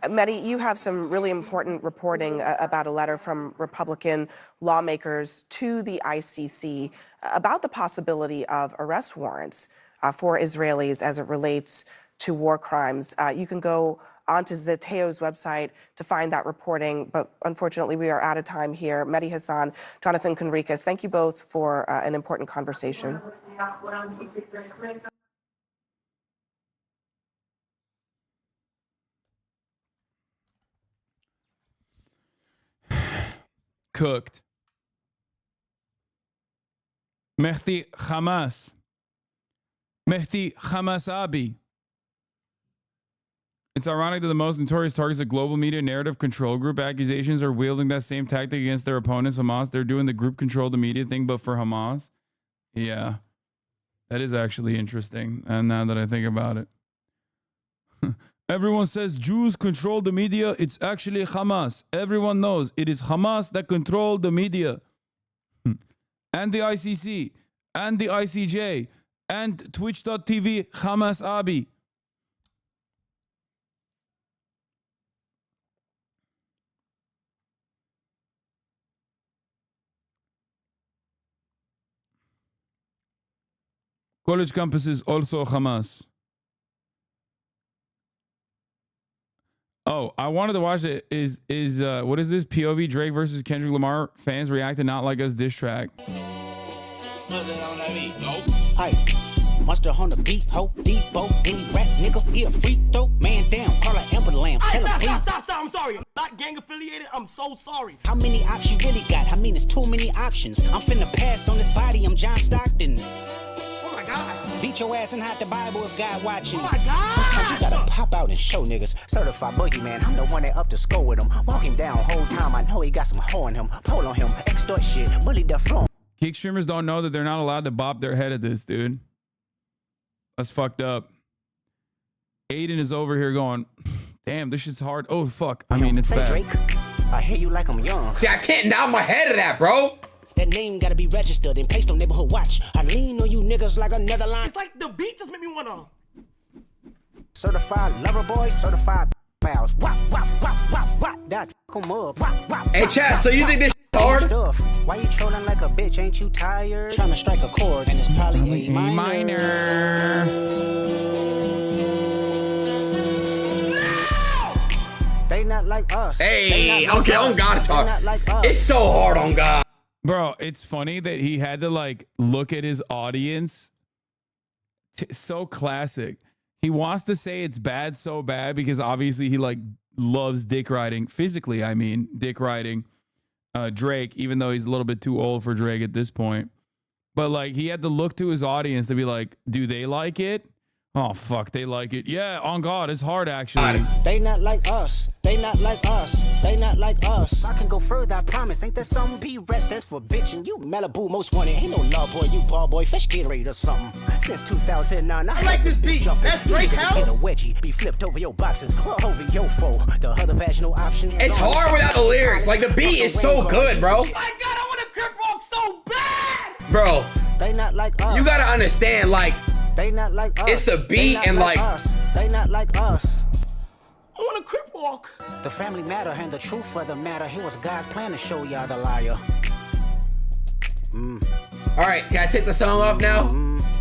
Mehdi, you have some really important reporting about a letter from Republican lawmakers to the ICC about the possibility of arrest warrants for Israelis as it relates to war crimes. You can go onto Zateo's website to find that reporting, but unfortunately we are out of time here. Mehdi Hasan, Jonathan Conricus, thank you both for an important conversation. Cooked. Mehdi Hamas. Mehdi HasanAbi. It's ironic that the most notorious targets of global media narrative control group accusations are wielding that same tactic against their opponents, Hamas. They're doing the group control the media thing, but for Hamas. Yeah. That is actually interesting. And now that I think about it. Everyone says Jews control the media. It's actually Hamas. Everyone knows it is Hamas that control the media. And the ICC. And the ICJ. And Twitch.tv. HasanAbi. College campuses also Hamas. Oh, I wanted to watch it. Is what is this? POV Drake versus Kendrick Lamar. Fans reacted not like us diss track. Mustard on the beat, ho, Debo, any rap nigga, he a free throw, man down, call her Amber Lamb. Stop, I'm sorry. I'm not gang affiliated, I'm so sorry. How many options you really got? I mean, it's too many options. I'm finna pass on this body, I'm John Stockton. Oh my gosh. Beat your ass and hide the Bible if God watching. Oh my gosh. Sometimes you gotta pop out and show niggas. Certified boogeyman, I'm the one that up to score with him. Walk him down whole time, I know he got some hoe in him. Pole on him, extort shit, bully the floor. Kick streamers don't know that they're not allowed to bop their head at this, dude. That's fucked up. Aiden is over here going, damn, this shit's hard. Oh, fuck. I mean, it's bad. Drake, I hear you like I'm young. See, I can't nod my head to that, bro. That name gotta be registered and placed on neighborhood watch. I lean on you niggas like another line. It's like the beat just made me wanna. Certified lover boy, certified pals. Wop, wop, wop, wop, wop. That come up. Wop, wop. Hey, chat, so you think this hard. Why you trolling like a bitch? Ain't you tired? Trying to strike a chord, and it's probably A minor. They not like us. Hey, okay, on God, it's so hard on God. Bro, it's funny that he had to like look at his audience. So classic. He wants to say it's bad so bad because obviously he like loves dick riding physically. I mean, dick riding Drake, even though he's a little bit too old for Drake at this point. But like he had to look to his audience to be like, do they like it? Oh, fuck, they like it. Yeah, on God, it's hard, actually. They not like us. They not like us. They not like us. I can go further, I promise. Ain't there some B-rest that's for bitching? You Malibu most wanted. Ain't no love boy, you ball boy. Fish Gatorade or something. Since 2009, I like this beat. That's Drake house. Get a wedgie. Be flipped over your boxes. Or over your foe. The other vaginal option. It's hard without the lyrics. Like, the beat is so good, bro. My God, I want to crip walk so bad. Bro, they not like us. You gotta understand, like, they not like us. It's the beat and like us. They not like us. I want to crip walk. The family matter and the truth for the matter. Here was God's plan to show y'all the liar. All right, can I take the song off now?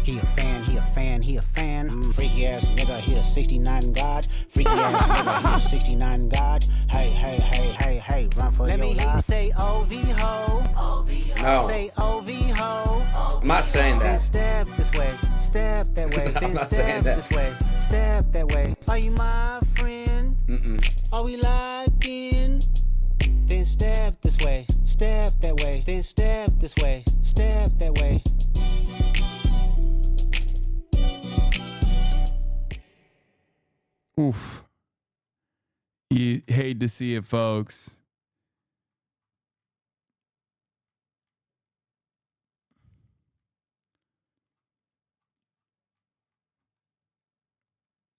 He a fan, he a fan, he a fan. Freaky ass nigga, he a 69 God. Freaky ass nigga, he a 69 God. Hey, hey, hey, hey, hey, run for your life. Let me hear you say OV-ho. No. Say OV-ho. I'm not saying that. Step this way, step that way. I'm not saying that. This way, step that way. Are you my friend? Are we locked in? Then step this way, step that way. Then step this way, step that way. Oof. You hate to see it, folks.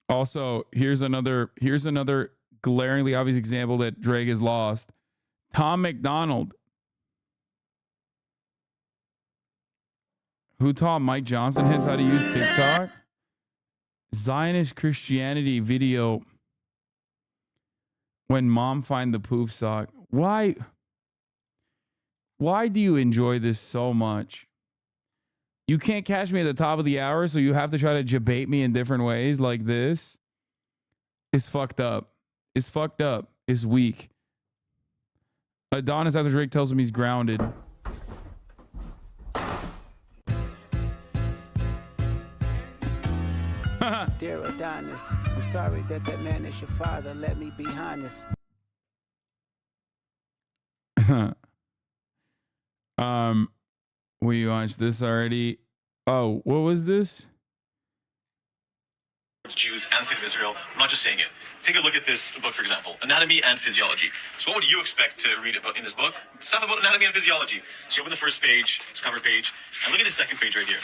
Also, here's another glaringly obvious example that Drake has lost. Tom McDonald, who taught Mike Johnson hits how to use TikTok. Zionist Christianity video. When mom find the poop sock. Why do you enjoy this so much? You can't catch me at the top of the hour, so you have to try to debate me in different ways like this. It's fucked up. It's fucked up. It's weak. Adonis after Drake tells him he's grounded. Dear Adonis, I'm sorry that man is your father. Let me be honest. We watched this already. Oh, what was this? Jews and the state of Israel. I'm not just saying it. Take a look at this book, for example, Anatomy and Physiology. So what would you expect to read about in this book? Stuff about anatomy and physiology. So you open the first page, it's cover page, and look at the second page right here.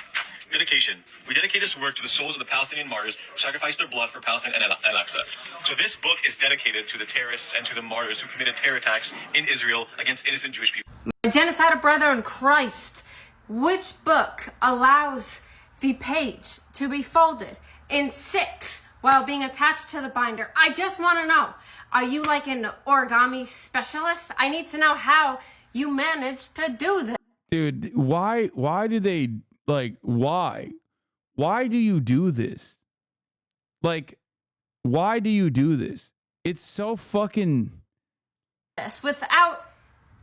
Dedication. We dedicate this work to the souls of the Palestinian martyrs who sacrificed their blood for Palestine and Al-Aqsa. So this book is dedicated to the terrorists and to the martyrs who committed terror attacks in Israel against innocent Jewish people. My genocidal brother in Christ. Which book allows the page to be folded in 6 while being attached to the binder? I just want to know, are you like an origami specialist? I need to know how you managed to do this. Dude, why do they, like, why do you do this? Like, why do you do this? It's so fucking... Without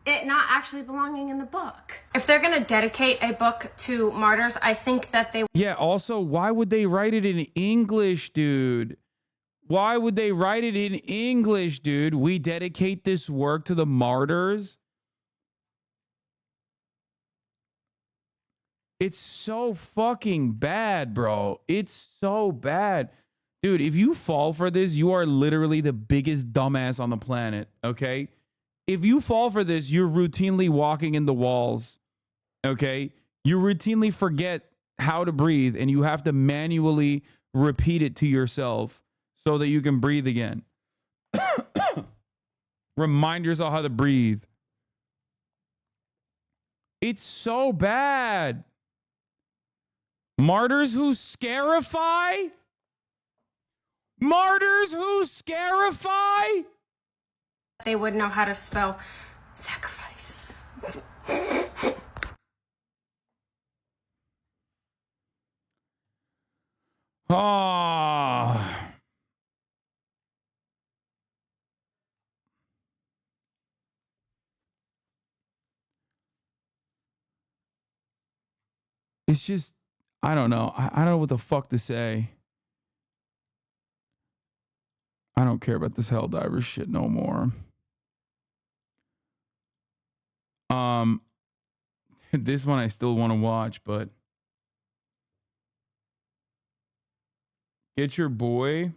it not actually belonging in the book. If they're going to dedicate a book to martyrs, I think that they... Yeah, also, why would they write it in English, dude? Why would they write it in English, dude? We dedicate this work to the martyrs? It's so fucking bad, bro. It's so bad. Dude, if you fall for this, you are literally the biggest dumbass on the planet, okay? If you fall for this, you're routinely walking in the walls, okay? You routinely forget how to breathe, and you have to manually repeat it to yourself so that you can breathe again. Remind yourself how to breathe. It's so bad. Martyrs who scarify? Martyrs who scarify? They would know how to spell sacrifice. Ah. It's just, I don't know. I don't know what the fuck to say. I don't care about this Helldiver shit no more. This one I still want to watch, but get your boy.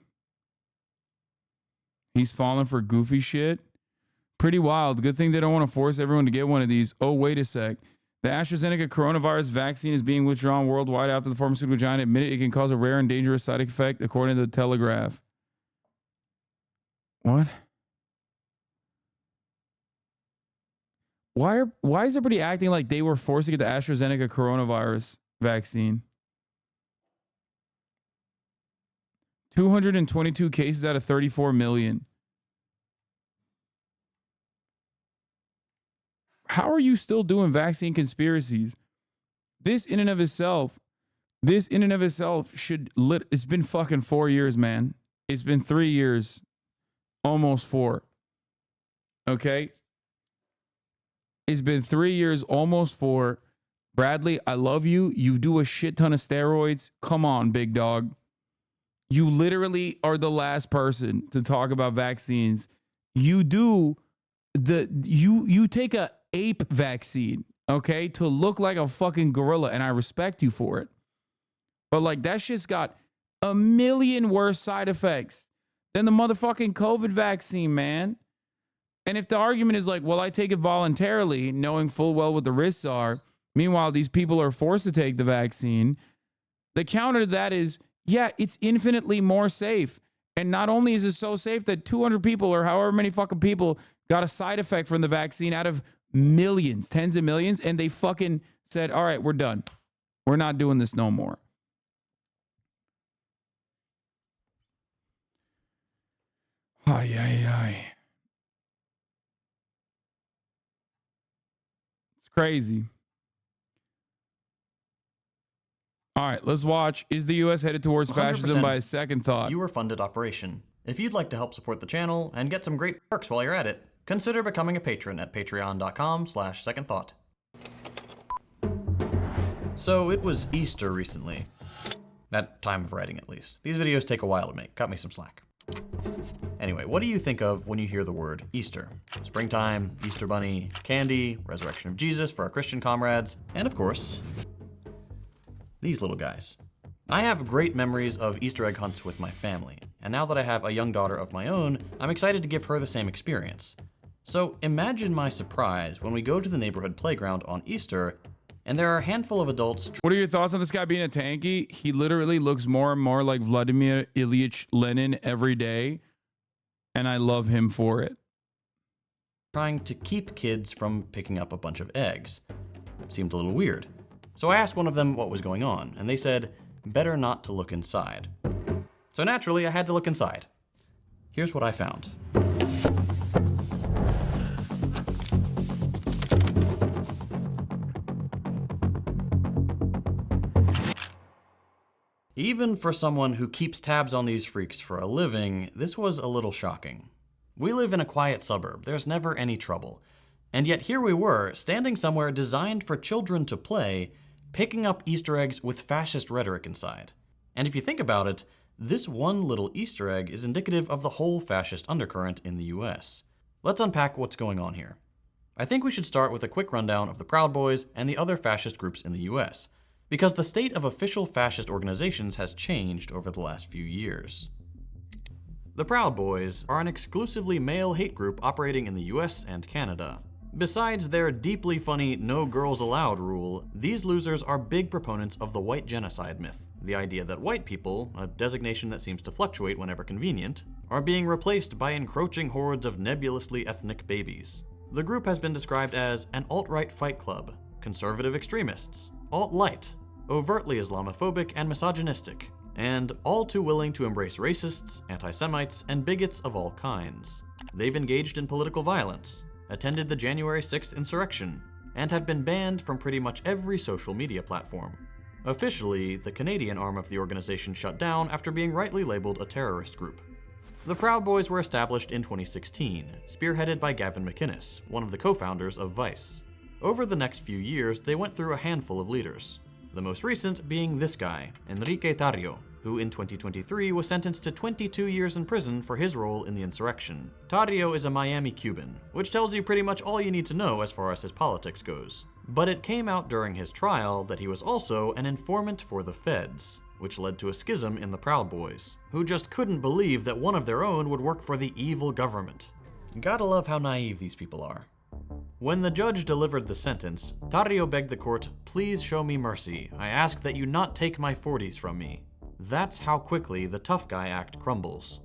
He's falling for goofy shit. Pretty wild. Good thing they don't want to force everyone to get one of these. Oh, wait a sec. The AstraZeneca coronavirus vaccine is being withdrawn worldwide after the pharmaceutical giant admitted it can cause a rare and dangerous side effect, according to the Telegraph. What? Why is everybody acting like they were forced to get the AstraZeneca coronavirus vaccine? 222 cases out of 34 million. How are you still doing vaccine conspiracies? This in and of itself should it's been fucking 4 years, man. It's been 3 years. Almost 4. Okay? It's been 3 years, almost 4. Bradley, I love you. You do a shit ton of steroids. Come on, big dog. You literally are the last person to talk about vaccines. You do you take a ape vaccine, okay, to look like a fucking gorilla, and I respect you for it. But like that shit's got a million worse side effects than the motherfucking COVID vaccine, man. And if the argument is like, well, I take it voluntarily, knowing full well what the risks are, meanwhile, these people are forced to take the vaccine, the counter to that is, yeah, it's infinitely more safe. And not only is it so safe that 200 people or however many fucking people got a side effect from the vaccine out of millions, tens of millions, and they fucking said, all right, we're done. We're not doing this no more. Ay, ay, ay. It's crazy. All right, let's watch. Is the U.S. headed towards fascism by a second thought? Viewer-funded operation. If you'd like to help support the channel and get some great perks while you're at it, consider becoming a patron at patreon.com/secondthought. So it was Easter recently. At time of writing, at least. These videos take a while to make. Cut me some slack. Anyway, what do you think of when you hear the word Easter? Springtime, Easter bunny, candy, resurrection of Jesus for our Christian comrades, and of course, these little guys. I have great memories of Easter egg hunts with my family, and now that I have a young daughter of my own, I'm excited to give her the same experience. So imagine my surprise when we go to the neighborhood playground on Easter, and there are a handful of adults. What are your thoughts on this guy being a tanky? He literally looks more and more like Vladimir Ilyich Lenin every day, and I love him for it. Trying to keep kids from picking up a bunch of eggs. Seemed a little weird. So I asked one of them what was going on, and they said, better not to look inside. So naturally, I had to look inside. Here's what I found. Even for someone who keeps tabs on these freaks for a living, this was a little shocking. We live in a quiet suburb, there's never any trouble. And yet here we were, standing somewhere designed for children to play, picking up Easter eggs with fascist rhetoric inside. And if you think about it, this one little Easter egg is indicative of the whole fascist undercurrent in the US. Let's unpack what's going on here. I think we should start with a quick rundown of the Proud Boys and the other fascist groups in the US, because the state of official fascist organizations has changed over the last few years. The Proud Boys are an exclusively male hate group operating in the US and Canada. Besides their deeply funny no girls allowed rule, these losers are big proponents of the white genocide myth, the idea that white people, a designation that seems to fluctuate whenever convenient, are being replaced by encroaching hordes of nebulously ethnic babies. The group has been described as an alt-right fight club, conservative extremists, alt-light, overtly Islamophobic and misogynistic, and all too willing to embrace racists, anti-Semites, and bigots of all kinds. They've engaged in political violence, attended the January 6th insurrection, and have been banned from pretty much every social media platform. Officially, the Canadian arm of the organization shut down after being rightly labeled a terrorist group. The Proud Boys were established in 2016, spearheaded by Gavin McInnes, one of the co-founders of Vice. Over the next few years, they went through a handful of leaders, the most recent being this guy, Enrique Tarrio, who in 2023 was sentenced to 22 years in prison for his role in the insurrection. Tarrio is a Miami Cuban, which tells you pretty much all you need to know as far as his politics goes. But it came out during his trial that he was also an informant for the feds, which led to a schism in the Proud Boys, who just couldn't believe that one of their own would work for the evil government. Gotta love how naive these people are. When the judge delivered the sentence, Tarrio begged the court, "Please show me mercy. I ask that you not take my 40s from me." That's how quickly the tough guy act crumbles.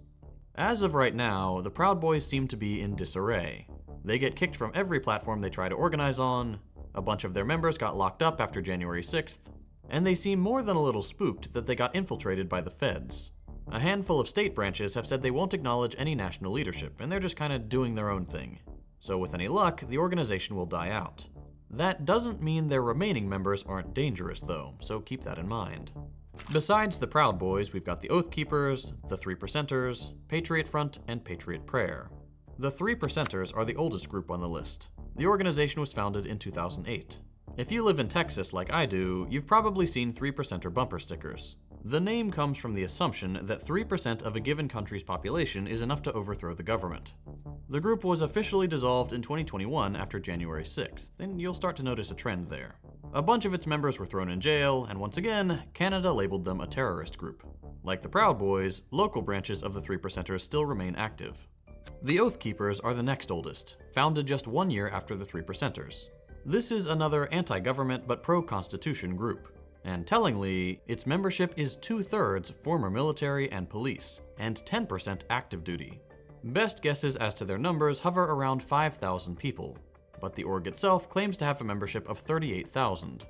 As of right now, the Proud Boys seem to be in disarray. They get kicked from every platform they try to organize on, a bunch of their members got locked up after January 6th, and they seem more than a little spooked that they got infiltrated by the feds. A handful of state branches have said they won't acknowledge any national leadership, and they're just kinda doing their own thing. So with any luck, the organization will die out. That doesn't mean their remaining members aren't dangerous though, so keep that in mind. Besides the Proud Boys, we've got the Oath Keepers, the 3%ers, Patriot Front, and Patriot Prayer. The 3%ers are the oldest group on the list. The organization was founded in 2008. If you live in Texas like I do, you've probably seen 3%er bumper stickers. The name comes from the assumption that 3% of a given country's population is enough to overthrow the government. The group was officially dissolved in 2021 after January 6th, and you'll start to notice a trend there. A bunch of its members were thrown in jail, and once again, Canada labeled them a terrorist group. Like the Proud Boys, local branches of the 3%ers still remain active. The Oath Keepers are the next oldest, founded just 1 year after the 3%ers. This is another anti-government but pro-constitution group. And tellingly, its membership is 2/3 former military and police, and 10% active duty. Best guesses as to their numbers hover around 5,000 people, but the org itself claims to have a membership of 38,000.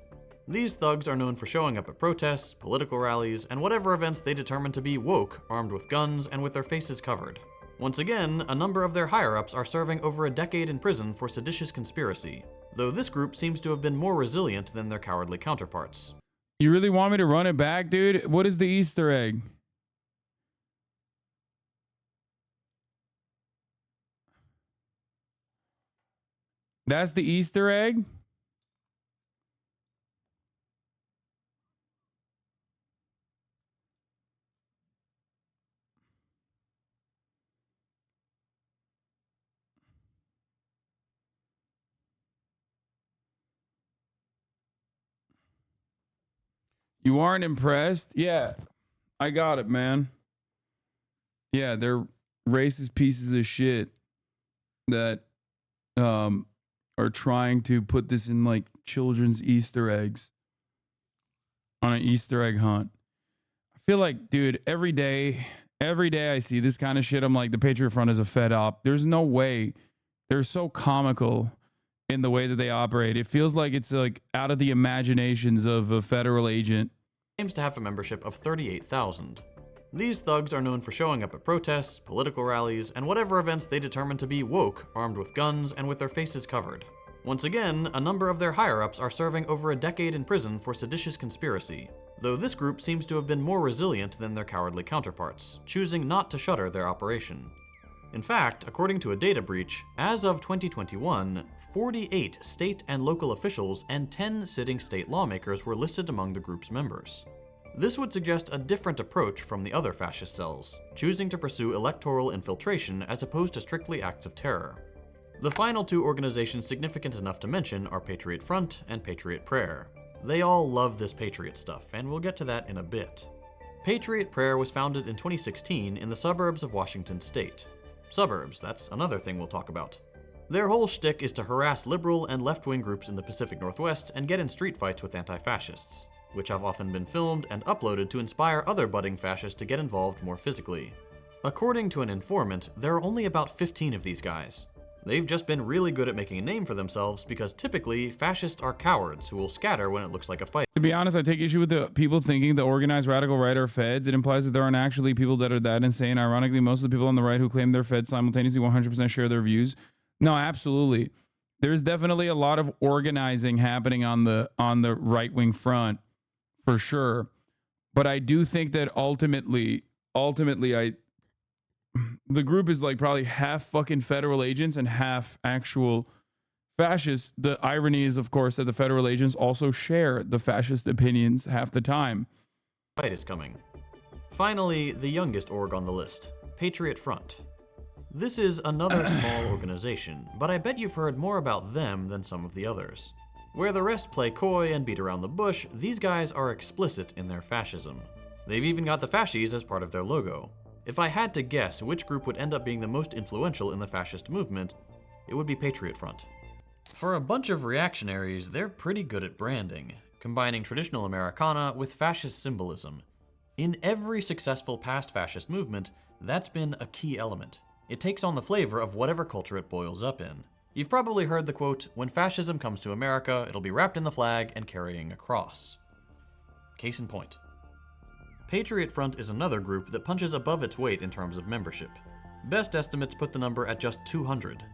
These thugs are known for showing up at protests, political rallies, and whatever events they determine to be woke, armed with guns and with their faces covered. Once again, a number of their higher-ups are serving over a decade in prison for seditious conspiracy, though this group seems to have been more resilient than their cowardly counterparts. You really want me to run it back, dude? What is the Easter egg? That's the Easter egg? You aren't impressed? Yeah, I got it, man. Yeah, they're racist pieces of shit that are trying to put this in like children's Easter eggs on an Easter egg hunt. I feel like, dude, every day I see this kind of shit, I'm like, the Patriot Front is a fed up. There's no way. They're so comical in the way that they operate. It feels like it's like out of the imaginations of a federal agent. Claims to have a membership of 38,000. These thugs are known for showing up at protests, political rallies, and whatever events they determine to be woke, armed with guns and with their faces covered. Once again, a number of their higher-ups are serving over a decade in prison for seditious conspiracy, though this group seems to have been more resilient than their cowardly counterparts, choosing not to shutter their operation. In fact, according to a data breach, as of 2021, 48 state and local officials and 10 sitting state lawmakers were listed among the group's members. This would suggest a different approach from the other fascist cells, choosing to pursue electoral infiltration as opposed to strictly acts of terror. The final two organizations significant enough to mention are Patriot Front and Patriot Prayer. They all love this patriot stuff, and we'll get to that in a bit. Patriot Prayer was founded in 2016 in the suburbs of Washington State. Suburbs, that's another thing we'll talk about. Their whole shtick is to harass liberal and left-wing groups in the Pacific Northwest and get in street fights with anti-fascists, which have often been filmed and uploaded to inspire other budding fascists to get involved more physically. According to an informant, there are only about 15 of these guys. They've just been really good at making a name for themselves because typically, fascists are cowards who will scatter when it looks like a fight. To be honest, I take issue with the people thinking the organized radical right are feds. It implies that there aren't actually people that are that insane. Ironically, most of the people on the right who claim they're feds simultaneously 100% share their views. No, absolutely. There's definitely a lot of organizing happening on the right-wing front, for sure. But I do think that ultimately, the group is like probably half fucking federal agents and half actual fascists. The irony is, of course, that the federal agents also share the fascist opinions half the time. Fight is coming. Finally, the youngest org on the list, Patriot Front. This is another small organization, but I bet you've heard more about them than some of the others. Where the rest play coy and beat around the bush, these guys are explicit in their fascism. They've even got the fascies as part of their logo. If I had to guess which group would end up being the most influential in the fascist movement, it would be Patriot Front. For a bunch of reactionaries, they're pretty good at branding, combining traditional Americana with fascist symbolism. In every successful past fascist movement, that's been a key element. It takes on the flavor of whatever culture it boils up in. You've probably heard the quote, "When fascism comes to America, it'll be wrapped in the flag and carrying a cross." Case in point. Patriot Front is another group that punches above its weight in terms of membership. Best estimates put the number at just 200.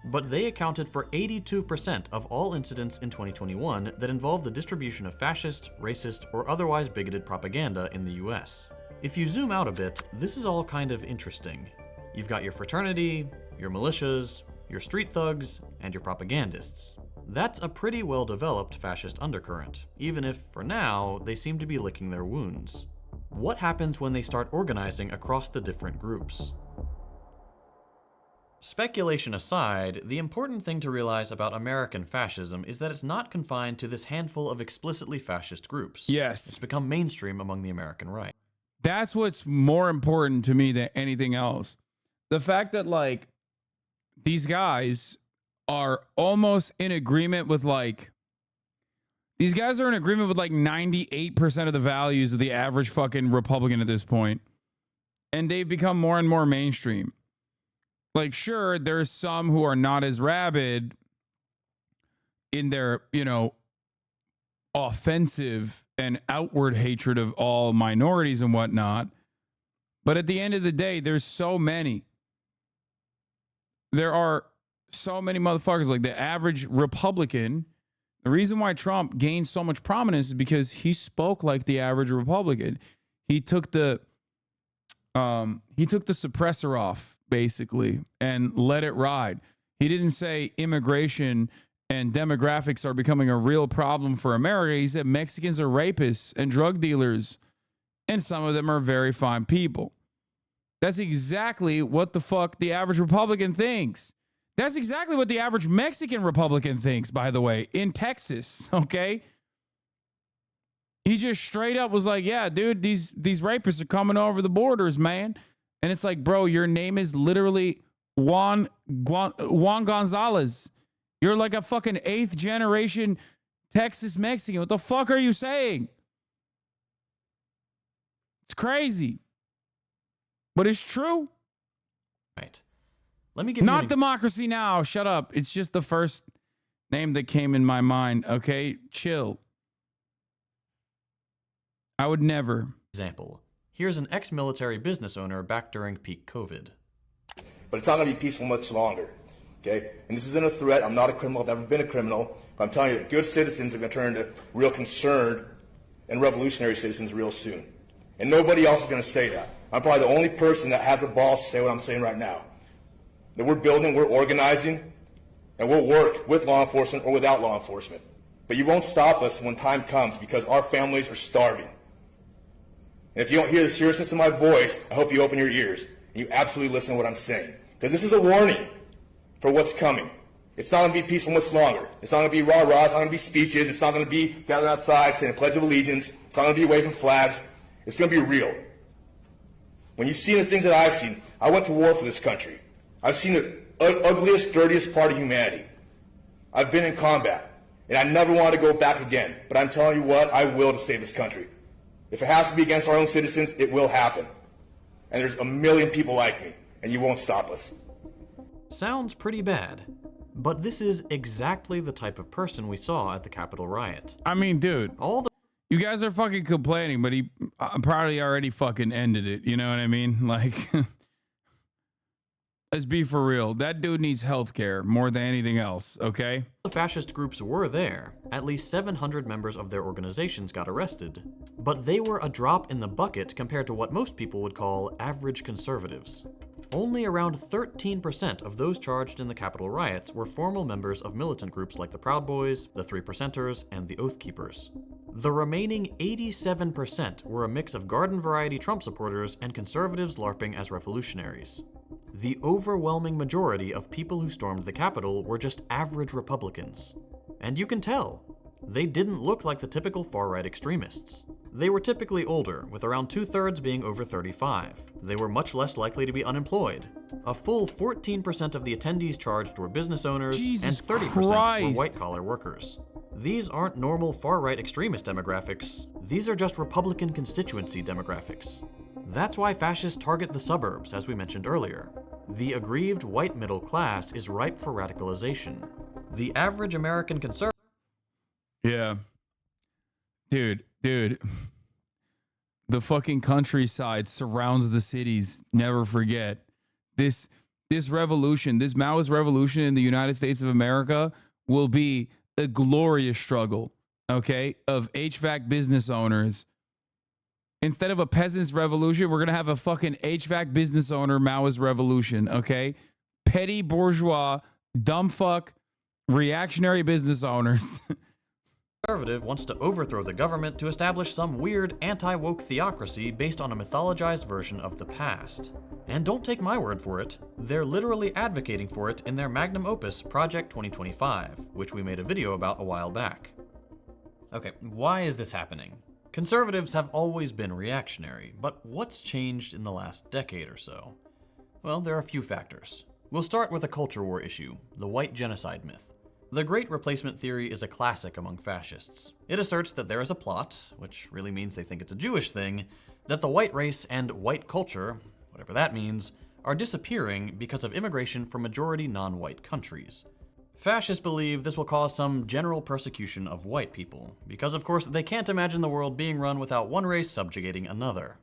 But they accounted for 82% of all incidents in 2021 that involved the distribution of fascist, racist, or otherwise bigoted propaganda in the US. If you zoom out a bit, this is all kind of interesting. You've got your fraternity, your militias, your street thugs, and your propagandists. That's a pretty well-developed fascist undercurrent, even if, for now, they seem to be licking their wounds. What happens when they start organizing across the different groups? Speculation aside, the important thing to realize about American fascism is that it's not confined to this handful of explicitly fascist groups. Yes. It's become mainstream among the American right. That's what's more important to me than anything else. The fact that, like, these guys are almost in agreement with, like, these guys are in agreement with, like, 98% of the values of the average fucking Republican at this point. And they've become more and more mainstream. Like, sure, there's some who are not as rabid in their, you know, offensive and outward hatred of all minorities and whatnot. But at the end of the day, there's so many. There are so many motherfuckers. Like, the average Republican, the reason why Trump gained so much prominence is because he spoke like the average Republican. He took the suppressor off, basically, and let it ride. He didn't say immigration and demographics are becoming a real problem for America. He said Mexicans are rapists and drug dealers, and some of them are very fine people. That's exactly what the fuck the average Republican thinks. That's exactly what the average Mexican Republican thinks, by the way, in Texas, okay? He just straight up was like, yeah, dude, these rapists are coming over the borders, man. And it's like, bro, your name is literally Juan Gonzalez. You're like a fucking 8th generation Texas Mexican. What the fuck are you saying? It's crazy. But it's true. Right. Let me give Not you Democracy Now! Shut up. It's just the first name that came in my mind, okay? Chill. I would never. Example. Here's an ex-military business owner back during peak COVID. But it's not going to be peaceful much longer, okay? And this isn't a threat. I'm not a criminal. I've never been a criminal. But I'm telling you that good citizens are going to turn into real concerned and revolutionary citizens real soon. And nobody else is going to say that. I'm probably the only person that has the balls to say what I'm saying right now. That we're building, we're organizing, and we'll work with law enforcement or without law enforcement. But you won't stop us when time comes because our families are starving. And if you don't hear the seriousness of my voice, I hope you open your ears and you absolutely listen to what I'm saying. Because this is a warning for what's coming. It's not going to be peaceful much longer. It's not going to be rah-rah. It's not going to be speeches. It's not going to be gathering outside saying a Pledge of Allegiance. It's not going to be waving flags. It's going to be real. When you've seen the things that I've seen, I went to war for this country. I've seen the ugliest, dirtiest part of humanity. I've been in combat, and I never want to go back again. But I'm telling you what, I will to save this country. If it has to be against our own citizens, it will happen. And there's a million people like me, and you won't stop us. Sounds pretty bad. But this is exactly the type of person we saw at the Capitol riot. I mean, dude, you guys are fucking complaining, but he probably already fucking ended it. You know what I mean? Like, Let's be for real. That dude needs healthcare more than anything else, okay? The fascist groups were there. At least 700 members of their organizations got arrested. But they were a drop in the bucket compared to what most people would call average conservatives. Only around 13% of those charged in the Capitol riots were formal members of militant groups like the Proud Boys, the Three Percenters, and the Oath Keepers. The remaining 87% were a mix of garden variety Trump supporters and conservatives LARPing as revolutionaries. The overwhelming majority of people who stormed the Capitol were just average Republicans. And you can tell. They didn't look like the typical far-right extremists. They were typically older, with around 2/3 being over 35. They were much less likely to be unemployed. A full 14% of the attendees charged were business owners, and 30% were white-collar workers. These aren't normal far-right extremist demographics. These are just Republican constituency demographics. That's why fascists target the suburbs, as we mentioned earlier. The aggrieved white middle class is ripe for radicalization. The average American conservative... Yeah. Dude. The fucking countryside surrounds the cities. Never forget. This revolution, this Maoist revolution in the United States of America will be a glorious struggle, okay, of HVAC business owners. Instead of a peasants' revolution, we're going to have a fucking HVAC business owner Maoist revolution, okay? Petty bourgeois, dumb fuck, reactionary business owners. Conservative wants to overthrow the government to establish some weird anti-woke theocracy based on a mythologized version of the past. And don't take my word for it, they're literally advocating for it in their magnum opus, Project 2025, which we made a video about a while back. Okay, why is this happening? Conservatives have always been reactionary, but what's changed in the last decade or so? Well, there are a few factors. We'll start with a culture war issue, the white genocide myth. The Great Replacement theory is a classic among fascists. It asserts that there is a plot, which really means they think it's a Jewish thing, that the white race and white culture, whatever that means, are disappearing because of immigration from majority non-white countries. Fascists believe this will cause some general persecution of white people, because of course they can't imagine the world being run without one race subjugating another.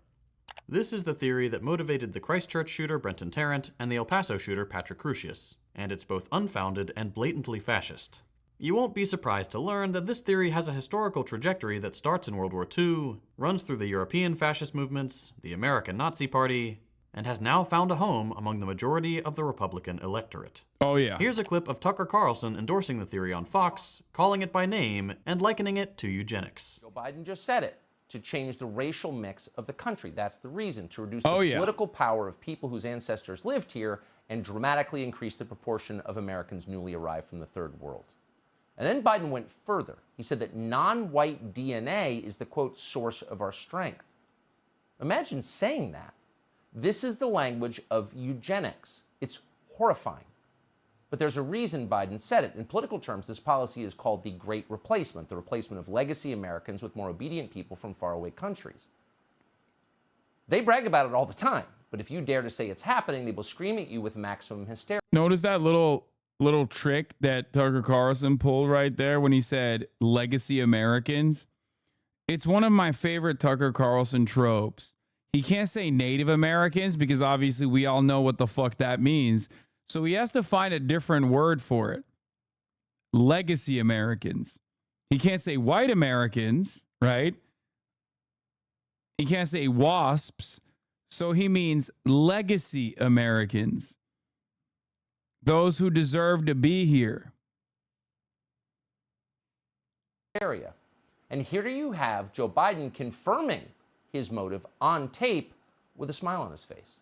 This is the theory that motivated the Christchurch shooter Brenton Tarrant and the El Paso shooter Patrick Crusius, and it's both unfounded and blatantly fascist. You won't be surprised to learn that this theory has a historical trajectory that starts in World War II, runs through the European fascist movements, the American Nazi Party, and has now found a home among the majority of the Republican electorate. Oh yeah. Here's a clip of Tucker Carlson endorsing the theory on Fox, calling it by name, and likening it to eugenics. Joe Biden just said it. To change the racial mix of the country. That's the reason, to reduce the political power of people whose ancestors lived here and dramatically increase the proportion of Americans newly arrived from the third world. And then Biden went further. He said that non-white DNA is the, quote, source of our strength. Imagine saying that. This is the language of eugenics. It's horrifying. But there's a reason Biden said it. In political terms, this policy is called the Great Replacement, the replacement of legacy Americans with more obedient people from faraway countries. They brag about it all the time, but if you dare to say it's happening, they will scream at you with maximum hysteria. Notice that little trick that Tucker Carlson pulled right there when he said legacy Americans? It's one of my favorite Tucker Carlson tropes. He can't say Native Americans because obviously we all know what the fuck that means. So he has to find a different word for it. Legacy Americans. He can't say white Americans, right? He can't say WASPs. So he means legacy Americans. Those who deserve to be here. And here you have Joe Biden confirming his motive on tape with a smile on his face.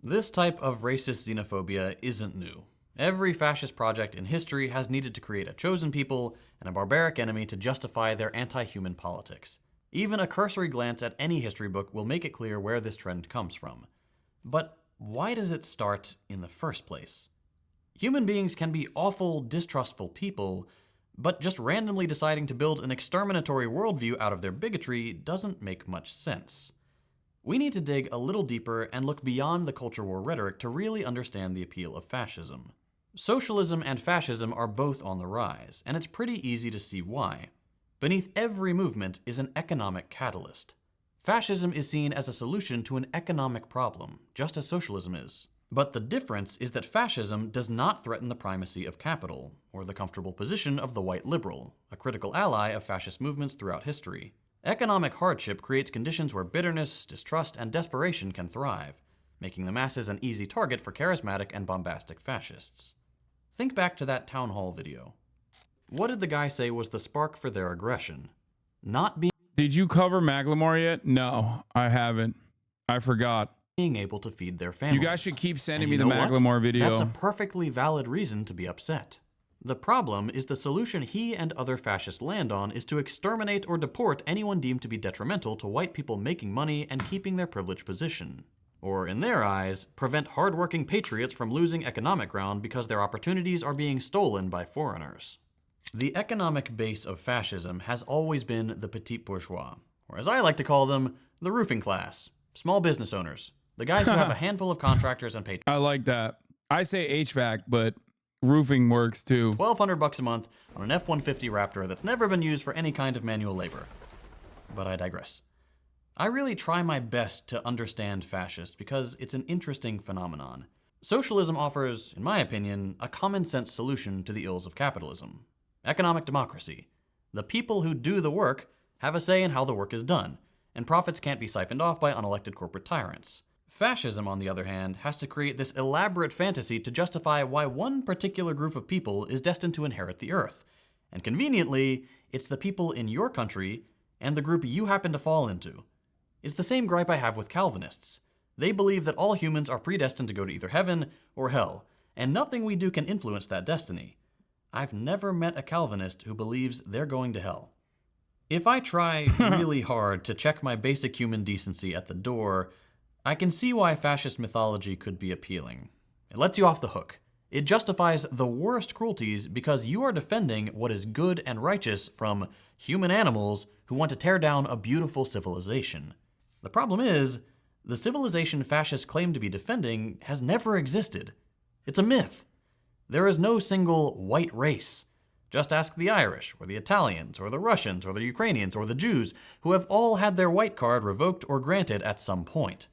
This type of racist xenophobia isn't new. Every fascist project in history has needed to create a chosen people and a barbaric enemy to justify their anti-human politics. Even a cursory glance at any history book will make it clear where this trend comes from. But why does it start in the first place? Human beings can be awful, distrustful people, but just randomly deciding to build an exterminatory worldview out of their bigotry doesn't make much sense. We need to dig a little deeper and look beyond the culture war rhetoric to really understand the appeal of fascism. Socialism and fascism are both on the rise, and it's pretty easy to see why. Beneath every movement is an economic catalyst. Fascism is seen as a solution to an economic problem, just as socialism is. But the difference is that fascism does not threaten the primacy of capital, or the comfortable position of the white liberal, a critical ally of fascist movements throughout history. Economic hardship creates conditions where bitterness, distrust, and desperation can thrive, making the masses an easy target for charismatic and bombastic fascists. Think back to that town hall video. What did the guy say was the spark for their aggression? Not being... Did you cover Macklemore yet? No, I haven't. I forgot. Being able to feed their families. You guys should keep sending And me you the know what? Macklemore video. That's a perfectly valid reason to be upset. The problem is the solution he and other fascists land on is to exterminate or deport anyone deemed to be detrimental to white people making money and keeping their privileged position. Or, in their eyes, prevent hardworking patriots from losing economic ground because their opportunities are being stolen by foreigners. The economic base of fascism has always been the petit bourgeois, or as I like to call them, the roofing class, small business owners, the guys who have a handful of contractors and patrons. I like that. I say HVAC, but roofing works too. $1,200 a month on an F-150 Raptor that's never been used for any kind of manual labor. But I digress. I really try my best to understand fascists because it's an interesting phenomenon. Socialism offers, in my opinion, a common-sense solution to the ills of capitalism. Economic democracy. The people who do the work have a say in how the work is done, and profits can't be siphoned off by unelected corporate tyrants. Fascism, on the other hand, has to create this elaborate fantasy to justify why one particular group of people is destined to inherit the earth. And conveniently, it's the people in your country and the group you happen to fall into. It's the same gripe I have with Calvinists. They believe that all humans are predestined to go to either heaven or hell, and nothing we do can influence that destiny. I've never met a Calvinist who believes they're going to hell. If I try really hard to check my basic human decency at the door, I can see why fascist mythology could be appealing. It lets you off the hook. It justifies the worst cruelties because you are defending what is good and righteous from human animals who want to tear down a beautiful civilization. The problem is, the civilization fascists claim to be defending has never existed. It's a myth. There is no single white race. Just ask the Irish, or the Italians, or the Russians, or the Ukrainians, or the Jews, who have all had their white card revoked or granted at some point.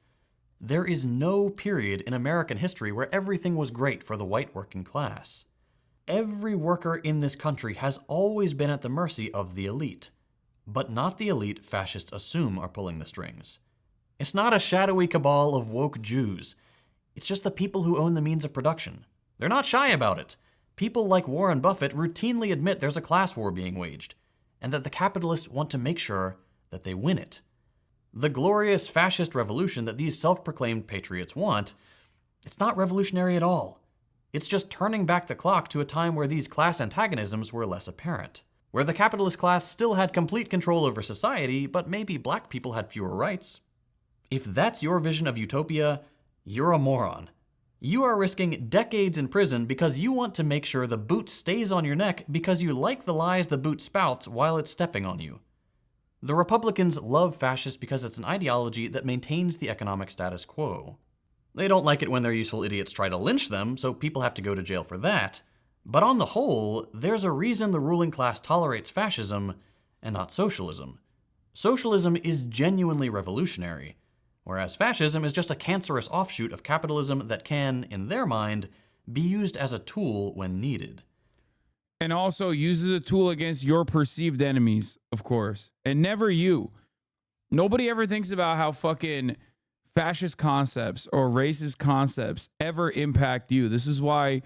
There is no period in American history where everything was great for the white working class. Every worker in this country has always been at the mercy of the elite, but not the elite fascists assume are pulling the strings. It's not a shadowy cabal of woke Jews. It's just the people who own the means of production. They're not shy about it. People like Warren Buffett routinely admit there's a class war being waged, and that the capitalists want to make sure that they win it. The glorious fascist revolution that these self-proclaimed patriots want, it's not revolutionary at all. It's just turning back the clock to a time where these class antagonisms were less apparent, where the capitalist class still had complete control over society, but maybe black people had fewer rights. If that's your vision of utopia, you're a moron. You are risking decades in prison because you want to make sure the boot stays on your neck because you like the lies the boot spouts while it's stepping on you. The Republicans love fascists because it's an ideology that maintains the economic status quo. They don't like it when their useful idiots try to lynch them, so people have to go to jail for that. But on the whole, there's a reason the ruling class tolerates fascism and not socialism. Socialism is genuinely revolutionary, whereas fascism is just a cancerous offshoot of capitalism that can, in their mind, be used as a tool when needed. And also uses a tool against your perceived enemies, of course, and never you. Nobody ever thinks about how fucking fascist concepts or racist concepts ever impact you. This is why,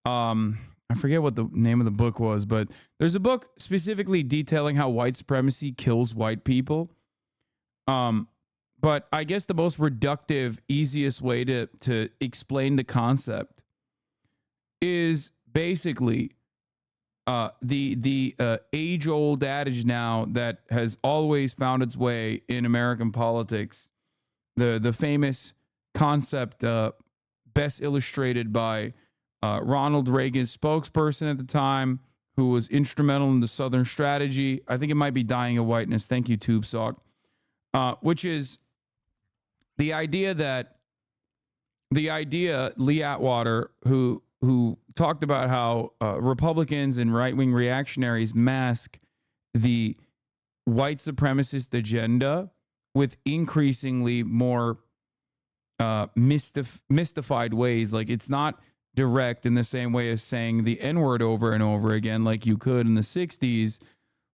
I forget what the name of the book was, but there's a book specifically detailing how white supremacy kills white people. But I guess the most reductive, easiest way to explain the concept is basically the age-old adage now that has always found its way in American politics, the famous concept best illustrated by Ronald Reagan's spokesperson at the time, who was instrumental in the Southern strategy. I think it might be Dying of Whiteness. Thank you, Tube Sock. Which is the idea Lee Atwater, who talked about how Republicans and right-wing reactionaries mask the white supremacist agenda with increasingly more mystified ways. Like, it's not direct in the same way as saying the N-word over and over again like you could in the 60s,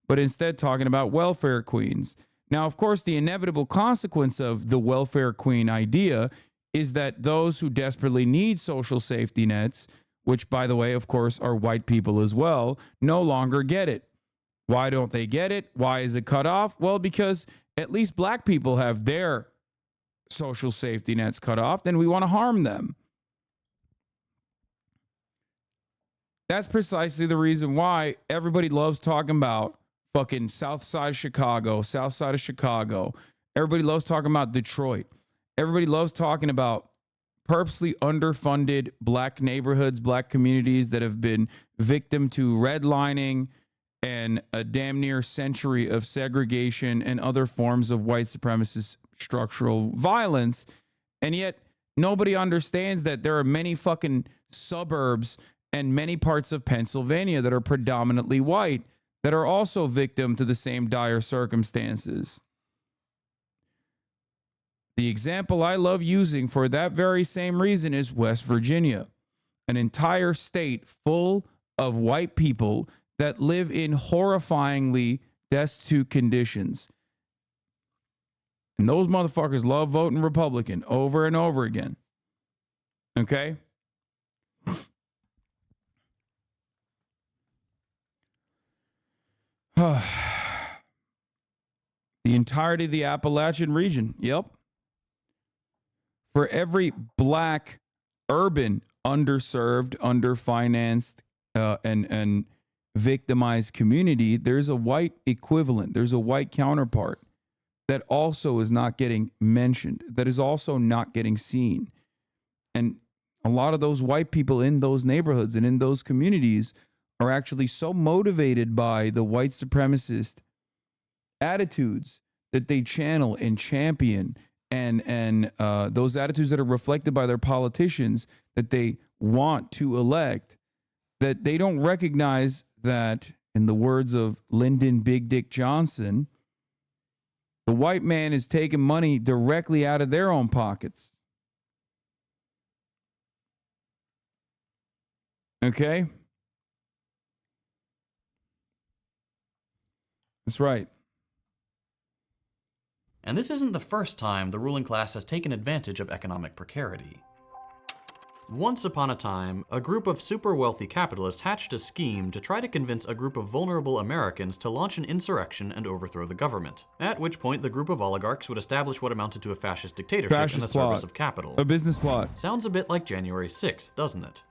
but instead talking about welfare queens. Now, of course, the inevitable consequence of the welfare queen idea is that those who desperately need social safety nets, which, by the way, of course, are white people as well, no longer get it. Why don't they get it? Why is it cut off? Well, because at least black people have their social safety nets cut off, then we want to harm them. That's precisely the reason why everybody loves talking about fucking South Side Chicago, South Side of Chicago. Everybody loves talking about Detroit. Everybody loves talking about purposely underfunded black neighborhoods, black communities that have been victim to redlining and a damn near century of segregation and other forms of white supremacist structural violence. And yet nobody understands that there are many fucking suburbs and many parts of Pennsylvania that are predominantly white that are also victim to the same dire circumstances. The example I love using for that very same reason is West Virginia, an entire state full of white people that live in horrifyingly destitute conditions. And those motherfuckers love voting Republican over and over again. Okay? The entirety of the Appalachian region. Yep. For every black, urban, underserved, underfinanced, and victimized community, there's a white equivalent. There's a white counterpart that also is not getting mentioned, that is also not getting seen. And a lot of those white people in those neighborhoods and in those communities are actually so motivated by the white supremacist attitudes that they channel and champion, and those attitudes that are reflected by their politicians that they want to elect, that they don't recognize that, in the words of Lyndon Big Dick Johnson, the white man is taking money directly out of their own pockets. Okay? That's right. And this isn't the first time the ruling class has taken advantage of economic precarity. Once upon a time, a group of super wealthy capitalists hatched a scheme to try to convince a group of vulnerable Americans to launch an insurrection and overthrow the government, at which point the group of oligarchs would establish what amounted to a fascist dictatorship in the service of capital. A business plot. Sounds a bit like January 6th, doesn't it?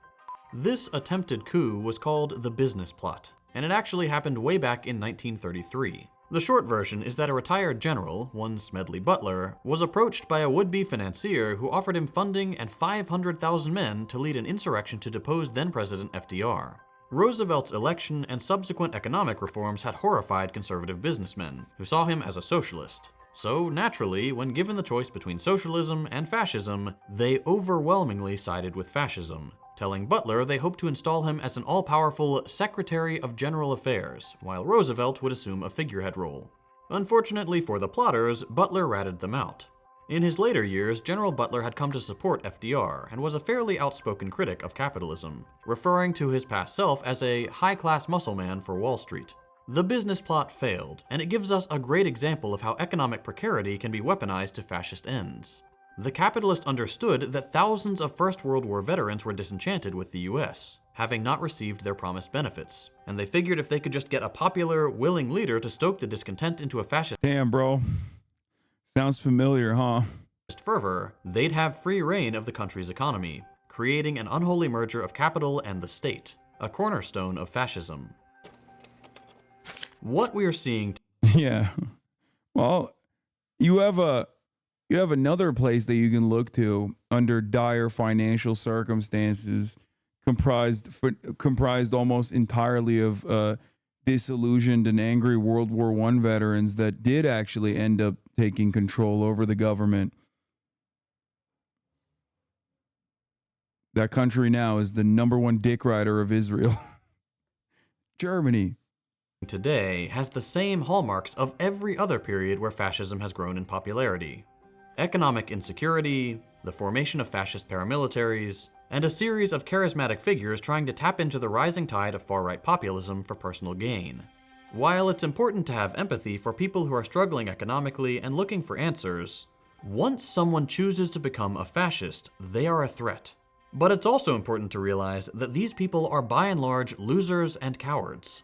This attempted coup was called the business plot, and it actually happened way back in 1933. The short version is that a retired general, one Smedley Butler, was approached by a would-be financier who offered him funding and 500,000 men to lead an insurrection to depose then-President FDR. Roosevelt's election and subsequent economic reforms had horrified conservative businessmen, who saw him as a socialist. So naturally, when given the choice between socialism and fascism, they overwhelmingly sided with fascism, telling Butler they hoped to install him as an all-powerful Secretary of General Affairs, while Roosevelt would assume a figurehead role. Unfortunately for the plotters, Butler ratted them out. In his later years, General Butler had come to support FDR and was a fairly outspoken critic of capitalism, referring to his past self as a high-class muscle man for Wall Street. The business plot failed, and it gives us a great example of how economic precarity can be weaponized to fascist ends. The capitalists understood that thousands of First World War veterans were disenchanted with the US, having not received their promised benefits, and they figured if they could just get a popular, willing leader to stoke the discontent into a fascist— Damn, bro. Sounds familiar, huh? —fervor, they'd have free reign of the country's economy, creating an unholy merger of capital and the state, a cornerstone of fascism. What we are seeing— Yeah. Well, you have another place that you can look to under dire financial circumstances, comprised almost entirely of disillusioned and angry World War I veterans that did actually end up taking control over the government. That country now is the #1 dick rider of Israel. Germany. Today has the same hallmarks of every other period where fascism has grown in popularity. Economic insecurity, the formation of fascist paramilitaries, and a series of charismatic figures trying to tap into the rising tide of far-right populism for personal gain. While it's important to have empathy for people who are struggling economically and looking for answers, once someone chooses to become a fascist, they are a threat. But it's also important to realize that these people are by and large losers and cowards.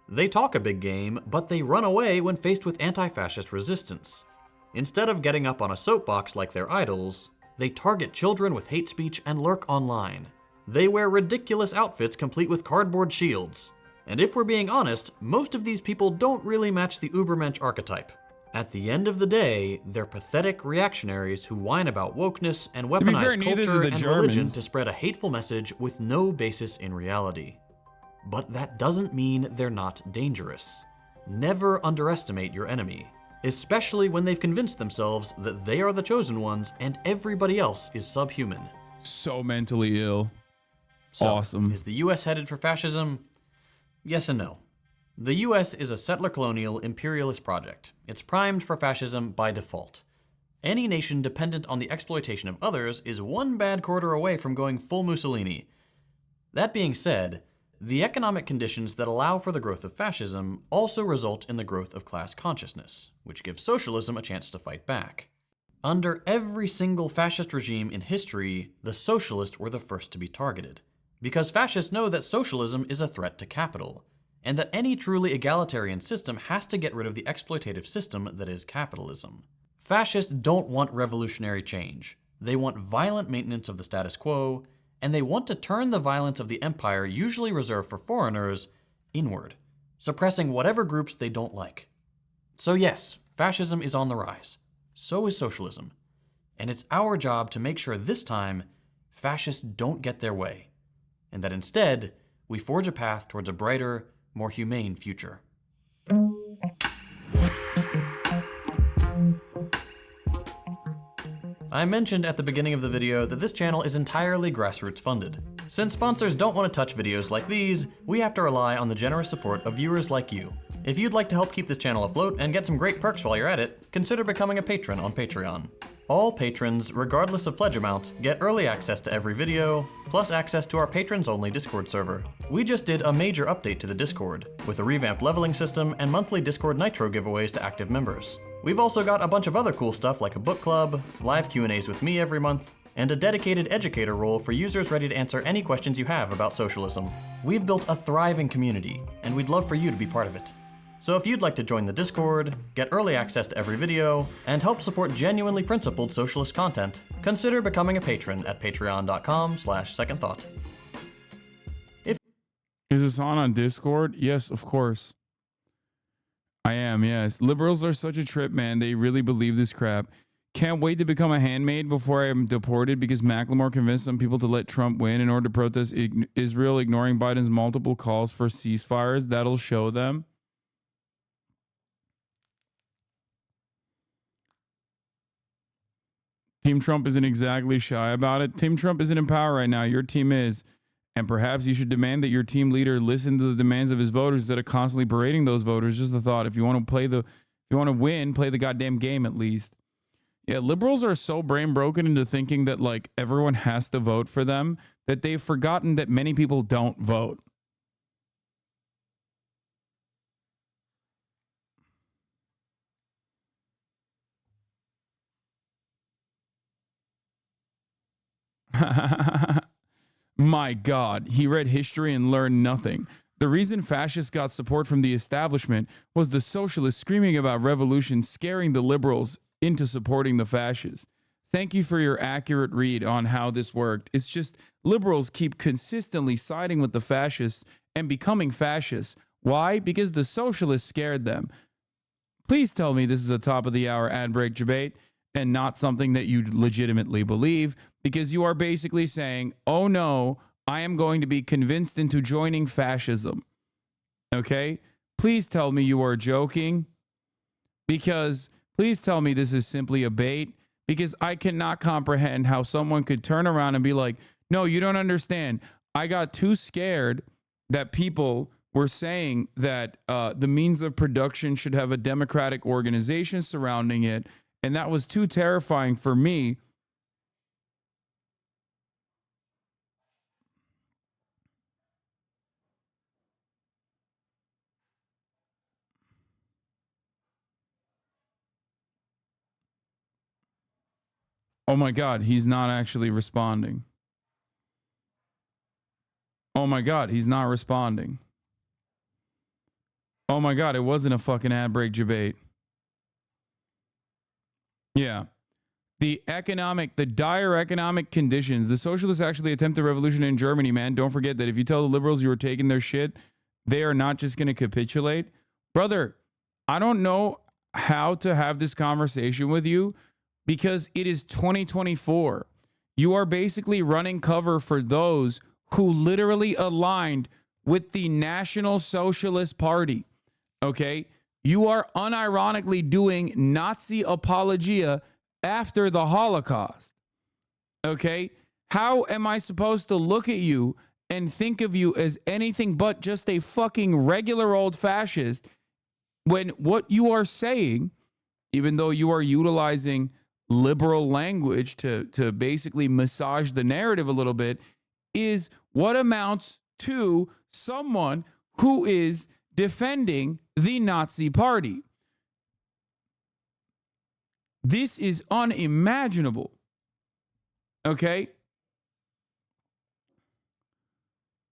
They talk a big game, but they run away when faced with anti-fascist resistance. Instead of getting up on a soapbox like their idols, they target children with hate speech and lurk online. They wear ridiculous outfits complete with cardboard shields. And if we're being honest, most of these people don't really match the Ubermensch archetype. At the end of the day, they're pathetic reactionaries who whine about wokeness and weaponize culture and religion to spread a hateful message with no basis in reality. But that doesn't mean they're not dangerous. Never underestimate your enemy, especially when they've convinced themselves that they are the chosen ones and everybody else is subhuman. So mentally ill. So, awesome. Is the US headed for fascism? Yes and no. The US is a settler colonial imperialist project. It's primed for fascism by default. Any nation dependent on the exploitation of others is one bad quarter away from going full Mussolini. That being said, the economic conditions that allow for the growth of fascism also result in the growth of class consciousness, which gives socialism a chance to fight back. Under every single fascist regime in history, the socialists were the first to be targeted, because fascists know that socialism is a threat to capital, and that any truly egalitarian system has to get rid of the exploitative system that is capitalism. Fascists don't want revolutionary change. They want violent maintenance of the status quo, and they want to turn the violence of the empire usually reserved for foreigners inward, suppressing whatever groups they don't like. So yes, fascism is on the rise. So is socialism. And it's our job to make sure this time, fascists don't get their way, and that instead, we forge a path towards a brighter, more humane future. I mentioned at the beginning of the video that this channel is entirely grassroots funded. Since sponsors don't want to touch videos like these, we have to rely on the generous support of viewers like you. If you'd like to help keep this channel afloat and get some great perks while you're at it, consider becoming a patron on Patreon. All patrons, regardless of pledge amount, get early access to every video, plus access to our patrons-only Discord server. We just did a major update to the Discord, with a revamped leveling system and monthly Discord Nitro giveaways to active members. We've also got a bunch of other cool stuff like a book club, live Q&As with me every month, and a dedicated educator role for users ready to answer any questions you have about socialism. We've built a thriving community, and we'd love for you to be part of it. So if you'd like to join the Discord, get early access to every video, and help support genuinely principled socialist content, consider becoming a patron at patreon.com/secondthought. Is Hasan on Discord? Yes, of course. I am, yes. Liberals are such a trip, man. They really believe this crap. Can't wait to become a handmaid before I am deported because Macklemore convinced some people to let Trump win in order to protest Israel ignoring Biden's multiple calls for ceasefires. That'll show them. Team Trump isn't exactly shy about it. Team Trump isn't in power right now. Your team is. And perhaps you should demand that your team leader listen to the demands of his voters instead of constantly berating those voters. Just a thought. If you want to win, play the goddamn game at least. Yeah, liberals are so brain broken into thinking that like everyone has to vote for them that they've forgotten that many people don't vote. My God, he read history and learned nothing. The reason fascists got support from the establishment was the socialists screaming about revolution, scaring the liberals into supporting the fascists. Thank you for your accurate read on how this worked. It's just liberals keep consistently siding with the fascists and becoming fascists. Why? Because the socialists scared them. Please tell me this is a top of the hour ad break debate and not something that you legitimately believe, because you are basically saying, oh no, I am going to be convinced into joining fascism. Okay? Please tell me you are joking, because please tell me this is simply a bait, because I cannot comprehend how someone could turn around and be like, no, you don't understand. I got too scared that people were saying that the means of production should have a democratic organization surrounding it, and that was too terrifying for me Oh my God, he's not actually responding. Oh my God, he's not responding. Oh my God, it wasn't a fucking ad break debate. Yeah. The dire economic conditions. The socialists actually attempted a revolution in Germany, man. Don't forget that if you tell the liberals you were taking their shit, they are not just going to capitulate. Brother, I don't know how to have this conversation with you because it is 2024. You are basically running cover for those who literally aligned with the National Socialist Party. Okay? You are unironically doing Nazi apologia after the Holocaust. Okay? How am I supposed to look at you and think of you as anything but just a fucking regular old fascist when what you are saying, even though you are utilizing liberal language to basically massage the narrative a little bit, is what amounts to someone who is defending the Nazi party. This is unimaginable. Okay?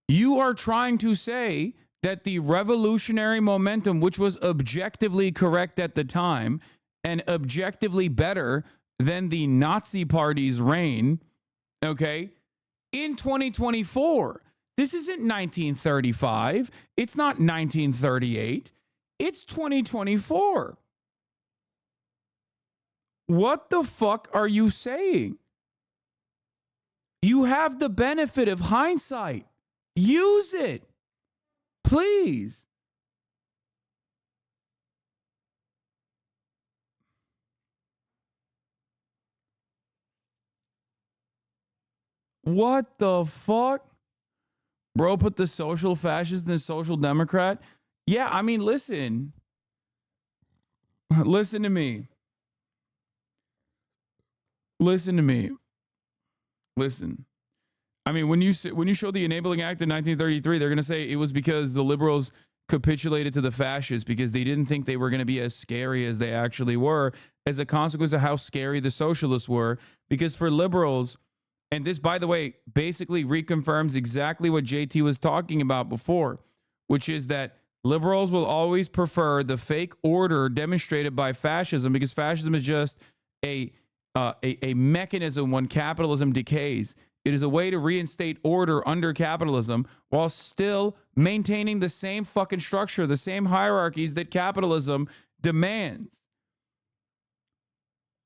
You are trying to say that the revolutionary momentum, which was objectively correct at the time and objectively better than the Nazi party's reign, okay, in 2024, this isn't 1935. It's not 1938. It's 2024. What the fuck are you saying? You have the benefit of hindsight. Use it. Please. What the fuck? Bro put the social fascist and the social democrat. Yeah, I mean, listen. Listen to me. Listen to me. Listen. I mean, when you show the Enabling Act in 1933, they're going to say it was because the liberals capitulated to the fascists because they didn't think they were going to be as scary as they actually were as a consequence of how scary the socialists were. Because for liberals, and this, by the way, basically reconfirms exactly what JT was talking about before, which is that liberals will always prefer the fake order demonstrated by fascism because fascism is just a mechanism when capitalism decays. It is a way to reinstate order under capitalism while still maintaining the same fucking structure, the same hierarchies that capitalism demands.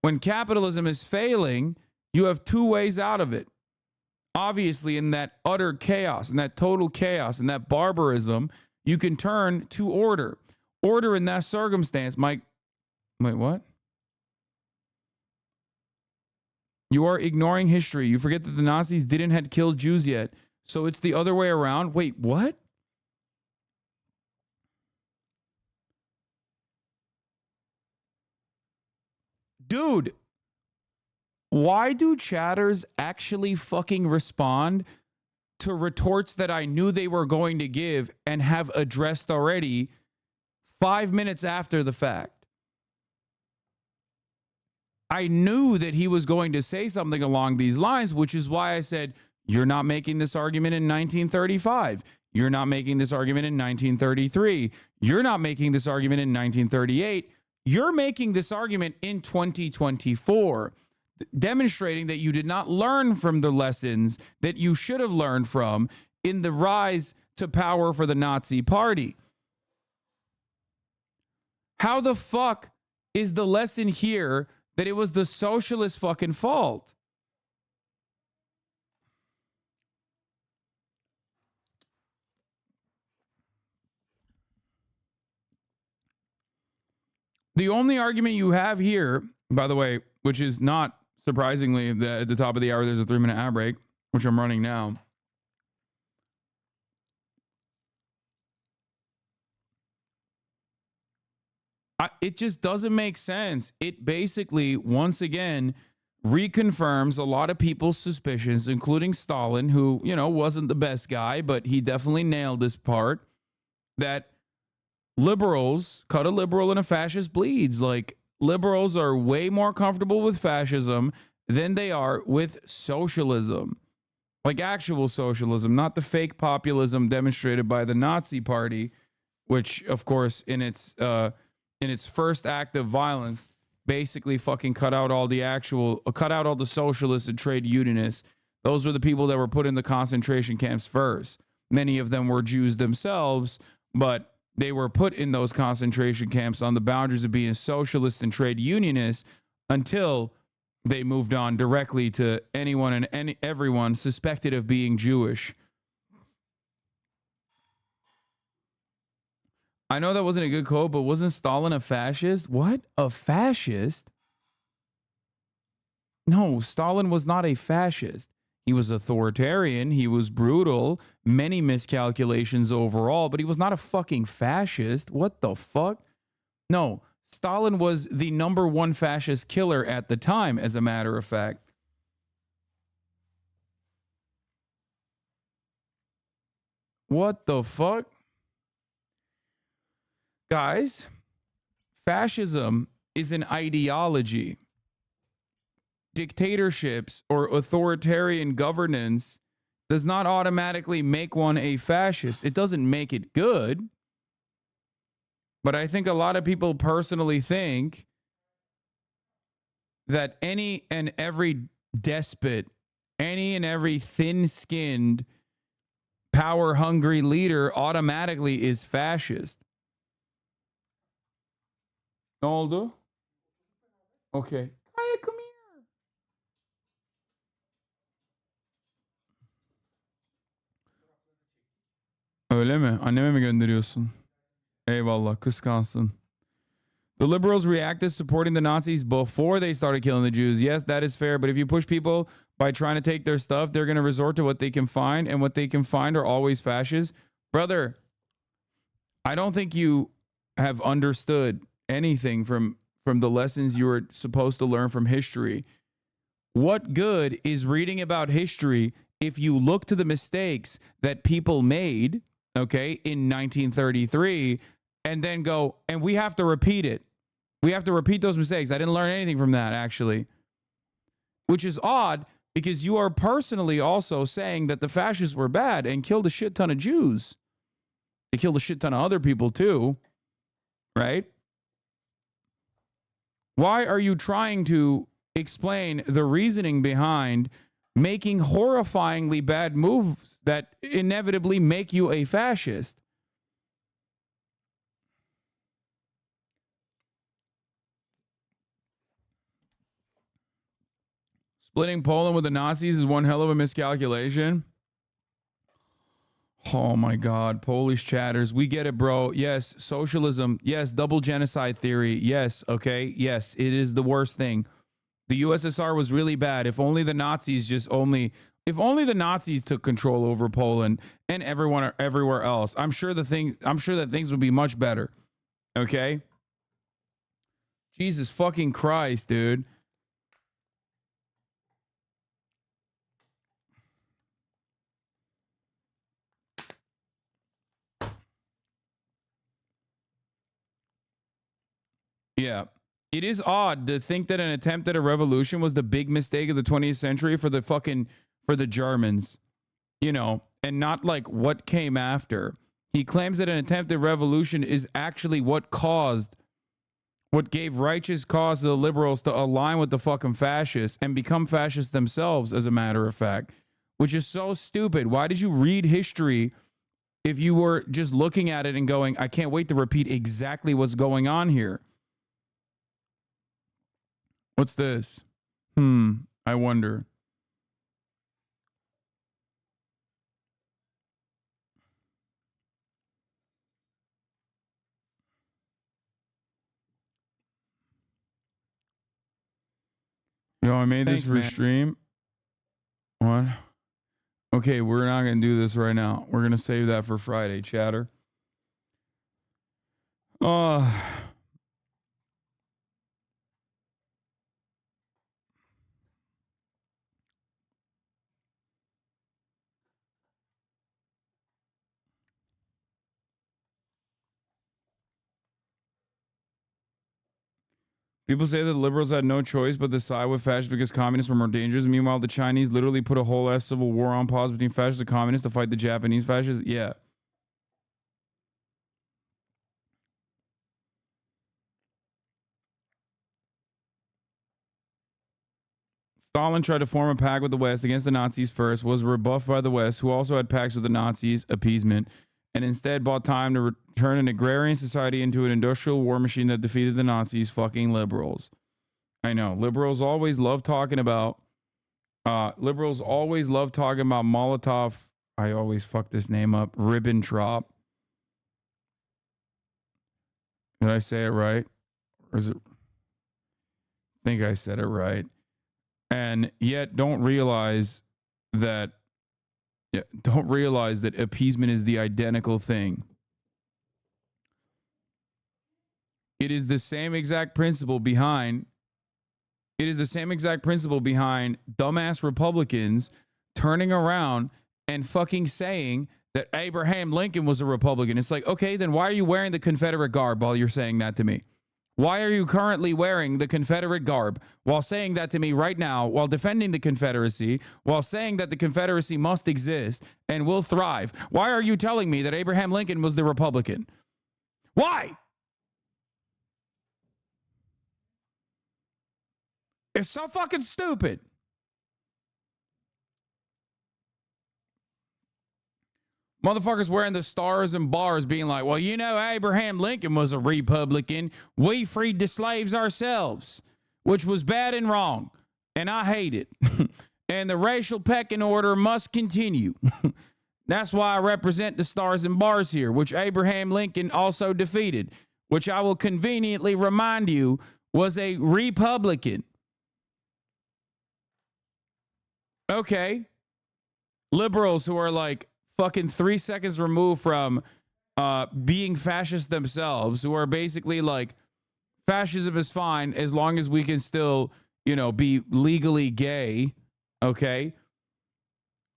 When capitalism is failing, you have two ways out of it. Obviously, in that utter chaos, in that total chaos, in that barbarism, you can turn to order. Order in that circumstance, Mike. Wait, what? You are ignoring history. You forget that the Nazis didn't had killed Jews yet. So it's the other way around. Wait, what? Dude, why do chatters actually fucking respond to retorts that I knew they were going to give and have addressed already 5 minutes after the fact? I knew that he was going to say something along these lines, which is why I said, you're not making this argument in 1935. You're not making this argument in 1933. You're not making this argument in 1938. You're making this argument in 2024, demonstrating that you did not learn from the lessons that you should have learned from in the rise to power for the Nazi party. How the fuck is the lesson here that it was the socialist fucking fault? The only argument you have here, by the way, which is not surprisingly that at the top of the hour there's a 3-minute ad break, which I'm running now. It just doesn't make sense. It basically, once again, reconfirms a lot of people's suspicions, including Stalin, who, you know, wasn't the best guy, but he definitely nailed this part, that liberals, cut a liberal and a fascist bleeds. Like, liberals are way more comfortable with fascism than they are with socialism. Like actual socialism, not the fake populism demonstrated by the Nazi Party, which, of course, in its first act of violence, basically fucking cut out all the socialists and trade unionists. Those were the people that were put in the concentration camps first. Many of them were Jews themselves, but they were put in those concentration camps on the boundaries of being socialist and trade unionists until they moved on directly to anyone and everyone suspected of being Jewish. I know that wasn't a good quote, but wasn't Stalin a fascist? What? A fascist? No, Stalin was not a fascist. He was authoritarian. He was brutal. Many miscalculations overall, but he was not a fucking fascist. What the fuck? No, Stalin was the #1 fascist killer at the time, as a matter of fact. What the fuck? Guys, fascism is an ideology. Dictatorships or authoritarian governance does not automatically make one a fascist. It doesn't make it good. But I think a lot of people personally think that any and every despot, any and every thin-skinned, power-hungry leader automatically is fascist. Ne oldu? Okay. Kaya, come here. Öyle mi? Anneme mi gönderiyorsun? Eyvallah, kıskansın. The liberals reacted supporting the Nazis before they started killing the Jews. Yes, that is fair, but if you push people by trying to take their stuff, they're going to resort to what they can find, and what they can find are always fascists. Brother, I don't think you have understood anything from the lessons you were supposed to learn from history. What good is reading about history if you look to the mistakes that people made, okay, in 1933, and then go, and we have to repeat it. We have to repeat those mistakes. I didn't learn anything from that, actually. Which is odd, because you are personally also saying that the fascists were bad and killed a shit ton of Jews. They killed a shit ton of other people too, right? Why are you trying to explain the reasoning behind making horrifyingly bad moves that inevitably make you a fascist? Splitting Poland with the Nazis is one hell of a miscalculation. Oh my God, Polish chatters. We get it, bro. Yes, socialism. Yes, double genocide theory. Yes, okay. Yes, it is the worst thing. The USSR was really bad. If only the Nazis if only the Nazis took control over Poland and everyone everywhere else, I'm sure that things would be much better. Okay? Jesus fucking Christ, dude. Yeah. It is odd to think that an attempt at a revolution was the big mistake of the 20th century for the Germans, you know, and not like what came after. He claims that an attempted revolution is actually what gave righteous cause to the liberals to align with the fucking fascists and become fascists themselves, as a matter of fact, which is so stupid. Why did you read history if you were just looking at it and going, I can't wait to repeat exactly what's going on here? What's this? I wonder. Yo, I made this for stream. What? Okay, we're not going to do this right now. We're going to save that for Friday, chatter. People say that the liberals had no choice but to side with fascists because communists were more dangerous. Meanwhile, the Chinese literally put a whole ass civil war on pause between fascists and communists to fight the Japanese fascists. Yeah. Stalin tried to form a pact with the West against the Nazis first, was rebuffed by the West, who also had pacts with the Nazis, appeasement, and instead bought time to turn an agrarian society into an industrial war machine that defeated the Nazis. Fucking liberals. I know. Liberals always love talking about Molotov. I always fuck this name up. Ribbentrop. Did I say it right? Or is it? I think I said it right. And yet don't realize that appeasement is the identical thing. It is the same exact principle behind dumbass Republicans turning around and fucking saying that Abraham Lincoln was a Republican. It's like, okay, then why are you wearing the Confederate garb while you're saying that to me? Why are you currently wearing the Confederate garb while saying that to me right now, while defending the Confederacy, while saying that the Confederacy must exist and will thrive? Why are you telling me that Abraham Lincoln was the Republican? Why? It's so fucking stupid. Motherfuckers wearing the stars and bars being like, well, you know, Abraham Lincoln was a Republican. We freed the slaves ourselves, which was bad and wrong. And I hate it. And the racial pecking order must continue. That's why I represent the stars and bars here, which Abraham Lincoln also defeated, which I will conveniently remind you was a Republican. Okay. Liberals who are like, fucking 3 seconds removed from being fascist themselves, who are basically like, fascism is fine as long as we can still, you know, be legally gay, okay?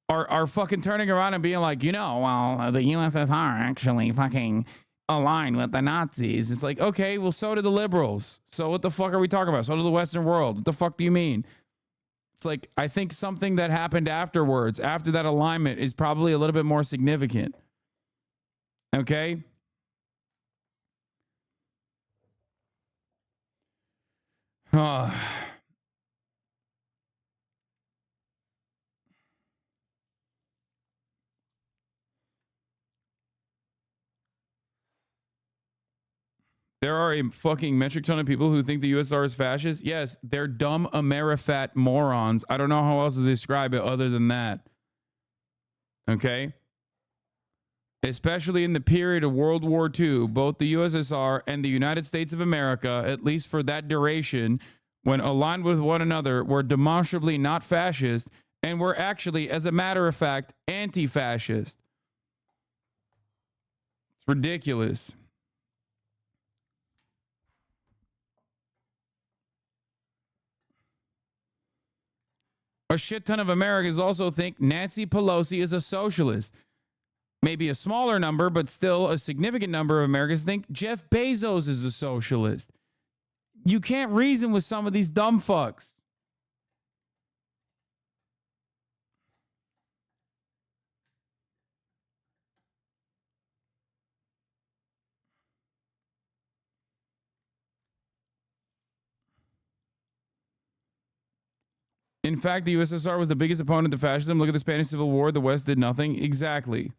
Are fucking turning around and being like, you know, well, the USSR actually fucking aligned with the Nazis. It's like, okay, well, so did the liberals. So what the fuck are we talking about? So did the Western world. What the fuck do you mean? It's like, I think something that happened afterwards, after that alignment, is probably a little bit more significant. Okay? There are a fucking metric ton of people who think the USSR is fascist. Yes, they're dumb Amerifat morons. I don't know how else to describe it other than that. Okay? Especially in the period of World War II, both the USSR and the United States of America, at least for that duration, when aligned with one another, were demonstrably not fascist and were actually, as a matter of fact, anti-fascist. It's ridiculous. A shit ton of Americans also think Nancy Pelosi is a socialist. Maybe a smaller number, but still a significant number of Americans think Jeff Bezos is a socialist. You can't reason with some of these dumb fucks. In fact, the USSR was the biggest opponent to fascism. Look at the Spanish Civil War. The West did nothing. Exactly.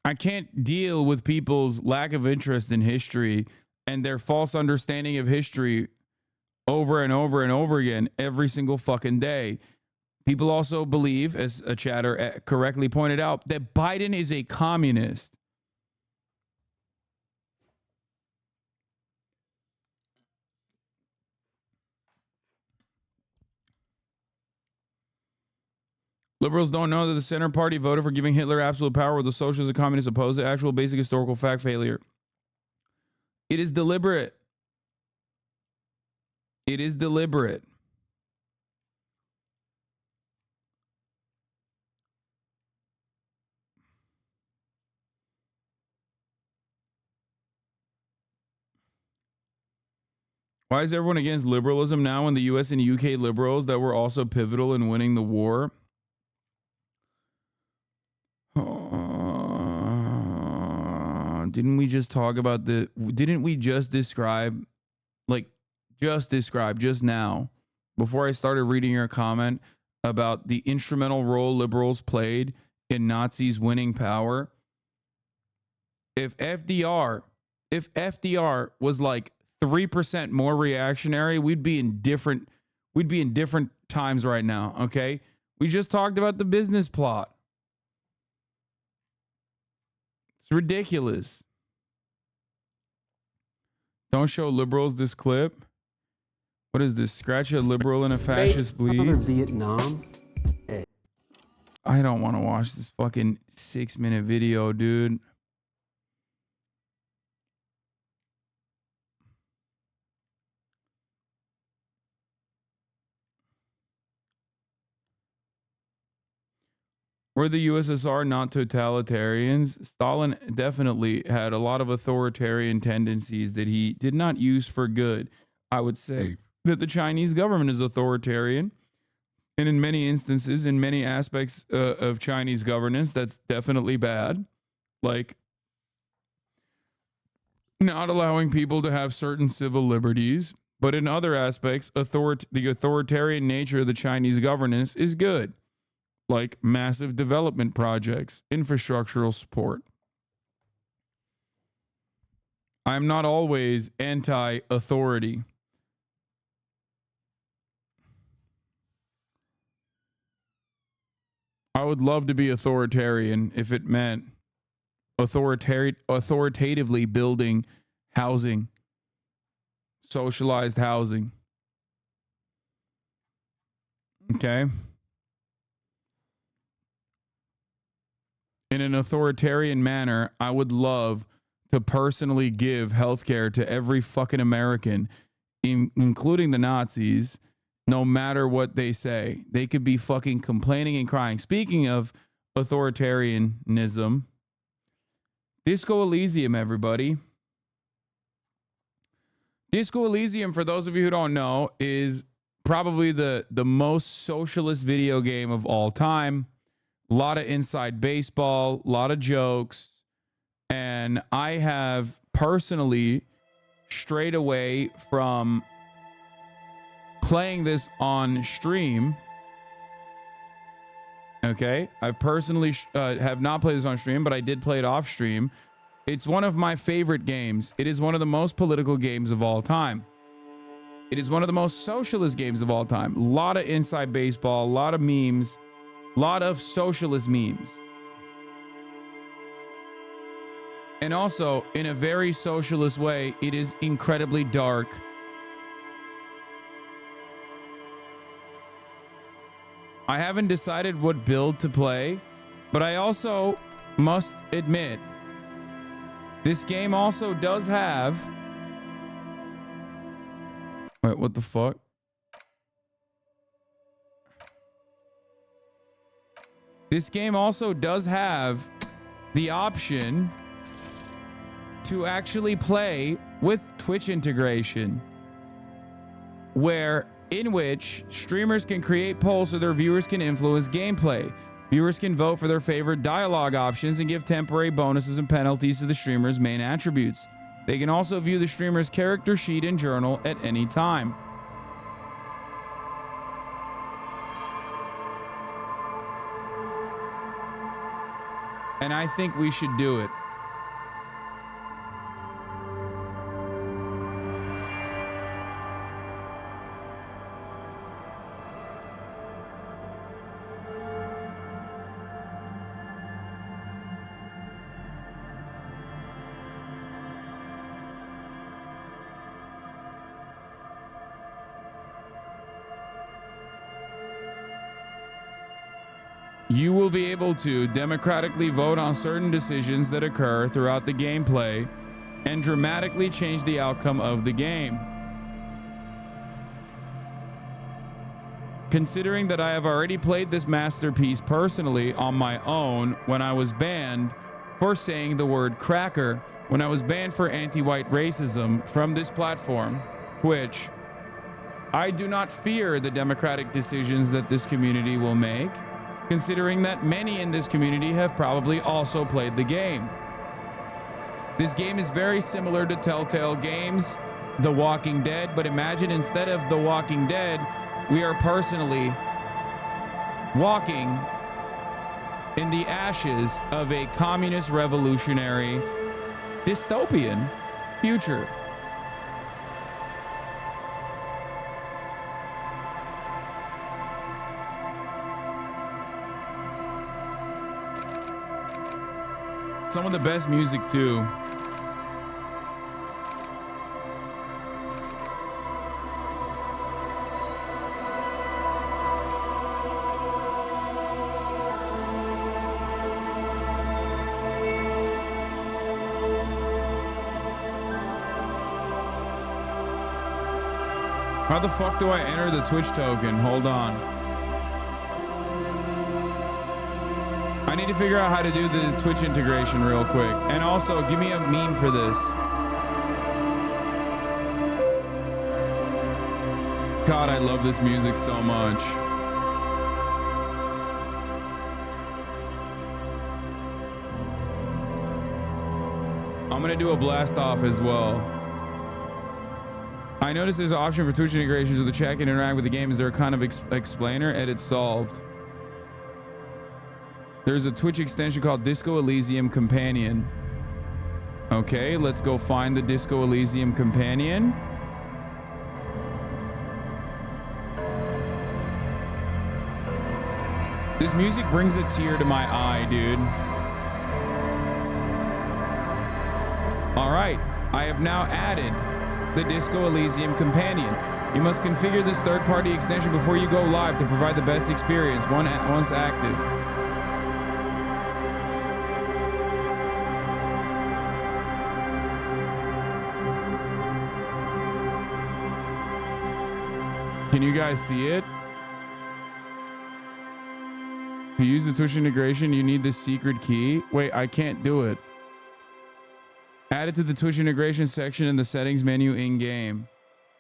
I can't deal with people's lack of interest in history and their false understanding of history over and over and over again every single fucking day. People also believe, as a chatter correctly pointed out, that Biden is a communist. Liberals don't know that the center party voted for giving Hitler absolute power, where the socialists and communists opposed it. Actual basic historical fact failure. It is deliberate. It is deliberate. Why is everyone against liberalism now when the US and UK liberals that were also pivotal in winning the war? Didn't we just talk about didn't we just describe, just now, before I started reading your comment about the instrumental role liberals played in Nazis winning power? If FDR was like 3% more reactionary, we'd be in different times right now, okay? We just talked about the business plot. It's ridiculous. Don't show liberals this clip. What is this? Scratch a liberal and a fascist bleeds. Vietnam. I don't want to watch this fucking 6-minute video, dude. Were the USSR not totalitarians? Stalin definitely had a lot of authoritarian tendencies that he did not use for good. I would say that the Chinese government is authoritarian. And in many instances, in many aspects of Chinese governance, that's definitely bad. Like not allowing people to have certain civil liberties. But in other aspects, the authoritarian nature of the Chinese governance is good. Like massive development projects, infrastructural support. I'm not always anti-authority. I would love to be authoritarian if it meant authoritatively building housing, socialized housing. Okay? In an authoritarian manner, I would love to personally give healthcare to every fucking American, including the Nazis, no matter what they say. They could be fucking complaining and crying. Speaking of authoritarianism, Disco Elysium, everybody. Disco Elysium, for those of you who don't know, is probably the most socialist video game of all time. A lot of inside baseball, a lot of jokes. And I have personally strayed away from playing this on stream. Okay, I've personally have not played this on stream, but I did play it off stream. It's one of my favorite games. It is one of the most political games of all time. It is one of the most socialist games of all time. A lot of inside baseball, a lot of memes, a lot of socialist memes. And also, in a very socialist way, it is incredibly dark. I haven't decided what build to play, but I also must admit, this game also does have... Wait, what the fuck? This game also does have the option to actually play with Twitch integration, in which streamers can create polls so their viewers can influence gameplay. Viewers can vote for their favorite dialogue options and give temporary bonuses and penalties to the streamer's main attributes. They can also view the streamer's character sheet and journal at any time. And I think we should do it. You will be able to democratically vote on certain decisions that occur throughout the gameplay and dramatically change the outcome of the game. Considering that I have already played this masterpiece personally on my own when I was banned for saying the word cracker, when I was banned for anti-white racism from this platform, Twitch, I do not fear the democratic decisions that this community will make, considering that many in this community have probably also played the game. This game is very similar to Telltale Games, The Walking Dead, but imagine instead of The Walking Dead, we are personally walking in the ashes of a communist revolutionary dystopian future. Some of the best music too. How the fuck do I enter the Twitch token? Hold on. I need to figure out how to do the Twitch integration real quick. And also, give me a meme for this. God, I love this music so much. I'm gonna do a blast off as well. I noticed there's an option for Twitch integrations with the chat can interact with the game. Is there a kind of explainer? Edit solved. There's a Twitch extension called Disco Elysium Companion. Okay, let's go find the Disco Elysium Companion. This music brings a tear to my eye, dude. All right, I have now added the Disco Elysium Companion. You must configure this third-party extension before you go live to provide the best experience once active. Can you guys see it? To use the Twitch integration, you need the secret key. Wait, I can't do it. Add it to the Twitch integration section in the settings menu in game.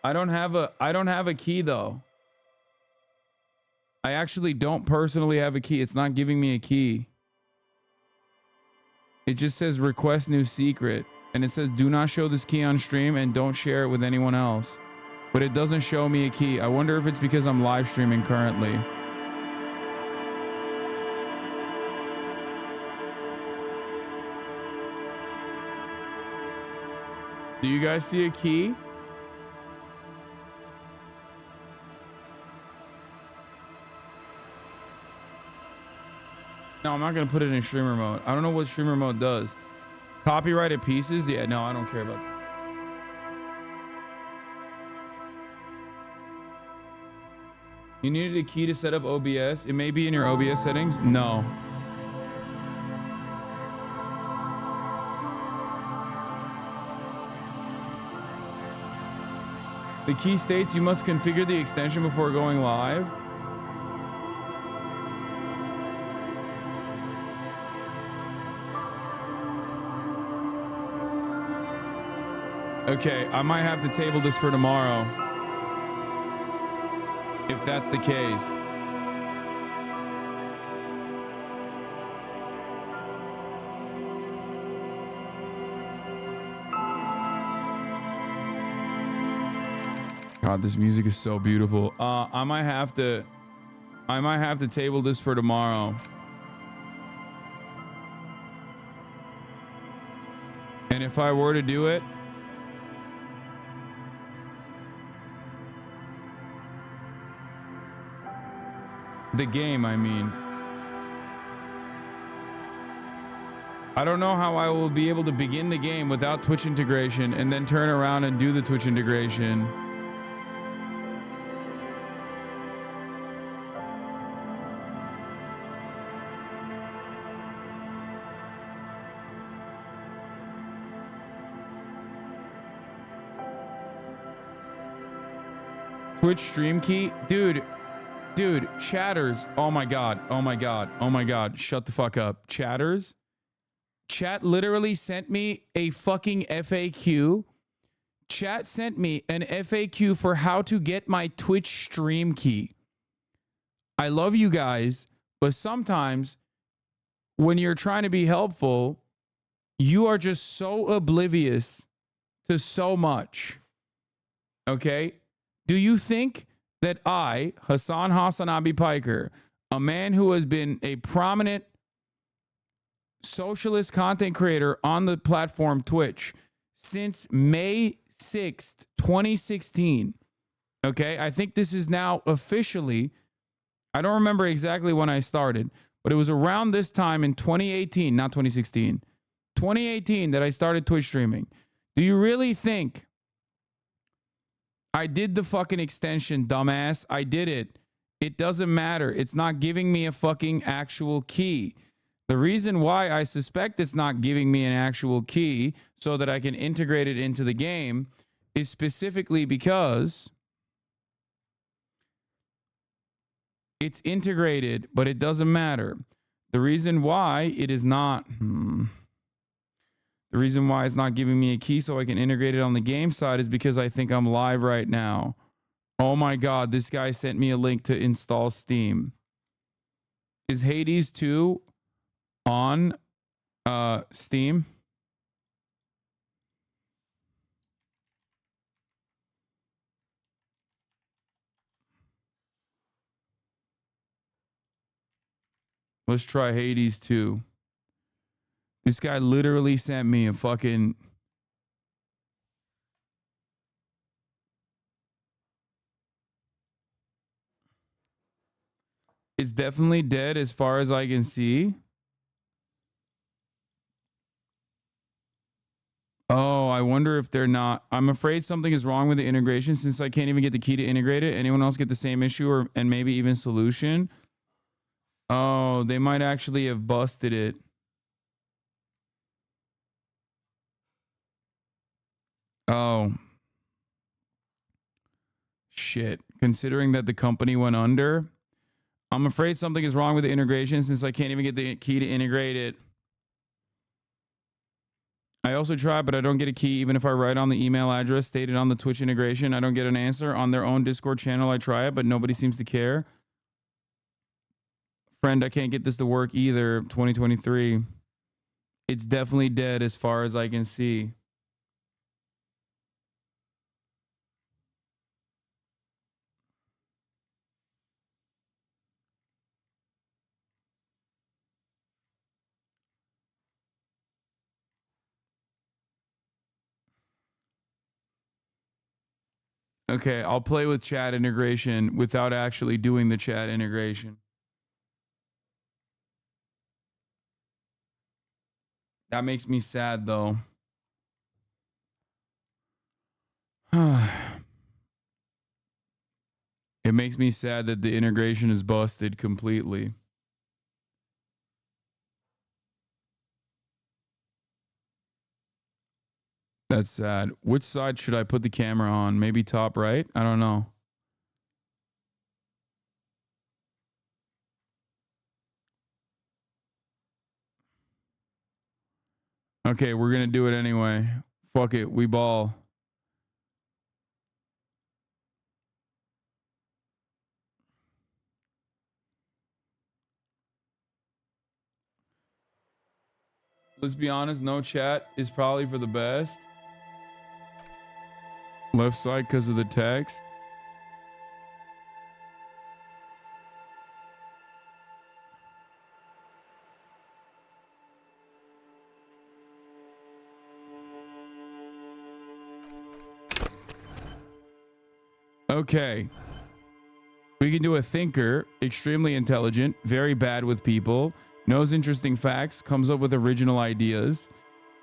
I don't have a key though. I actually don't personally have a key. It's not giving me a key. It just says request new secret, and it says do not show this key on stream and don't share it with anyone else. But it doesn't show me a key. I wonder if it's because I'm live streaming currently. Do you guys see a key? No, I'm not gonna put it in streamer mode. I don't know what streamer mode does. Copyrighted pieces? Yeah, no, I don't care about that. You needed a key to set up OBS? It may be in your OBS settings. No. The key states you must configure the extension before going live. Okay, I might have to table this for tomorrow. If that's the case. God, this music is so beautiful. I might have to table this for tomorrow. And if I were to do it, the game, I mean. I don't know how I will be able to begin the game without Twitch integration and then turn around and do the Twitch integration. Twitch stream key? Dude, chatters. Oh my God. Shut the fuck up. Chatters? Chat literally sent me a fucking FAQ Chat sent me an FAQ for how to get my Twitch stream key. I love you guys, but sometimes when you're trying to be helpful, you are just so oblivious to so much. Okay? Do you think that I, HasanAbi Piker, a man who has been a prominent socialist content creator on the platform Twitch since May 6th, 2016. Okay, I think this is now officially, I don't remember exactly when I started, but it was around this time in 2018, not 2016, 2018 that I started Twitch streaming. Do you really think I did the fucking extension, dumbass? I did it. It doesn't matter. It's not giving me a fucking actual key. The reason why I suspect it's not giving me an actual key so that I can integrate it into the game is specifically because it's integrated, but it doesn't matter. The reason why it is not... The reason why it's not giving me a key so I can integrate it on the game side is because I think I'm live right now. Oh my God, this guy sent me a link to install Steam. Is Hades 2 on Steam? Let's try Hades 2. This guy literally sent me a fucking... It's definitely dead as far as I can see. Oh, I wonder if they're not... I'm afraid something is wrong with the integration since I can't even get the key to integrate it. Anyone else get the same issue or and maybe even solution? Oh, they might actually have busted it. Oh. Shit. Considering that the company went under, I'm afraid something is wrong with the integration since I can't even get the key to integrate it. I also try, but I don't get a key even if I write on the email address stated on the Twitch integration. I don't get an answer. On their own Discord channel, I try it, but nobody seems to care. Friend, I can't get this to work either. 2023. It's definitely dead as far as I can see. Okay, I'll play with chat integration without actually doing the chat integration. That makes me sad, though. It makes me sad that the integration is busted completely. That's sad. Which side should I put the camera on? Maybe top right? I don't know. Okay, we're going to do it anyway. Fuck it. We ball. Let's be honest. No chat is probably for the best. Left side because of the text. Okay. We can do a thinker, extremely intelligent, very bad with people, knows interesting facts, comes up with original ideas,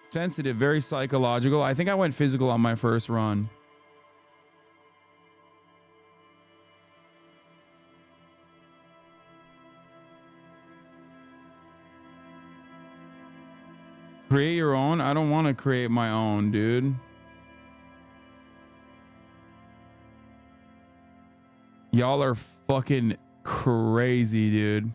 sensitive, very psychological. I think I went physical on my first run. Create your own? I don't want to create my own, dude. Y'all are fucking crazy, dude.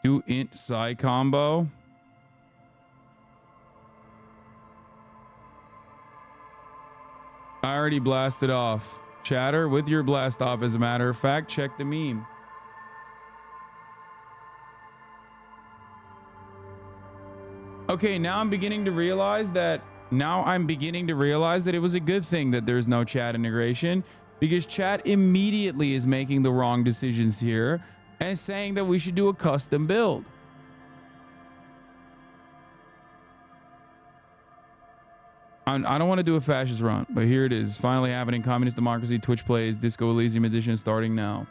Do int psi combo. I already blasted off. Chatter with your blast off, as a matter of fact. Check the meme. Okay, now I'm beginning to realize that it was a good thing that there's no chat integration, because chat immediately is making the wrong decisions here and saying that we should do a custom build. I don't want to do a fascist run, but here it is. Finally happening. Communist Democracy Twitch Plays Disco Elysium Edition starting now.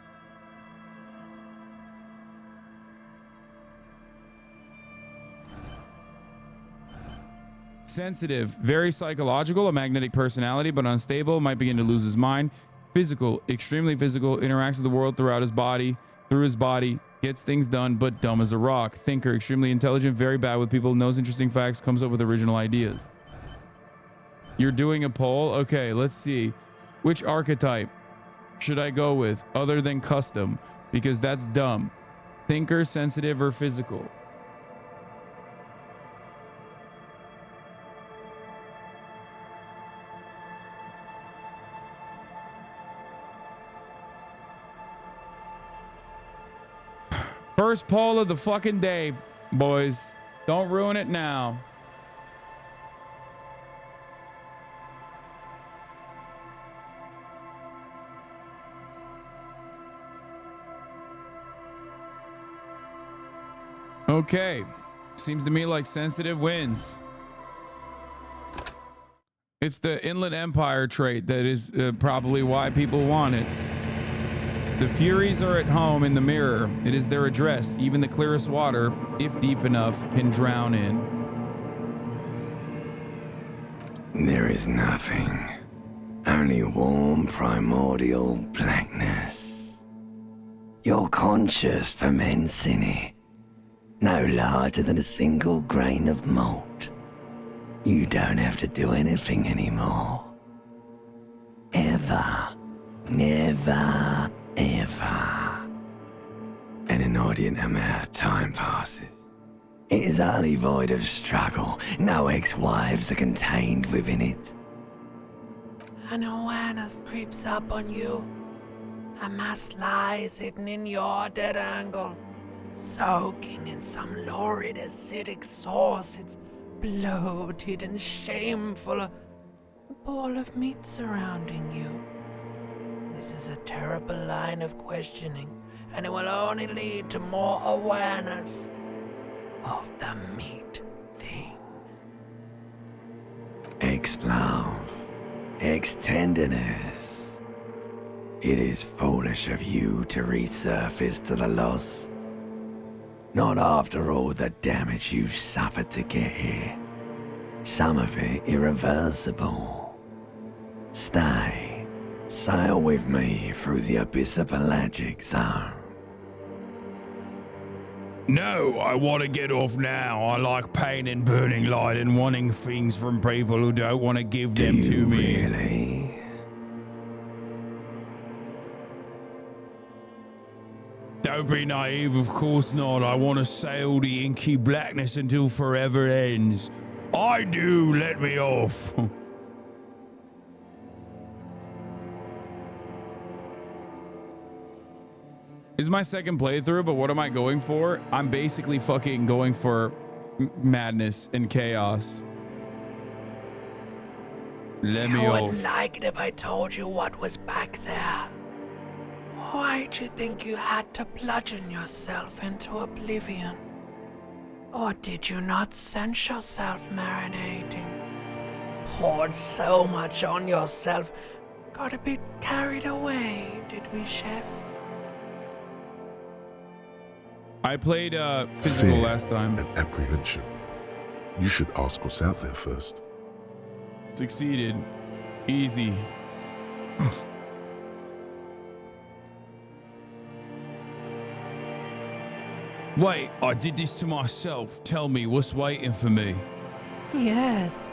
Sensitive, very psychological, a magnetic personality, but unstable, might begin to lose his mind. Physical, extremely physical, interacts with the world through his body, gets things done, but dumb as a rock. Thinker, extremely intelligent, very bad with people, knows interesting facts, comes up with original ideas. You're doing a poll? Okay, let's see. Which archetype should I go with other than custom? Because that's dumb. Thinker, sensitive, or physical? First poll of the fucking day, boys. Don't ruin it now. Okay. Seems to me like sensitive wins. It's the Inland Empire trait that is probably why people want it. The Furies are at home in the mirror. It is their address. Even the clearest water, if deep enough, can drown in. There is nothing. Only warm primordial blackness. You're conscious ferments in it. No larger than a single grain of malt. You don't have to do anything anymore. Ever. Never. Ever. An inordinate amount of time passes. It is utterly void of struggle. No ex-wives are contained within it. An awareness creeps up on you. A mass lies hidden in your dead angle, soaking in some lurid acidic sauce. It's bloated and shameful. A ball of meat surrounding you. This is a terrible line of questioning, and it will only lead to more awareness of the meat thing. Ex-love, ex-tenderness. It is foolish of you to resurface to the loss. Not after all the damage you've suffered to get here. Some of it irreversible. Stay. Sail with me through the abyss of pelagic zone. No, I want to get off now. I like pain and burning light and wanting things from people who don't want to give them to me. Really? Don't be naive, of course not. I want to sail the inky blackness until forever ends. I do, let me off. Is my second playthrough, but what am I going for? I'm basically fucking going for madness and chaos. Let me You off. wouldn't like it if I told you what was back there. Why'd you think you had to bludgeon yourself into oblivion? Or did you not sense yourself marinating? Poured so much on yourself, got a bit carried away, did we, Chef? I played physical Fear last time. And apprehension. You should ask what's out there first. Succeeded. Easy. Wait, I did this to myself. Tell me, what's waiting for me? Yes,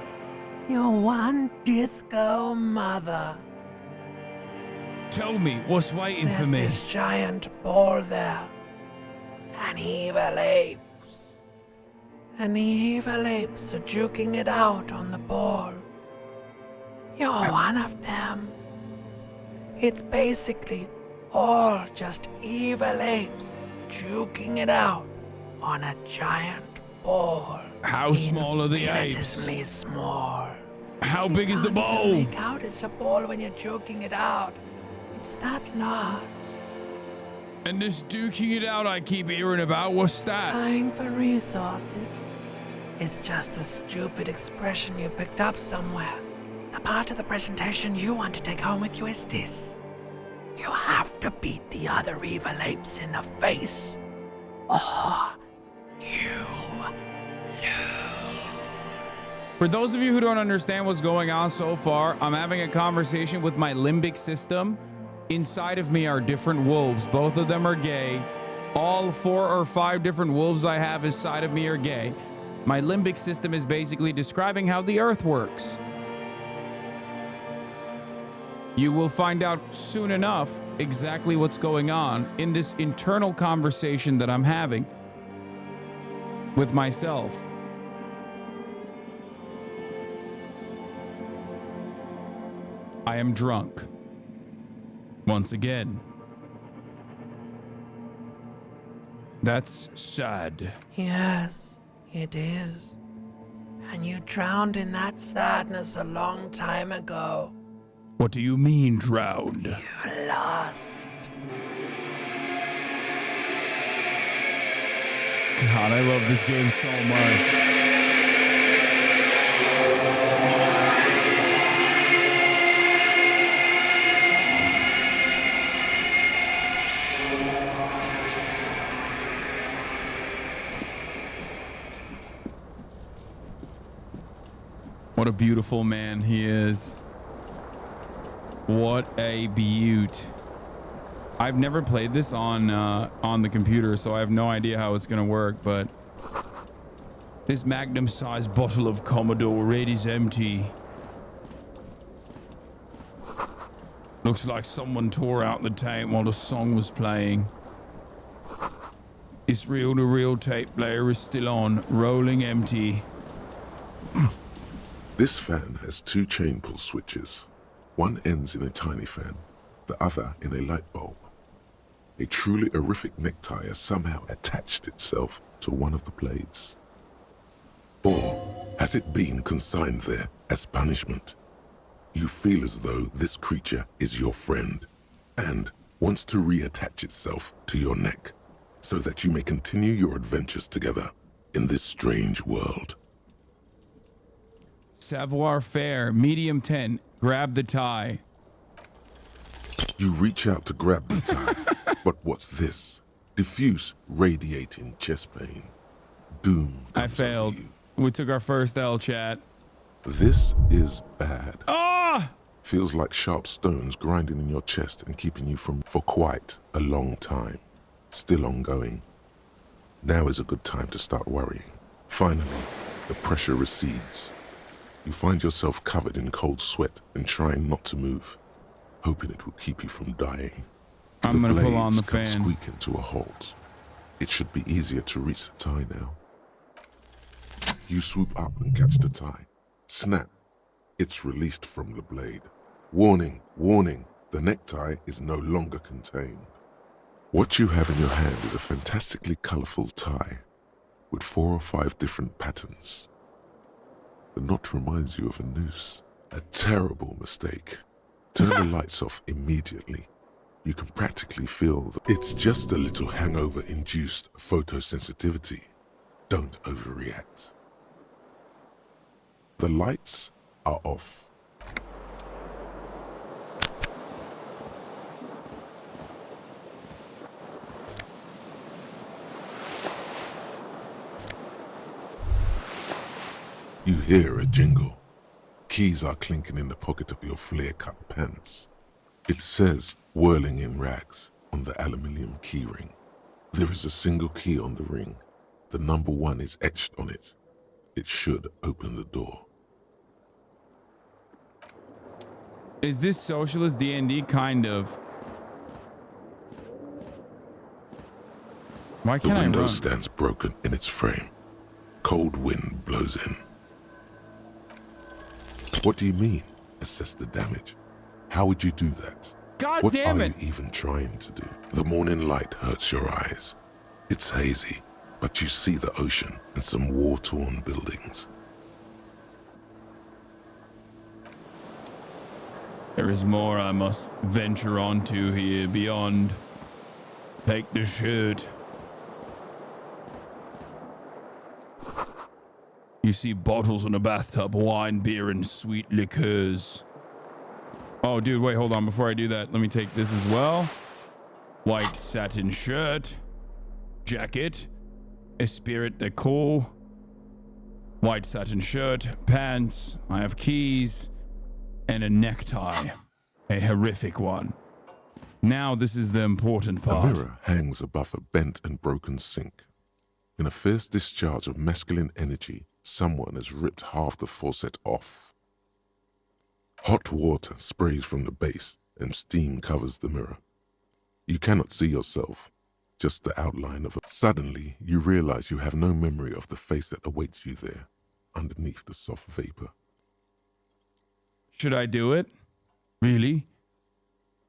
your one disco mother. Tell me, what's waiting for me? There's this giant ball there. and evil apes. And the evil apes are juking it out on the ball. You're one of them. It's basically all just evil apes juking it out on a giant ball. How small are the apes? Infinitesimally small. How big is the ball? Make out it's a ball when you're joking it out. It's that large. And this duking it out I keep hearing about, what's that? Dying for resources. It's just a stupid expression you picked up somewhere. The part of the presentation you want to take home with you is this. You have to beat the other evil apes in the face, or you lose. For those of you who don't understand what's going on so far, I'm having a conversation with my limbic system. Inside of me are different wolves. Both of them are gay. All 4 or 5 different wolves I have inside of me are gay. My limbic system is basically describing how the earth works. You will find out soon enough exactly what's going on in this internal conversation that I'm having with myself. I am drunk. Once again. That's sad. Yes, it is. And you drowned in that sadness a long time ago. What do you mean, drowned? You lost. God, I love this game so much. What a beautiful man he is. What a beaut. I've never played this on the computer, so I have no idea how it's gonna work, but this magnum-sized bottle of Commodore Red is empty. Looks like someone tore out the tape while the song was playing. This reel-to-reel tape player is still on, rolling empty. This fan has 2 chain pull switches. One ends in a tiny fan, the other in a light bulb. A truly horrific necktie has somehow attached itself to one of the blades. Or has it been consigned there as punishment? You feel as though this creature is your friend and wants to reattach itself to your neck so that you may continue your adventures together in this strange world. Savoir faire, medium 10. Grab the tie. You reach out to grab the tie, but what's this? Diffuse, radiating chest pain. Doom. I failed. We took our first L, chat. This is bad. Ah! Feels like sharp stones grinding in your chest and keeping you for quite a long time. Still ongoing. Now is a good time to start worrying. Finally, the pressure recedes. You find yourself covered in cold sweat and trying not to move, hoping it will keep you from dying. I'm gonna pull on the come fan. Squeaking to a halt. It should be easier to reach the tie now. You swoop up and catch the tie. Snap. It's released from the blade. Warning, warning, the necktie is no longer contained. What you have in your hand is a fantastically colorful tie with 4 or 5 different patterns. The knot reminds you of a noose. A terrible mistake. Turn the lights off immediately. You can practically feel that it's just a little hangover-induced photosensitivity. Don't overreact. The lights are off. You hear a jingle. Keys are clinking in the pocket of your flare-cut pants. It says, whirling in rags, on the aluminium key ring. There is a single key on the ring. The number 1 is etched on it. It should open the door. Is this socialist D&D? Kind of. Why The can't I window run? stands broken in its frame. Cold wind blows in. What do you mean, assess the damage? How would you do that? God what damn are it! you even trying to do? The morning light hurts your eyes. It's hazy, but you see the ocean and some war-torn buildings. There is more I must venture onto here beyond. Take the shirt. You see bottles in a bathtub, wine, beer, and sweet liqueurs. Oh, dude, wait, hold on. Before I do that, let me take this as well. White satin shirt, jacket, Esprit de Corps, white satin shirt, pants. I have keys and a necktie, a horrific one. Now this is the important part. A mirror hangs above a bent and broken sink. In a fierce discharge of masculine energy, someone has ripped half the faucet off. Hot water sprays from the base and steam covers the mirror. You cannot see yourself, just the outline of it. Suddenly, you realize you have no memory of the face that awaits you there, underneath the soft vapor. Should I do it? Really?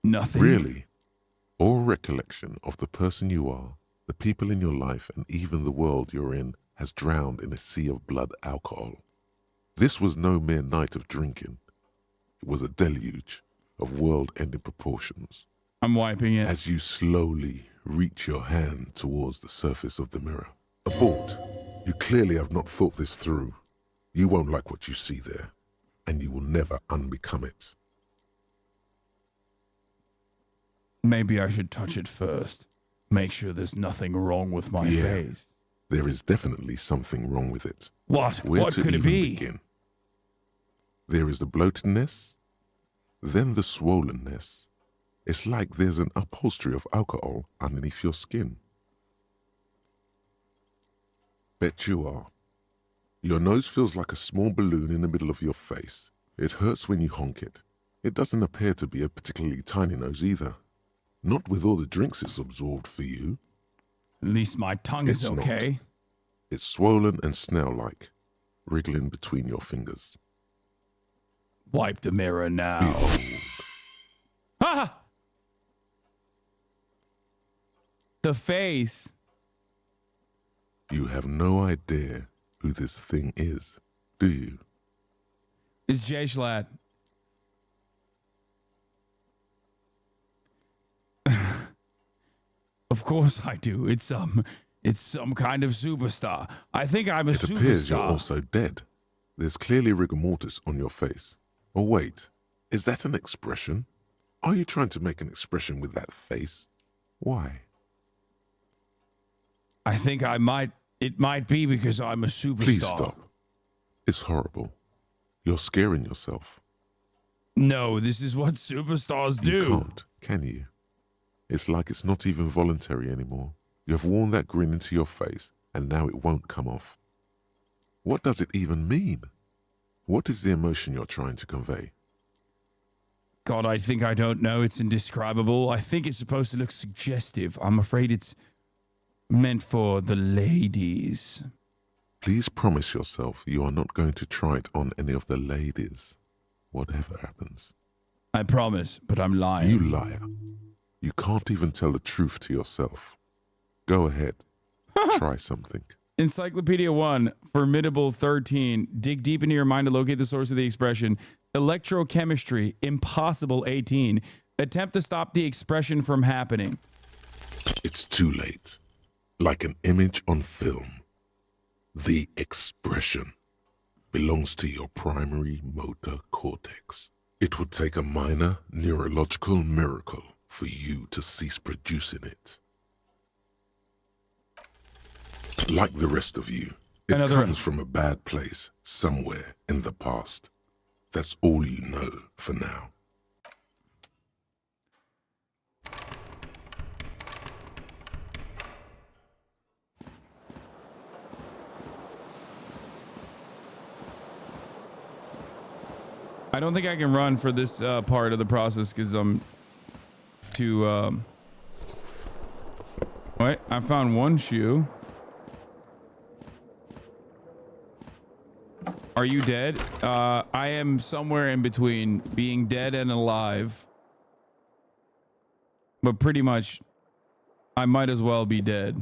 Nothing? Really? All recollection of the person you are, the people in your life, and even the world you're in has drowned in a sea of blood alcohol. This was no mere night of drinking. It was a deluge of world-ending proportions. I'm wiping it. As you slowly reach your hand towards the surface of the mirror. Abort. You clearly have not thought this through. You won't like what you see there, and you will never unbecome it. Maybe I should touch it first. Make sure there's nothing wrong with my face. There is definitely something wrong with it. What? Where What to could it even be? begin? There is the bloatedness, then the swollenness. It's like there's an upholstery of alcohol underneath your skin. Bet you are. Your nose feels like a small balloon in the middle of your face. It hurts when you honk it. It doesn't appear to be a particularly tiny nose either. Not with all the drinks it's absorbed for you. At least my tongue is okay. Not. It's swollen and snail-like, wriggling between your fingers. Wipe the mirror now. Behold. Ah! The face. You have no idea who this thing is, do you? It's Jay Schlatt. Of course I do. It's some kind of superstar. I think I'm a superstar. It appears you're also dead. There's clearly rigor mortis on your face. Oh wait, is that an expression? Are you trying to make an expression with that face? Why? I think it might be because I'm a superstar. Please stop. It's horrible. You're scaring yourself. No, this is what superstars do. You can't, can you? It's like it's not even voluntary anymore. You have worn that grin into your face, and now it won't come off. What does it even mean? What is the emotion you're trying to convey? God, I think I don't know. It's indescribable. I think it's supposed to look suggestive. I'm afraid it's meant for the ladies. Please promise yourself you are not going to try it on any of the ladies, whatever happens. I promise, but I'm lying. You liar. You can't even tell the truth to yourself. Go ahead. Try something. Encyclopedia 1, Formidable 13. Dig deep into your mind to locate the source of the expression. Electrochemistry, Impossible 18. Attempt to stop the expression from happening. It's too late. Like an image on film. The expression belongs to your primary motor cortex. It would take a minor neurological miracle for you to cease producing it. Like the rest of you, it comes from a bad place somewhere in the past. That's all you know for now. I don't think I can run for this part of the process because I'm too... Well, Wait, I found one shoe. Are you dead? I am somewhere in between being dead and alive. But pretty much, I might as well be dead.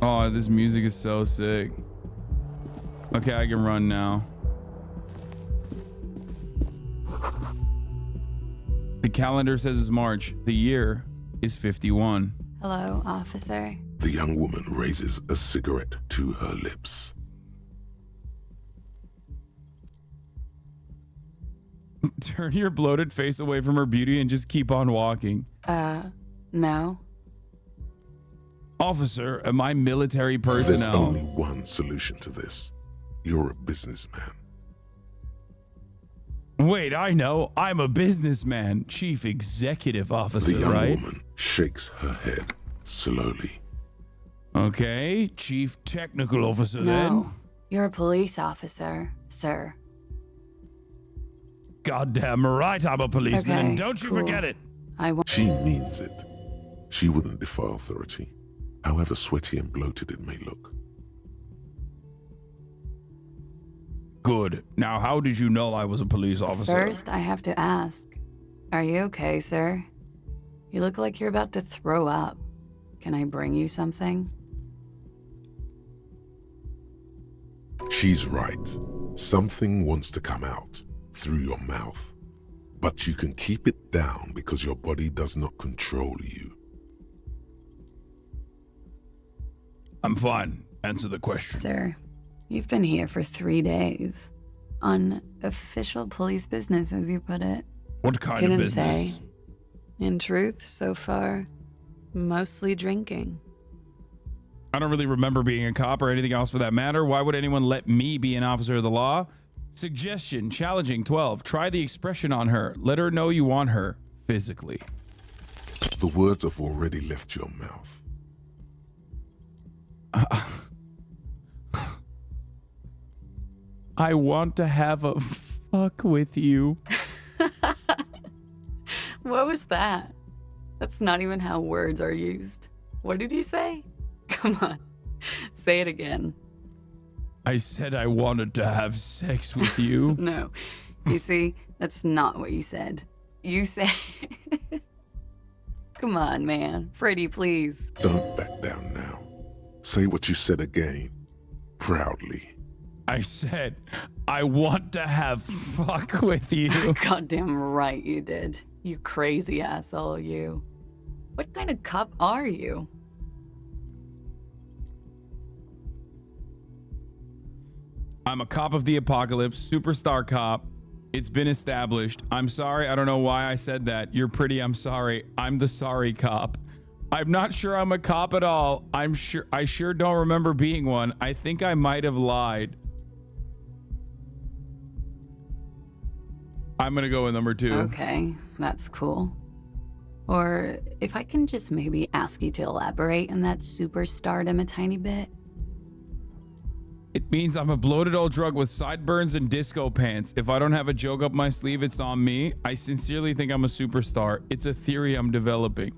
Oh, this music is so sick. Okay, I can run now. The calendar says it's March. The year is 51. Hello, officer. The young woman raises a cigarette to her lips. Turn your bloated face away from her beauty and just keep on walking. No. Officer, am I military personnel? There's only one solution to this. You're a businessman. Wait, I know. I'm a businessman. Chief Executive Officer, The young right? woman shakes her head slowly. Okay, Chief Technical Officer No. then. You're a police officer, sir. Goddamn right I'm a policeman, Okay, and don't you cool. forget it. She means it. She wouldn't defy authority, however sweaty and bloated it may look. Good. Now, how did you know I was a police officer? First, I have to ask, are you okay, sir? You look like you're about to throw up. Can I bring you something? She's right. Something wants to come out through your mouth, but you can keep it down because your body does not control you. I'm fine. Answer the question. Sir, you've been here for 3 days. On official police business, as you put it. What kind Couldn't of business? say. In truth, so far, mostly drinking. I don't really remember being a cop or anything else for that matter. Why would anyone let me be an officer of the law? Suggestion, challenging 12. Try the expression on her. Let her know you want her physically. The words have already left your mouth. I want to have a fuck with you. What was that? That's not even how words are used. What did you say? Come on, say it again. I said I wanted to have sex with you. No, you see, that's not what you said. You said... Come on, man. Pretty, please. Don't back down now. Say what you said again, proudly. I said, I want to have fuck with you. Goddamn right you did. You crazy asshole, you. What kind of cop are you? I'm a cop of the apocalypse, superstar cop. It's been established. I'm sorry. I don't know why I said that. You're pretty. I'm sorry. I'm the sorry cop. I'm not sure I'm a cop at all. I sure don't remember being one. I think I might have lied. I'm going to go with number 2. Okay, that's cool. Or if I can just maybe ask you to elaborate on that superstardom a tiny bit. It means I'm a bloated old drug with sideburns and disco pants. If I don't have a joke up my sleeve, it's on me. I sincerely think I'm a superstar. It's a theory I'm developing.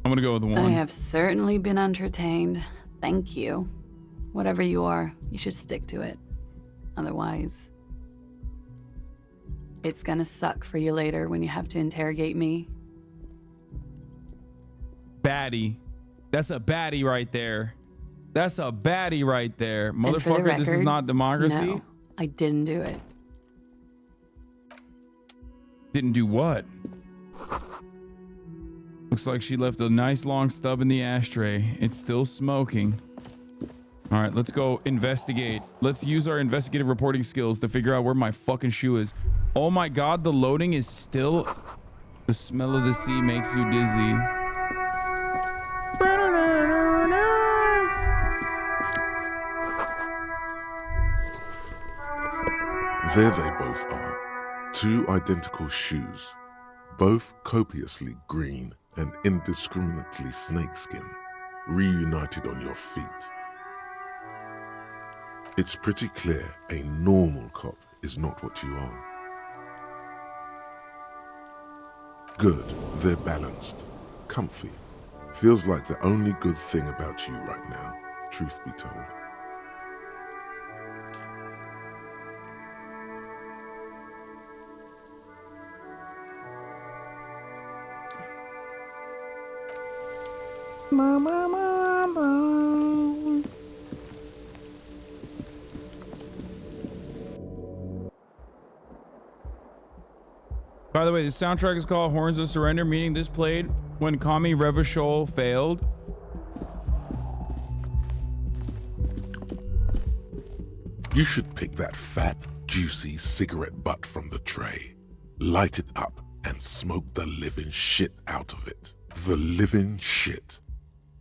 I'm gonna go with 1. I have certainly been entertained. Thank you. Whatever you are, you should stick to it. Otherwise, it's gonna suck for you later when you have to interrogate me. Baddie. That's a baddie right there. That's a baddie right there. And for the Motherfucker, this is record, not democracy. No, I didn't do it. Didn't do what? Looks like she left a nice long stub in the ashtray. It's still smoking. All right, let's go investigate. Let's use our investigative reporting skills to figure out where my fucking shoe is. Oh my God, the loading is still... The smell of the sea makes you dizzy. There they both are. 2 identical shoes, both copiously green and indiscriminately snakeskin. reunited on your feet. It's pretty clear a normal cop is not what you are. Good, they're balanced, comfy. Feels like the only good thing about you right now, truth be told. By the way, the soundtrack is called Horns of Surrender, meaning this played when Kami Revachol failed. You should pick that fat, juicy cigarette butt from the tray, light it up, and smoke the living shit out of it. The living shit.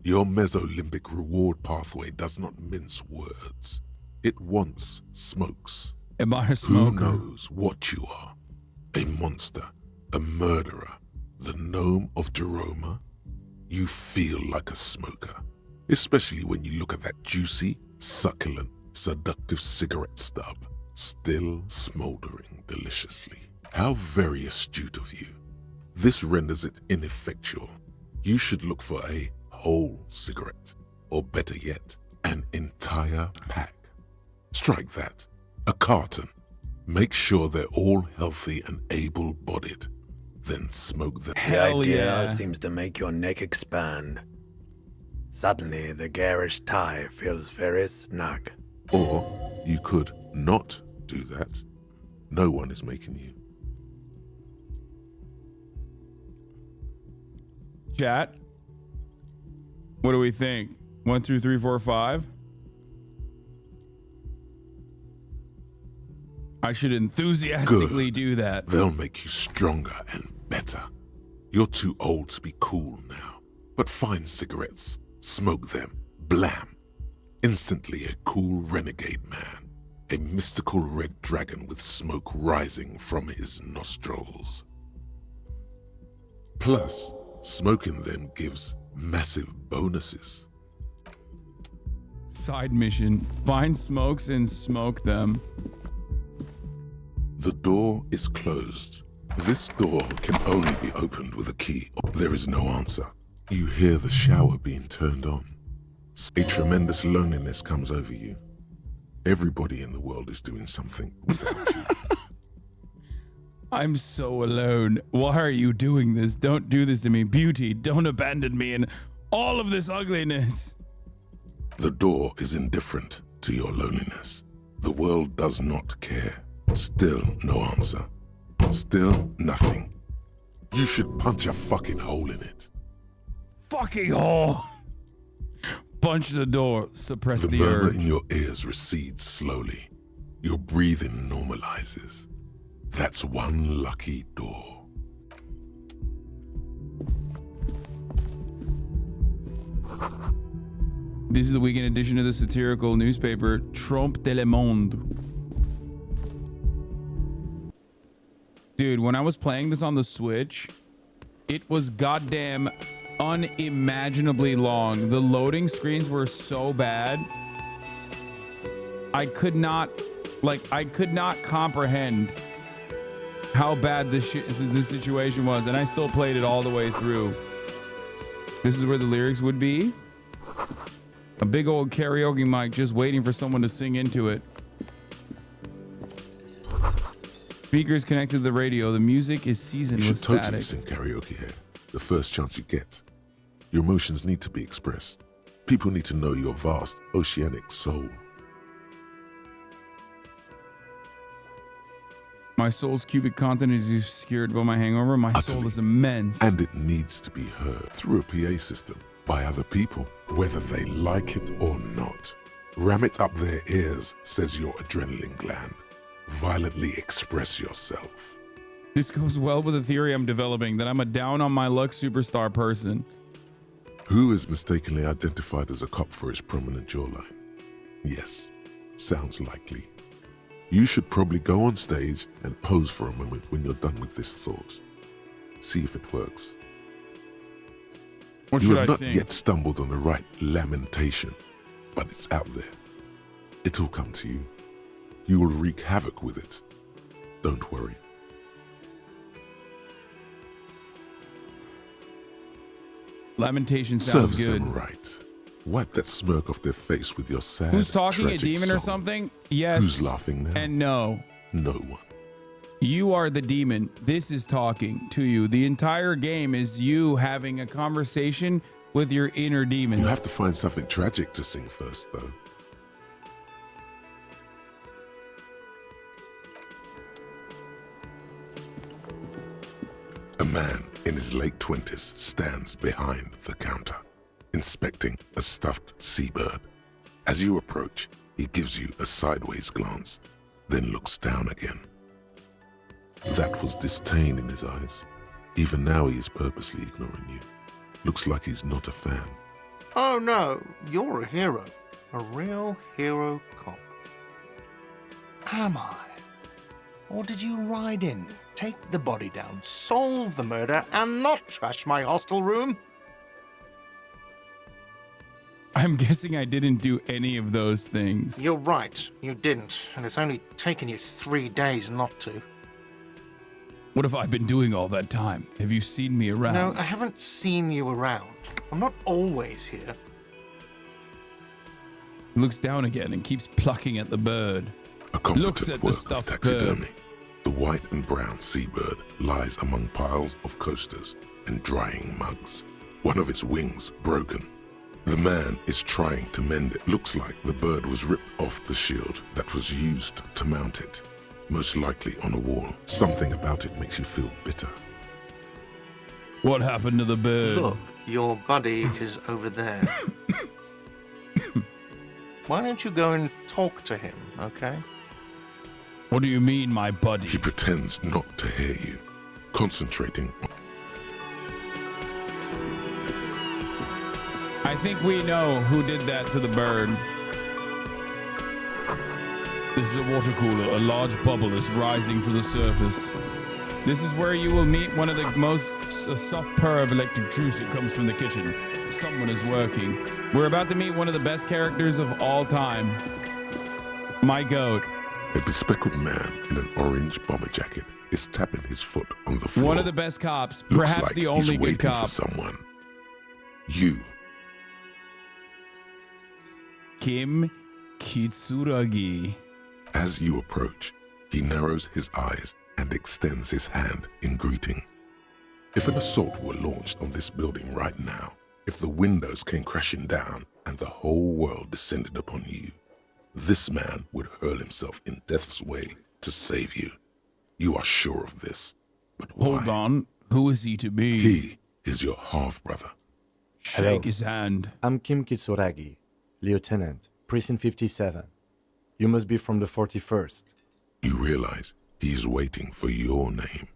Your mesolimbic reward pathway does not mince words. It wants smokes. Am I a smoker? Who knows what you are? A monster, a murderer, the gnome of Jeroma? You feel like a smoker, especially when you look at that juicy, succulent, seductive cigarette stub, still smoldering deliciously. How very astute of you. This renders it ineffectual. You should look for a whole cigarette, or better yet, an entire pack. Strike that, a carton. Make sure they're all healthy and able-bodied. Then smoke them. The idea seems to make your neck expand. Suddenly, the garish tie feels very snug. Or you could not do that. No one is making you. Chat, what do we think? 1, 2, 3, 4, 5. I should enthusiastically do that. They'll make you stronger and better. You're too old to be cool now. But find cigarettes, smoke them, blam. Instantly a cool renegade man. A mystical red dragon with smoke rising from his nostrils. Plus, smoking them gives massive bonuses. Side mission, find smokes and smoke them. The door is closed. This door can only be opened with a key. There is no answer. You hear the shower being turned on. A tremendous loneliness comes over you. Everybody in the world is doing something without you. I'm so alone. Why are you doing this? Don't do this to me. Beauty, don't abandon me in all of this ugliness. The door is indifferent to your loneliness. The world does not care. Still no answer. Still nothing. You should punch a fucking hole in it. Fucking hole. Punch the door. Suppress the murmur urge. in your ears recedes slowly. Your breathing normalizes. That's one lucky door. This is the weekend edition of the satirical newspaper Trompe de le Monde. Dude, when I was playing this on the Switch, it was goddamn unimaginably long. The loading screens were so bad. I could not comprehend how bad this situation was, and I still played it all the way through. This is where the lyrics would be. A big old karaoke mic just waiting for someone to sing into it. Speakers connected to the radio. The music is seasoned You with should totally static. sing karaoke here. The first chance you get. Your emotions need to be expressed. People need to know your vast oceanic soul. My soul's cubic content is obscured by my hangover. My soul is immense. And it needs to be heard through a PA system by other people, whether they like it or not. Ram it up their ears, says your adrenaline gland. Violently express yourself. This goes well with the theory I'm developing that I'm a down on my luck superstar person. Who is mistakenly identified as a cop for his prominent jawline? Yes, sounds likely. You should probably go on stage and pose for a moment when you're done with this thought. See if it works. What You should have I not sing? yet stumbled on the right lamentation, but it's out there. It'll come to you. You will wreak havoc with it. Don't worry. Lamentation sounds Serves good. them right. Wipe that smirk off their face with your sad, Who's talking? A tragic demon or song. something? Yes. Who's laughing now? And no. No one. You are the demon. This is talking to you. The entire game is you having a conversation with your inner demons. You have to find something tragic to sing first, though. A man in his late 20s stands behind the counter, inspecting a stuffed seabird. As you approach, he gives you a sideways glance, then looks down again. That was disdain in his eyes. Even now he is purposely ignoring you. Looks like he's not a fan. Oh no, you're a hero. A real hero cop. Am I? Or did you ride in, take the body down, solve the murder, and not trash my hostel room? I'm guessing I didn't do any of those things. You're right, you didn't, and it's only taken you 3 days not to. What have I been doing all that time? Have you seen me around? No, I haven't seen you around. I'm not always here. Looks down again and keeps plucking at the bird. Looks at the Work of stuffed taxidermy. bird. The white and brown seabird lies among piles of coasters and drying mugs. One of its wings broken. The man is trying to mend it. Looks like the bird was ripped off the shield that was used to mount it. Most likely on a wall. Something about it makes you feel bitter. What happened to the bird? Look, your buddy is over there. Why don't you go and talk to him, okay? What do you mean, my buddy? He pretends not to hear you, concentrating on... I think we know who did that to the bird. This is a water cooler. A large bubble is rising to the surface. This is where you will meet one of the most soft purr of electric juice that comes from the kitchen. Someone is working. We're about to meet one of the best characters of all time. My goat. A bespectacled man in an orange bomber jacket is tapping his foot on the floor. One of the best cops. Looks Perhaps like the only he's good waiting cop. for someone. You. Kim Kitsuragi. As you approach, he narrows his eyes and extends his hand in greeting. If an assault were launched on this building right now, if the windows came crashing down and the whole world descended upon you, this man would hurl himself in death's way to save you. You are sure of this, but why? Hold on. Who is he to be? He is your half-brother. Shake his hand. I'm Kim Kitsuragi, Lieutenant, Precinct 57. You must be from the 41st. You realize he's waiting for your name.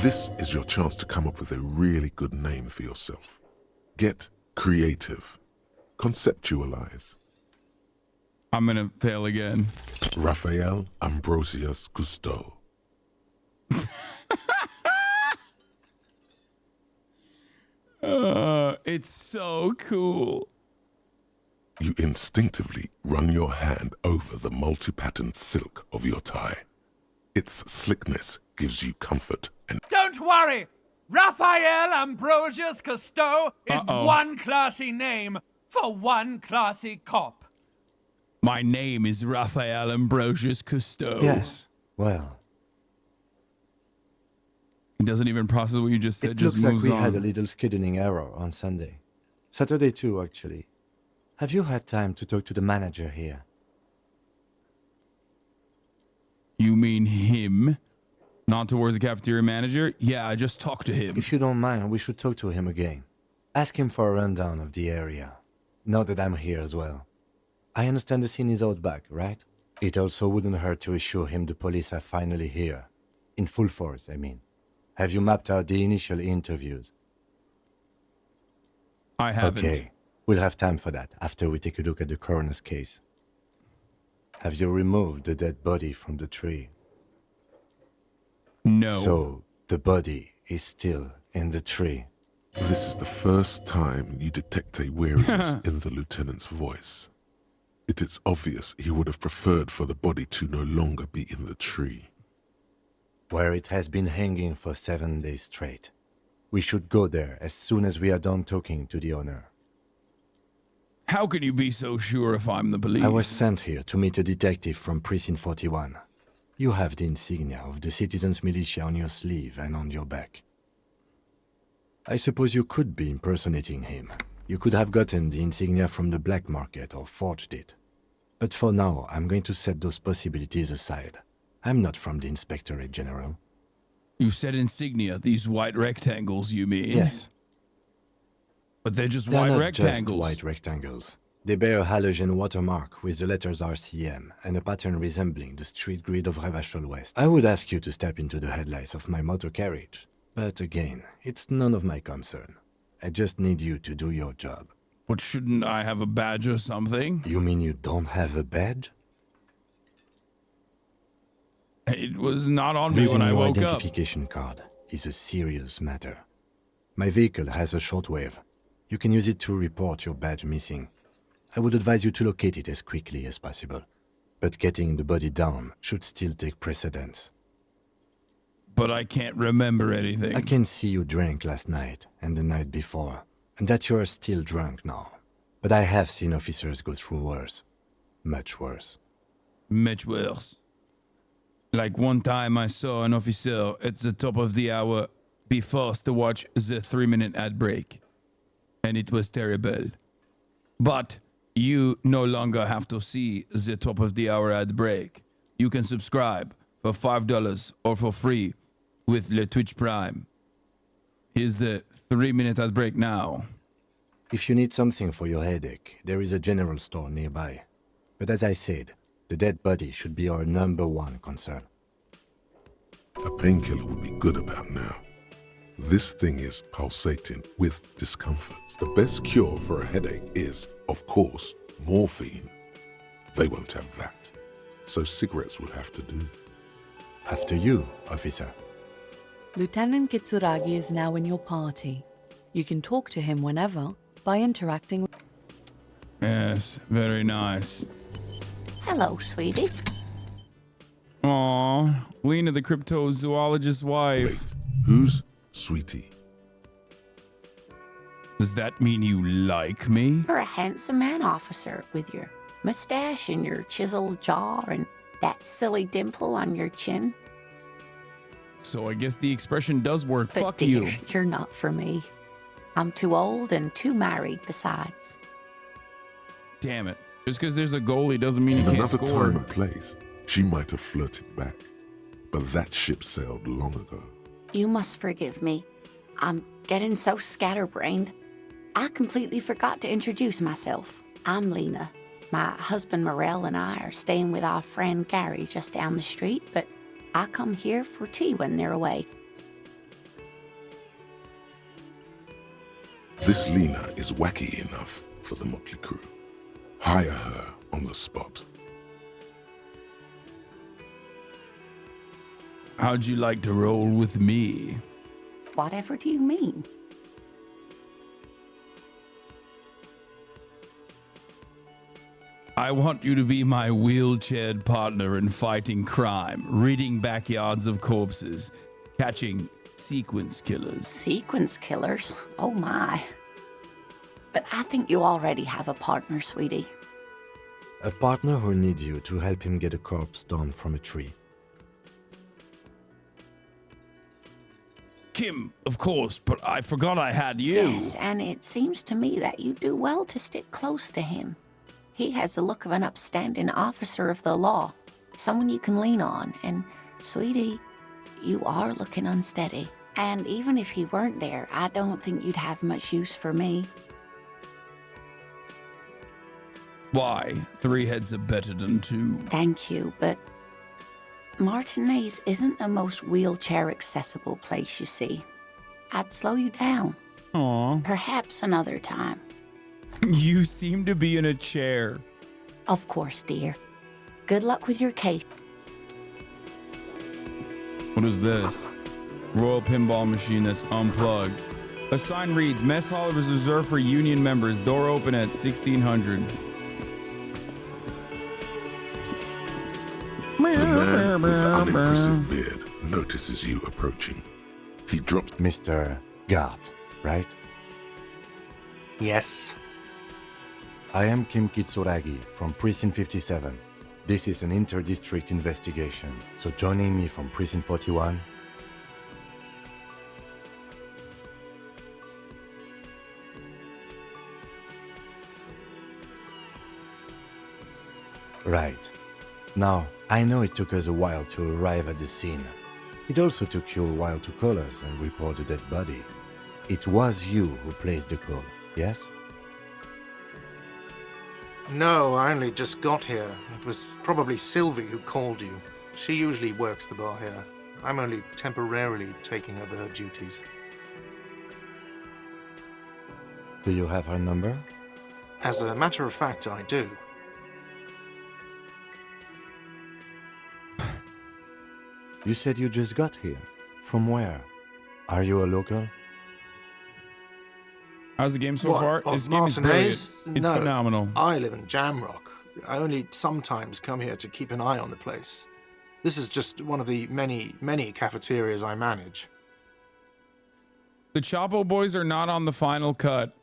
This is your chance to come up with a really good name for yourself. Get creative. Conceptualize. I'm gonna fail again. Raphael Ambrosius Cousteau. It's so cool. You instinctively run your hand over the multi-patterned silk of your tie. Its slickness gives you comfort and... Don't worry! Raphael Ambrosius Cousteau is one classy name for one classy cop. My name is Raphael Ambrosius Cousteau. Yes, well... It doesn't even process what you just said, It just looks like moves we on. had a little scheduling error on Sunday. Saturday too, actually. Have you had time to talk to the manager here? You mean him? Not towards the cafeteria manager? Yeah, I just talked to him. If you don't mind, we should talk to him again. Ask him for a rundown of the area. Now that I'm here as well. I understand the scene is out back, right? It also wouldn't hurt to assure him the police are finally here. In full force, I mean. Have you mapped out the initial interviews? I haven't. Okay, we'll have time for that after we take a look at the coroner's case. Have you removed the dead body from the tree? No. So, the body is still in the tree. This is the first time you detect a weariness in the lieutenant's voice. It is obvious he would have preferred for the body to no longer be in the tree. Where it has been hanging for 7 days straight. We should go there as soon as we are done talking to the owner. How can you be so sure if I'm the police? I was sent here to meet a detective from Precinct 41. You have the insignia of the citizens' militia on your sleeve and on your back. I suppose you could be impersonating him. You could have gotten the insignia from the black market or forged it. But for now, I'm going to set those possibilities aside. I'm not from the Inspectorate General. You said insignia, these white rectangles, you mean? Yes. But they're just They're white not rectangles. just white rectangles. They bear a halogen watermark with the letters RCM and a pattern resembling the street grid of Rafah West. I would ask you to step into the headlights of my motor carriage. But again, it's none of my concern. I just need you to do your job. But shouldn't I have a badge or something? You mean you don't have a badge? It was not on me when I woke Losing up. your identification card is a serious matter. My vehicle has a shortwave. You can use it to report your badge missing. I would advise you to locate it as quickly as possible. But getting the body down should still take precedence. But I can't remember anything. I can see you drank last night and the night before, and that you are still drunk now. But I have seen officers go through worse. Much worse. Much worse. Like one time I saw an officer at the top of the hour be forced to watch the 3-minute ad break. And it was terrible. But you no longer have to see the top of the hour ad break. You can subscribe for $5 or for free with Le Twitch Prime. Here's the 3-minute ad break now. If you need something for your headache, there is a general store nearby. But as I said, the dead body should be our #1 concern. A painkiller would be good about now. This thing is pulsating with discomfort. The best cure for a headache is, of course, morphine. They won't have that. So cigarettes will have to do. After you, officer. Lieutenant Kitsuragi is now in your party. You can talk to him whenever by interacting with... Yes, very nice. Hello, sweetie. Aw, Lena the cryptozoologist's wife. Wait, who's Sweetie? Does that mean you like me? You're a handsome man, officer, with your mustache and your chiseled jaw and that silly dimple on your chin. So I guess the expression does work. But Fuck dear, you. You're not for me. I'm too old and too married besides. Damn it. Just because there's a goalie doesn't mean you can't Another score. time and place, she might have flirted back. But that ship sailed long ago. You must forgive me. I'm getting so scatterbrained. I completely forgot to introduce myself. I'm Lena. My husband Morel and I are staying with our friend Gary just down the street, but I come here for tea when they're away. This Lena is wacky enough for the motley crew. Hire her on the spot. How'd you like to roll with me? Whatever do you mean? I want you to be my wheelchaired partner in fighting crime, reading backyards of corpses, catching sequence killers. Sequence killers? Oh my. But I think you already have a partner, sweetie. A partner who needs you to help him get a corpse down from a tree. Kim, of course, but I forgot I had you. Yes, and it seems to me that you do well to stick close to him. He has the look of an upstanding officer of the law, someone you can lean on, and, sweetie, you are looking unsteady. And even if he weren't there, I don't think you'd have much use for me. Why? 3 heads are better than 2. Thank you, but Martinez isn't the most wheelchair-accessible place, you see. I'd slow you down. Aw. Perhaps another time. You seem to be in a chair. Of course, dear. Good luck with your case. What is this? Royal pinball machine that's unplugged. A sign reads, Mess Hall is reserved for union members. Door open at 1600. The man with the unimpressive beard notices you approaching. He drops... Mr. Gart, right? Yes. I am Kim Kitsuragi from Precinct 57. This is an inter-district investigation, so joining me from Precinct 41... Right. Now, I know it took us a while to arrive at the scene. It also took you a while to call us and report the dead body. It was you who placed the call, yes? No, I only just got here. It was probably Sylvie who called you. She usually works the bar here. I'm only temporarily taking over her duties. Do you have her number? As a matter of fact, I do. You said you just got here. From where? Are you a local? How's the game so What, far? of This game is brilliant. Martinez? It's No, phenomenal. I live in Jamrock. I only sometimes come here to keep an eye on the place. This is just one of the many, many cafeterias I manage. The Chapo Boys are not on the final cut.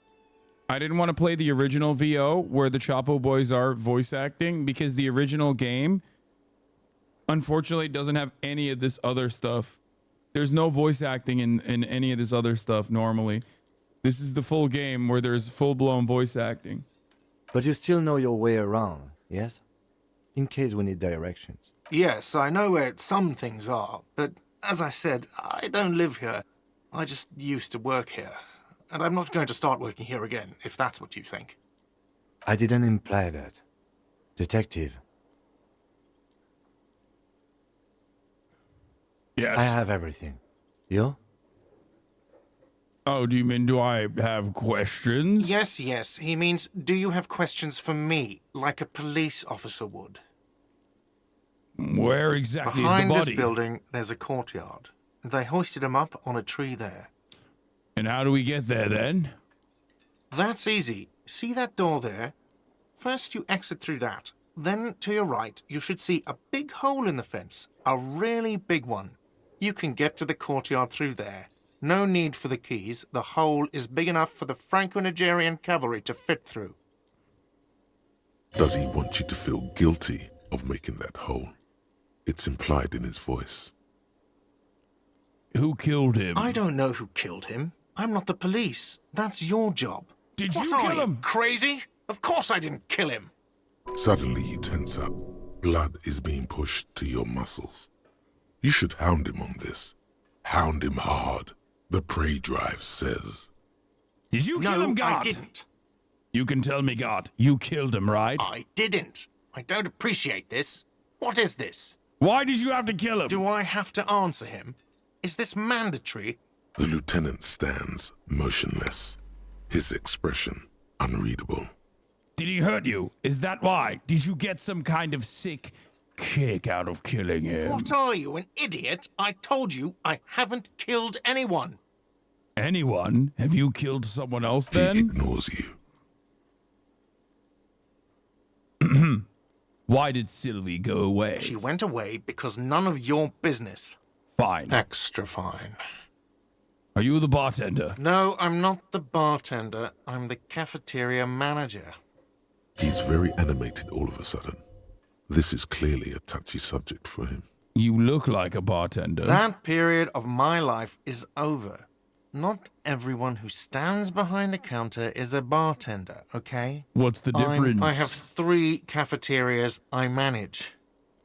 I didn't want to play the original VO where the Chapo Boys are voice acting because the original game, unfortunately, doesn't have any of this other stuff. There's no voice acting in any of this other stuff normally. This is the full game where there's full-blown voice acting. But you still know your way around, yes? In case we need directions. Yes, I know where some things are, but as I said, I don't live here. I just used to work here. And I'm not going to start working here again, if that's what you think. I didn't imply that. Detective. Yes. I have everything. You? Oh, do you mean do I have questions? Yes, yes. He means, do you have questions for me, like a police officer would? Where exactly Behind is the this body? building, there's a courtyard. They hoisted him up on a tree there. And how do we get there then? That's easy. See that door there? First you exit through that. Then to your right, you should see a big hole in the fence. A really big one. You can get to the courtyard through there. No need for the keys. The hole is big enough for the Franco-Nigerian cavalry to fit through. Does he want you to feel guilty of making that hole? It's implied in his voice. Who killed him? I don't know who killed him. I'm not the police. That's your job. Did What you are kill him? Crazy? Of course I didn't kill him. Suddenly you tense up. Blood is being pushed to your muscles. You should hound him on this. Hound him hard. The prey drive says. Did you kill him, God? I didn't. You can tell me, God. You killed him, right? I didn't. I don't appreciate this. What is this? Why did you have to kill him? Do I have to answer him? Is this mandatory? The lieutenant stands motionless. His expression unreadable. Did he hurt you? Is that why? Did you get some kind of sick kick out of killing him? What are you, an idiot? I told you I haven't killed anyone. Anyone? Have you killed someone else then? He ignores you. Why did Sylvie go away? She went away because none of your business. Fine. Extra fine. Are you the bartender? No, I'm not the bartender. I'm the cafeteria manager. He's very animated all of a sudden. This is clearly a touchy subject for him. You look like a bartender. That period of my life is over. Not everyone who stands behind a counter is a bartender, okay? What's the difference? I have 3 cafeterias I manage.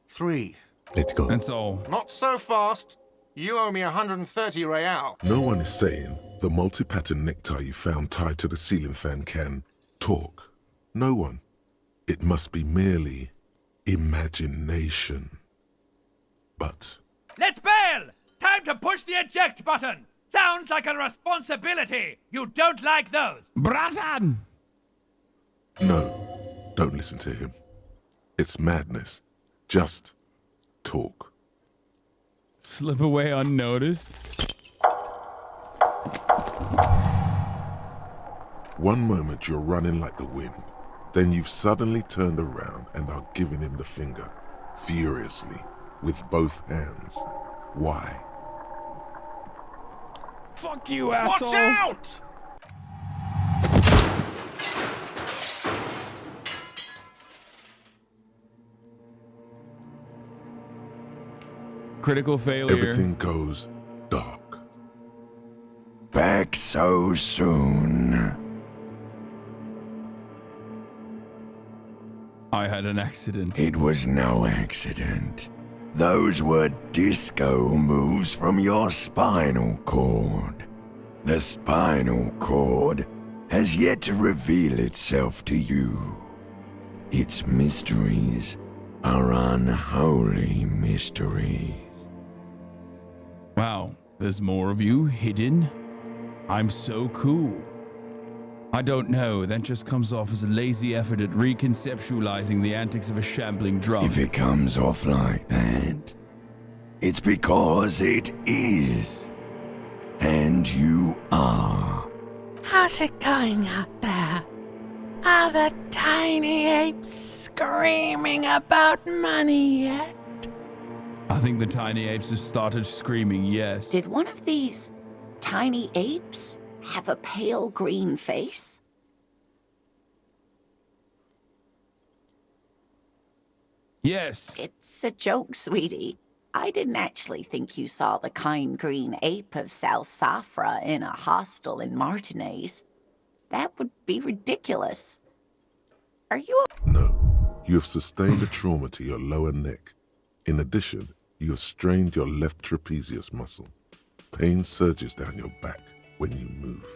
3. Let's go. That's all. Not so fast. You owe me 130 real. No one is saying the multi-pattern necktie you found tied to the ceiling fan can talk. No one. It must be merely imagination. But Let's bail! Time to push the eject button! Sounds like a responsibility! You don't like those! Bratan! no, don't listen to him. It's madness. Just talk. Slip away unnoticed. One moment you're running like the wind, then you've suddenly turned around and are giving him the finger, furiously, with both hands. Why? Fuck you, asshole! Watch out! Critical failure. Everything goes dark. Back so soon. I had an accident. It was no accident. Those were disco moves from your spinal cord. The spinal cord has yet to reveal itself to you. Its mysteries are unholy mysteries. Wow, there's more of you hidden? I'm so cool. I don't know, that just comes off as a lazy effort at reconceptualizing the antics of a shambling drunk. If it comes off like that, it's because it is. And you are. How's it going out there? Are the tiny apes screaming about money yet? I think the tiny apes have started screaming yes. Did one of these tiny apes have a pale green face? Yes. It's a joke, sweetie. I didn't actually think you saw the kind green ape of South Safra in a hostel in Martinez. That would be ridiculous. Are you No, you have sustained a trauma to your lower neck. In addition, you have strained your left trapezius muscle. Pain surges down your back when you move.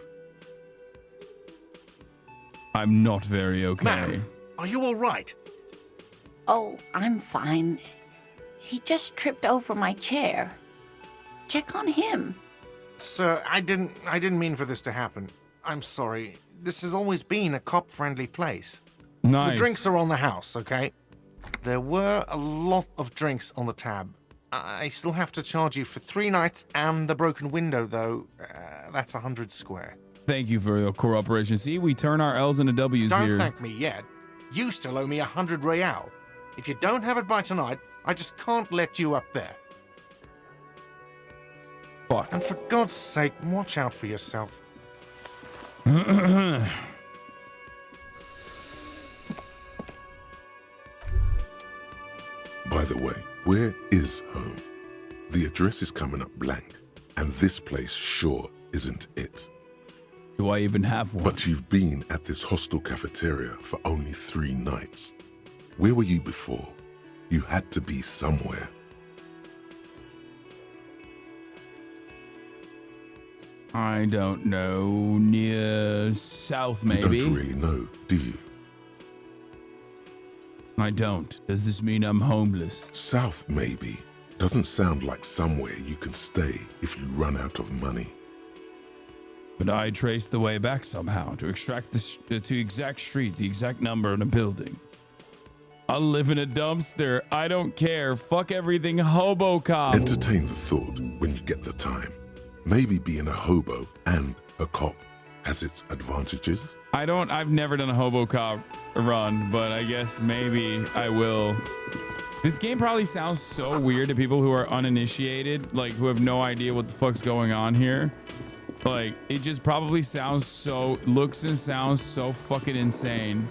I'm not very okay. Ma'am, are you all right? Oh, I'm fine. He just tripped over my chair. Check on him. Sir, I didn't mean for this to happen. I'm sorry. This has always been a cop-friendly place. Nice. The drinks are on the house, okay? There were a lot of drinks on the tab. I still have to charge you for 3 nights and the broken window, though. That's 100 square. Thank you for your cooperation. See, we turn our L's into W's Don't here. thank me yet. You still owe me 100 real. If you don't have it by tonight, I just can't let you up there. Fuck. And for God's sake, watch out for yourself. By the way, where is home? The address is coming up blank, and this place sure isn't it. Do I even have one? But you've been at this hostel cafeteria for only 3 nights. Where were you before? You had to be somewhere. I don't know. Near south, maybe? You don't really know, do you? I don't. Does this mean I'm homeless? South, maybe. Doesn't sound like somewhere you can stay if you run out of money. But I traced the way back somehow to extract the exact street, the exact number in a building. I'll live in a dumpster. I don't care. Fuck everything, hobo cop. Entertain the thought when you get the time. Maybe being a hobo and a cop has its advantages. I've never done a hobo cop run, but I guess maybe I will. This game probably sounds so weird to people who are uninitiated, like who have no idea what the fuck's going on here. Like, it just probably looks and sounds so fucking insane.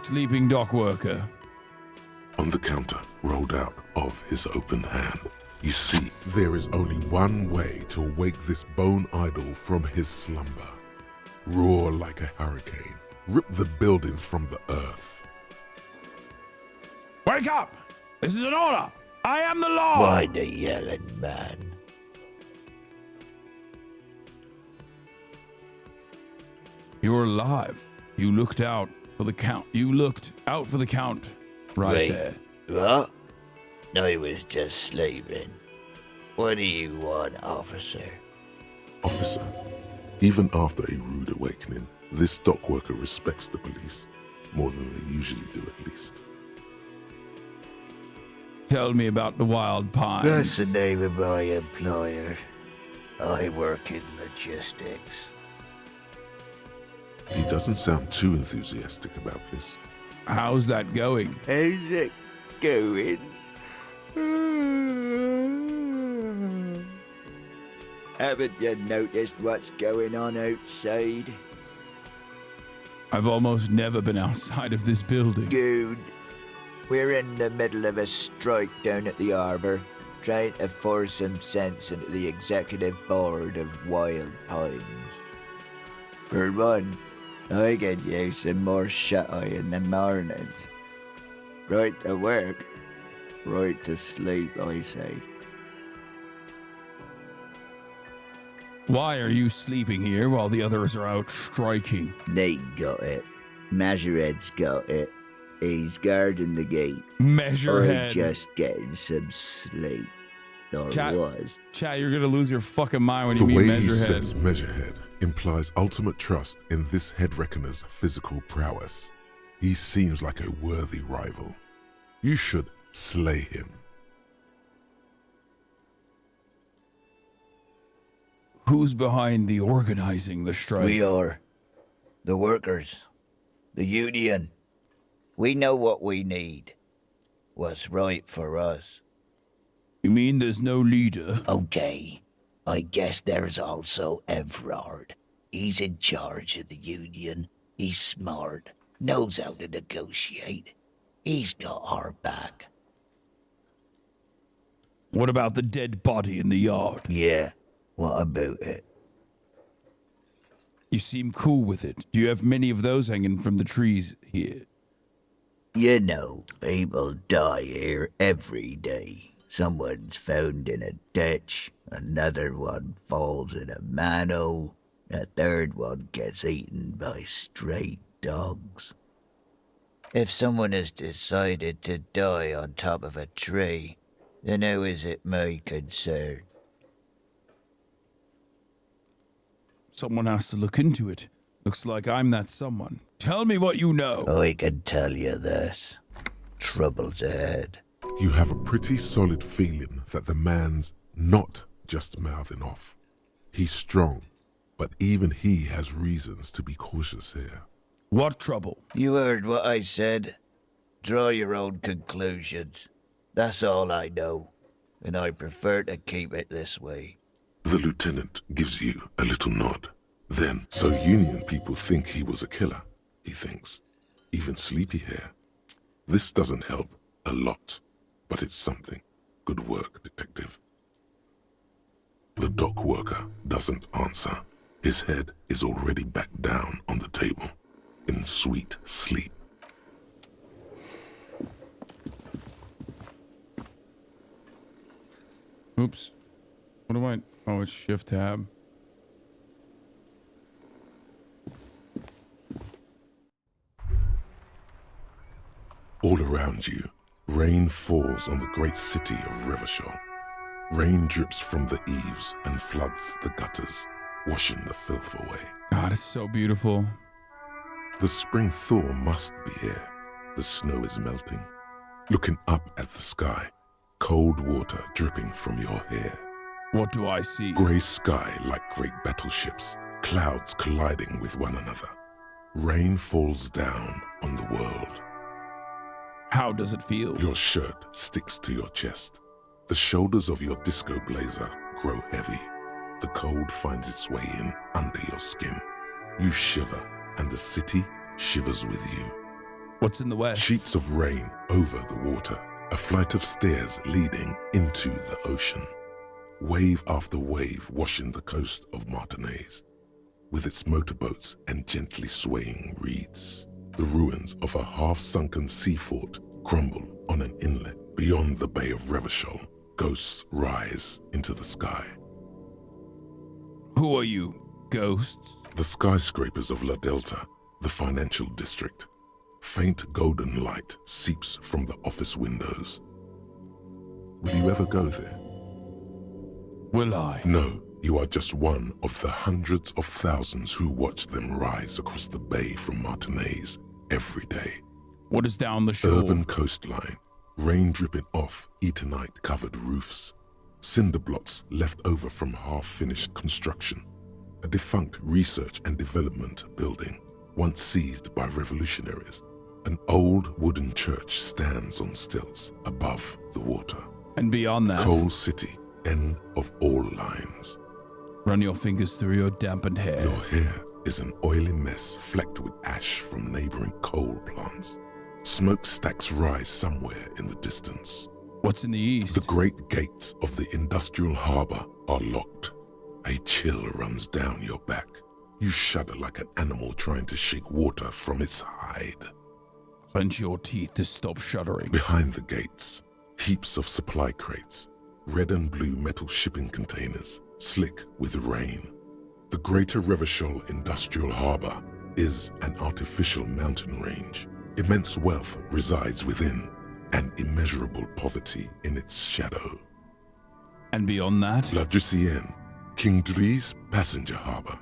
Sleeping dock worker. On the counter, rolled out of his open hand, you see there is only one way to wake this bone idol from his slumber. Roar like a hurricane. Rip the buildings from the earth. Wake up! This is an order! I am the law! Why the yelling, man? You're alive. You looked out for the count. You looked out for the count. Right Wait, there. what? No, he was just sleeping. What do you want, officer? Officer, even after a rude awakening, this dock worker respects the police more than they usually do, at least. Tell me about the wild pines. That's the name of my employer. I work in logistics. He doesn't sound too enthusiastic about this. How's that going? How's it going? Haven't you noticed what's going on outside? I've almost never been outside of this building. Good. We're in the middle of a strike down at the harbour, trying to force some sense into the executive board of Wild Pines. For one, I get used to more shut-eye in the mornings. Right to work, right to sleep, I say. Why are you sleeping here while the others are out striking? They got it. Measurehead's got it. He's guarding the gate. Measurehead. I'm just getting some sleep. Or was. Chat, you're gonna lose your fucking mind when you The meet way he Measurehead. says Measurehead implies ultimate trust in this head reckoner's physical prowess. He seems like a worthy rival. You should slay him. Who's behind the organizing the strike? We are. The workers. The union. We know what we need. What's right for us. You mean there's no leader? Okay. I guess there's also Everard. He's in charge of the union. He's smart. Knows how to negotiate. He's got our back. What about the dead body in the yard? Yeah. What about it? You seem cool with it. Do you have many of those hanging from the trees here? You know, people die here every day. Someone's found in a ditch, another one falls in a manhole, a third one gets eaten by stray dogs. If someone has decided to die on top of a tree, then how is it my concern? Someone has to look into it. Looks like I'm that someone. Tell me what you know. I can tell you this. Trouble's ahead. You have a pretty solid feeling that the man's not just mouthing off. He's strong, but even he has reasons to be cautious here. What trouble? You heard what I said. Draw your own conclusions. That's all I know, and I prefer to keep it this way. The lieutenant gives you a little nod. Then, so Union people think he was a killer, he thinks. Even Sleepy here. This doesn't help a lot, but it's something. Good work, detective. The dock worker doesn't answer. His head is already back down on the table, in sweet sleep. Oops. What do I... Oh, it's Shift Tab. All around you, rain falls on the great city of Revachol. Rain drips from the eaves and floods the gutters, washing the filth away. God, it's so beautiful. The spring thaw must be here. The snow is melting. Looking up at the sky, cold water dripping from your hair. What do I see? Grey sky like great battleships, clouds colliding with one another. Rain falls down on the world. How does it feel? Your shirt sticks to your chest. The shoulders of your disco blazer grow heavy. The cold finds its way in under your skin. You shiver, and the city shivers with you. What's in the west? Sheets of rain over the water. A flight of stairs leading into the ocean. Wave after wave washing the coast of Martinaise, with its motorboats and gently swaying reeds. The ruins of a half-sunken sea fort crumble on an inlet. Beyond the Bay of Revachol, ghosts rise into the sky. Who are you, ghosts? The skyscrapers of La Delta, the financial district. Faint golden light seeps from the office windows. Will you ever go there? Will I? No, you are just one of the hundreds of thousands who watch them rise across the bay from Martinaise every day. What is down the shore? Urban coastline, rain dripping off Eternite-covered roofs, cinder blocks left over from half-finished construction, a defunct research and development building once seized by revolutionaries. An old wooden church stands on stilts above the water. And beyond that, Coal City, end of all lines. Run your fingers through your dampened hair. Your hair is an oily mess flecked with ash from neighboring coal plants. Smokestacks rise somewhere in the distance. What's in the east? The great gates of the industrial harbor are locked. A chill runs down your back. You shudder like an animal trying to shake water from its hide. Clench your teeth to stop shuddering. Behind the gates, heaps of supply crates, red and blue metal shipping containers, slick with rain. The Greater Revachol Industrial Harbor is an artificial mountain range. Immense wealth resides within, and immeasurable poverty in its shadow. And beyond that? La Ducienne, King Dries passenger harbor.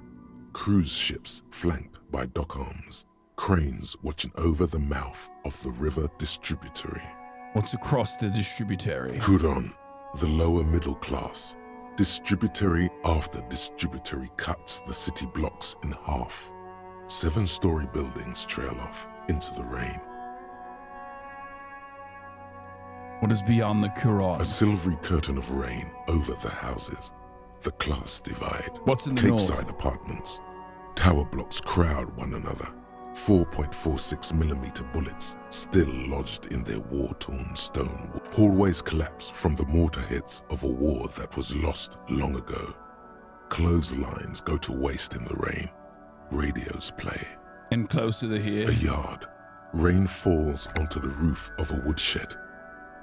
Cruise ships flanked by dock arms. Cranes watching over the mouth of the river distributary. What's across the distributary? Couronne, the lower middle class. Distributary after distributary cuts the city blocks in half. 7-story buildings trail off into the rain. What is beyond the Couronne? A silvery curtain of rain over the houses. The class divide. What's in the north? Capeside apartments. Tower blocks crowd one another. 4.46mm bullets still lodged in their war-torn stone. Hallways collapse from the mortar hits of a war that was lost long ago. Clotheslines go to waste in the rain. Radios play. And closer to here? A yard. Rain falls onto the roof of a woodshed.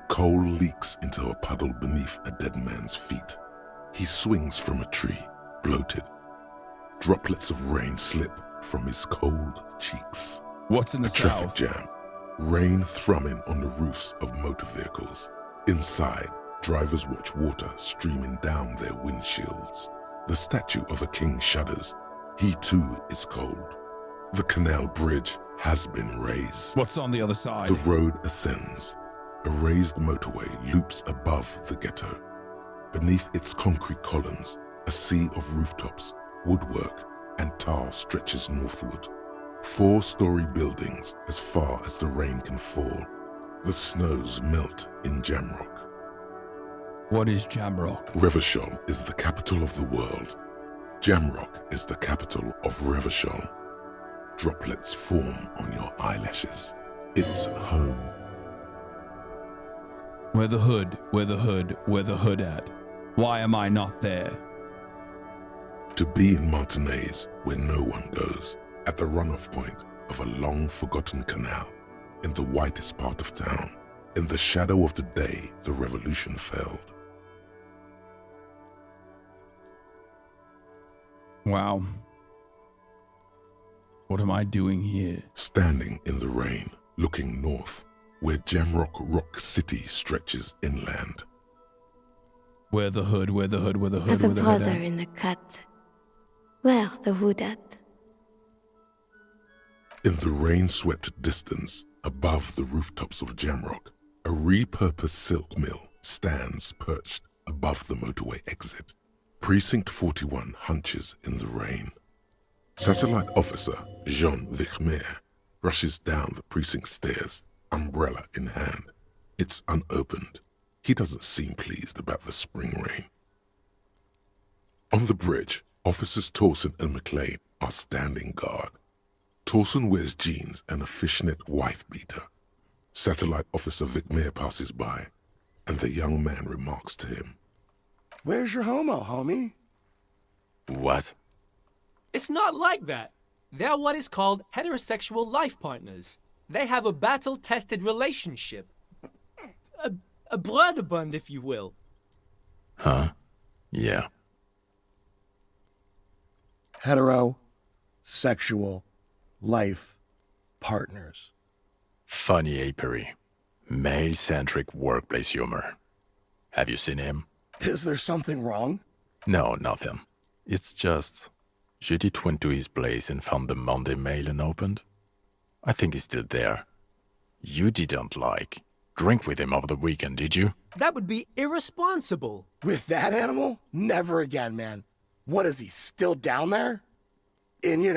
Coal leaks into a puddle beneath a dead man's feet. He swings from a tree, bloated. Droplets of rain slip from his cold cheeks. What's in the south? A traffic jam. Rain thrumming on the roofs of motor vehicles. Inside, drivers watch water streaming down their windshields. The statue of a king shudders. He too is cold. The canal bridge has been raised. What's on the other side? The road ascends. A raised motorway loops above the ghetto. Beneath its concrete columns, a sea of rooftops, woodwork, and tar stretches northward. 4-story buildings as far as the rain can fall. The snows melt in Jamrock. What is Jamrock? Revachol is the capital of the world. Jamrock is the capital of Revachol. Droplets form on your eyelashes. It's home. Where the hood, where the hood, where the hood at? Why am I not there? To be in Martinez, where no one goes, at the runoff point of a long-forgotten canal, in the whitest part of town, in the shadow of the day the revolution failed. Wow. What am I doing here? Standing in the rain, looking north, where Jamrock Rock City stretches inland. Where the hood, where the hood, where the I hood, have a where the hood brother at? in the cut. Where the hood at? In the rain-swept distance, above the rooftops of Jamrock, a repurposed silk mill stands perched above the motorway exit. Precinct 41 hunches in the rain. Satellite officer Jean Vichmer rushes down the precinct stairs, umbrella in hand. It's unopened. He doesn't seem pleased about the spring rain. On the bridge, Officers Torsen and McLean are standing guard. Torsen wears jeans and a fishnet wife-beater. Satellite Officer Vichmer passes by, and the young man remarks to him, "Where's your homo, homie?" What? It's not like that. They're what is called heterosexual life partners. They have a battle-tested relationship. A brother bond, if you will. Huh? Yeah. Heterosexual life partners. Funny apery. Male-centric workplace humor. Have you seen him? Is there something wrong? No, nothing. It's just... Judith went to his place and found the Monday mail unopened. I think he's still there. You didn't like. drink with him over the weekend, did you? That would be irresponsible. With that animal? Never again, man. What is he, still down there? In,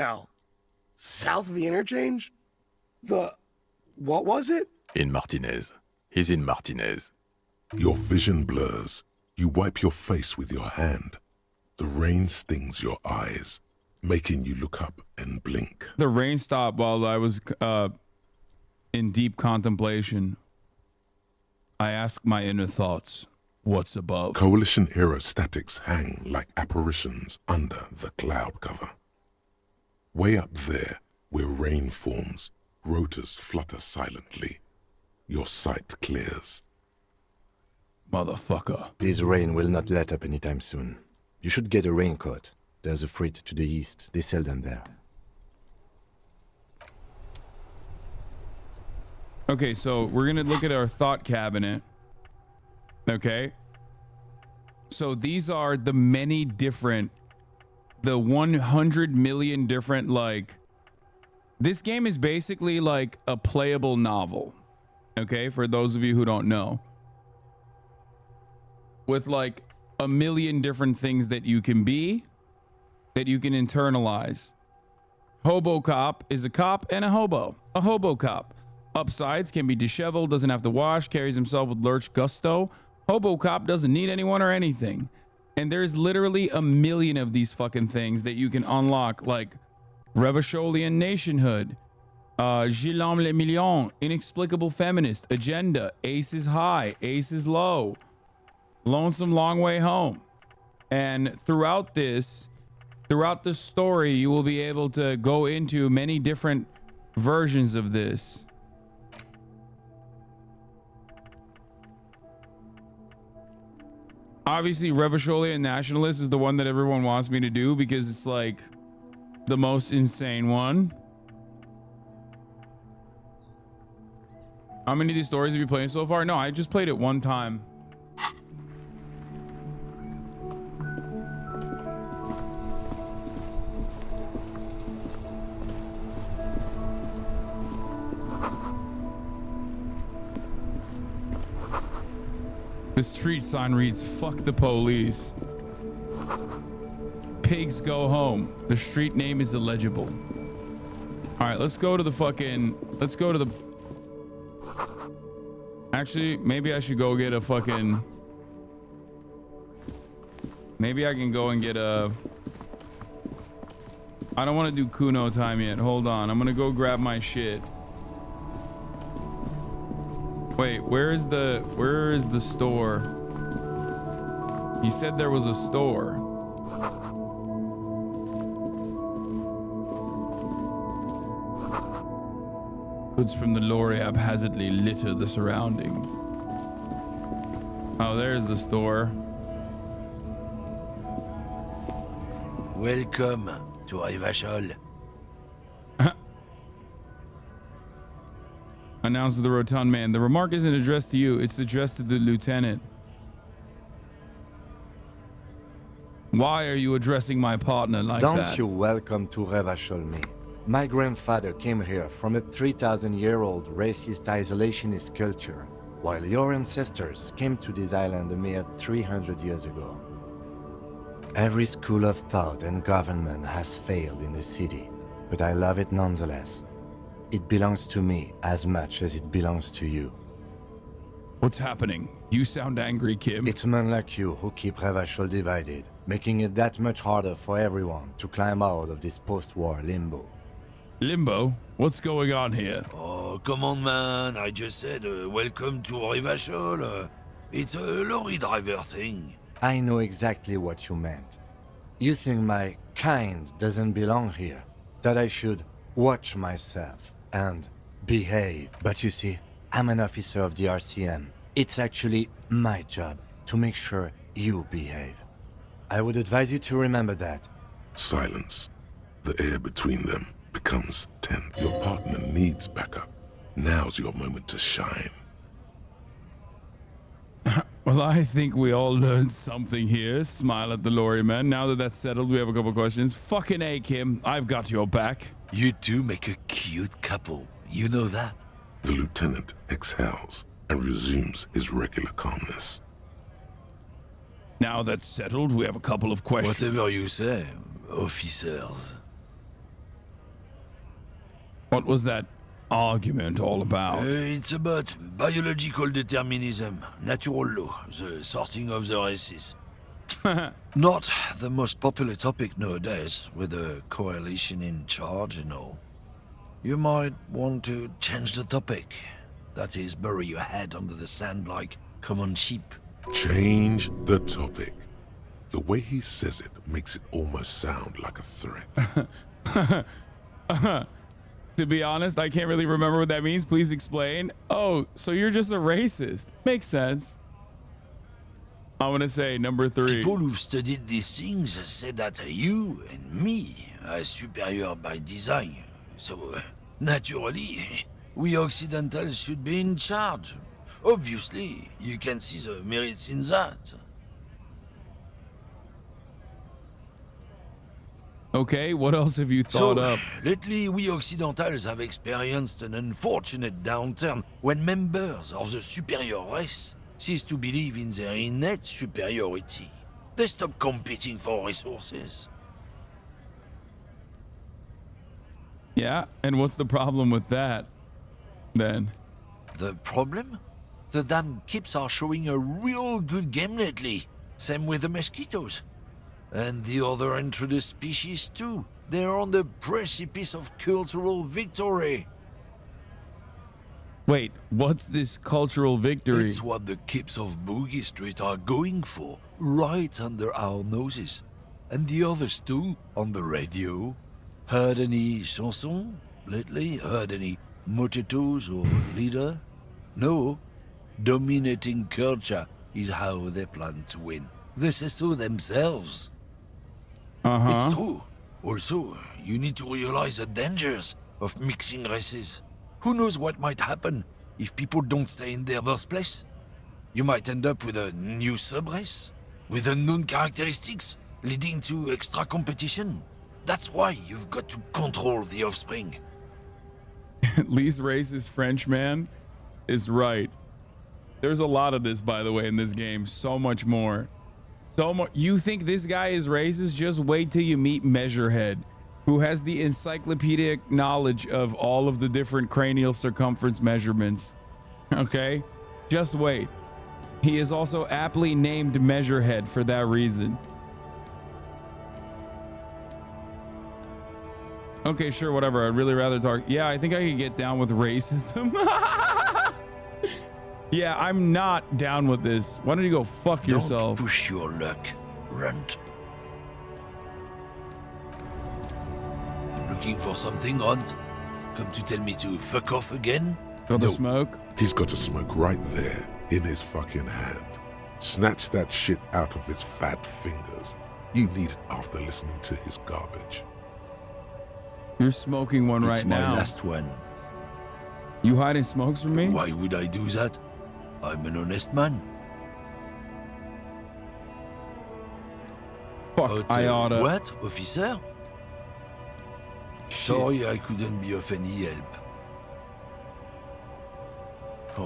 south of the interchange? What was it? In Martinez. He's in Martinez. Your vision blurs. You wipe your face with your hand. The rain stings your eyes, making you look up and blink. The rain stopped while I was in deep contemplation. I ask my inner thoughts, what's above? Coalition-era statics hang like apparitions under the cloud cover. Way up there, where rain forms, rotors flutter silently. Your sight clears. Motherfucker. This rain will not let up anytime soon. You should get a raincoat. There's a freight to the east. They sell them there. Okay, so we're going to look at our thought cabinet. Okay. So these are the many different, the 100 million different, this game is basically like a playable novel. Okay, for those of you who don't know. With like a million different things that you can be, that you can internalize. Hobo cop is a cop and a hobo. A hobo cop. Upsides can be disheveled, doesn't have to wash, carries himself with lurch gusto. Hobo cop doesn't need anyone or anything. And there's literally a million of these fucking things that you can unlock, like Revacholian nationhood, Gilles Le Million, inexplicable feminist, agenda, ace is high, ace is low, lonesome long way home. And throughout the story, you will be able to go into many different versions of this. Obviously, Revacholian nationalist is the one that everyone wants me to do because it's like the most insane one. How many of these stories have you played so far? No, I just played it one time. The street sign reads, "Fuck the police. Pigs go home." The street name is illegible. All right, let's go to the Actually, maybe I should go get a fucking... Maybe I can go and get a... I don't want to do Kuno time yet. Hold on. I'm going to go grab my shit. Wait, where is the store? He said there was a store. Goods from the lorry haphazardly litter the surroundings. Oh, there's the store. Welcome to Rivachol. Announced the rotund man. The remark isn't addressed to you, it's addressed to the lieutenant. Why are you addressing my partner like that? Don't you welcome to Revachol me. My grandfather came here from a 3,000-year-old racist isolationist culture, while your ancestors came to this island a mere 300 years ago. Every school of thought and government has failed in the city, but I love it nonetheless. It belongs to me as much as it belongs to you. What's happening? You sound angry, Kim. It's men like you who keep Revachol divided, making it that much harder for everyone to climb out of this post-war limbo. Limbo? What's going on here? Oh, come on, man. I just said welcome to Rivachol. It's a lorry driver thing. I know exactly what you meant. You think my kind doesn't belong here, that I should watch myself and behave. But you see, I'm an officer of the RCM. It's actually my job to make sure you behave. I would advise you to remember that. Silence. The air between them becomes tense. Your partner needs backup. Now's your moment to shine. Well, I think we all learned something here. Smile at the lorryman. Now that that's settled, we have a couple questions. Fucking A, Kim. I've got your back. You two make a cute couple. You know that. The lieutenant exhales. and resumes his regular calmness. Now that's settled, we have a couple of questions. Whatever you say, officers. What was that argument all about? It's about biological determinism, natural law, the sorting of the races. Not the most popular topic nowadays, with the coalition in charge and all. You might want to change the topic. That is, bury your head under the sand like common sheep. Change the topic. The way he says it makes it almost sound like a threat. To be honest, I can't really remember what that means. Please explain. Oh, so you're just a racist. Makes sense. I'm gonna say number 3. People who've studied these things say that you and me are superior by design. So, naturally, we Occidentals should be in charge. Obviously, you can see the merits in that. Okay, what else have you thought up? Lately, we Occidentals have experienced an unfortunate downturn when members of the superior race cease to believe in their innate superiority. They stop competing for resources. Yeah, and what's the problem with that, then? The problem? The damn kips are showing a real good game lately. Same with the mosquitoes. And the other introduced species too. They're on the precipice of cultural victory. Wait, what's this cultural victory? It's what the kips of Boogie Street are going for, right under our noses. And the others too, on the radio. Heard any chansons lately? Heard any motetos or leader? No. Dominating culture is how they plan to win. They say so themselves. It's true. Also, you need to realize the dangers of mixing races. Who knows what might happen if people don't stay in their birthplace? You might end up with a new sub-race, with unknown characteristics, leading to extra competition. That's why you've got to control the offspring. Least racist French man is right. There's a lot of this, by the way, in this game. So much more. So much. You think this guy is racist? Just wait till you meet Measurehead, who has the encyclopedic knowledge of all of the different cranial circumference measurements. Okay? Just wait. He is also aptly named Measurehead for that reason. Okay, sure, whatever. I'd really rather talk. Yeah, I think I could get down with racism. Yeah, I'm not down with this. Why don't you go fuck yourself? Don't push your luck, runt. Looking for something, runt? Come to tell me to fuck off again? Got the smoke? He's got a smoke right there, in his fucking hand. Snatch that shit out of his fat fingers. You need it after listening to his garbage. You're smoking one right now. It's my last one. You hiding smokes from me? Why would I do that? I'm an honest man. Fuck, I oughta. What, officer? Shit. Sorry, I couldn't be of any help.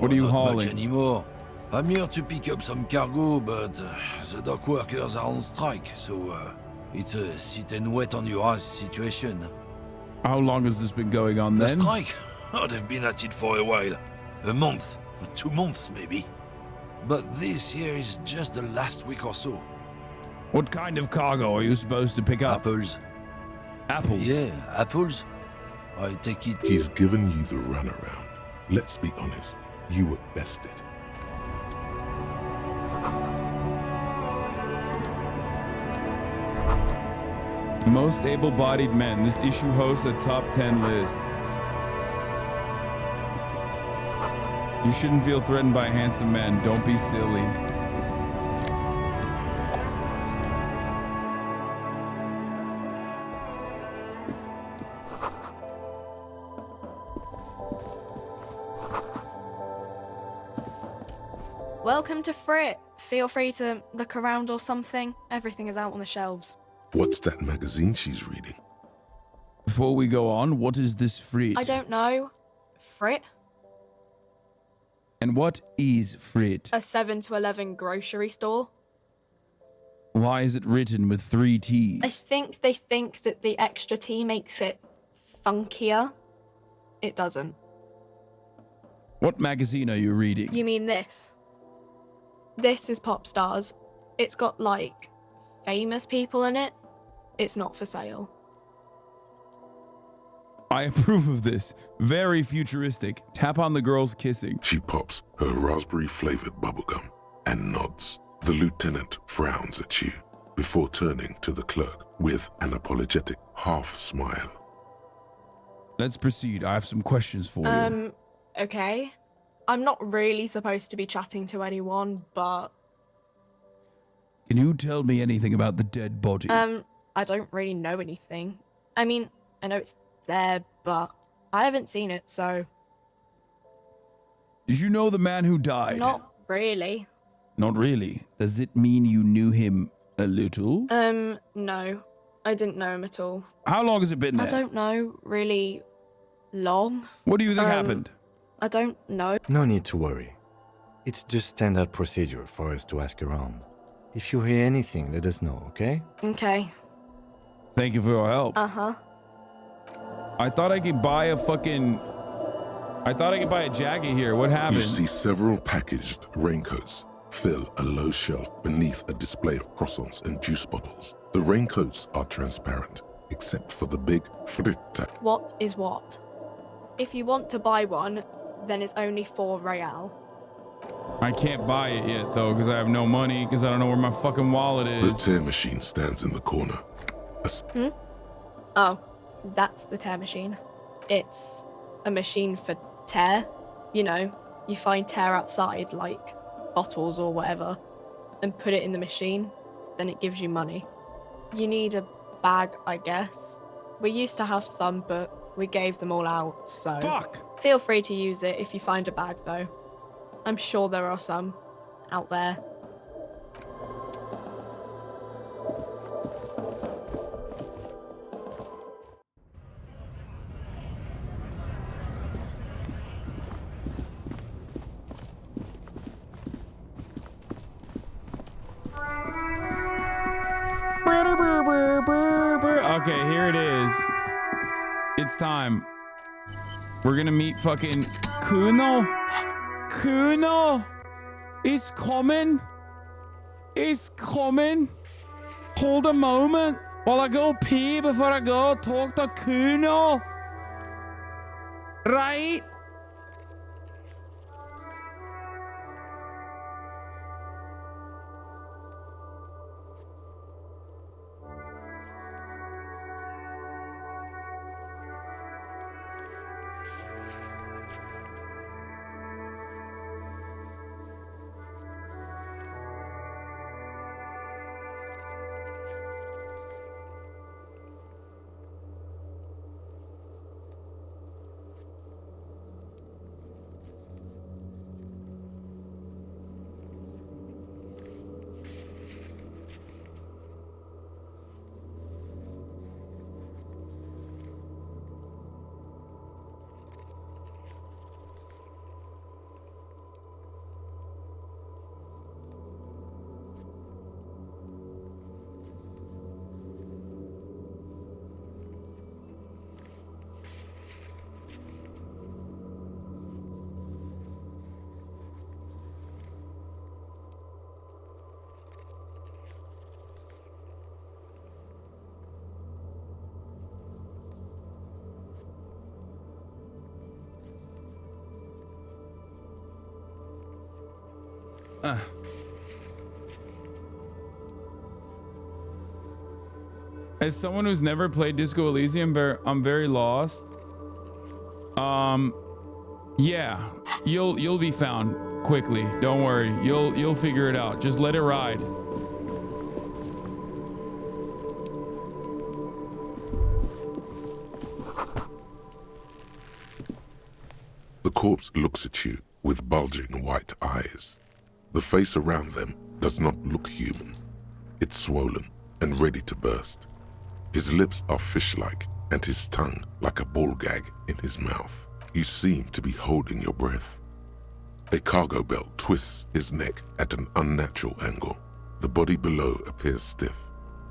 What are you not hauling? Much anymore. I'm here to pick up some cargo, but the dock workers are on strike, so it's a sit and wait on your ass situation. How long has this been going on then? The strike? Oh, they've been at it for a while. A month, 2 months maybe. But this here is just the last week or so. What kind of cargo are you supposed to pick up? Apples. Apples? Yeah, apples. I take it. He's given you the runaround. Let's be honest, you were bested. Most able-bodied men. This issue hosts a top 10 list. You shouldn't feel threatened by handsome men. Don't be silly. Welcome to Frit. Feel free to look around or something. Everything is out on the shelves. What's that magazine she's reading? Before we go on, what is this Frit? I don't know. Frit? And what is Frit? A 7 to 11 grocery store. Why is it written with 3 T's? I think they think that the extra T makes it funkier. It doesn't. What magazine are you reading? You mean this? This is Pop Stars. It's got, like, famous people in it. It's not for sale. I approve of this. Very futuristic. Tap on the girls kissing. She pops her raspberry-flavored bubblegum and nods. The lieutenant frowns at you before turning to the clerk with an apologetic half-smile. Let's proceed. I have some questions for you. Okay. I'm not really supposed to be chatting to anyone, but... Can you tell me anything about the dead body? I don't really know anything. I mean, I know it's there, but I haven't seen it, so... Did you know the man who died? Not really. Not really. Does it mean you knew him a little? No. I didn't know him at all. How long has it been there? I don't know, really long. What do you think happened? I don't know. No need to worry. It's just standard procedure for us to ask around. If you hear anything, let us know, okay? Okay. Thank you for your help. Uh-huh. I thought I could buy a jacket here. What happened? You see several packaged raincoats fill a low shelf beneath a display of croissants and juice bottles. The raincoats are transparent, except for the big fritta. What is what? If you want to buy one, then it's only 4 real. I can't buy it yet, though, because I have no money, because I don't know where my fucking wallet is. The tear machine stands in the corner. Oh, that's the tear machine. It's a machine for tear. You know, you find tear outside, like bottles or whatever, and put it in the machine, then it gives you money. You need a bag, I guess. We used to have some, but we gave them all out, so... Fuck! Feel free to use it if you find a bag, though. I'm sure there are some out there. Okay, here it is. It's time. We're gonna meet fucking Kuno. Kuno is coming. Is coming. Hold a moment while I go pee before I go talk to Kuno. Right? As someone who's never played Disco Elysium, I'm very lost. Yeah, you'll be found quickly. Don't worry, you'll figure it out. Just let it ride. The corpse looks at you with bulging white eyes. The face around them does not look human. It's swollen and ready to burst. His lips are fish-like and his tongue like a ball gag in his mouth. You seem to be holding your breath. A cargo belt twists his neck at an unnatural angle. The body below appears stiff.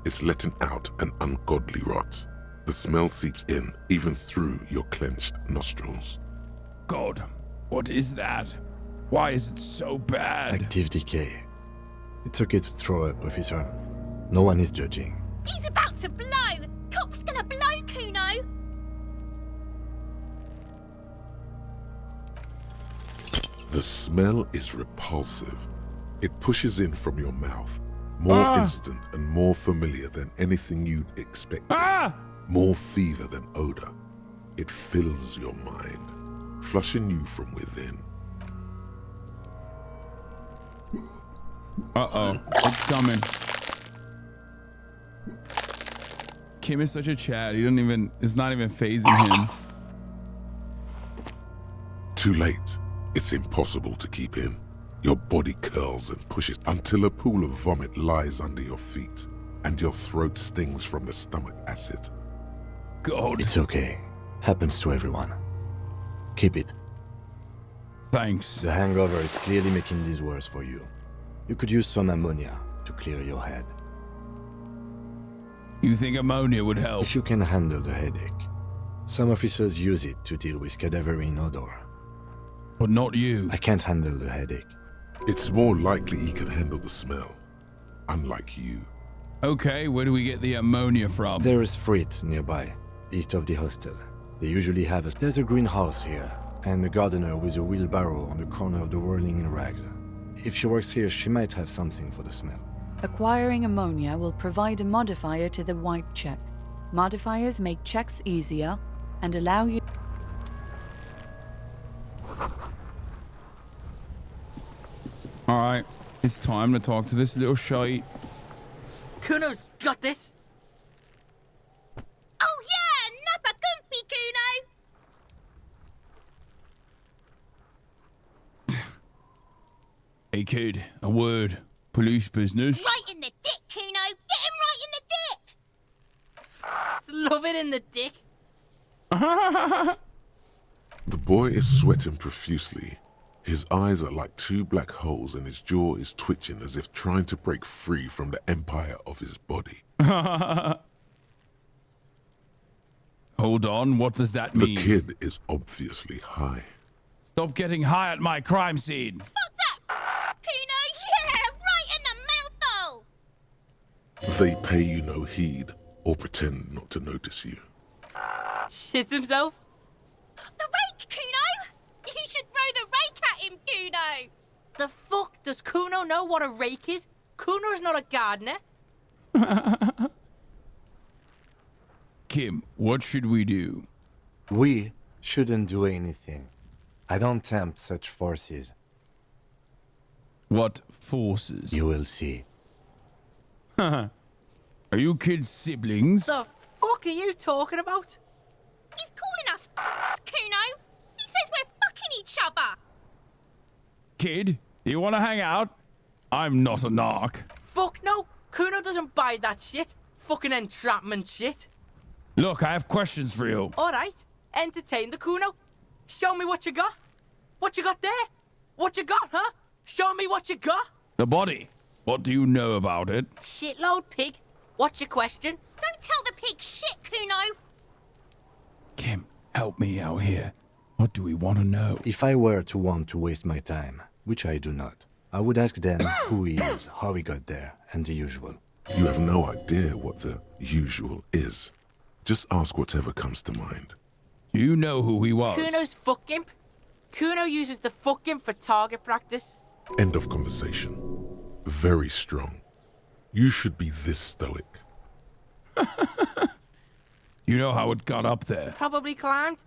It's letting out an ungodly rot. The smell seeps in, even through your clenched nostrils. God, what is that? Why is it so bad? Active decay. It's okay to throw up, officer. No one is judging. He's about to blow! Cop's gonna blow, Kuno! The smell is repulsive. It pushes in from your mouth, more instant and more familiar than anything you'd expect. More fever than odor. It fills your mind, flushing you from within. Uh-oh, it's coming. Kim is such a Chad. It's not even phasing him. Too late. It's impossible to keep in. Your body curls and pushes until a pool of vomit lies under your feet, and your throat stings from the stomach acid. God. It's okay. Happens to everyone. Keep it. Thanks. The hangover is clearly making this worse for you. You could use some ammonia to clear your head. You think ammonia would help? If you can handle the headache. Some officers use it to deal with cadaverine odor. But not you. I can't handle the headache. It's more likely he can handle the smell, unlike you. Okay, where do we get the ammonia from? There is freight nearby, east of the hostel. They usually have there's a greenhouse here, and a gardener with a wheelbarrow on the corner of the whirling in rags. If she works here, she might have something for the smell. Acquiring ammonia will provide a modifier to the white check. Modifiers make checks easier and allow you... Alright, it's time to talk to this little shite. Kuno's got this. Oh yeah, Nappa Gumpy, Kuno! Hey kid, a word. Police business. Right in the dick, Kuno! Get him right in the dick! Love it in the dick. The boy is sweating profusely. His eyes are like two black holes and his jaw is twitching as if trying to break free from the empire of his body. Hold on, what does that mean? The kid is obviously high. Stop getting high at my crime scene. Fuck that! Kuno, yeah! Right in the mouthhole! They pay you no heed or pretend not to notice you. Shits himself? The rake, Kuno! You should throw the rake at him, Kuno! The fuck? Does Kuno know what a rake is? Kuno's not a gardener. Kim, what should we do? We shouldn't do anything. I don't tempt such forces. What forces? You will see. Are you kids siblings? The fuck are you talking about? He's calling us Kuno! He says we're fucking each other! Kid, you want to hang out? I'm not a narc. Fuck no! Kuno doesn't buy that shit. Fucking entrapment shit. Look, I have questions for you. Alright, entertain the Kuno. Show me what you got. What you got there? What you got, huh? Show me what you got. The body. What do you know about it? Shitload pig. What's your question? Don't tell the pig shit, Kuno! Kim, help me out here. What do we want to know? If I were to want to waste my time, which I do not, I would ask them who he is, how he got there, and the usual. You have no idea what the usual is. Just ask whatever comes to mind. Do you know who he was? Kuno's fuck imp. Kuno uses the fuck imp for target practice. End of conversation. Very strong. You should be this stoic. You know how it got up there? Probably climbed.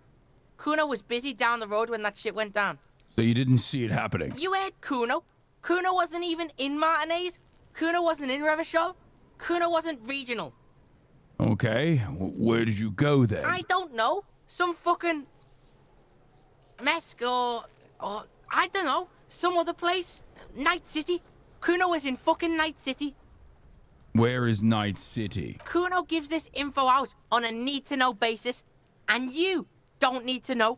Kuno was busy down the road when that shit went down. So you didn't see it happening? You heard Kuno. Kuno wasn't even in Martinez. Kuno wasn't in Revachol. Kuno wasn't regional. Okay, where did you go then? I don't know. Some fucking... Mesk or I don't know. Some other place. Night City. Kuno was in fucking Night City. Where is Night City? Kuno gives this info out on a need-to-know basis. And you don't need to know.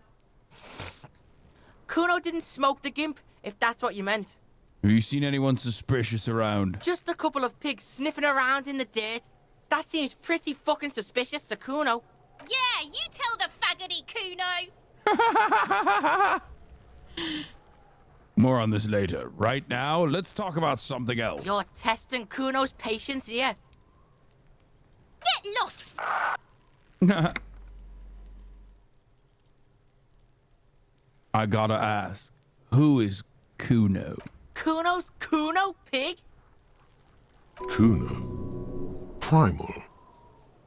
Kuno didn't smoke the gimp, if that's what you meant. Have you seen anyone suspicious around? Just a couple of pigs sniffing around in the dirt. That seems pretty fucking suspicious to Kuno. Yeah, you tell the faggoty Kuno. More on this later. Right now, let's talk about something else. You're testing Kuno's patience here. Get lost, I gotta ask, who is Kuno? Kuno's Kuno pig? Kuno. Primal.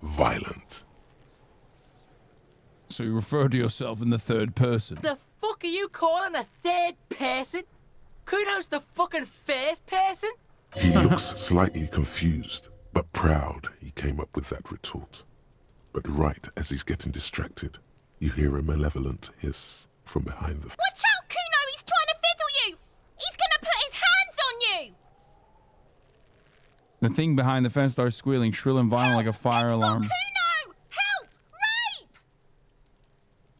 Violent. So you refer to yourself in the third person? The fuck are you calling a third person? Kuno's the fucking first person? He looks slightly confused, but proud he came up with that retort. But right as he's getting distracted, you hear a malevolent hiss from behind the... Watch out, Kuno! He's trying to fiddle you! He's gonna put his hands on you! The thing behind the fence starts squealing, shrill and violent like a fire alarm. Kuno! Help!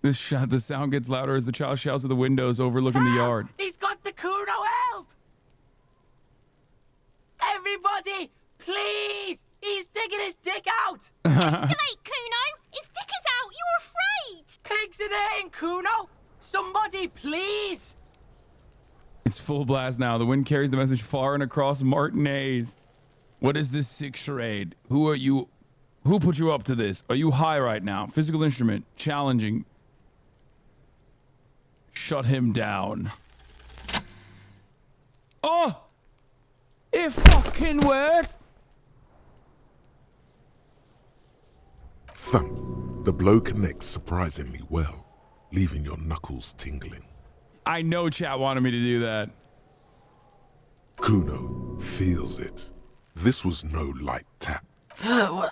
Rape! The sound gets louder as the child shouts at the windows overlooking the yard. He's got the Kuno help! Everybody, please! He's digging his dick out! Escalate, Kuno! His dick is out! You're afraid! Pigs in air, Kuno! Somebody, please! It's full blast now. The wind carries the message far and across Martinez. What is this sick charade? Who are you? Who put you up to this? Are you high right now? Physical instrument. Challenging. Shut him down. Oh! It fucking worked! Thump. The blow connects surprisingly well, leaving your knuckles tingling. I know chat wanted me to do that. Kuno feels it. This was no light tap. The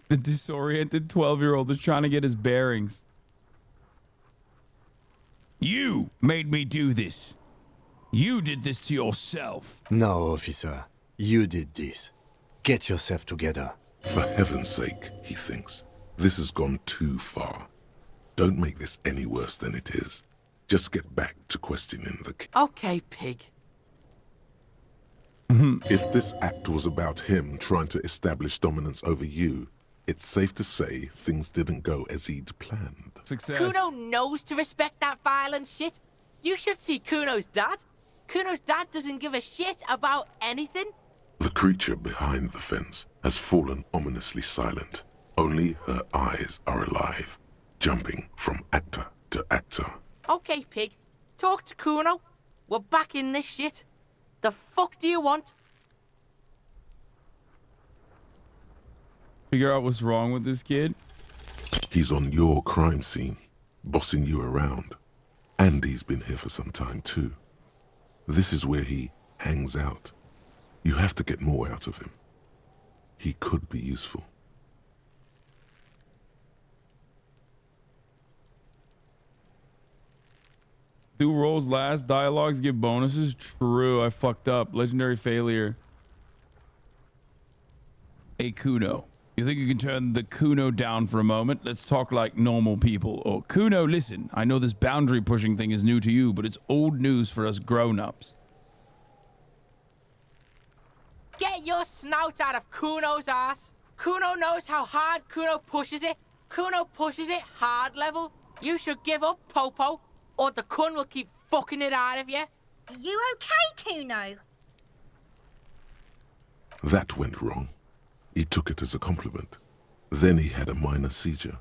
disoriented 12-year-old is trying to get his bearings. You made me do this. You did this to yourself. No, officer. You did this. Get yourself together. For heaven's sake, he thinks. This has gone too far. Don't make this any worse than it is. Just get back to questioning the... Okay, pig. If this act was about him trying to establish dominance over you, it's safe to say things didn't go as he'd planned. Success. Kuno knows to respect that violent shit. You should see Kuno's dad. Kuno's dad doesn't give a shit about anything. The creature behind the fence has fallen ominously silent. Only her eyes are alive, jumping from actor to actor. Okay, pig. Talk to Kuno. We're back in this shit. The fuck do you want? Figure out what's wrong with this kid? He's on your crime scene, bossing you around. And he's been here for some time too. This is where he hangs out. You have to get more out of him. He could be useful. Do rolls last, dialogues give bonuses. True, I fucked up. Legendary failure. Hey, Kuno. You think you can turn the Kuno down for a moment? Let's talk like normal people. Or, Kuno, listen. I know this boundary pushing thing is new to you, but it's old news for us grown-ups. Get your snout out of Kuno's ass. Kuno knows how hard Kuno pushes it. Kuno pushes it hard level. You should give up, Popo, or the Kun will keep fucking it out of you. You okay, Kuno? That went wrong. He took it as a compliment. Then he had a minor seizure.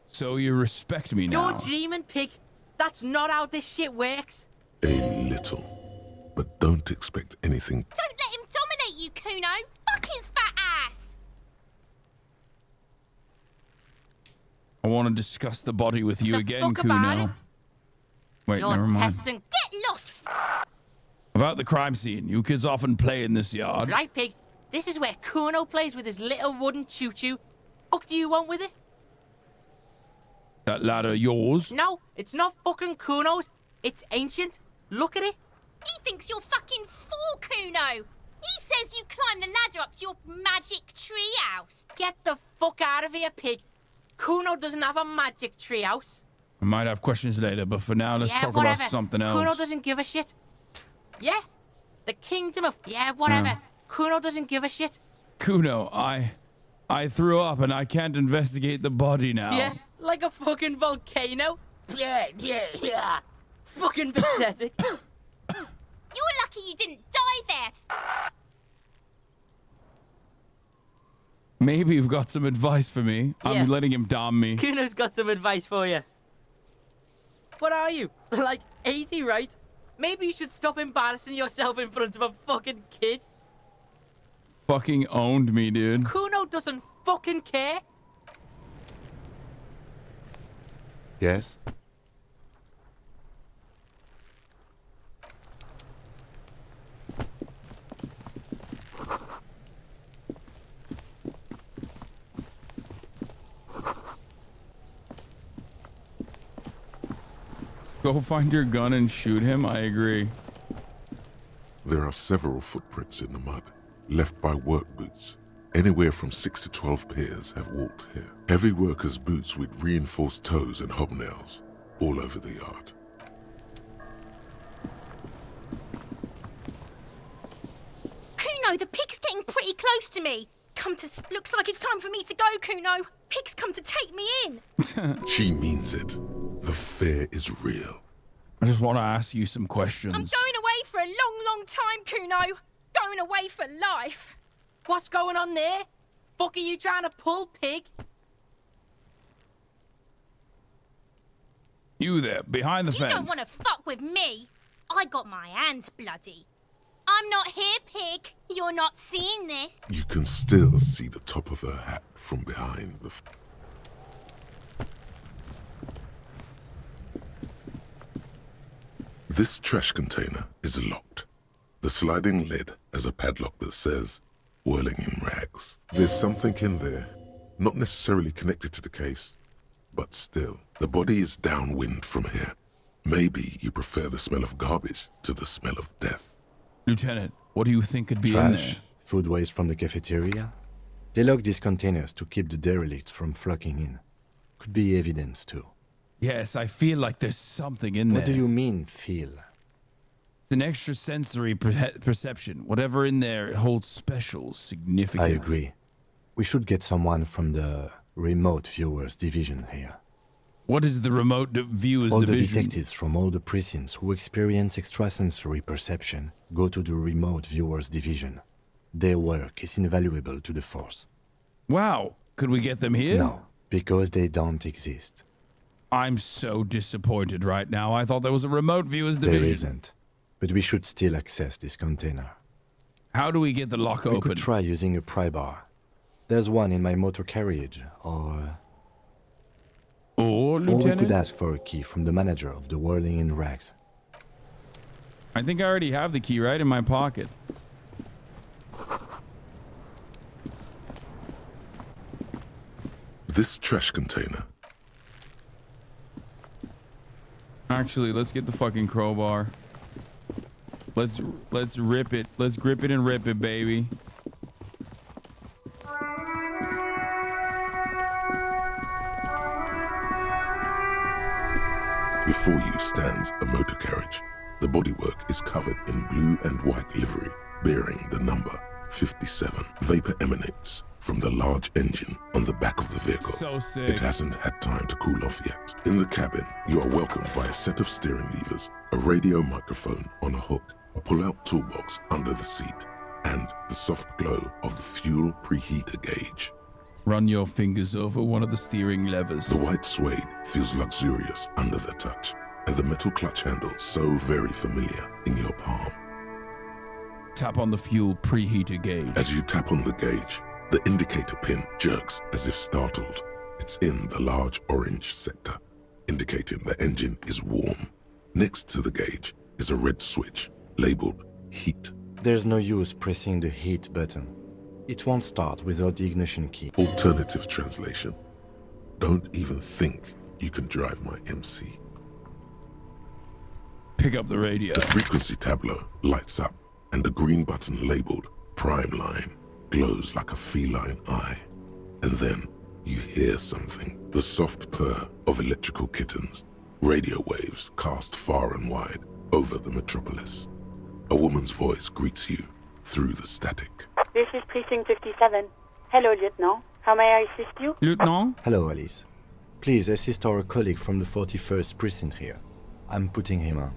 So you respect me now? You're dreaming, pig. That's not how this shit works. A little. But don't expect anything. Don't let him dominate you, Kuno. Fuck his fat ass. I want to discuss the body with you again, fuck about it? Kuno. Wait, You're never mind. testing. Get lost. About the crime scene. You kids often play in this yard. Right, pig. This is where Kuno plays with his little wooden choo-choo. What do you want with it? That ladder yours? No, it's not fucking Kuno's. It's ancient. Look at it. He thinks you're fucking fool, Kuno. He says you climb the ladder up to your magic treehouse. Get the fuck out of here, pig. Kuno doesn't have a magic treehouse. I might have questions later, but for now, let's talk about something else. Kuno doesn't give a shit. Yeah? The kingdom of... Yeah, whatever. Yeah. Kuno doesn't give a shit. Kuno, I threw up and I can't investigate the body now. Yeah, like a fucking volcano. Yeah. Fucking pathetic. You're lucky you didn't die there. Maybe you've got some advice for me. Yeah. I'm letting him dom me. Kuno's got some advice for you. What are you? Like 80, right? Maybe you should stop embarrassing yourself in front of a fucking kid. Fucking owned me, dude. Kuno doesn't fucking care. Yes? Go find your gun and shoot him. I agree. There are several footprints in the mud, left by work boots. Anywhere from 6 to 12 pairs have walked here. Heavy workers' boots with reinforced toes and hobnails, all over the yard. Kuno, the pig's getting pretty close to me. Looks like it's time for me to go, Kuno. Pig's come to take me in. She means it. The fear is real. I just want to ask you some questions. I'm going away for a long, long time, Kuno. Going away for life. What's going on there? Fuck are you trying to pull, pig? You there, behind the fence. You don't want to fuck with me. I got my hands bloody. I'm not here, pig. You're not seeing this. You can still see the top of her hat from behind the... This trash container is locked. The sliding lid has a padlock that says, whirling in rags. There's something in there, not necessarily connected to the case, but still. The body is downwind from here. Maybe you prefer the smell of garbage to the smell of death. Lieutenant, what do you think could be in there? Trash, food waste from the cafeteria. They lock these containers to keep the derelicts from flocking in. Could be evidence too. Yes, I feel like there's something in there. What do you mean, feel? It's an extrasensory perception. Whatever in there holds special significance. I agree. We should get someone from the remote viewers division here. What is the remote viewers all division? All the detectives from all the precincts who experience extrasensory perception go to the remote viewers division. Their work is invaluable to the force. Wow. Could we get them here? No, because they don't exist. I'm so disappointed right now. I thought there was a remote viewers division. There isn't. But we should still access this container. How do we get the lock open? We could try using a pry bar. There's one in my motor carriage, or Lieutenant? we could ask for a key from the manager of the Whirling in Rags. I think I already have the key right in my pocket. This trash container. Actually, let's get the fucking crowbar. Let's rip it. Let's grip it and rip it, baby. Before you stands a motor carriage. The bodywork is covered in blue and white livery, bearing the number 57. Vapor emanates from the large engine on the back of the vehicle. So sick. It hasn't had time to cool off yet. In the cabin, you are welcomed by a set of steering levers, a radio microphone on a hook, a pull-out toolbox under the seat, and the soft glow of the fuel preheater gauge. Run your fingers over one of the steering levers. The white suede feels luxurious under the touch, and the metal clutch handle so very familiar in your palm. Tap on the fuel preheater gauge. As you tap on the gauge, the indicator pin jerks as if startled. It's in the large orange sector, indicating the engine is warm. Next to the gauge is a red switch labeled heat. There's no use pressing the heat button. It won't start without the ignition key. Alternative translation. Don't even think you can drive my MC. Pick up the radio. The frequency tableau lights up, and the green button labeled Prime Line glows like a feline eye. And then you hear something. The soft purr of electrical kittens Radio waves cast far and wide over the metropolis. A woman's voice greets you through the static. This is Precinct 57. Hello, Lieutenant. How may I assist you? Lieutenant? Hello, Alice. Please assist our colleague from the 41st precinct here. I'm putting him on.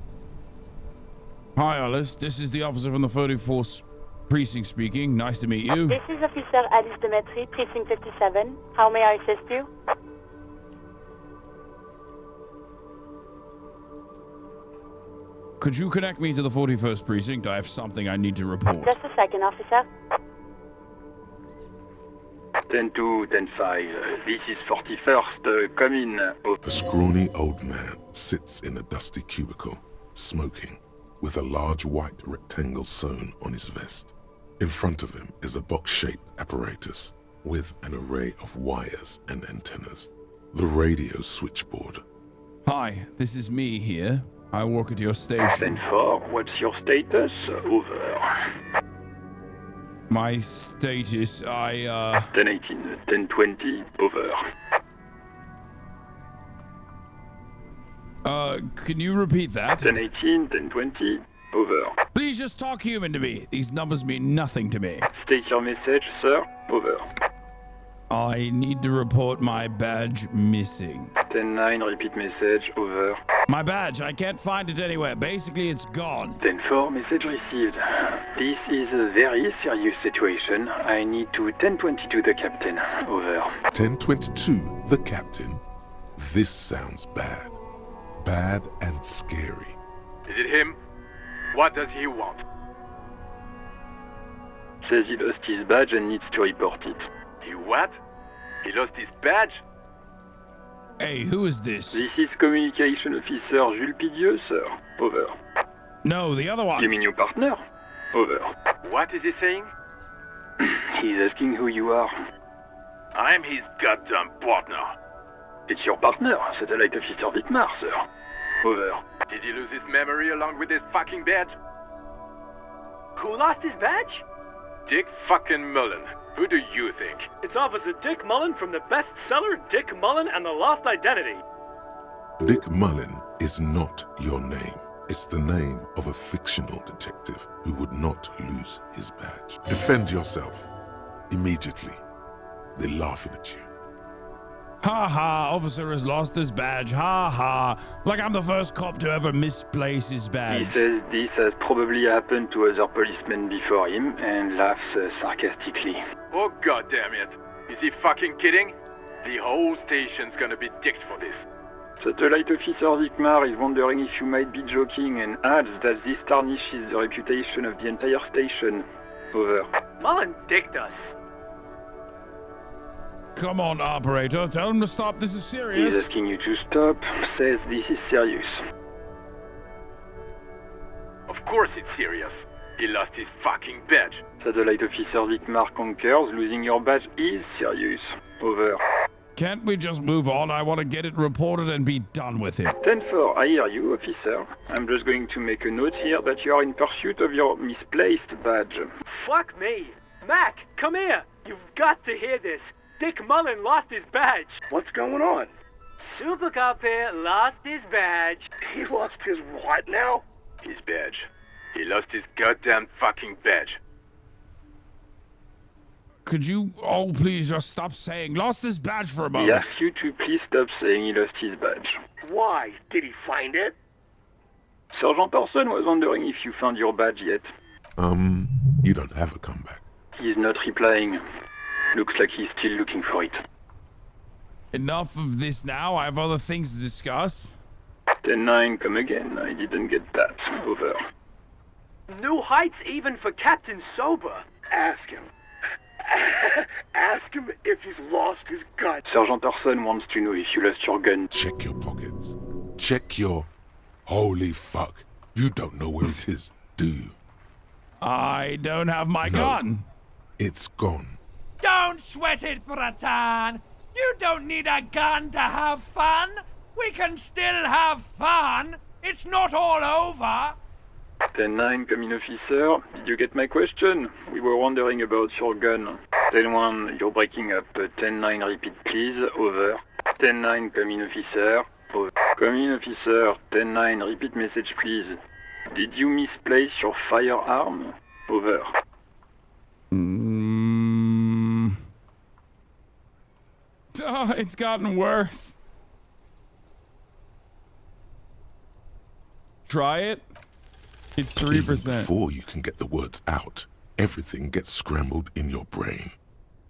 Hi, Alice. This is the officer from the 44th precinct speaking. Nice to meet you. This is Officer Alice Demetri, Precinct 57. How may I assist you? Could you connect me to the 41st precinct? I have something I need to report. Just a second, officer. 10-2, 10-5. This is 41st. Come in. A scrawny old man sits in a dusty cubicle, smoking, with a large white rectangle sewn on his vest. In front of him is a box-shaped apparatus with an array of wires and antennas. The radio switchboard. Hi, this is me here. I work at your station. 10-4, what's your status? Over. My status, 10-18, 10-20, over. Can you repeat that? 10-18, 10-20, over. Please just talk human to me. These numbers mean nothing to me. State your message, sir. Over. I need to report my badge missing. 10-9, repeat message. Over. My badge, I can't find it anywhere. Basically, it's gone. 10-4, message received. This is a very serious situation. I need to 10-22 the captain. Over. 10-22, the captain. This sounds bad. Bad and scary. Is it him? What does he want? Says he lost his badge and needs to report it. He what? He lost his badge? Hey, who is this? This is Communication Officer Jules Pidieux, sir. Over. No, the other one. You mean your partner? Over. What is he saying? He's asking who you are. I'm his goddamn partner. It's your partner, Satellite Officer Vitmar, sir. Over. Did he lose his memory along with his fucking badge? Who lost his badge? Dick fucking Mullen. Who do you think? It's Officer Dick Mullen from the bestseller Dick Mullen and the Lost Identity. Dick Mullen is not your name. It's the name of a fictional detective who would not lose his badge. Defend yourself. Immediately. They're laughing at you. Ha ha, officer has lost his badge. Ha ha. Like I'm the first cop to ever misplace his badge. He says this has probably happened to other policemen before him and laughs sarcastically. Oh goddamn it. Is he fucking kidding? The whole station's gonna be dicked for this. Satellite Officer Vitmar is wondering if you might be joking and adds that this tarnishes the reputation of the entire station. Over. Mullen dicked us. Come on, operator. Tell him to stop. This is serious. He's asking you to stop. Says this is serious. Of course it's serious. He lost his fucking badge. Satellite Officer Vitmar concurs. Losing your badge is serious. Over. Can't we just move on? I want to get it reported and be done with it. 10-4, I hear you, officer. I'm just going to make a note here that you are in pursuit of your misplaced badge. Fuck me. Mac, come here. You've got to hear this. Dick Mullen lost his badge. What's going on? Super Cop here lost his badge. He lost his what now? His badge. He lost his goddamn fucking badge. Could you all please just stop saying lost his badge for a moment? He asks you to please stop saying he lost his badge. Why? Did he find it? Sergeant Orson was wondering if you found your badge yet. You don't have a comeback. He's not replying. Looks like he's still looking for it. Enough of this now. I have other things to discuss. 10-9, come again. I didn't get that. Over. New heights even for Captain Sober. Ask him. Ask him if he's lost his gun. Sergeant Orson wants to know if you lost your gun. Check your pockets. Check your... Holy fuck. You don't know where it is, do you? I don't have my gun. It's gone. Don't sweat it, Bratan. You don't need a gun to have fun. We can still have fun. It's not all over. 10-9, come in, officer. Did you get my question? We were wondering about your gun. 10-1, you're breaking up. 10-9, repeat please. Over. 10-9, come in, officer. Over. Come in, officer. 10-9, repeat message, please. Did you misplace your firearm? Over. Oh, it's gotten worse. Try it. It's 3%. Even before you can get the words out, everything gets scrambled in your brain.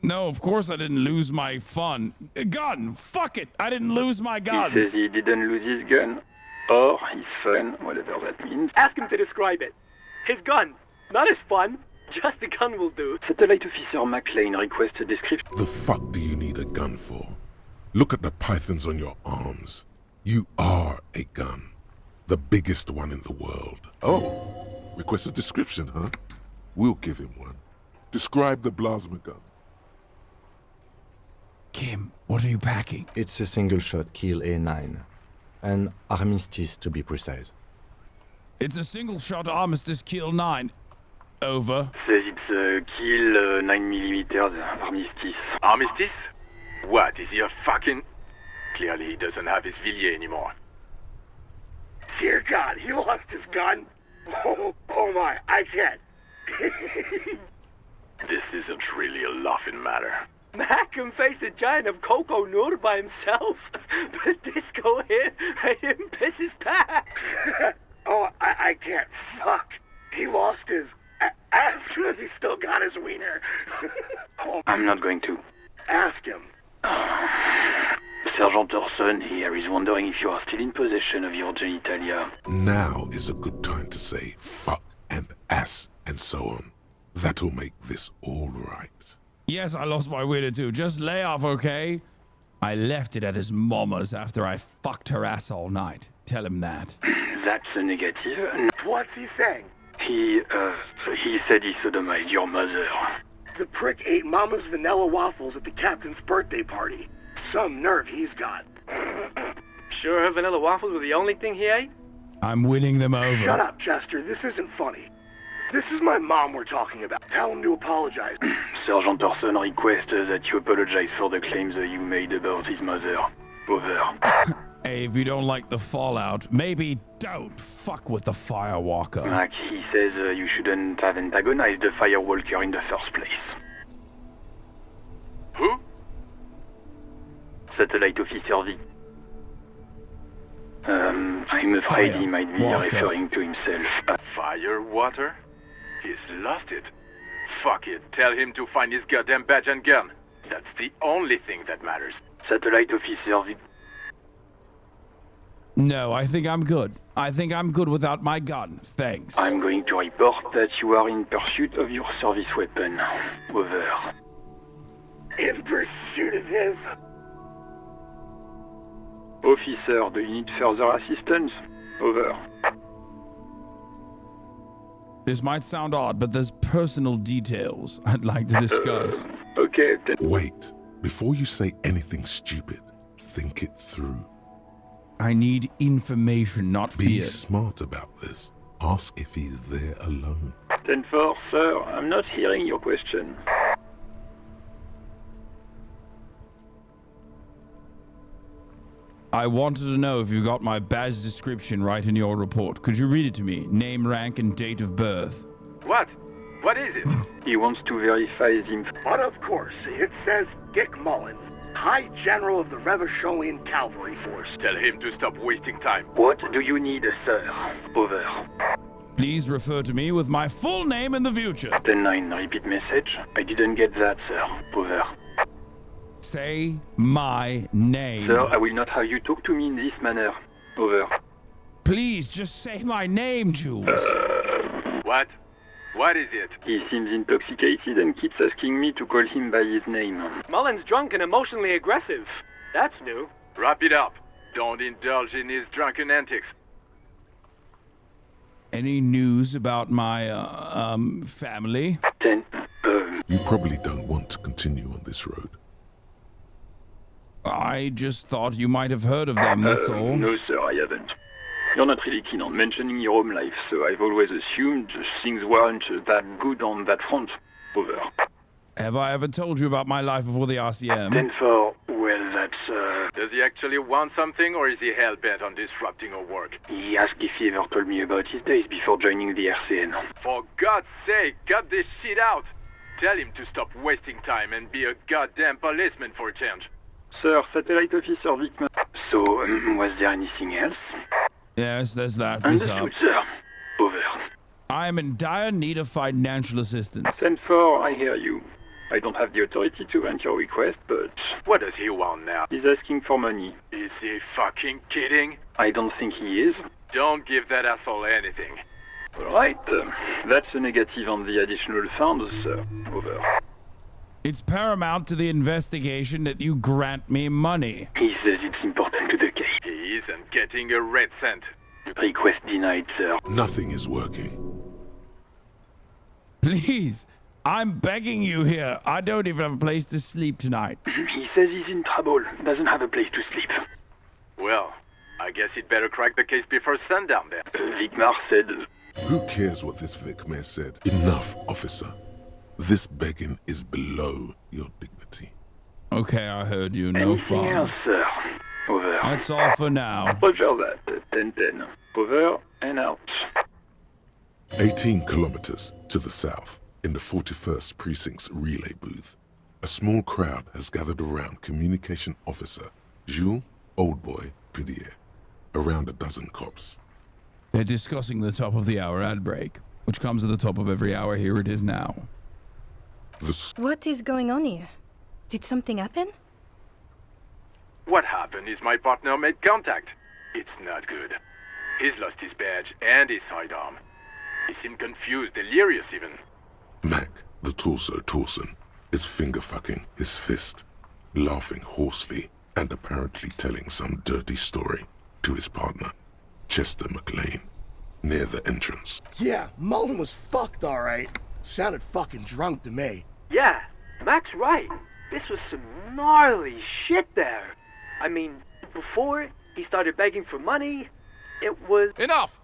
No, of course I didn't lose my fun. Gun! Fuck it! I didn't lose my gun! He says he didn't lose his gun. Or his fun, whatever that means. Ask him to describe it. His gun. Not his fun. Just the gun will do. Satellite Officer Mashle requests a description. The fuck do you need a gun for? Look at the pythons on your arms. You are a gun. The biggest one in the world. Oh, request a description, huh? We'll give him one. Describe the plasma gun. Kim, what are you packing? It's a single-shot kill A9. An armistice, to be precise. It's a single-shot armistice kill 9. Over. Says it's a kill 9mm armistice. Armistice? What, is he a fucking... Clearly he doesn't have his Villiers anymore. Dear God, he lost his gun. Oh my, I can't. This isn't really a laughing matter. Mac can face a giant of Coco Nur by himself, but Disco hit him piss his pants. Oh, I can't. Fuck. He lost his ask him if he's still got his wiener. I'm not going to. Ask him. Sergeant Orson here is wondering if you are still in possession of your genitalia. Now is a good time to say fuck and ass and so on. That'll make this all right. Yes, I lost my wiener too. Just lay off, okay? I left it at his mama's after I fucked her ass all night. Tell him that. That's a negative. What's he saying? He said he sodomized your mother. The prick ate Mama's vanilla waffles at the captain's birthday party. Some nerve he's got. Sure her vanilla waffles were the only thing he ate? I'm winning them over. Shut up, Chester. This isn't funny. This is my mom we're talking about. Tell him to apologize. Sergeant Orson requests that you apologize for the claims that you made about his mother. Over. Hey, if you don't like the fallout, maybe don't fuck with the Firewalker. Like he says you shouldn't have antagonized the Firewalker in the first place. Who? Satellite Officer V. I'm afraid he might be referring to himself. Firewater? He's lost it. Fuck it. Tell him to find his goddamn badge and gun. That's the only thing that matters. Satellite Officer V. No, I think I'm good. I think I'm good without my gun. Thanks. I'm going to report that you are in pursuit of your service weapon. Over. In pursuit of his... Officer, do you need further assistance? Over. This might sound odd, but there's personal details I'd like to discuss. Okay, then. Wait. Before you say anything stupid, think it through. I need information, not fear. Be smart about this. Ask if he's there alone. 10-4, sir. I'm not hearing your question. I wanted to know if you got my badge description right in your report. Could you read it to me? Name, rank, and date of birth. What? What is it? He wants to verify his info. But of course, it says Dick Mullen, High General of the Revacholian Cavalry Force. Tell him to stop wasting time. What do you need, sir? Over. Please refer to me with my full name in the future. 10-9, repeat message. I didn't get that, sir. Over. Say my name. Sir, I will not have you talk to me in this manner. Over. Please, just say my name, Jules. What? What is it? He seems intoxicated and keeps asking me to call him by his name. Mullen's drunk and emotionally aggressive. That's new. Wrap it up. Don't indulge in his drunken antics. Any news about my, family? 10. You probably don't want to continue on this road. I just thought you might have heard of them, that's all. No, sir, I haven't. You're not really keen on mentioning your home life, so I've always assumed things weren't that good on that front. Over. Have I ever told you about my life before the RCM? 10-4, well, that's, Does he actually want something, or is he hell-bent on disrupting our work? He asked if he ever told me about his days before joining the RCN. For God's sake, cut this shit out! Tell him to stop wasting time and be a goddamn policeman for a change. Sir, Satellite Officer Vickman. So, was there anything else? Yes, there's that. What's up? Understood, sir. Over. I am in dire need of financial assistance. 10-4, I hear you. I don't have the authority to grant your request, but... What does he want now? He's asking for money. Is he fucking kidding? I don't think he is. Don't give that asshole anything. Alright, that's a negative on the additional funds, sir. Over. It's paramount to the investigation that you grant me money. He says it's important to the case. He isn't getting a red cent. Request denied, sir. Nothing is working. Please, I'm begging you here. I don't even have a place to sleep tonight. He says he's in trouble. Doesn't have a place to sleep. Well, I guess he'd better crack the case before sundown then. Vicmar said... Who cares what this Vic Mayor said? Enough, officer. This begging is below your dignity. Okay, I heard you. No Anything fun. else, sir? Over. That's all for now. Roger that. 10-10. Over and out. 18 kilometers to the south, in the 41st Precinct's relay booth, a small crowd has gathered around Communication Officer Jules Oldboy Pidier, around a dozen cops. They're discussing the top of the hour ad break, which comes at the top of every hour. Here it is now. What is going on here? Did something happen? What happened is my partner made contact. It's not good. He's lost his badge and his sidearm. He seemed confused, delirious even. Mac, the torso Torson, is finger-fucking his fist, laughing hoarsely and apparently telling some dirty story to his partner, Chester McLean, near the entrance. Yeah, Mullen was fucked, alright. Sounded fucking drunk to me. Yeah, Mac's right. This was some gnarly shit there. I mean, before he started begging for money, it was... Enough!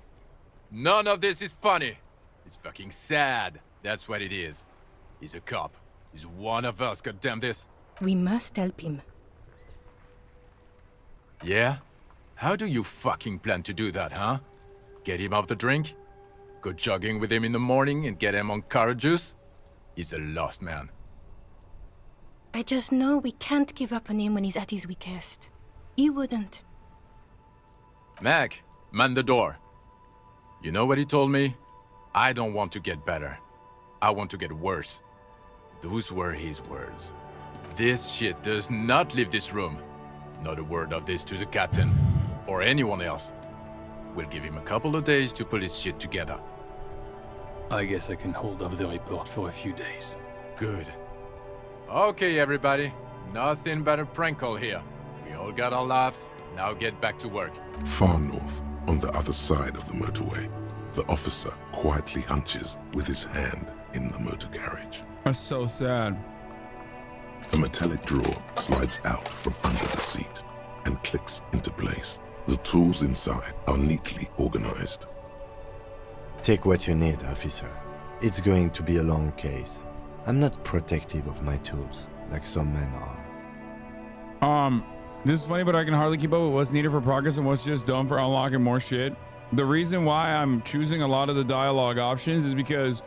None of this is funny. It's fucking sad. That's what it is. He's a cop. He's one of us, goddamn this. We must help him. Yeah? How do you fucking plan to do that, huh? Get him off the drink? Go jogging with him in the morning and get him on carrot juice? He's a lost man. I just know we can't give up on him when he's at his weakest. He wouldn't. Mac, man the door. You know what he told me? I don't want to get better. I want to get worse. Those were his words. This shit does not leave this room. Not a word of this to the captain, or anyone else. We'll give him a couple of days to pull his shit together. I guess I can hold off the report for a few days. Good. Okay, everybody. Nothing but a prank call here. We all got our laughs. Now get back to work. Far north, on the other side of the motorway, the officer quietly hunches with his hand in the motor carriage. That's so sad. A metallic drawer slides out from under the seat and clicks into place. The tools inside are neatly organized. Take what you need, officer. It's going to be a long case. I'm not protective of my tools, like some men are. This is funny, but I can hardly keep up with what's needed for progress and what's just done for unlocking more shit. The reason why I'm choosing a lot of the dialogue options is because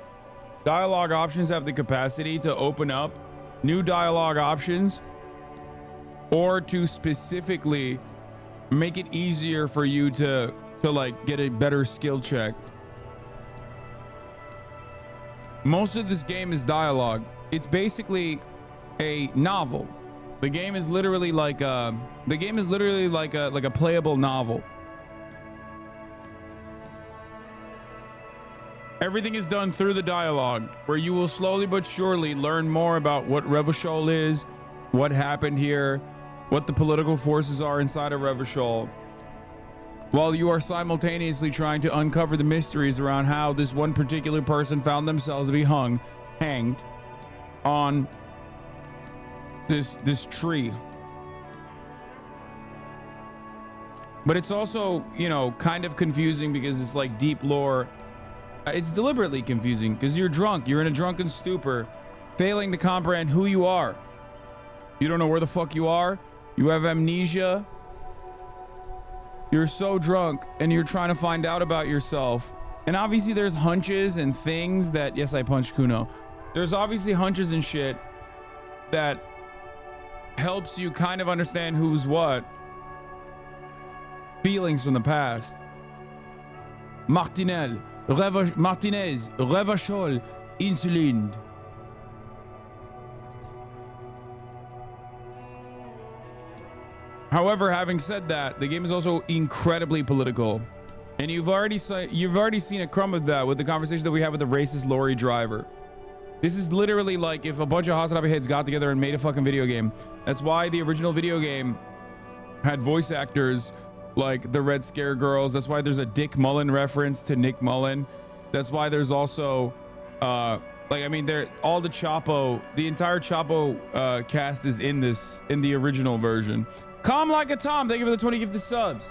dialogue options have the capacity to open up new dialogue options or to specifically make it easier for you to like get a better skill check. Most of this game is dialogue. It's basically a novel. The game is literally like a playable novel. Everything is done through the dialogue, where you will slowly but surely learn more about what Revachol is, what happened here, what the political forces are inside of Revachol, while you are simultaneously trying to uncover the mysteries around how this one particular person found themselves to be hanged on this tree. But it's also, you know, kind of confusing because it's like deep lore. It's deliberately confusing because you're drunk. You're in a drunken stupor, failing to comprehend who you are. You don't know where the fuck you are. You have amnesia. You're so drunk and you're trying to find out about yourself. And obviously there's hunches and things that, yes, I punched Kuno. There's obviously hunches and shit that helps you kind of understand who's what. Feelings from the past. Martinez, Revachol, insulin. However, having said that, the game is also incredibly political, and you've already seen a crumb of that with the conversation that we had with the racist lorry driver. This is literally like if a bunch of HasanAbi heads got together and made a fucking video game. That's why the original video game had voice actors like the Red Scare Girls. That's why there's a Dick Mullen reference to Nick Mullen. That's why there's also like, I mean, all the Chapo, the entire Chapo cast is in the original version. Calm like a Tom, thank you for the 20 gifted subs.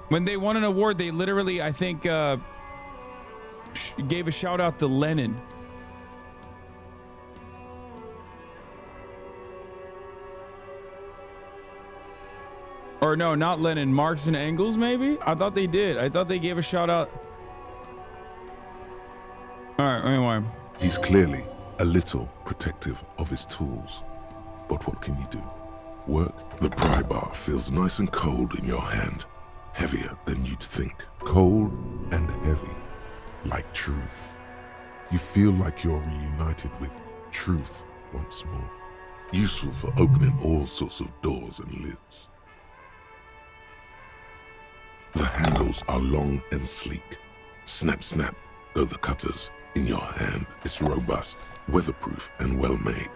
When they won an award, they literally, I think, gave a shout out to Lenin. Or no, not Lenin, Marx and Engels, maybe? I thought they did. I thought they gave a shout out. All right, anyway. He's clearly a little protective of his tools. But what can you do? Work? The pry bar feels nice and cold in your hand. Heavier than you'd think. Cold and heavy. Like truth. You feel like you're reunited with truth once more. Useful for opening all sorts of doors and lids. The handles are long and sleek. Snap, snap, go the cutters in your hand. It's robust, weatherproof, and well-made.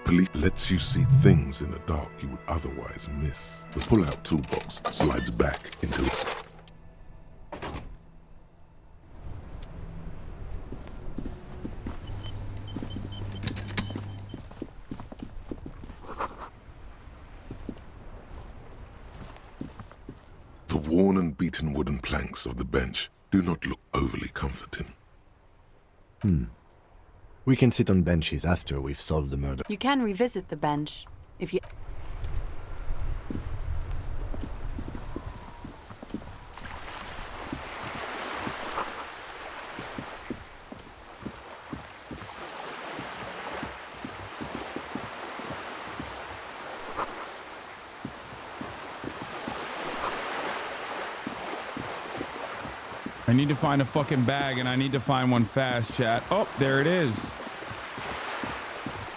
Police lets you see things in the dark you would otherwise miss. The pull-out toolbox slides back into its... The worn and beaten wooden planks of the bench do not look overly comforting. We can sit on benches after we've solved the murder. You can revisit the bench if you... I need to find a fucking bag, and I need to find one fast, chat. Oh, there it is.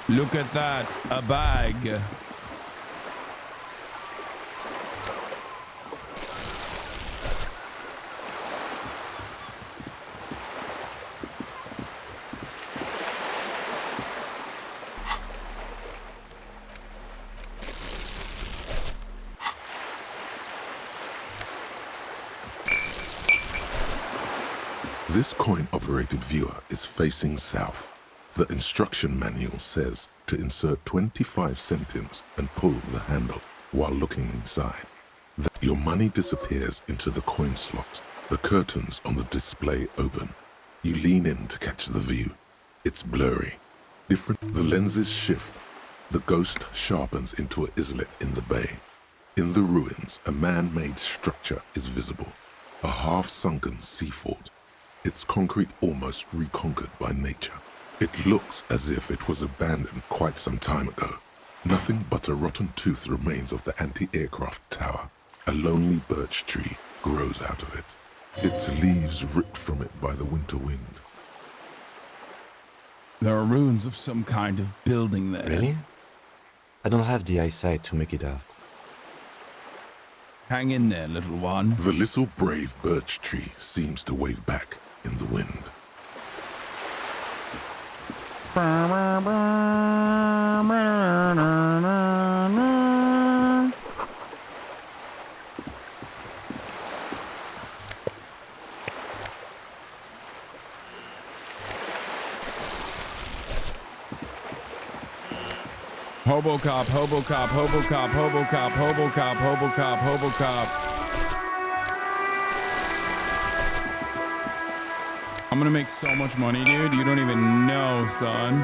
Look at that, a bag. This coin-operated viewer is facing south. The instruction manual says to insert 25 centimes and pull the handle while looking inside. Your money disappears into the coin slot. The curtains on the display open. You lean in to catch the view. It's blurry. Different. The lenses shift. The ghost sharpens into an islet in the bay. In the ruins, a man-made structure is visible. A half-sunken sea fort. Its concrete almost reconquered by nature. It looks as if it was abandoned quite some time ago. Nothing but a rotten tooth remains of the anti-aircraft tower. A lonely birch tree grows out of it. Its leaves ripped from it by the winter wind. There are ruins of some kind of building there. Really? I don't have the eyesight to make it out. Hang in there, little one. The little brave birch tree seems to wave back in the wind. Hobocop, Hobocop, Hobocop, Hobocop, Hobocop, Hobocop, Hobocop. I'm gonna make so much money, dude. You don't even know, son.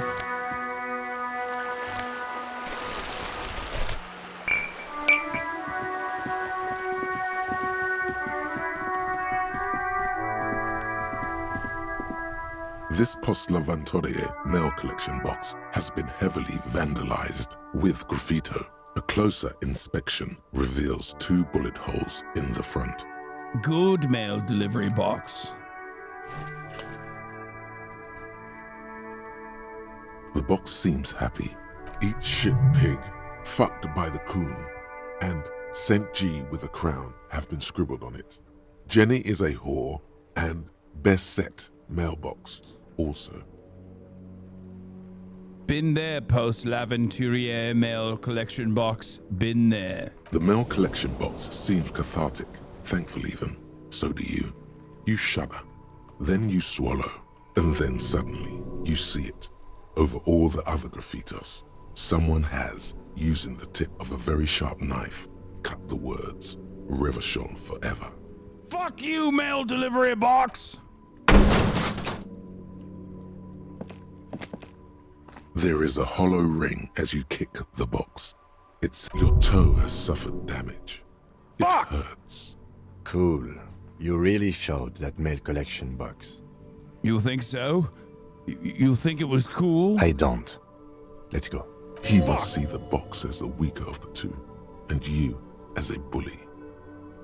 This Postlavantorie mail collection box has been heavily vandalized with graffito. A closer inspection reveals 2 bullet holes in the front. Good mail delivery box. The box seems happy. Eat shit pig, fucked by the coon, and St. G with a crown have been scribbled on it. Jenny is a whore, and best set mailbox also. Been there, Post-Laventurier mail collection box. Been there. The mail collection box seems cathartic, thankful even. So do you. You shudder, then you swallow, and then suddenly you see it. Over all the other graffitos, someone has, using the tip of a very sharp knife, cut the words, Reverchon forever. Fuck you, mail delivery box! There is a hollow ring as you kick the box. It's your toe has suffered damage. It hurts. Cool. You really showed that mail collection box. You think so? You think it was cool? I don't. Let's go. He must see the box as the weaker of the two, and you as a bully.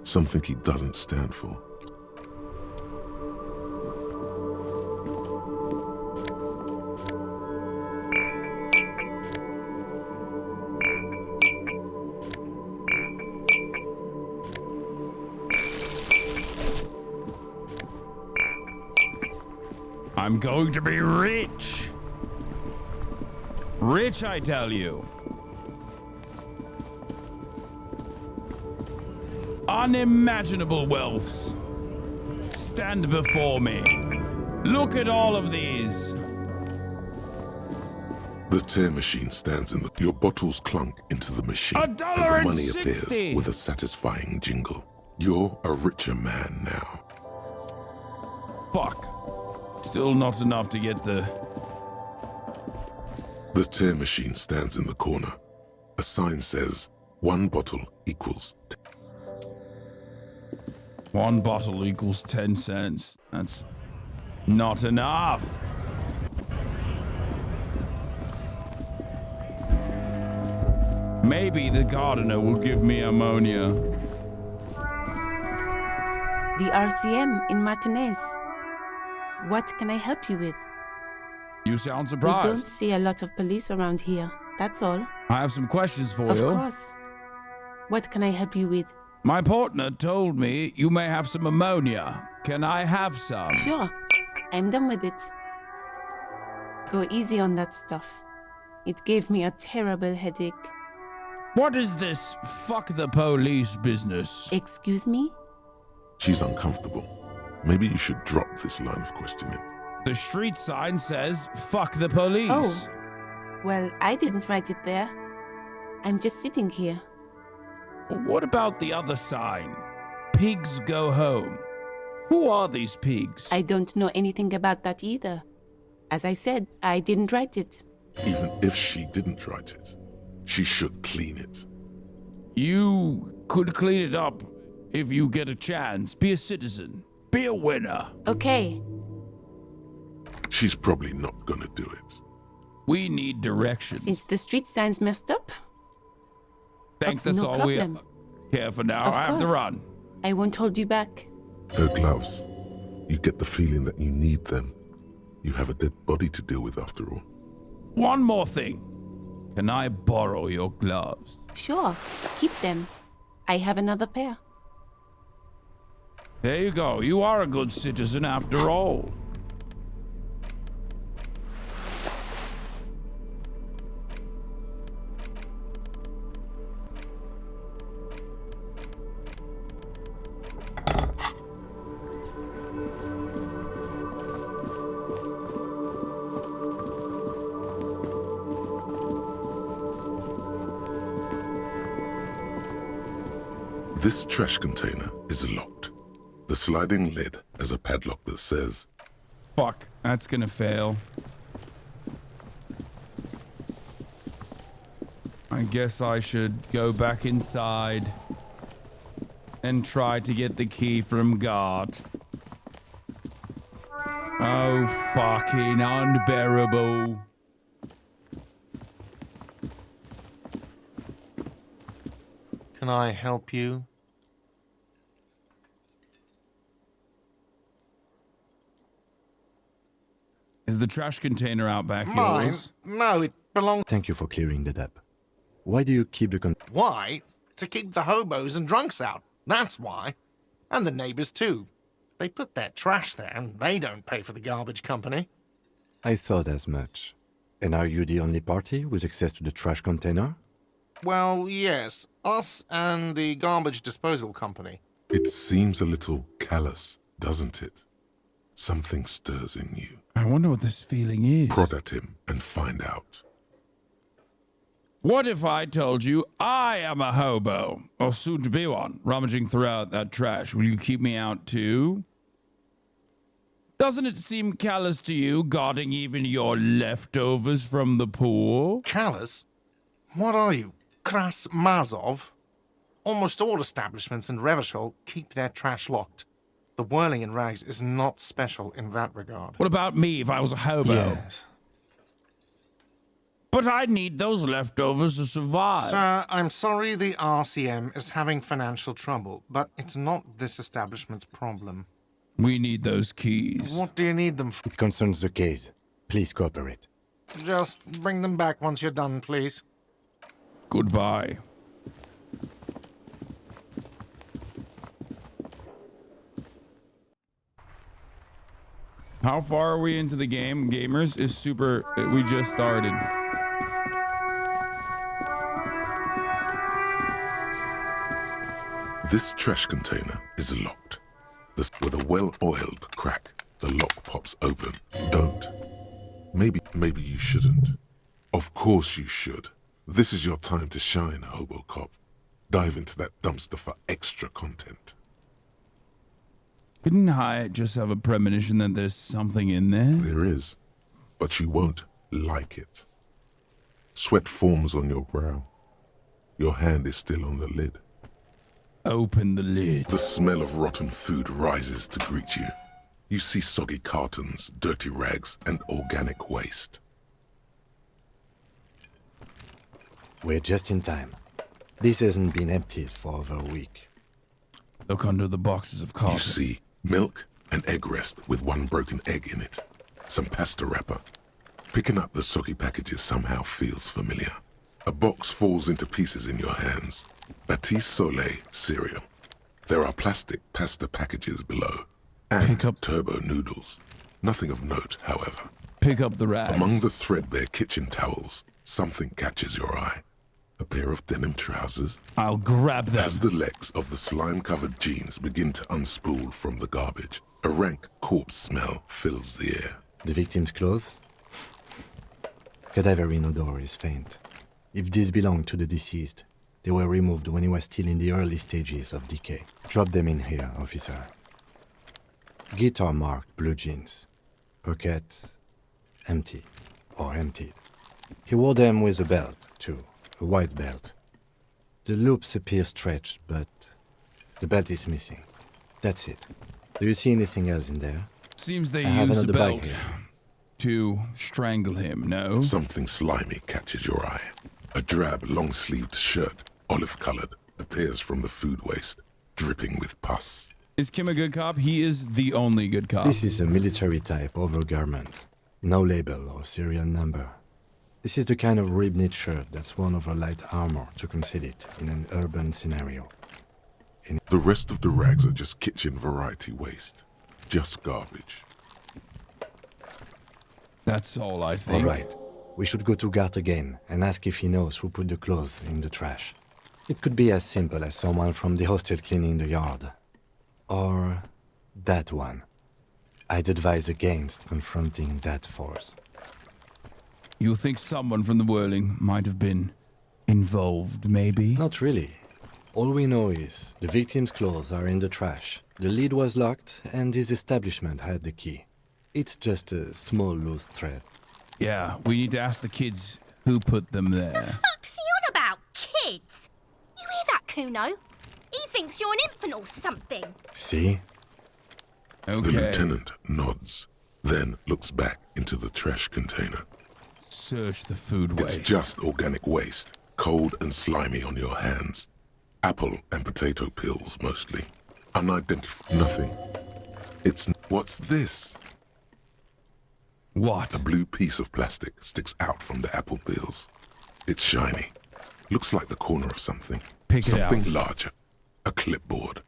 Something he doesn't stand for. I'm going to be rich. Rich, I tell you. Unimaginable wealths stand before me. Look at all of these. The tear machine stands in the... Your bottles clunk into the machine. $1.60. And money appears with a satisfying jingle. You're a richer man now. Fuck. Still not enough to get the... The tear machine stands in the corner. A sign says, 1 bottle equals... 1 bottle equals 10 cents. That's not enough. Maybe the gardener will give me ammonia. The RCM in Martinez. What can I help you with? You sound We surprised. don't see a lot of police around here. That's all. I have some questions for Of you. course. What can I help you with? My partner told me you may have some ammonia. Can I have some? Sure. I'm done with it. Go easy on that stuff. It gave me a terrible headache. What is this fuck the police business? Excuse me? She's uncomfortable. Maybe you should drop this line of questioning. The street sign says fuck the police. Oh. Well, I didn't write it there. I'm just sitting here. What about the other sign? Pigs go home. Who are these pigs? I don't know anything about that either. As I said, I didn't write it. Even if she didn't write it, she should clean it. You could clean it up if you get a chance. Be a citizen. Be a winner. Okay. She's probably not gonna do it. We need directions. Since the street sign's messed up? Thanks, that's no all problem. we care for now. Of I have to course. run. I won't hold you back. Her gloves. You get the feeling that you need them. You have a dead body to deal with after all. One more thing. Can I borrow your gloves? Sure. Keep them. I have another pair. There you go. You are a good citizen after all. This trash container is locked. The sliding lid has a padlock that says, Fuck, that's gonna fail. I guess I should go back inside and try to get the key from God. Oh, fucking unbearable. Can I help you? Is the trash container out back Mine? yours? No, it belongs. Thank you for clearing that up. Why do you keep the Why? To keep the hobos and drunks out. That's why. And the neighbors too. They put their trash there and they don't pay for the garbage company. I thought as much. And are you the only party with access to the trash container? Well, yes. Us and the garbage disposal company. It seems a little callous, doesn't it? Something stirs in you. I wonder what this feeling is. Prod at him and find out. What if I told you I am a hobo, or soon to be one, rummaging throughout that trash? Will you keep me out too? Doesn't it seem callous to you, guarding even your leftovers from the poor? Callous? What are you, Kras Mazov? Almost all establishments in Revachol keep their trash locked. The whirling in rags is not special in that regard. What about me if I was a hobo? Yes. But I need those leftovers to survive. Sir, I'm sorry the RCM is having financial trouble, but it's not this establishment's problem. We need those keys. What do you need them for? It concerns the case. Please cooperate. Just bring them back once you're done, please. Goodbye. How far are we into the game, gamers? Is super. We just started. This trash container is locked. With a well-oiled crack, the lock pops open. Don't. Maybe you shouldn't. Of course you should. This is your time to shine, Hobo Cop. Dive into that dumpster for extra content. Didn't Hyatt just have a premonition that there's something in there? There is, but you won't like it. Sweat forms on your brow. Your hand is still on the lid. Open the lid. The smell of rotten food rises to greet you. You see soggy cartons, dirty rags, and organic waste. We're just in time. This hasn't been emptied for over a week. Look under the boxes of carton. You see milk and egg rest with one broken egg in it. Some pasta wrapper. Picking up the soggy packages somehow feels familiar. A box falls into pieces in your hands. Batiste Soleil cereal. There are plastic pasta packages below. And turbo noodles. Nothing of note, however. Pick up the rags. Among the threadbare kitchen towels, something catches your eye. A pair of denim trousers. I'll grab them. As the legs of the slime-covered jeans begin to unspool from the garbage, a rank corpse smell fills the air. The victim's clothes? Cadaverine odor is faint. If these belong to the deceased, they were removed when he was still in the early stages of decay. Drop them in here, officer. Guitar marked blue jeans. Pockets empty or emptied. He wore them with a belt, too. A white belt. The loops appear stretched, but the belt is missing. That's it. Do you see anything else in there? Seems they I have used the another bag belt here. to strangle him, no? Something slimy catches your eye. A drab, long-sleeved shirt, olive-colored, appears from the food waste, dripping with pus. Is Kim a good cop? He is the only good cop. This is a military-type overgarment. No label or serial number. This is the kind of rib-knit shirt that's worn over light armor to conceal it in an urban scenario. The rest of the rags are just kitchen variety waste. Just garbage. That's all I think. All right. We should go to Gart again and ask if he knows who put the clothes in the trash. It could be as simple as someone from the hostel cleaning the yard. Or that one. I'd advise against confronting that force. You think someone from the whirling might have been involved, maybe? Not really. All we know is the victim's clothes are in the trash. The lid was locked and his establishment had the key. It's just a small loose thread. Yeah, we need to ask the kids who put them there. Fuck's he on about? Kids? You hear that, Kuno? He thinks you're an infant or something. See? The lieutenant nods. then looks back into the trash container. Search the food waste. It's just organic waste, cold and slimy on your hands. Apple and potato peels, mostly. Unidentified. Nothing. What's this? What? A blue piece of plastic sticks out from the apple peels. It's shiny. Looks like the corner of something. Pick it out. Something larger. A clipboard.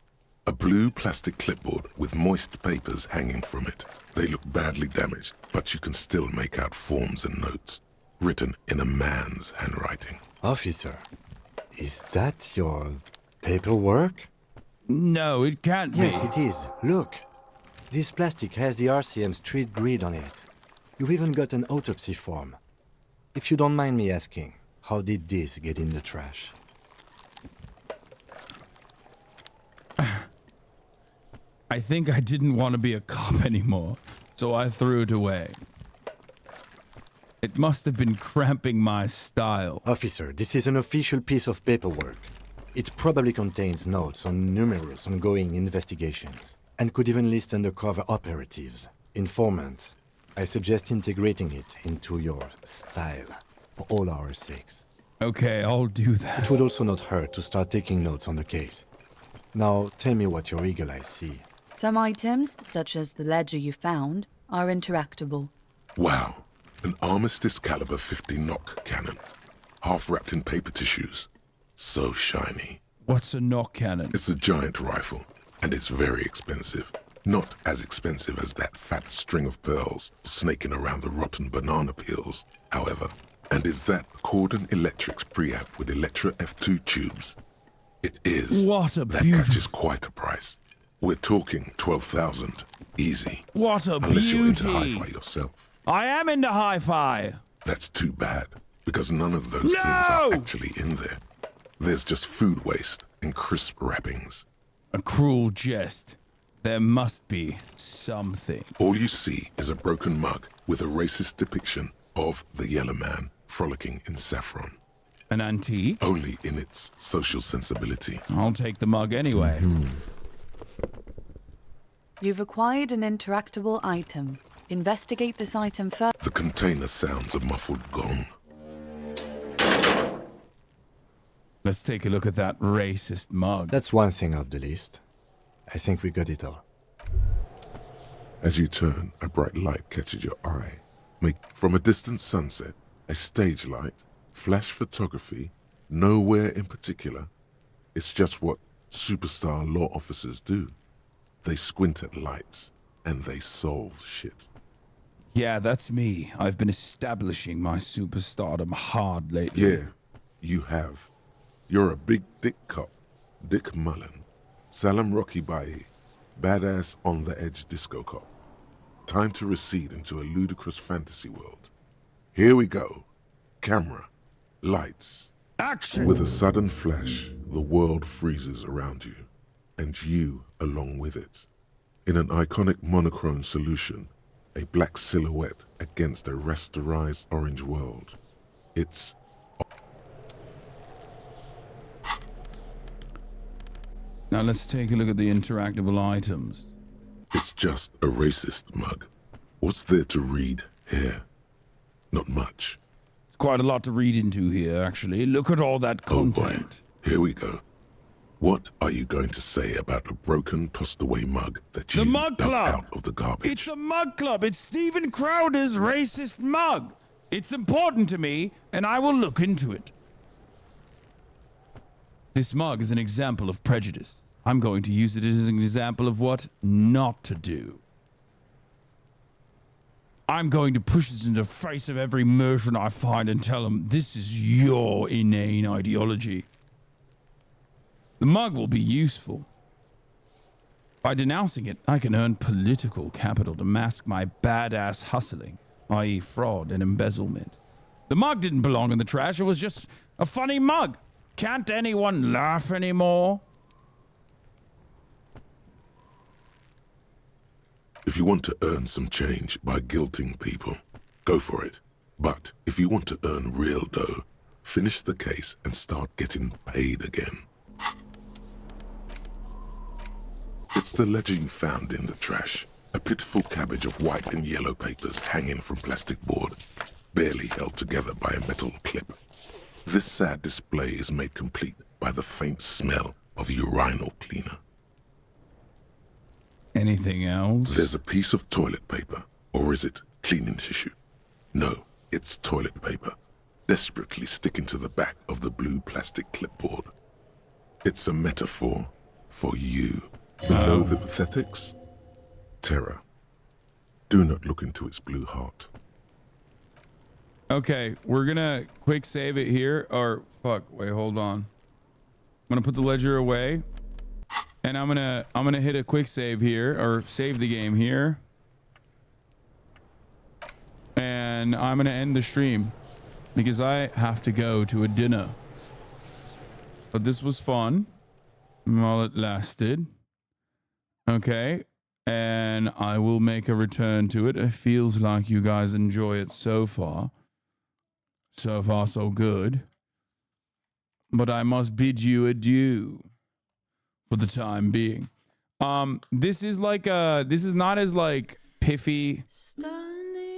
A blue plastic clipboard with moist papers hanging from it. They look badly damaged, but you can still make out forms and notes, written in a man's handwriting. Officer, is that your paperwork? No, it can't be. Yes, it is. Look. This plastic has the RCM street grid on it. You've even got an autopsy form. If you don't mind me asking, how did this get in the trash? I think I didn't want to be a cop anymore, so I threw it away. It must have been cramping my style. Officer, this is an official piece of paperwork. It probably contains notes on numerous ongoing investigations, and could even list undercover operatives, informants. I suggest integrating it into your style, for all our sakes. Okay, I'll do that. It would also not hurt to start taking notes on the case. Now, tell me what your eagle eyes see. Some items, such as the ledger you found, are interactable. Wow. An Armistice caliber 50 knock cannon. Half wrapped in paper tissues. So shiny. What's a knock cannon? It's a giant rifle, and it's very expensive. Not as expensive as that fat string of pearls snaking around the rotten banana peels, however. And is that Cordon Electric's preamp with Electra F2 tubes? It is. What a That beauty. catches quite a price. We're talking 12,000. Easy. What a Unless you're into beauty. hi-fi yourself. I am into hi-fi. That's too bad, because none of those things are actually in there. There's just food waste and crisp wrappings. A cruel jest. There must be something. All you see is a broken mug with a racist depiction of the yellow man frolicking in saffron. An antique? Only in its social sensibility. I'll take the mug anyway. You've acquired an interactable item. Investigate this item further. The container sounds a muffled gong. Let's take a look at that racist mug. That's one thing off the list. I think we got it all. As you turn, a bright light catches your eye. From a distant sunset, a stage light, flash photography, nowhere in particular. It's just what superstar law officers do. They squint at lights, and they solve shit. Yeah, that's me. I've been establishing my superstardom hard lately. Yeah, you have. You're a big dick cop. Dick Mullen. Salam Rocky Bayi. Badass on-the-edge disco cop. Time to recede into a ludicrous fantasy world. Here we go. Camera. Lights. Action! With a sudden flash, the world freezes around you, and you along with it. In an iconic monochrome solution, a black silhouette against a rasterized orange world. It's... Now let's take a look at the interactable items. It's just a racist mug. What's there to read here? Not much. It's quite a lot to read into here, actually. Look at all that content. Oh boy, here we go. What are you going to say about a broken, tossed-away mug that you Mug dug Club. out of the garbage? It's a mug club. It's Steven Crowder's racist mug. It's important to me, and I will look into it. This mug is an example of prejudice. I'm going to use it as an example of what not to do. I'm going to push this in the face of every merchant I find and tell them, this is your inane ideology. The mug will be useful. By denouncing it, I can earn political capital to mask my badass hustling, i.e. fraud and embezzlement. The mug didn't belong in the trash, it was just a funny mug. Can't anyone laugh anymore? If you want to earn some change by guilting people, go for it. But if you want to earn real dough, finish the case and start getting paid again. It's the ledger you found in the trash. A pitiful cabbage of white and yellow papers hanging from plastic board, barely held together by a metal clip. This sad display is made complete by the faint smell of urinal cleaner. Anything else? There's a piece of toilet paper, or is it cleaning tissue? No, it's toilet paper, desperately sticking to the back of the blue plastic clipboard. It's a metaphor for you. Below the pathetics, terror. Do not look into its blue heart. Okay, we're gonna quick save it here, or fuck, wait, hold on. I'm gonna put the ledger away, and I'm gonna hit a quick save here, or save the game here, and I'm gonna end the stream because I have to go to a dinner. But this was fun while it lasted. Okay, and I will make a return to it. It feels like you guys enjoy it so far. So far, so good. But I must bid you adieu for the time being. This is not as like piffy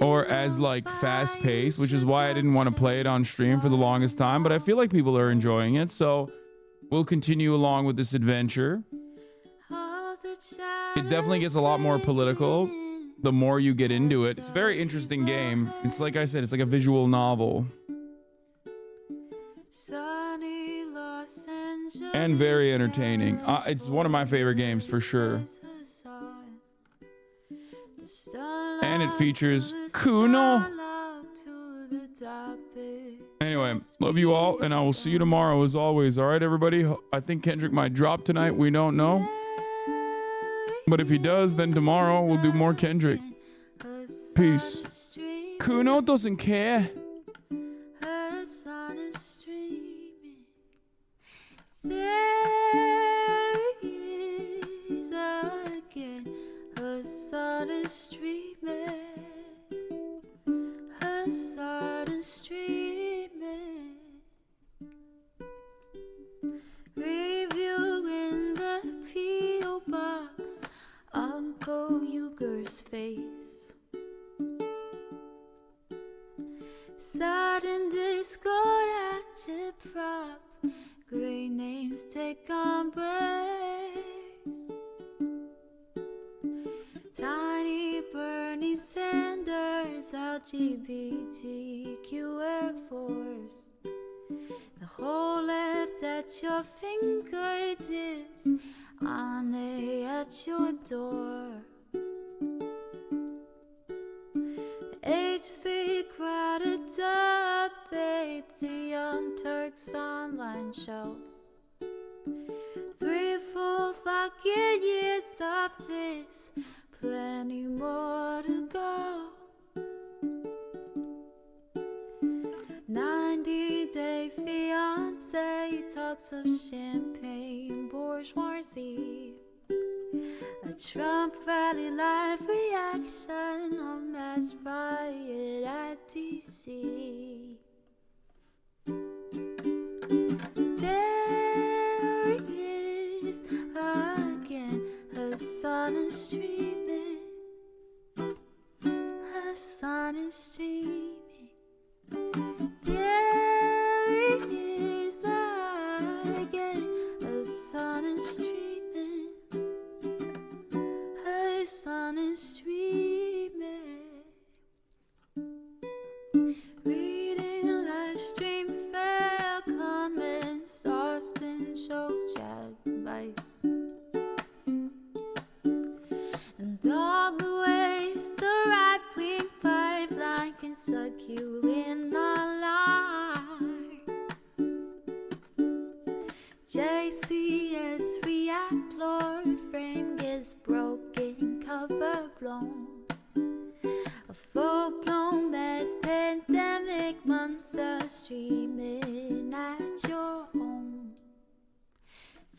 or as like fast paced, which is why I didn't want to play it on stream for the longest time, but I feel like people are enjoying it, so we'll continue along with this adventure. It definitely gets a lot more political the more you get into it. It's a very interesting game. It's like I said, it's like a visual novel. And very entertaining. It's one of my favorite games for sure. And it features Kuno. Anyway, love you all, and I will see you tomorrow as always. All right, everybody? I think Kendrick might drop tonight. We don't know. But if he does, then tomorrow we'll do more Kendrick. Peace. Kuno doesn't care. There is again, Hasan is streaming, Hasan is streaming, reviewing the P.O. box, Uncle Uger's face. Sudden Discord agitprop, great names take embrace. Tiny Bernie Sanders, LGBTQ Air Force. The whole left at your fingertips, Ane at your door. H3 crowded debate, the Young Turks online show. 3 full fucking years of this, plenty more to go. 90-day fiance talks of champagne bourgeoisie. A Trump rally live reaction, a mass riot at DC. There he is again, Hasan is streaming, Hasan is streaming. There he is again, Hasan is streaming. Hasan is streaming. Reading live stream fair comments, Austin show chat advice, and all the ways the right-wing pipeline can suck you in online. JCS react, Lord frame gets broken, cover blown. A full-blown mass pandemic, monster streaming at your home.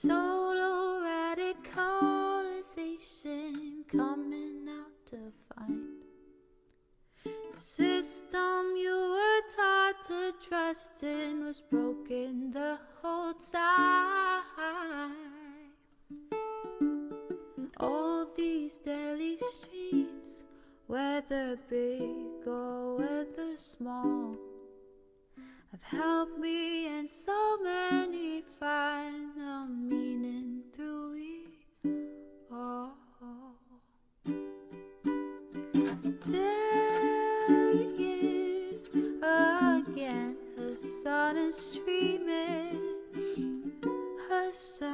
Total radicalization coming out to find. The system you were taught to trust in was broken the whole time. All these daily streams whether big or whether small, have helped me and so many find the meaning through it all. There he is again, Hasan is streaming, Hasan.